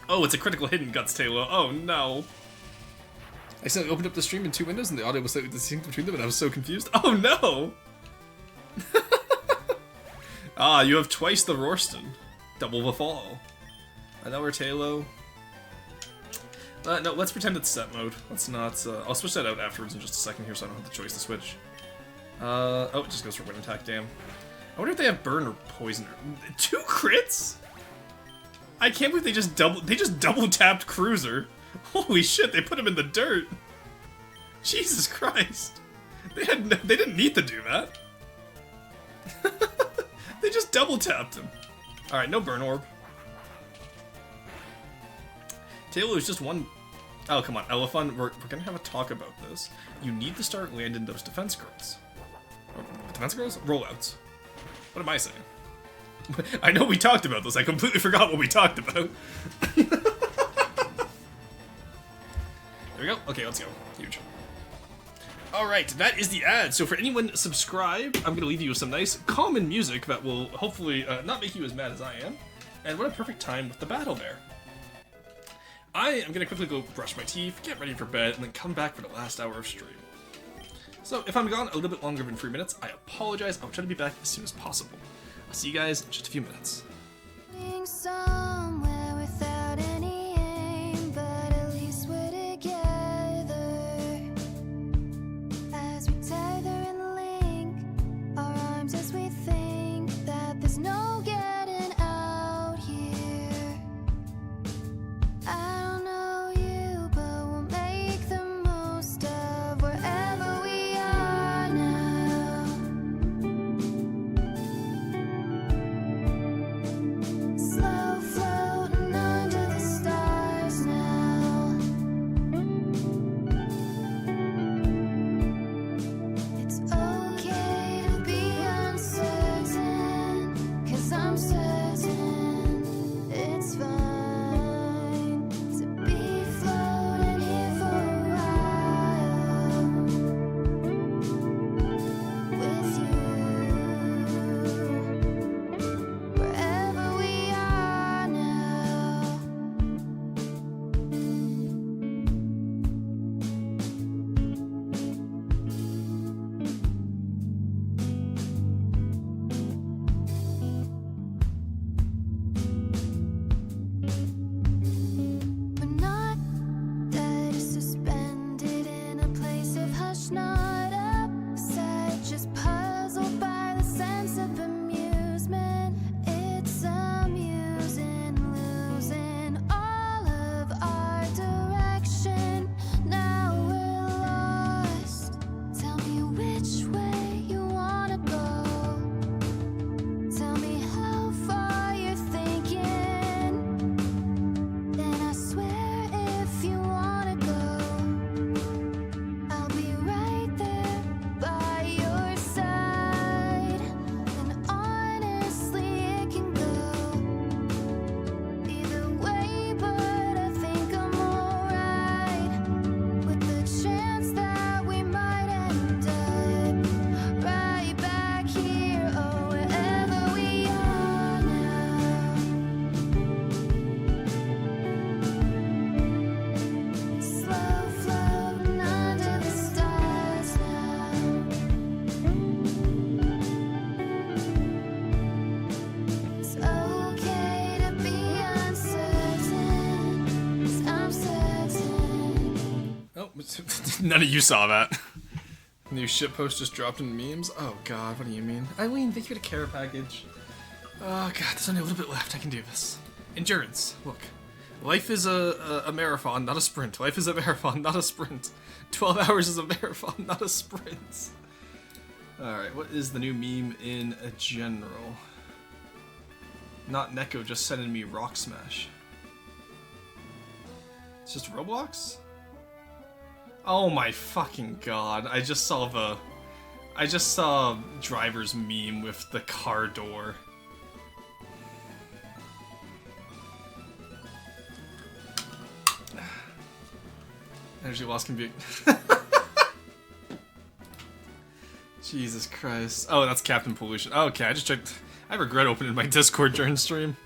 Oh, it's a critical hidden Guts Talo. Oh no. I accidentally opened up the stream in 2 windows and the audio was slightly distinct between them and I was so confused. Oh no! Ah, you have twice the Rorston. Double the fall. Another Talo. No, let's pretend it's set mode. Let's not, I'll switch that out afterwards in just a second here so I don't have the choice to switch. Oh, it just goes for wind attack, damn. I wonder if they have burn or poison. 2 crits? I can't believe they just double tapped Cruiser. Holy shit, they put him in the dirt. Jesus Christ. They didn't need to do that. They just double tapped him. Alright, no burn orb. Taylor is just one. Oh, come on, Elephant. We're gonna have a talk about this. You need to start landing those defense girls. Defense girls? Rollouts. What am I saying? I know we talked about this. I completely forgot what we talked about. There we go. Okay, let's go. Huge. Alright, that is the ad. So for anyone subscribed, I'm going to leave you with some nice, common music that will hopefully not make you as mad as I am. And what a perfect time with the battle bear. I am going to quickly go brush my teeth, get ready for bed, and then come back for the last hour of stream. So if I'm gone a little bit longer than 3 minutes, I apologize. I'll try to be back as soon as possible. I'll see you guys in just a few minutes. Somewhere without any aim, but at least we're together as we tether in the None of you saw that. New shitpost just dropped in memes. Oh god, what do you mean? Eileen, thank you for the care package. Oh god, there's only a little bit left. I can do this. Endurance. Look. Life is a marathon, not a sprint. Life is a marathon, not a sprint. 12 hours is a marathon, not a sprint. Alright, what is the new meme in general? Not Neko just sending me Rock Smash. It's just Roblox? Oh my fucking god. I just saw Driver's meme with the car door. Energy loss can be... Jesus Christ. Oh, that's Captain Pollution. Oh, okay, I just checked. I regret opening my Discord during stream.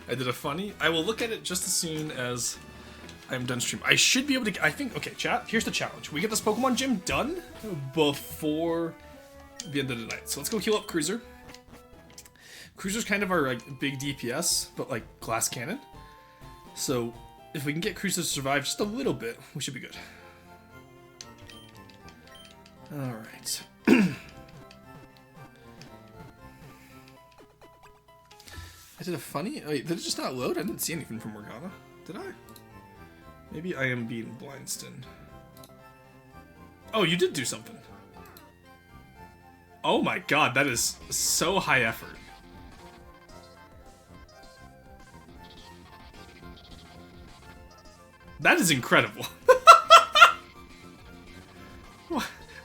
I did a funny. I will look at it just as soon as I'm done stream. I should be able to... I think... Okay, chat, here's the challenge. We get this Pokemon gym done before the end of the night. So let's go heal up Cruiser. Cruiser's kind of our like big DPS, but like glass cannon. So if we can get Cruiser to survive just a little bit, we should be good. Alright. I did a funny... Wait, did it just not load? I didn't see anything from Morgana. Did I? Maybe I am being Blindston. Oh, you did do something. Oh my god, that is so high effort. That is incredible.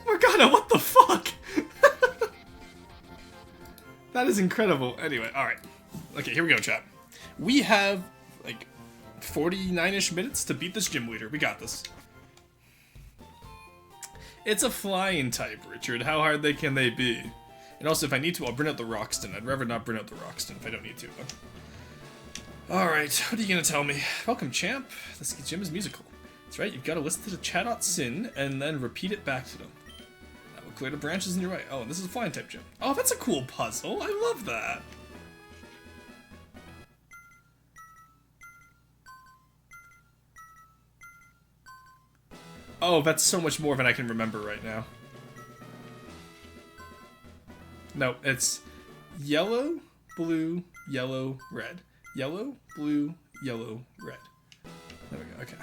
Morgana, what the fuck? That is incredible. Anyway, alright. Okay, here we go, chat. We have, like, 49-ish minutes to beat this gym leader. We got this. It's a flying type, Richard. How hard can they be? And also, if I need to, I'll bring out the Roxton. I'd rather not bring out the Roxton if I don't need to. Alright, what are you gonna tell me? Welcome, champ. This gym is musical. That's right, you've got to listen to the Chatot Sin and then repeat it back to them. That will clear the branches in your way. Oh, and this is a flying type gym. Oh, that's a cool puzzle. I love that. Oh, that's so much more than I can remember right now. No, it's yellow, blue, yellow, red. Yellow, blue, yellow, red. There we go, okay.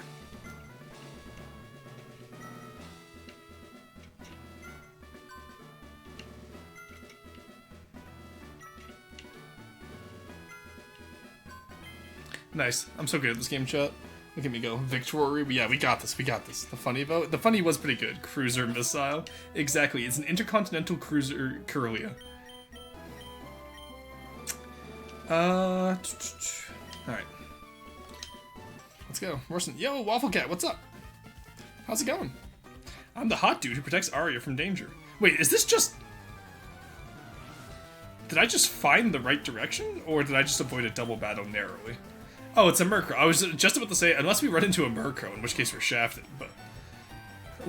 Nice. I'm so good at this game, chat. Look at me go. Victory. Yeah, we got this. We got this. The funny vote. The funny was pretty good. Cruiser missile. Exactly. It's an intercontinental cruiser Corellia. Alright. Let's go. Morrison. Yo, Waffle Cat, what's up? How's it going? I'm the hot dude who protects Arya from danger. Wait, is this just... Did I just find the right direction? Or did I just avoid a double battle narrowly? Oh, it's a Murkrow. I was just about to say, unless we run into a Murkrow, in which case we're shafted, but...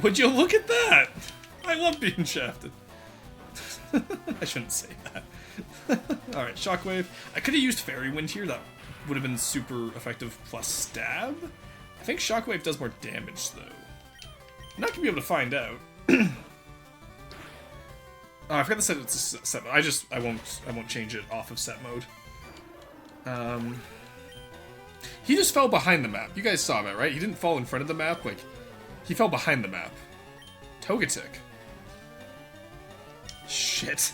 Would you look at that? I love being shafted. I shouldn't say that. Alright, Shockwave. I could have used Fairy Wind here, that would have been super effective plus stab. I think Shockwave does more damage, though. I'm not gonna be able to find out. Oh, I forgot to set it to set mode. I won't change it off of set mode. He just fell behind the map. You guys saw that, right? He didn't fall in front of the map, like, he fell behind the map. Togetic. Shit.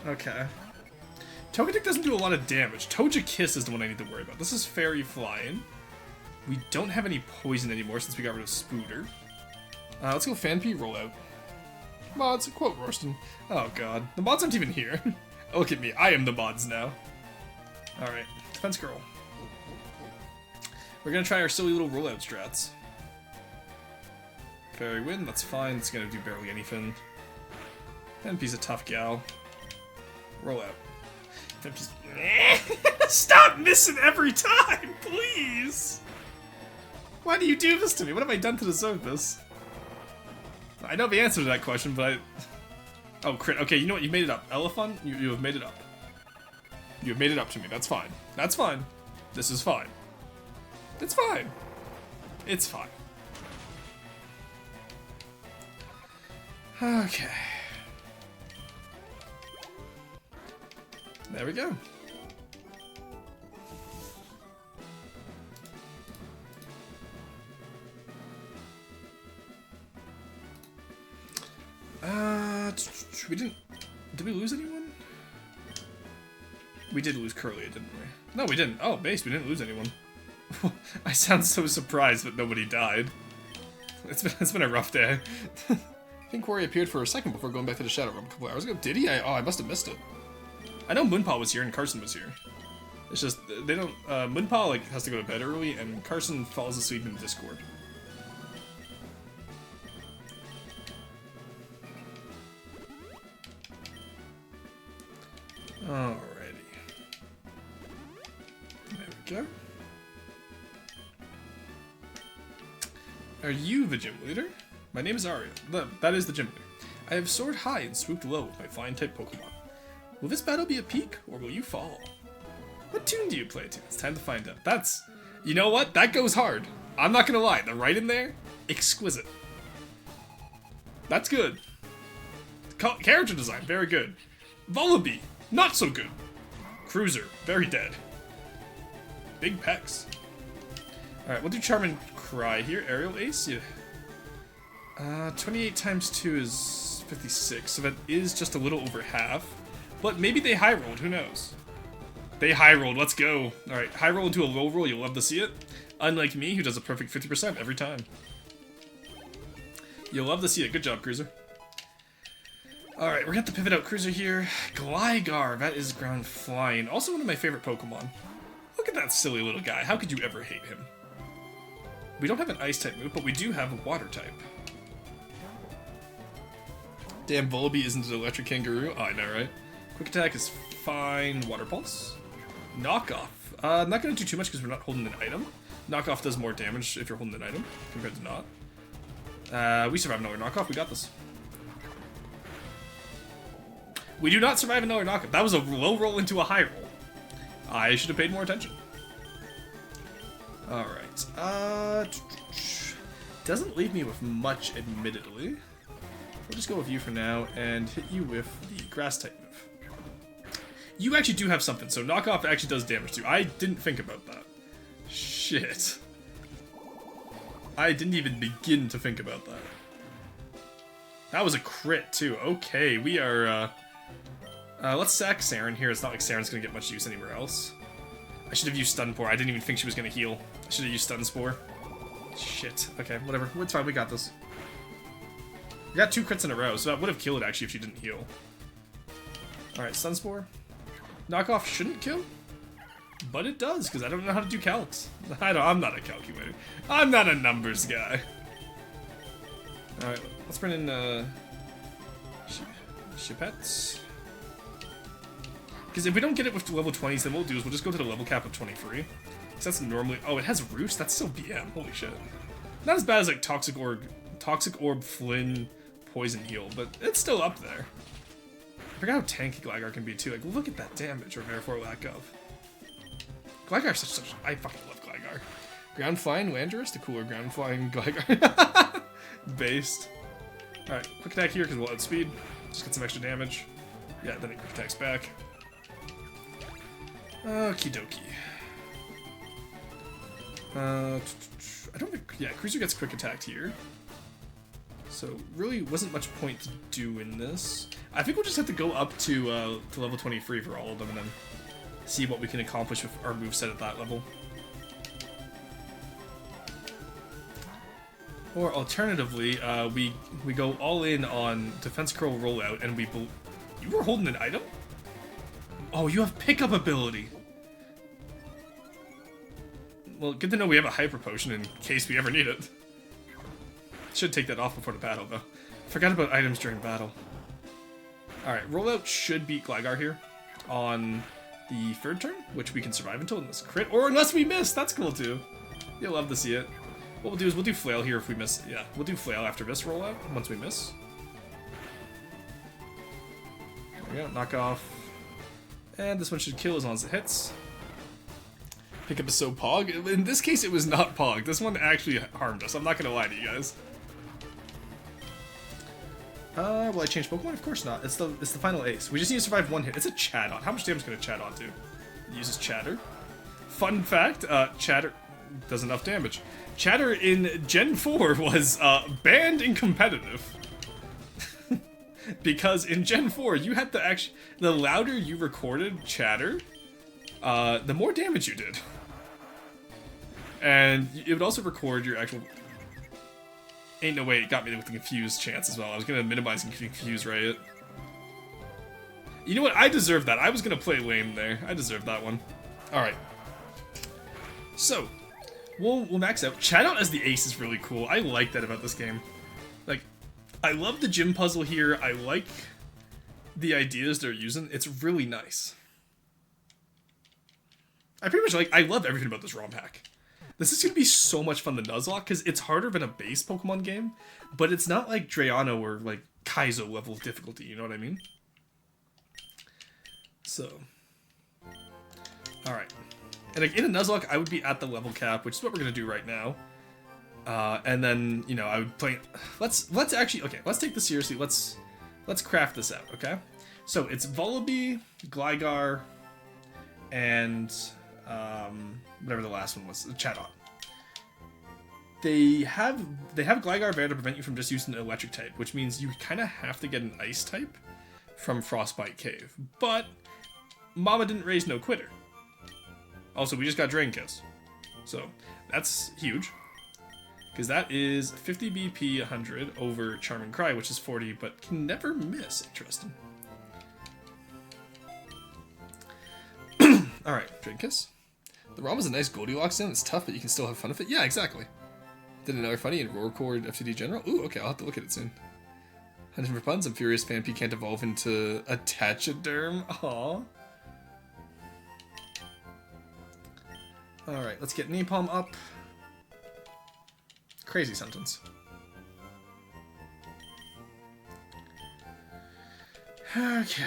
Okay. Togetic doesn't do a lot of damage. Togekiss is the one I need to worry about. This is Fairy Flying. We don't have any poison anymore since we got rid of Spooter. Let's go Fanpy rollout. Mods, quote Rorston. Oh god. The mods aren't even here. Look at me. I am the mods now. Alright. Defense Girl. We're gonna try our silly little rollout strats. Fairy Wind, that's fine. It's gonna do barely anything. Fanpy's a tough gal. Rollout. Fanpy's... Stop missing every time, please! Why do you do this to me? What have I done to deserve this? I know the answer to that question, but I... Oh, crit. Okay, you know what? You made it up. Elephant, you have made it up. You have made it up to me. That's fine. That's fine. This is fine. It's fine. It's fine. Okay. There we go. We didn't... Did we lose anyone? We did lose Curly, didn't we? No, we didn't. Oh, base, we didn't lose anyone. I sound so surprised that nobody died. It's been a rough day. I think Quarry appeared for a second before going back to the Shadow Realm a couple hours ago. Did he? I must have missed it. I know Moonpaw was here and Carson was here. It's just, they don't... Moonpaw, like, has to go to bed early, and Carson falls asleep in Discord. Alrighty. There we go. Are you the gym leader? My name is Aria. That is the gym leader. I have soared high and swooped low with my flying type Pokemon. Will this battle be a peak, or will you fall? What tune do you play to? It's time to find out. That's... You know what? That goes hard. I'm not gonna lie. The right in there, exquisite. That's good. Character design, very good. Volibee, not so good. Cruiser, very dead. Big pecs. Alright, we'll do Charm and Cry here. Aerial Ace, yeah. 28 times 2 is 56, so that is just a little over half. But maybe they high rolled, who knows? They high rolled, let's go. Alright, high roll into a low roll, you'll love to see it. Unlike me, who does a perfect 50% every time. You'll love to see it. Good job, Cruiser. Alright, we're gonna have to pivot out Cruiser here. Gligar, that is ground flying. Also one of my favorite Pokemon. Look at that silly little guy. How could you ever hate him? We don't have an Ice type move, but we do have a Water type. Damn, Volibee isn't an Electric Kangaroo. Oh, I know, right? Quick Attack is fine. Water Pulse. Knockoff. Not gonna do too much because we're not holding an item. Knockoff does more damage if you're holding an item compared to not. We survived another knockoff. We got this. We do not survive another knockoff. That was a low roll into a high roll. I should have paid more attention. Alright. Doesn't leave me with much, admittedly. We'll just go with you for now and hit you with the Grass type move. You actually do have something, so knockoff actually does damage too. I didn't think about that. Shit. I didn't even begin to think about that. That was a crit too. Okay, we are, let's sack Saren here. It's not like Saren's gonna get much use anywhere else. I should have used Stun Spore. I didn't even think she was gonna heal. I should have used Stun Spore. Shit. Okay, whatever. It's fine, we got this. We got 2 crits in a row, so that would have killed actually if she didn't heal. Alright, Stun Spore. Knockoff shouldn't kill, but it does, because I don't know how to do calcs. I'm not a calculator. I'm not a numbers guy. Alright, let's bring in, Chipettes. Because if we don't get it with level 20s, then what we'll do is we'll just go to the level cap of 23. Because that's normally... Oh, it has Roost? That's still BM. Holy shit. Not as bad as, like, Toxic Orb, Flynn, Poison Heal, but it's still up there. I forgot how tanky Gligar can be, too. Like, look at that damage, or therefore lack of. Gligar's such... I fucking love Gligar. Ground Flying Landorus, the cooler Ground Flying Gligar. Based. Alright, quick attack here, because we'll outspeed. Just get some extra damage. Yeah, then it quick attacks back. Okie dokie. I don't think... Yeah, Cruiser gets quick attacked here. So, really wasn't much point to do in this. I think we'll just have to go up to level 23 for all of them and then see what we can accomplish with our moveset at that level. Or alternatively, we go all in on Defense Curl Rollout and we... You were holding an item? Oh, you have pickup ability! Well, good to know we have a Hyper Potion in case we ever need it. Should take that off before the battle, though. Forgot about items during battle. Alright, Rollout should beat Gligar here on the 3rd turn, which we can survive until this crit, or unless we miss! That's cool, too. You'll love to see it. What we'll do is we'll do Flail here if we miss. Yeah, we'll do Flail after this Rollout, once we miss. There we go, knock off. And this one should kill as long as it hits. Pickup is so Pog. In this case, it was not Pog. This one actually harmed us. I'm not gonna lie to you guys. Will I change Pokemon? Of course not. It's the final ace. We just need to survive one hit. It's a Chatot. How much damage can a Chatot do? It uses Chatter. Fun fact, Chatter does enough damage. Chatter in Gen 4 was banned in competitive. Because in Gen 4, you had to actually... The louder you recorded Chatter, the more damage you did. And it would also record your actual... Ain't no way it got me with the confused chance as well. I was gonna minimize and confuse Riot. You know what? I deserve that. I was gonna play lame there. I deserve that one. Alright. So, we'll max out. Chatot as the ace is really cool. I like that about this game. Like, I love the gym puzzle here. I like the ideas they're using. It's really nice. I pretty much I love everything about this ROM hack. This is going to be so much fun to Nuzlocke, because it's harder than a base Pokemon game, but it's not like Drayano or like Kaizo level of difficulty, you know what I mean? So, alright. And like in a Nuzlocke, I would be at the level cap, which is what we're going to do right now. And then, you know, I would play... Let's actually... Okay, let's take this seriously. Let's craft this out, okay? So, it's Vullaby, Gligar, and... whatever the last one was, Chatot. They have Gligar there to prevent you from just using an electric type, which means you kind of have to get an ice type from Frostbite Cave. But Mama didn't raise no quitter. Also, we just got Drain Kiss. So, that's huge. Because that is 50 BP 100 over Charming Cry, which is 40, but can never miss. Interesting. Alright, Drain Kiss. The ROM is a nice Goldilocks sound. It's tough, but you can still have fun with it. Yeah, exactly. Did another funny in Roarcord FTD General. Ooh, okay, I'll have to look at it soon. Hunting for puns. I'm furious Phanpy can't evolve into a Tachiderm. Aww. Alright, let's get Napalm up. Crazy sentence. Okay.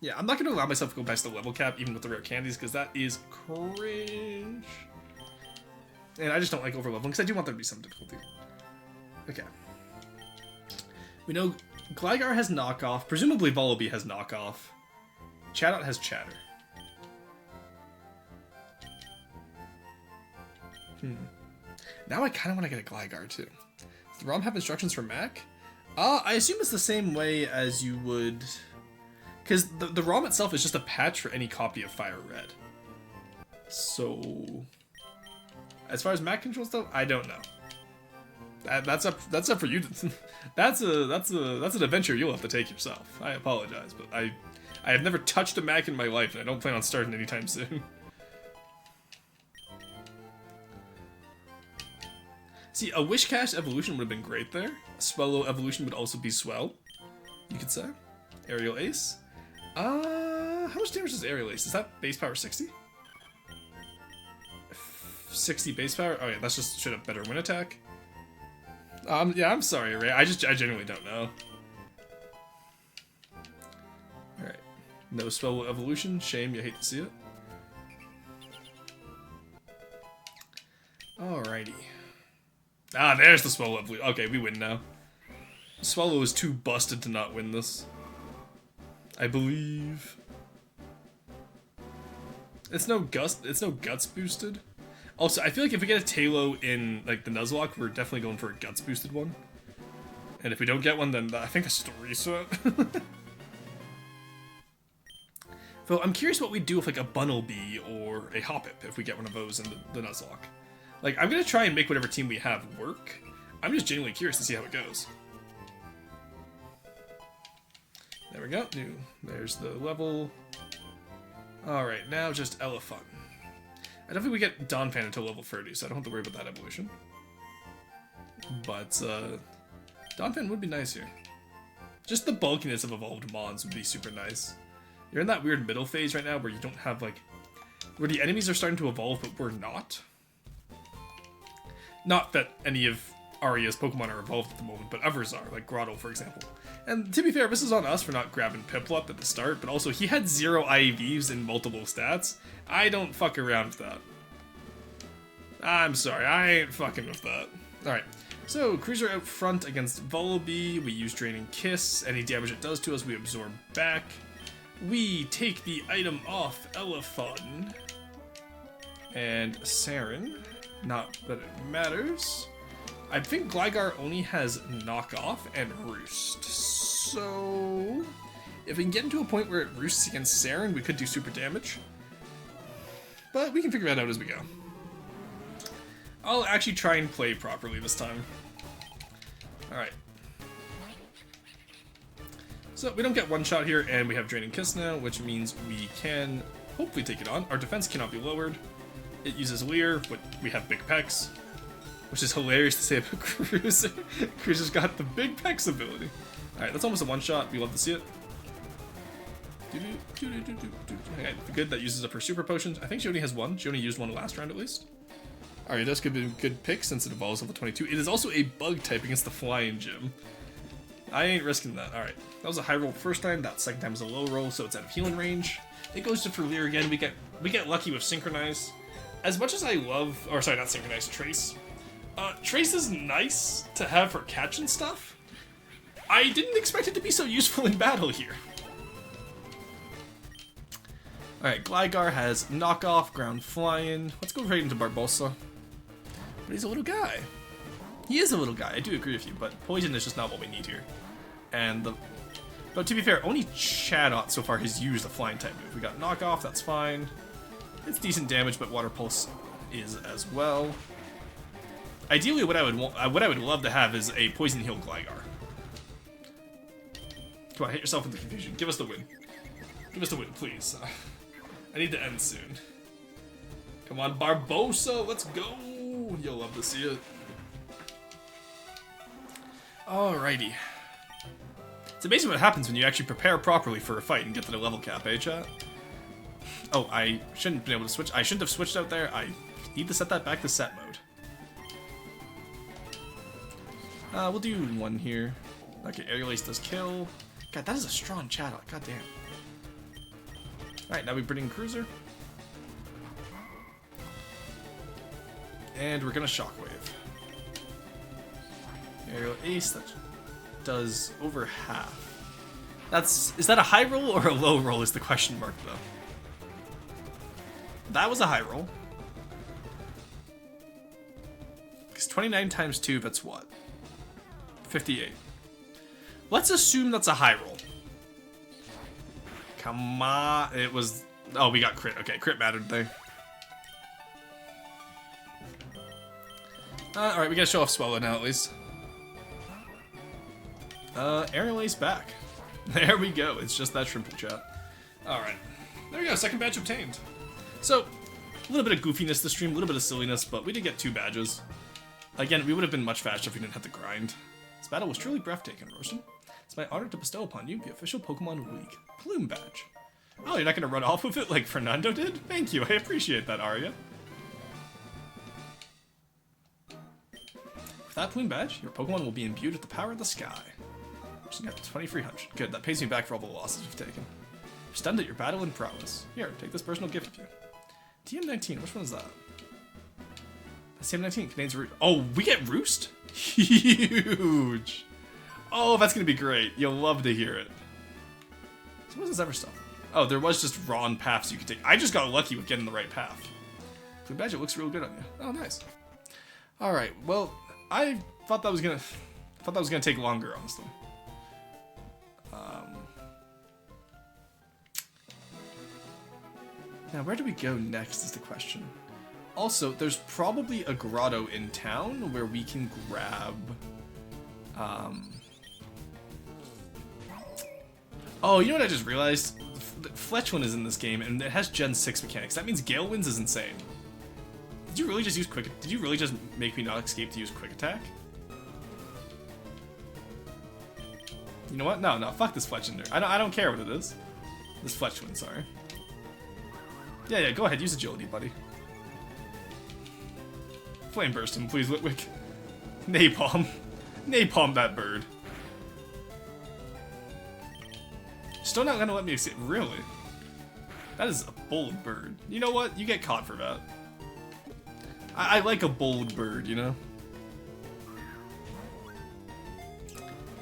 Yeah, I'm not going to allow myself to go past the level cap, even with the rare candies, because that is cringe. And I just don't like overleveling, because I do want there to be some difficulty. Okay. We know Gligar has knockoff. Presumably Vullaby has knockoff. Chatot has Chatter. Now I kind of want to get a Gligar, too. Does the ROM have instructions for Mac? I assume it's the same way as you would... Because the ROM itself is just a patch for any copy of Fire Red. So... As far as Mac controls, though, I don't know. That's up for you. That's an adventure you'll have to take yourself. I apologize, but I have never touched a Mac in my life, and I don't plan on starting anytime soon. See, a Wishcash evolution would have been great there. A Swellow evolution would also be swell, you could say. Aerial Ace. How much damage does Aerial Ace? Is that base power 60? 60 base power? Oh yeah, that's just straight up better win attack. Yeah, I'm sorry, Ray. I genuinely don't know. Alright. No Swellow evolution. Shame, you hate to see it. Alrighty. Ah, there's the Swellow evolution. Okay, we win now. Swellow is too busted to not win this. I believe. It's no guts boosted. Also, I feel like if we get a Tailo in like the Nuzlocke, we're definitely going for a guts boosted one. And if we don't get one, then I think that's just a reset. So I'm curious what we'd do with like a Bunnelby or a Hoppip if we get one of those in the Nuzlocke. Like, I'm gonna try and make whatever team we have work. I'm just genuinely curious to see how it goes. There we go. There's the level. Alright, now just Elephant. I don't think we get Donphan until level 30, so I don't have to worry about that evolution. But, Donphan would be nice here. Just the bulkiness of evolved Mons would be super nice. You're in that weird middle phase right now where you don't have, like... Where the enemies are starting to evolve, but we're not. Not that any of Aria's Pokemon are evolved at the moment, but others are, like Grotto, for example. And to be fair, this is on us for not grabbing Piplup at the start, but also he had 0 IVs in multiple stats. I don't fuck around with that. I'm sorry, I ain't fucking with that. Alright, so Cruiser out front against Vullaby. We use Draining Kiss. Any damage it does to us, we absorb back. We take the item off Elephant. And Saren. Not that it matters. I think Gligar only has Knockoff and Roost. So if we can get into a point where it roosts against Saren, we could do super damage. But we can figure that out as we go. I'll actually try and play properly this time. Alright. So we don't get one shot here, and we have Draining Kiss now, which means we can hopefully take it on. Our defense cannot be lowered. It uses Leer, but we have Big Pecs, which is hilarious to say about Cruiser. Cruiser's got the Big Pecs ability. Alright, that's almost a one shot. We love to see it. Okay, good, that uses up her super potions. I think she only has one. She only used one last round at least. Alright, that's could be a good pick since it evolves level 22. It is also a bug type against the Flying Gym. I ain't risking that. Alright, that was a high roll first time. That second time was a low roll, so it's out of healing range. It goes to for Leer again. We get lucky with Synchronize. As much as I love, or sorry, not Synchronize, Trace. Trace is nice to have for catching stuff. I didn't expect it to be so useful in battle here. Alright, Gligar has Knockoff, Ground Flying. Let's go right into Barbossa. But he's a little guy. He is a little guy, I do agree with you, but Poison is just not what we need here. But to be fair, only Chatot so far has used a Flying type move. We got Knockoff, that's fine. It's decent damage, but Water Pulse is as well. Ideally, what I would love to have is a Poison Heal Gligar. Come on, hit yourself with the confusion. Give us the win. Give us the win, please. I need to end soon. Come on, Barbossa, let's go! You'll love to see it. Alrighty. It's amazing what happens when you actually prepare properly for a fight and get to the level cap, eh, chat? Oh, I shouldn't have been able to switch. I shouldn't have switched out there. I need to set that back to set mode. We'll do one here. Okay, Aerial Ace does kill. God, that is a strong Chatot. God damn. Alright, now we bring in Cruiser. And we're gonna Shockwave. Aerial Ace, that does over half. Is that a high roll or a low roll is the question mark, though. That was a high roll. Because 29 times 2, that's what? 58. Let's assume that's a high roll. Come on. It was... Oh, we got crit. Okay, crit mattered there. Alright, we gotta show off Swellow now, at least. Aerial Ace back. There we go. It's just that Shrimple chat. Alright. There we go. Second badge obtained. So, a little bit of goofiness this stream, a little bit of silliness, but we did get 2 badges. Again, we would have been much faster if we didn't have to grind. This battle was truly breathtaking, Roshan. It's my honor to bestow upon you the official Pokemon League Plume Badge. Oh, you're not going to run off with it like Fernando did? Thank you, I appreciate that, Arya. With that Plume Badge, your Pokemon will be imbued with the power of the sky. Just got 2300. Good, that pays me back for all the losses you've taken. You're stunned at your battle and prowess. Here, take this personal gift of you. TM19, which one is that? That's TM19, contains Roost. Oh, we get Roost? Huge! Oh, that's gonna be great. You'll love to hear it. So what is this ever stuff? Oh, there was just wrong paths you could take. I just got lucky with getting the right path. Plume Badge, it looks real good on you. Oh, nice. Alright, well, I thought that was gonna take longer, honestly. Now, where do we go next is the question. Also, there's probably a grotto in town where we can grab... Oh, you know what I just realized? Fletchwind is in this game, and it has Gen 6 mechanics. That means Gale Winds is insane. Did you really just use Quick... Did you really just make me not escape to use Quick Attack? You know what? No, fuck this Fletchinder. I don't care what it is. This Fletchwind, sorry. Yeah, go ahead, use Agility, buddy. Flame Burst him, please, Litwick. Napalm. Napalm that bird. Still not gonna let me escape. Really? That is a bold bird. You know what? You get caught for that. I like a bold bird, you know?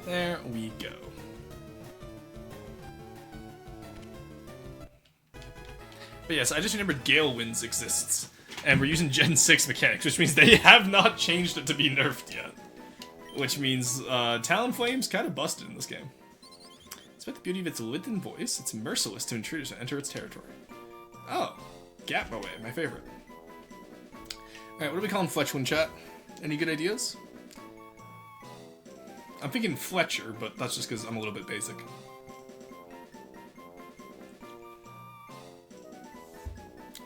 There we go. But yes, I just remembered Gale Winds exists. And we're using Gen 6 mechanics, which means they have not changed it to be nerfed yet. Which means Talonflame's kind of busted in this game. Despite the beauty of its Lithen voice, it's merciless to intruders and enter its territory. Oh, Gatmoe, my favorite. Alright, what are we calling Fletchwind, chat? Any good ideas? I'm thinking Fletcher, but that's just because I'm a little bit basic.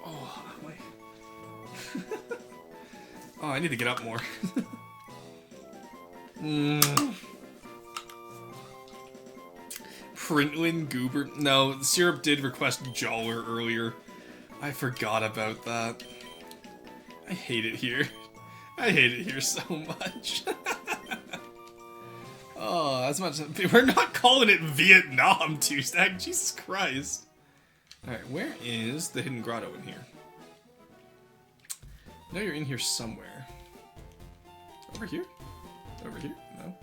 Oh, my... oh, I need to get up more. Printwin Goober. No, Syrup did request Jawler earlier. I forgot about that. I hate it here. I hate it here so much. Oh, as much as we're not calling it Vietnam, Two-Stack. Jesus Christ. Alright, where is the hidden grotto in here? I know you're in here somewhere. Over here? Over here? No.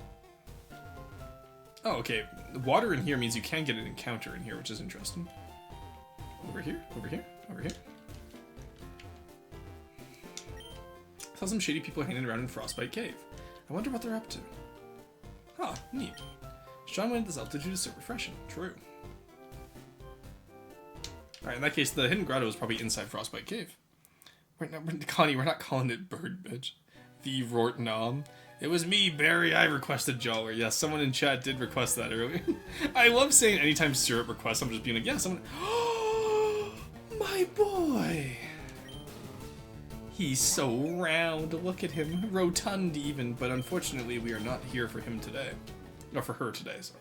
Oh, okay. The water in here means you can get an encounter in here, which is interesting. Over here? Over here? Over here? I saw some shady people hanging around in Frostbite Cave. I wonder what they're up to. Huh, neat. Strong wind at this altitude is so refreshing. True. Alright, in that case, the hidden grotto is probably inside Frostbite Cave. Connie, we're not calling it bird, bitch. The Rortnom. It was me, Barry. I requested Jawler. Yes, someone in chat did request that earlier. I love saying anytime Syrup requests, I'm just being like, yeah, someone... Oh, my boy! He's so round. Look at him. Rotund even, but unfortunately we are not here for him today. No, for her today, sorry.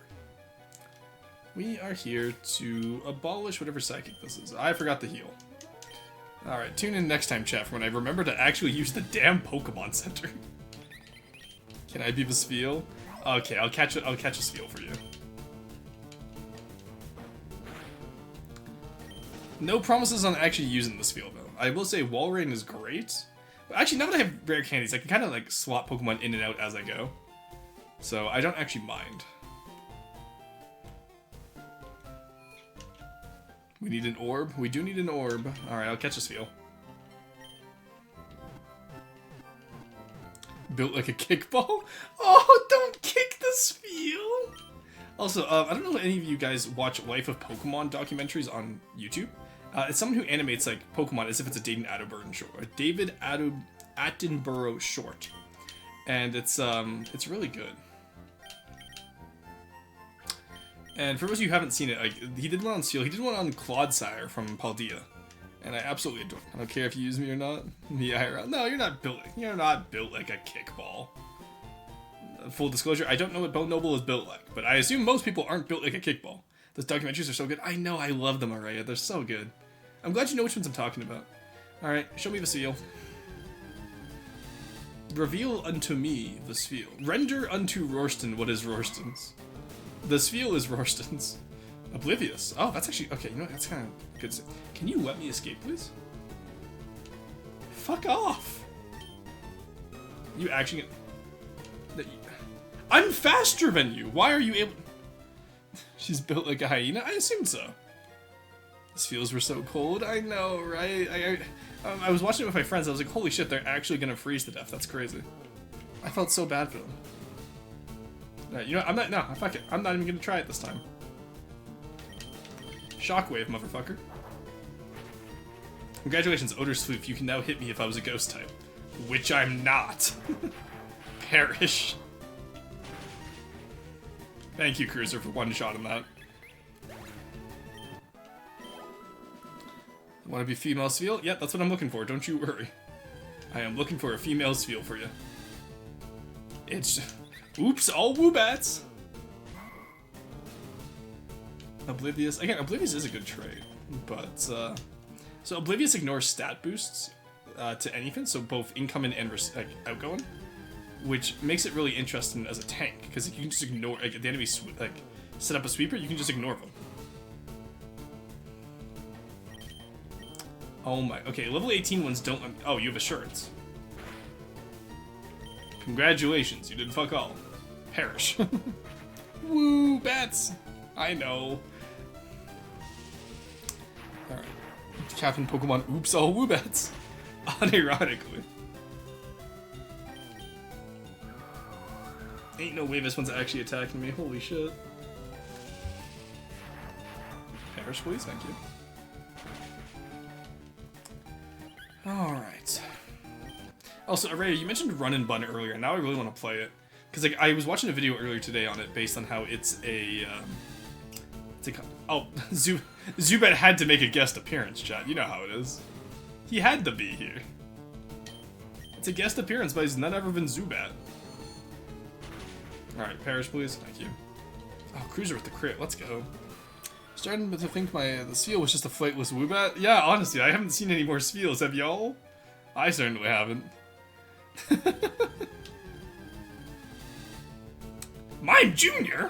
We are here to abolish whatever psychic this is. I forgot the heal. Alright, tune in next time, chat, for when I remember to actually use the damn Pokemon Center. Can I be the Spheal? Okay, I'll catch a Spheal for you. No promises on actually using the Spheal, though. I will say Walrein is great. But actually, now that I have rare candies, I can kind of like swap Pokemon in and out as I go. So I don't actually mind. We need an orb. We do need an orb. Alright, I'll catch a Spheal. Built like a kickball? Oh, don't kick the Spheal! Also, I don't know if any of you guys watch Life of Pokemon documentaries on YouTube. It's someone who animates like Pokemon as if it's a David Attenborough short. David Attenborough short. And it's really good. And for those of you who haven't seen it, like, he did one on Steel, he did one on Clodsire from Paldea. And I absolutely adore it. I don't care if you use me or not. Yeah, no, you're not built like a kickball. Full disclosure, I don't know what Bone Noble is built like, but I assume most people aren't built like a kickball. Those documentaries are so good. I know, I love them, Araya. They're so good. I'm glad you know which ones I'm talking about. Alright, show me the seal. Reveal unto me the Spheal. Render unto Rorston what is Rorston's. The Spheal is Rorston's. Oblivious. Oh, that's actually... Okay, you know what? That's kind of good. Can you let me escape, please? Fuck off! You actually... I'm faster than you! Why are you able... She's built like a hyena? I assumed so. The Spheals were so cold. I know, right? I was watching it with my friends. I was like, holy shit, they're actually gonna freeze to death. That's crazy. I felt so bad for them. Right, you know what? I'm not... No, fuck it. I'm not even gonna try it this time. Shockwave, motherfucker. Congratulations, Odor Sleuth. You can now hit me if I was a ghost type. Which I'm not. Perish. Thank you, Cruiser, for one shot on that. Want to be female Spheal? Yep, that's what I'm looking for. Don't you worry. I am looking for a female Spheal for you. It's... Oops, all Woobats! Oblivious. Again, Oblivious is a good trade, but, So Oblivious ignores stat boosts to anything, so both incoming and outgoing, which makes it really interesting as a tank, because you can just ignore, like, if the enemy set up a sweeper, you can just ignore them. Oh my, okay, level 18 ones don't, oh, you have Assurance. Congratulations, you did fuck all. Perish. Woo, bats! I know. Alright. Captain Pokemon, oops, all Woobats. Unironically. Ain't no way this one's actually attacking me, holy shit. Perish, please, thank you. Alright. Also, Araya, you mentioned Run and Bun earlier, and now I really want to play it. Because like, I was watching a video earlier today on it based on how it's a... Zubat had to make a guest appearance, chat. You know how it is. He had to be here. It's a guest appearance, but he's not ever been Zubat. Alright, Perish, please. Thank you. Oh, Cruiser with the crit. Let's go. Starting to think the Spheal was just a flightless Woobat? Yeah, honestly, I haven't seen any more Spheals. Have y'all? I certainly haven't. Mime Jr.?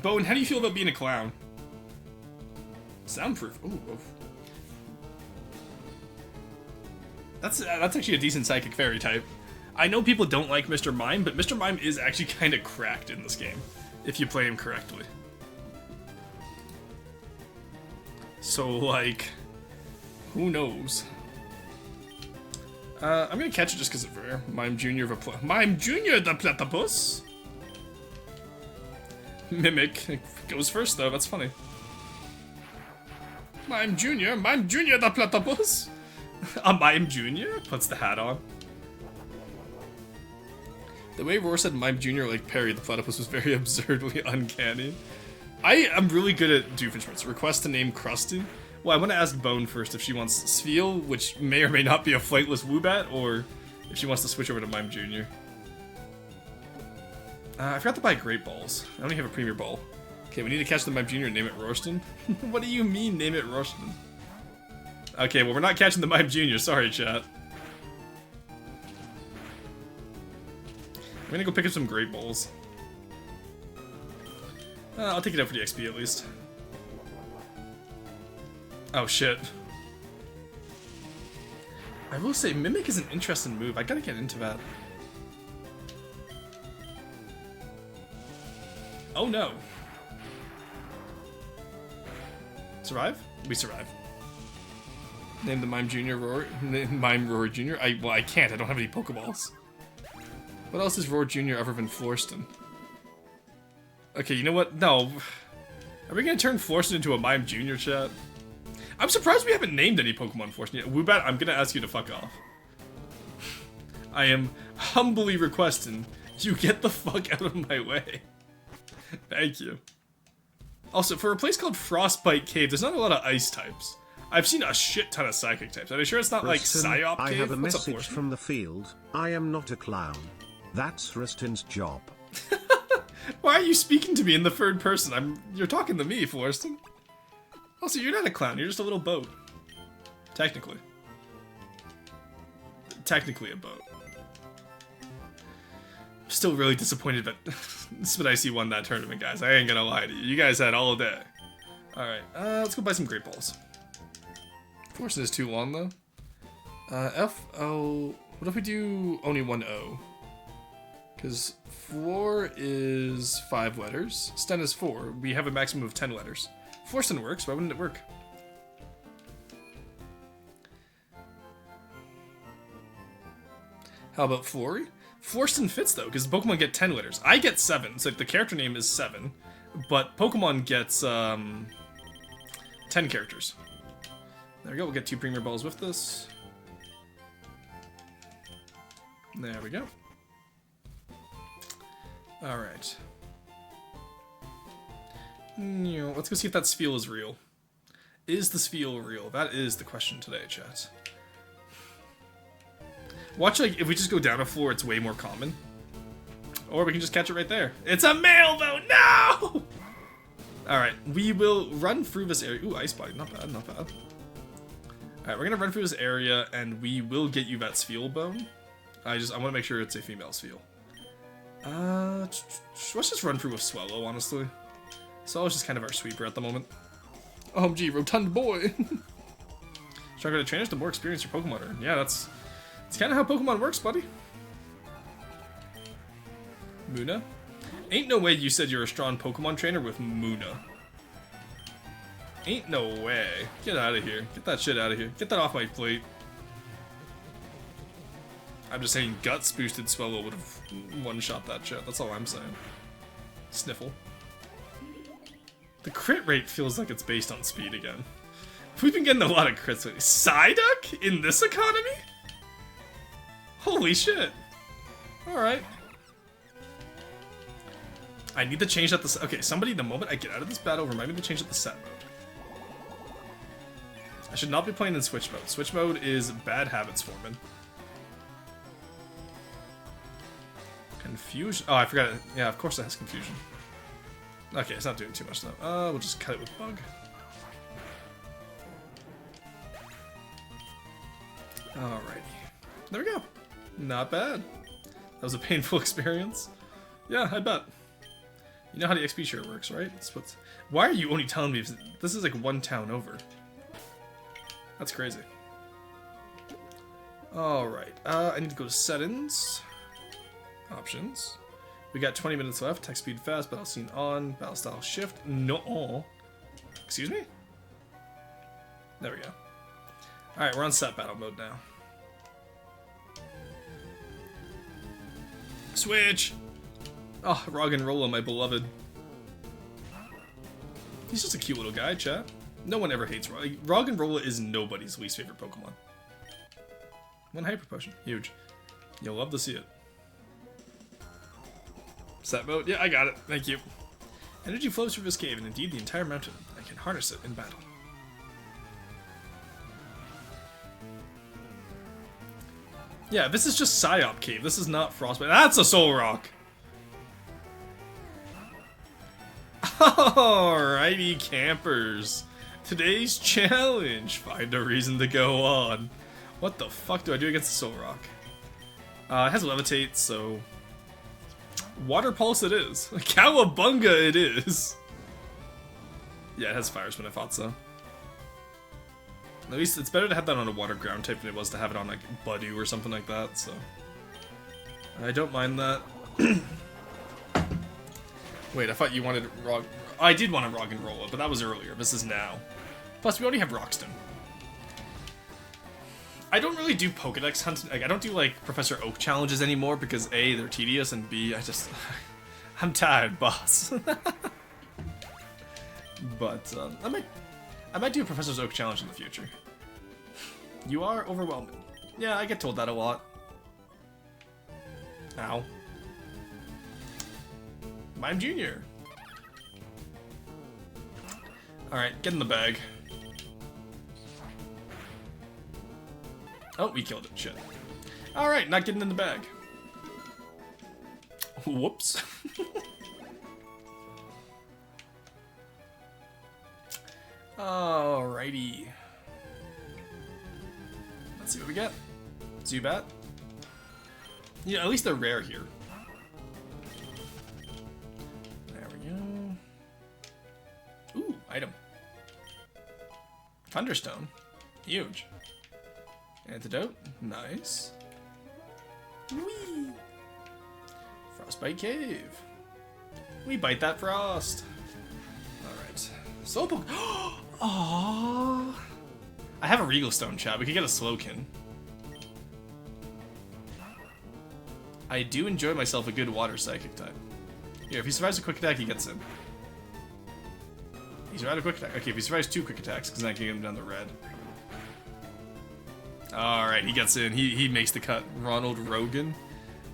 Bowen, how do you feel about being a clown? Soundproof. Ooh. That's actually a decent Psychic Fairy type. I know people don't like Mr. Mime, but Mr. Mime is actually kind of cracked in this game, if you play him correctly. So, like, who knows? I'm gonna catch it just because it's rare. Mime Jr. Mime Jr. the Platypus? Mimic. It goes first, though. That's funny. Mime Jr. The Platypus? A Mime Jr. puts the hat on. The way Roar said Mime Jr. like Perry the Platypus was very absurdly uncanny. I am really good at Doofenshmirtz. Request to name Krusty. Well, I want to ask Bone first if she wants Spheal, which may or may not be a flightless Woobat, or if she wants to switch over to Mime Jr. I forgot to buy Great Balls. I only have a Premier Ball. Okay, we need to catch the Mime Jr. and name it Rorston. What do you mean, name it Rorston? Okay, well, we're not catching the Mime Jr. Sorry, chat. I'm gonna go pick up some Great Balls. I'll take it out for the XP at least. Oh shit. I will say, Mimic is an interesting move. I gotta get into that. Oh no. Survive? We survive. Name the Mime Jr. Roar. Mime Roar Jr. Well, I can't. I don't have any Pokeballs. What else has Roar Jr. ever been Florston? Okay, you know what? No. Are we gonna turn Florston into a Mime Jr. chat? I'm surprised we haven't named any Pokemon Florston yet. Woobat, I'm gonna ask you to fuck off. I am humbly requesting you get the fuck out of my way. Thank you. Also, for a place called Frostbite Cave, there's not a lot of ice types. I've seen a shit ton of psychic types. Are you sure it's not like Psyop Cave? I have a What's up, message from the field. I am not a clown. That's Rustin's job. Why are you speaking to me in the third person? You're talking to me, Florston. Also, you're not a clown. You're just a little boat. Technically. Technically a boat. Still really disappointed that Spidicy won that tournament, guys. I ain't gonna lie to you. You guys had all day. Alright, let's go buy some Great Balls. Florston is too long, though. F-O... What if we do only one O? Because Floor is 5 letters. Sten is 4. We have a maximum of 10 letters. Florston works. Why wouldn't it work? How about Florrie? Florston fits, though, because Pokemon get 10 letters. I get 7, so the character name is 7. But Pokemon gets 10 characters. There we go. We'll get 2 Premier Balls with this. There we go. Alright. Let's go see if that Spheal is real. Is the Spheal real? That is the question today, chat. Watch, like, if we just go down a floor, it's way more common. Or we can just catch it right there. It's a male, though! No! Alright, we will run through this area. Ooh, Ice Bite. Not bad, not bad. Alright, we're gonna run through this area, and we will get you that Spheal bone. I want to make sure it's a female Spheal. Let's just run through with Swellow, honestly. Swellow's just kind of our sweeper at the moment. OMG, Rotund Boy! Stronger the trainers, the more experience your Pokemon earn. Yeah, it's It's kind of how Pokemon works, buddy. Muna? Ain't no way you said you're a strong Pokemon trainer with Muna. Ain't no way. Get out of here. Get that shit out of here. Get that off my plate. I'm just saying Guts boosted Swellow would have one-shot that shit. That's all I'm saying. Sniffle. The crit rate feels like it's based on speed again. We've been getting a lot of crits lately. Psyduck? In this economy? Holy shit. Alright. I need to change that okay, somebody, the moment I get out of this battle, remind me to change it to set mode. I should not be playing in Switch mode. Switch mode is bad habits forming. Confusion. Oh, I forgot it. Yeah, of course it has confusion. Okay, it's not doing too much though. We'll just cut it with bug. Alrighty. There we go. Not bad. That was a painful experience. Yeah, I bet. You know how the XP share works, right? Why are you only telling me this is like one town over? That's crazy. Alright, I need to go to settings. Options. We got 20 minutes left. Text speed fast, battle scene on, battle style shift. No. Excuse me? There we go. Alright, we're on set battle mode now. Switch! Oh, Roggenrola, my beloved. He's just a cute little guy, chat. No one ever hates Roggenrola is nobody's least favorite Pokemon. One Hyper Potion. Huge. You'll love to see it. Set mode? Yeah, I got it. Thank you. Energy flows through this cave, and indeed the entire mountain. I can harness it in battle. Yeah, this is just Psyop Cave. This is not Frostbite. That's a Solrock! Alrighty, campers. Today's challenge. Find a reason to go on. What the fuck do I do against the Solrock? It has Levitate, so... Water Pulse it is. Cowabunga it is. Yeah, it has Fire Spin, I thought so. At least it's better to have that on a water ground type than it was to have it on like Budew or something like that, so... I don't mind that. Wait, I thought you wanted I did want a Roggenrola, but that was earlier. This is now. Plus, we already have Roxton. I don't really do Pokedex hunting. Like, I don't do like Professor Oak challenges anymore because A, they're tedious, and B, I'm tired, boss. But I might do a Professor Oak challenge in the future. You are overwhelming. Yeah, I get told that a lot. Ow. Mime Jr. Alright, get in the bag. Oh, we killed it. Shit. Alright, not getting in the bag. Whoops. Alrighty. Let's see what we get. Zubat. Yeah, at least they're rare here. There we go. Ooh, item. Thunderstone. Huge. Antidote. Nice. Whee! Frostbite Cave. We bite that frost. Alright. Slowpoke. Aww. I have a Regal Stone, chat. We could get a Slowkin. I do enjoy myself a good water psychic type. Here, if he survives a quick attack, he gets in. He survived a quick attack. Okay, if he survives 2 quick attacks, because then I can get him down the red. Alright, he gets in. He makes the cut. Ronald Rogan.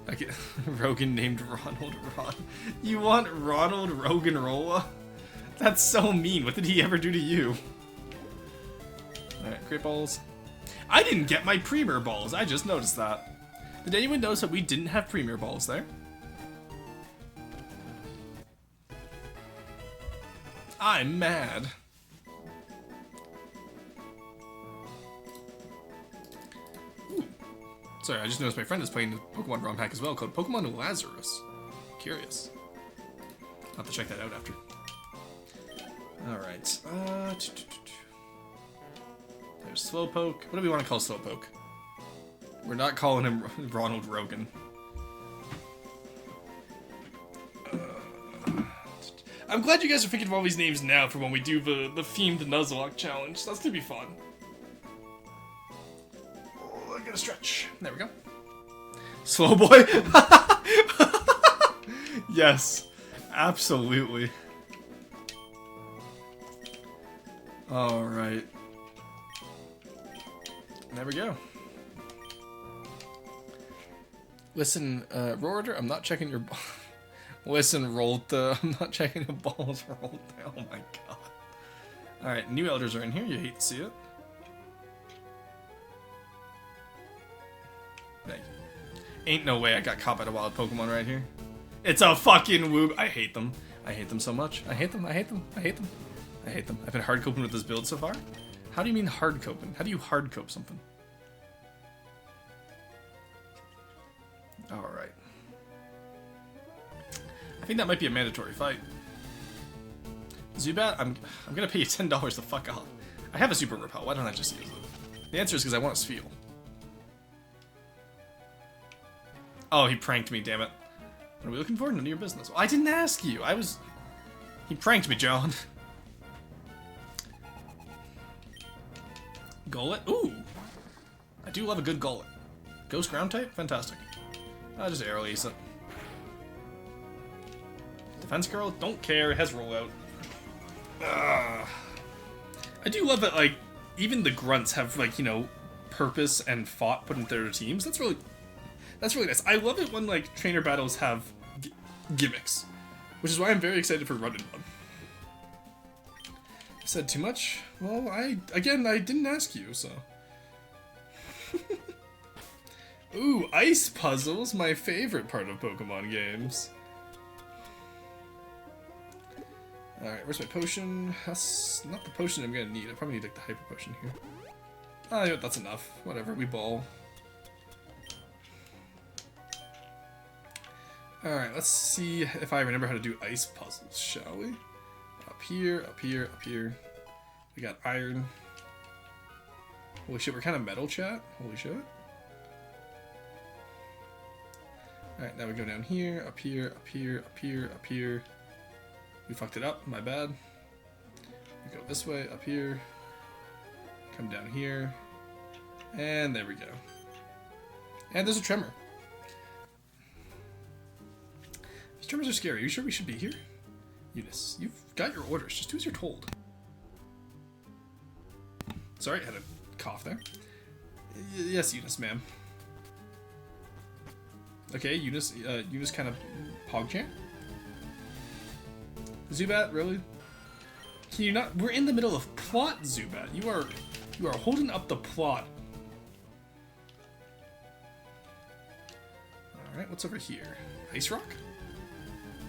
Okay. Rogan named Ronald Ron. You want Ronald Roggenrola? That's so mean. What did he ever do to you? Alright, Great Balls. I didn't get my Premier Balls. I just noticed that. Did anyone notice that we didn't have Premier Balls there? I'm mad. Ooh. Sorry, I just noticed my friend is playing the Pokemon ROM hack as well called Pokemon Lazarus. Curious. I'll have to check that out after. Alright. There's Slowpoke. What do we want to call Slowpoke? We're not calling him Ronald Rogan. I'm glad you guys are thinking of all these names now for when we do the themed Nuzlocke challenge. That's gonna be fun. Oh, I'm gonna stretch. There we go. Slow boy. Yes, absolutely. All right. There we go. Listen, Roarder, I'm not checking your. Listen, Rolta, I'm not checking the balls, Rolta. Oh my god. Alright, new elders are in here. You hate to see it. Thank you. Ain't no way I got caught by the wild Pokemon right here. It's a fucking woob. I hate them. I hate them so much. I hate them. I hate them. I hate them. I hate them. I've been hard coping with this build so far. How do you mean hard coping? How do you hard cope something? Alright. I think that might be a mandatory fight. Zubat, I'm gonna pay you $10 to fuck off. I have a Super Repel, why don't I just use it? The answer is because I want to feel. Oh, he pranked me, damn it. What are we looking for? None of your business. Well, I didn't ask you, He pranked me, John. Golett? Ooh! I do love a good Golett. Ghost ground type? Fantastic. I'll just air release it. Defense Girl, don't care, it has rollout. I do love that, like, even the grunts have, like, you know, purpose and thought put into their teams. That's really nice. I love it when, like, trainer battles have gimmicks, which is why I'm very excited for Run and Run. I said too much? Well, I didn't ask you, so. Ooh, ice puzzles, my favorite part of Pokemon games. Alright, where's my potion? That's not the potion I'm gonna need. I probably need like the hyper potion here. Oh, yeah, that's enough. Whatever, we ball. Alright, let's see if I remember how to do ice puzzles, shall we? Up here, up here, up here. We got iron. Holy shit, we're kind of metal, chat. Holy shit. Alright, now we go down here, up here, up here, up here, up here. We fucked it up, my bad. We go this way, up here. Come down here. And there we go. And there's a tremor. These tremors are scary. Are you sure we should be here? Eunice, you've got your orders. Just do as you're told. Sorry, I had a cough there. Yes, Eunice, ma'am. Okay, Eunice kind of PogChamp. Zubat, really? Can you not? We're in the middle of plot, Zubat. You are holding up the plot. All right, what's over here? Ice Rock?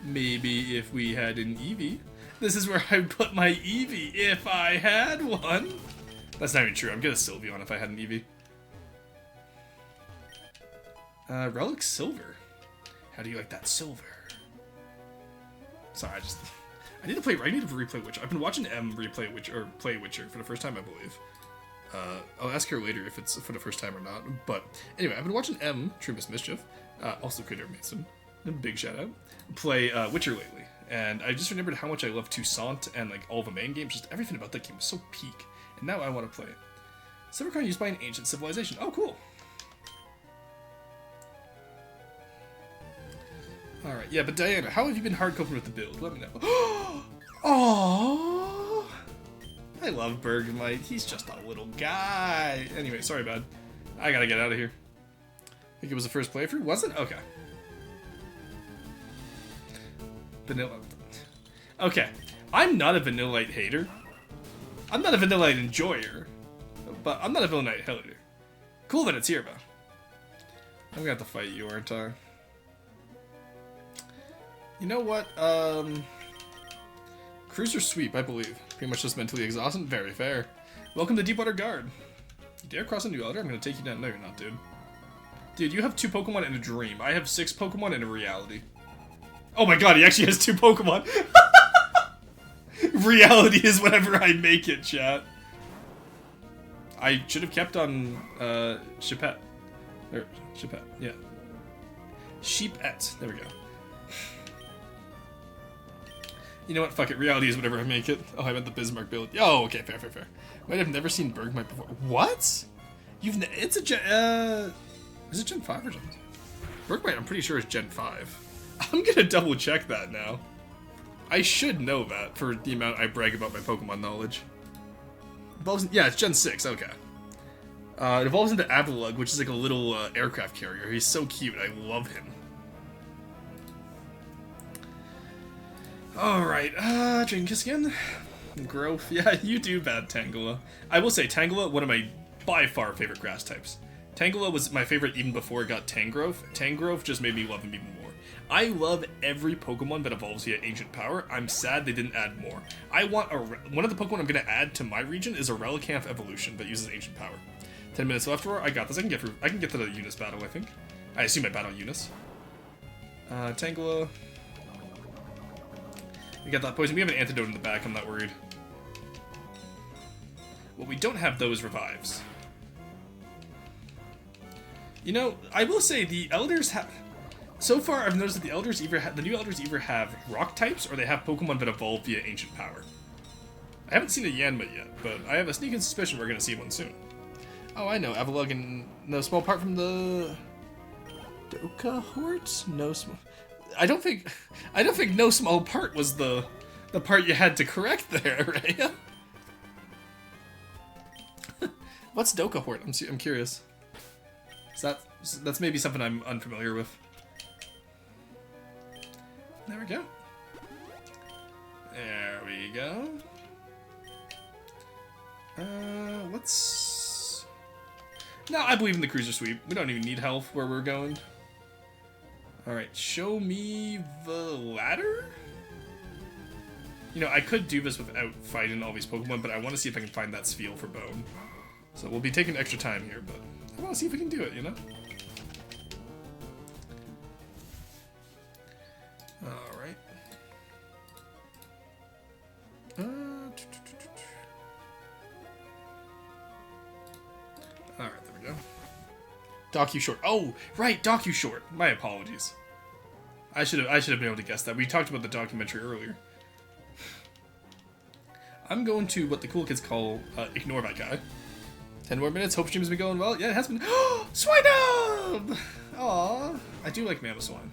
Maybe if we had an Eevee. This is where I'd put my Eevee if I had one. That's not even true. I'm gonna Sylveon if I had an Eevee. Relic Silver. How do you like that silver? Sorry, I need to replay Witcher. I've been watching M play Witcher for the first time, I believe. I'll ask her later if it's for the first time or not. But anyway, I've been watching M, True Miss Mischief, also Critter Mason, big shout out, play Witcher lately. And I just remembered how much I love Toussaint and like all the main games. Just everything about that game was so peak. And now I want to play it. Silvercrown used by an ancient civilization. Oh, cool. Alright, yeah, but Diana, how have you been hard coping with the build? Let me know. Aww! I love Bergmite. He's just a little guy. Anyway, sorry, bud. I gotta get out of here. I think it was the first playthrough? Was it? Okay. Vanilla. Okay. I'm not a Vanillite hater. I'm not a Vanillite enjoyer. But I'm not a Vanillite hater. Cool that it's here, though. I'm gonna have to fight you, aren't I? You know what? Cruiser Sweep, I believe. Pretty much just mentally exhausted. Very fair. Welcome to Deepwater Guard. You dare cross a new elder? I'm gonna take you down. No, you're not, dude. Dude, you have 2 Pokemon in a dream. I have 6 Pokemon in a reality. Oh my god, he actually has 2 Pokemon. Reality is whatever I make it, chat. I should have kept on Chipette. Or Sheepette, yeah. Sheepette. There we go. You know what? Fuck it. Reality is whatever I make it. Oh, I meant the Bismarck build. Oh, okay. Fair, fair, fair. Might have never seen Bergmite before. What? It's a Gen... is it Gen 5 or Gen 6? Bergmite, I'm pretty sure is Gen 5. I'm gonna double check that now. I should know that for the amount I brag about my Pokemon knowledge. Yeah, it's Gen 6. Okay. It evolves into Avalugg, which is like a little aircraft carrier. He's so cute. I love him. Alright, Dragonkiss again. Growth. Yeah, you do bad, Tangela. I will say, Tangela, one of my, by far, favorite grass types. Tangela was my favorite even before it got Tangrowth. Tangrowth just made me love him even more. I love every Pokemon that evolves via Ancient Power. I'm sad they didn't add more. I want one of the Pokemon I'm going to add to my region is a Relicanth evolution that uses Ancient Power. 10 minutes left, Roar. I got this. I can get to the Eunice battle, I think. I assume I battle Eunice. Tangela. We got that poison. We have an antidote in the back. I'm not worried. What we don't have, though, is revives. You know, I will say the Elders have... So far, I've noticed that the Elders the new Elders either have rock types or they have Pokemon that evolve via Ancient Power. I haven't seen a Yanma yet, but I have a sneaking suspicion we're going to see one soon. Oh, I know. Avalugg and no small part from the... Dokahort? No small... I don't think no small part was the part you had to correct there, right? What's Dokahort? I'm curious. That's maybe something I'm unfamiliar with. There we go. There we go. Let's... No, I believe in the cruiser sweep. We don't even need health where we're going. Alright, show me the ladder? You know, I could do this without fighting all these Pokemon, but I want to see if I can find that Spheal for Bone. So we'll be taking extra time here, but I want to see if we can do it, you know? Alright. Alright, there we go. DocuShort. Oh, right, DocuShort. My apologies. I should have been able to guess that. We talked about the documentary earlier. I'm going to what the cool kids call ignore that guy. 10 more minutes. Hope stream's been going well. Yeah, it has been. Swinub! Aww. I do like Mamoswine.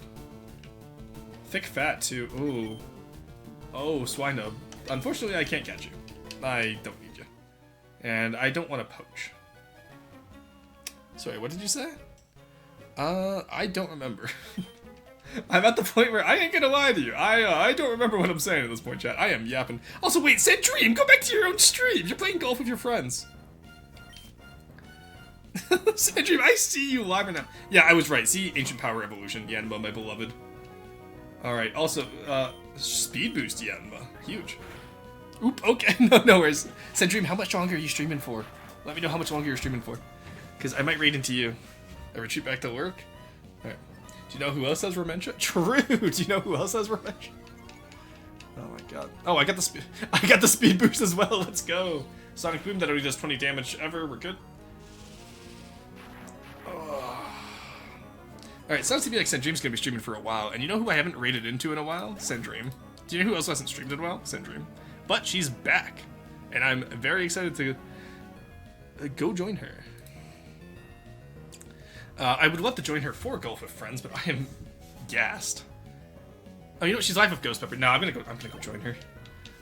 Thick fat too. Ooh. Oh, Swinub. Unfortunately, I can't catch you. I don't need you. And I don't want to poach. Sorry, what did you say? I don't remember. I'm at the point where I ain't gonna lie to you. I don't remember what I'm saying at this point, chat. I am yapping. Also, wait, Sandream, go back to your own stream. You're playing golf with your friends. Sandream, I see you live right now. Yeah, I was right. See, Ancient Power Evolution, Yanma, my beloved. Alright, also, Speed Boost Yanma. Huge. Oop, okay, no worries. Sandream, how much longer are you streaming for? Let me know how much longer you're streaming for. Because I might raid into you. I retreat back to work. Alright. Do you know who else has Ramentia? True! Do you know who else has Ramentia? Oh my god. Oh, I got the speed boost as well. Let's go. Sonic Boom, that only does 20 damage ever. We're good. Oh. Alright, sounds to me like Sandream's gonna be streaming for a while. And you know who I haven't raided into in a while? Sandream. Do you know who else hasn't streamed in a while? Sandream. But she's back. And I'm very excited to go join her. I would love to join her for Golf with Friends, but I am gassed. Oh, you know what? She's live with Ghost Pepper. No, I'm gonna go join her.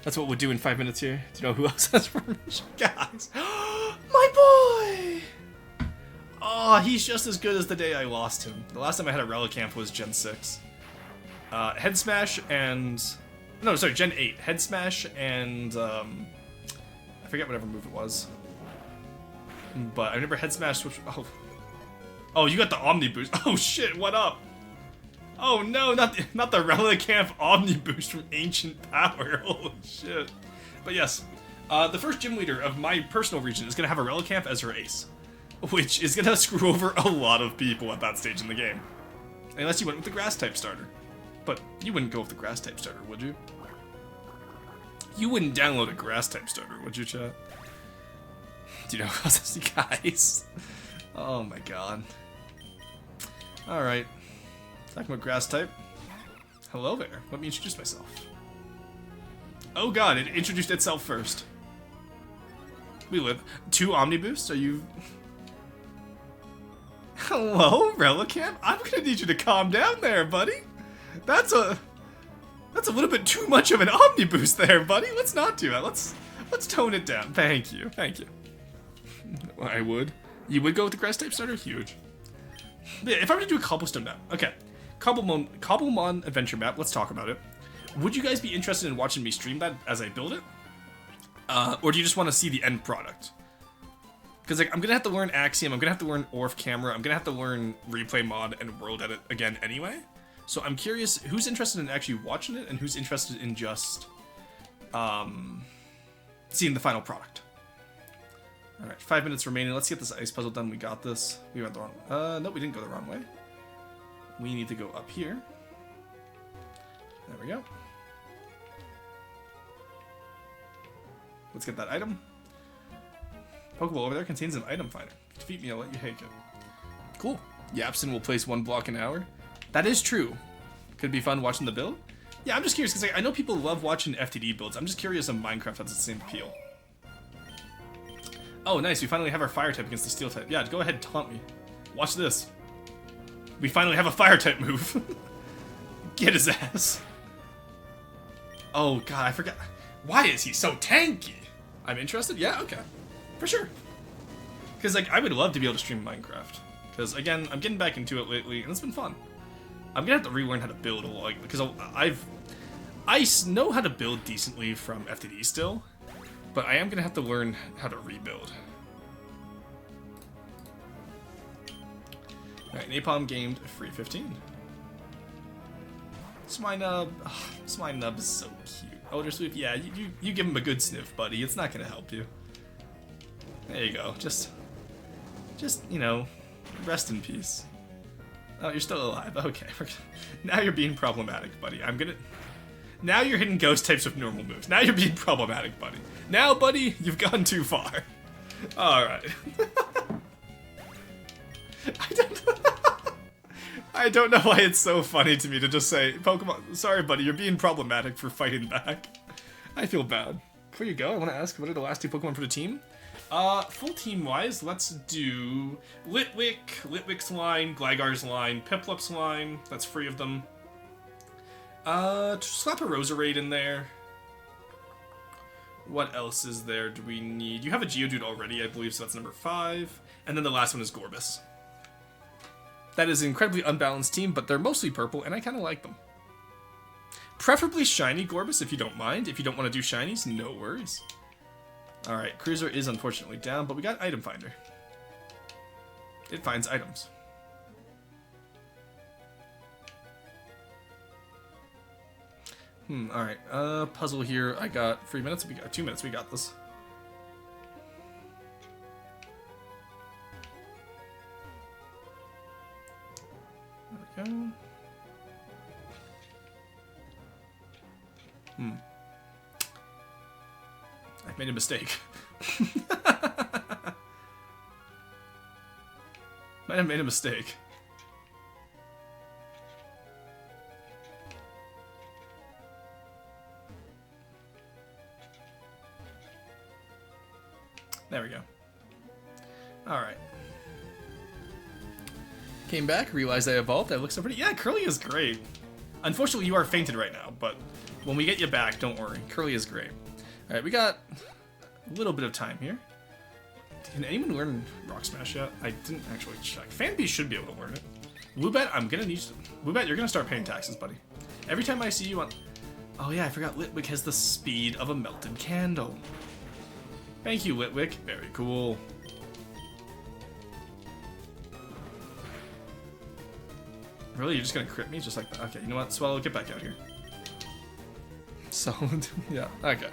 That's what we'll do in 5 minutes here. Do you know who else has permission? Guys. My boy! Oh, he's just as good as the day I lost him. The last time I had a Relicanth was Gen 6. Head Smash and... No, sorry, Gen 8. Head Smash and... I forget whatever move it was. But I remember Head Smash switch... Oh, you got the Omni Boost. Oh shit, what up? Oh no, not the Relicanth Omni Boost from Ancient Power. Holy shit. But yes, the first gym leader of my personal region is going to have a Relicanth as her ace. Which is going to screw over a lot of people at that stage in the game. Unless you went with the Grass-type starter. But you wouldn't go with the Grass-type starter, would you? You wouldn't download a Grass-type starter, would you, chat? Do you know how to see, guys? Oh my god. Alright. Talking about grass type. Hello there. Let me introduce myself. Oh god, it introduced itself first. We live. 2 Omni Boosts? Are you... Hello, Relicam? I'm gonna need you to calm down there, buddy. That's a little bit too much of an Omni Boost there, buddy. Let's not do that. Let's tone it down. Thank you. Thank you. I would. You would go with the grass type starter? Huge. But yeah, if I were to do a cobblestone map, okay. Cobblemon adventure map, let's talk about it. Would you guys be interested in watching me stream that as I build it? Or do you just want to see the end product? Because like, I'm going to have to learn Axiom, I'm going to have to learn Orf Camera, I'm going to have to learn Replay Mod and World Edit again anyway. So I'm curious who's interested in actually watching it and who's interested in just seeing the final product. Alright, 5 minutes remaining. Let's get this ice puzzle done. We got this. We went the wrong... no, we didn't go the wrong way. We need to go up here. There we go. Let's get that item. Pokeball over there contains an item finder. Defeat me, I'll let you take it. Cool. Yapson will place 1 block an hour. That is true. Could be fun watching the build. Yeah, I'm just curious, because I know people love watching FTD builds. I'm just curious if Minecraft has the same appeal. Oh, nice. We finally have our fire type against the steel type. Yeah, go ahead and taunt me. Watch this. We finally have a fire type move. Get his ass. Oh, God, I forgot. Why is he so tanky? I'm interested? Yeah, okay. For sure. Because, like, I would love to be able to stream Minecraft. Because, again, I'm getting back into it lately, and it's been fun. I'm going to have to relearn how to build a lot. Because I know how to build decently from FTD still. But I am going to have to learn how to rebuild. Alright, Napalm gained a free 15. Swinub. Oh, Swinub is so cute. Elder Sweep, yeah, you give him a good sniff, buddy. It's not going to help you. There you go. Just, you know, rest in peace. Oh, you're still alive. Okay. Now you're being problematic, buddy. Now you're hitting ghost types with normal moves. Now you're being problematic, buddy. Now, buddy, you've gone too far. Alright. I don't know why it's so funny to me to just say, Pokemon, sorry, buddy, you're being problematic for fighting back. I feel bad. Before you go, I want to ask, what are the last 2 Pokemon for the team? Full team-wise, let's do Litwick's line, Gligar's line, Piplup's line. That's 3 of them. Slap a Roserade in there. What else is there do we need? You have a Geodude already, I believe, so that's number 5. And then the last one is Gorbis. That is an incredibly unbalanced team, but they're mostly purple, and I kind of like them. Preferably shiny Gorbis, if you don't mind. If you don't want to do shinies, no worries. Alright, Cruiser is unfortunately down, but we got Item Finder. It finds items. Alright, puzzle here. I got 3 minutes. We got 2 minutes. We got this. There we go. I made a mistake. Might have made a mistake. There we go. Alright. Came back, realized I evolved. I look so pretty. Yeah, Curly is great. Unfortunately, you are fainted right now, but when we get you back, don't worry. Curly is great. Alright, we got a little bit of time here. Can anyone learn Rock Smash yet? I didn't actually check. Fanbee should be able to learn it. Woobat, I'm gonna need you. Woobat, you're gonna start paying taxes, buddy. Every time I see you on... Oh yeah, I forgot Litwick has the speed of a melted candle. Thank you, Litwick. Very cool. Really? You're just gonna crit me just like that? Okay, you know what? Swallow, get back out here. So, yeah, okay.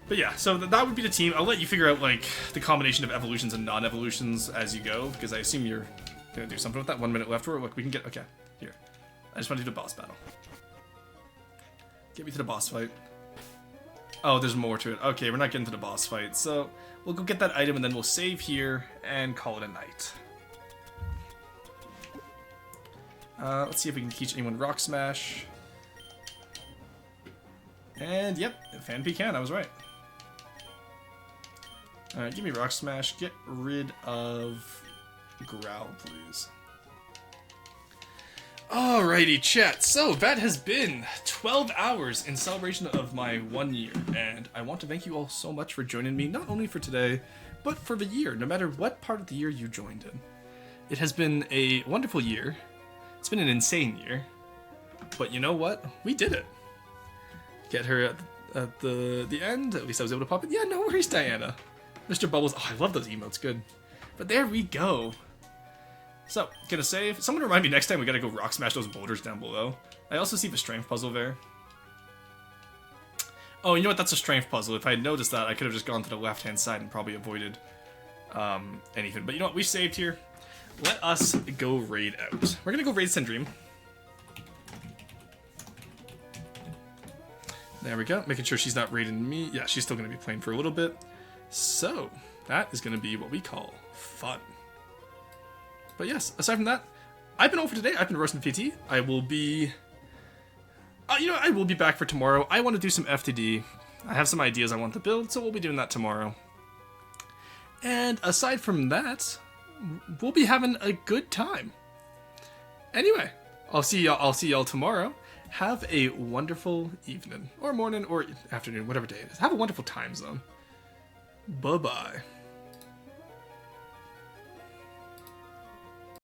But yeah, so that would be the team. I'll let you figure out, like, the combination of evolutions and non-evolutions as you go, because I assume you're gonna do something with that. 1 minute left, or look, we can get... Okay, here. I just want to do the boss battle. Get me to the boss fight. Oh, there's more to it. Okay, we're not getting to the boss fight, so we'll go get that item, and then we'll save here and call it a night. Let's see if we can teach anyone Rock Smash. And yep, Fanpy can, I was right. Alright, give me Rock Smash. Get rid of Growl, please. Alrighty, chat. So, that has been 12 hours in celebration of my 1 year. And I want to thank you all so much for joining me, not only for today, but for the year, no matter what part of the year you joined in. It has been a wonderful year. It's been an insane year. But you know what? We did it. Get her at the end. At least I was able to pop it. Yeah, no worries, Diana. Mr. Bubbles. Oh, I love those emotes. Good. But there we go. So, gonna save. Someone remind me next time we gotta go rock smash those boulders down below. I also see the strength puzzle there. Oh, you know what? That's a strength puzzle. If I had noticed that, I could have just gone to the left-hand side and probably avoided anything. But you know what? We saved here. Let us go raid out. We're gonna go raid Sendream. There we go. Making sure she's not raiding me. Yeah, she's still gonna be playing for a little bit. So, that is gonna be what we call fun. But yes, aside from that, I've been over today. I've been Roasting PT. I will be... I will be back for tomorrow. I want to do some FTD. I have some ideas I want to build, so we'll be doing that tomorrow. And aside from that, we'll be having a good time. Anyway, I'll see y'all tomorrow. Have a wonderful evening, or morning, or afternoon, whatever day it is. Have a wonderful time zone. Bye-bye.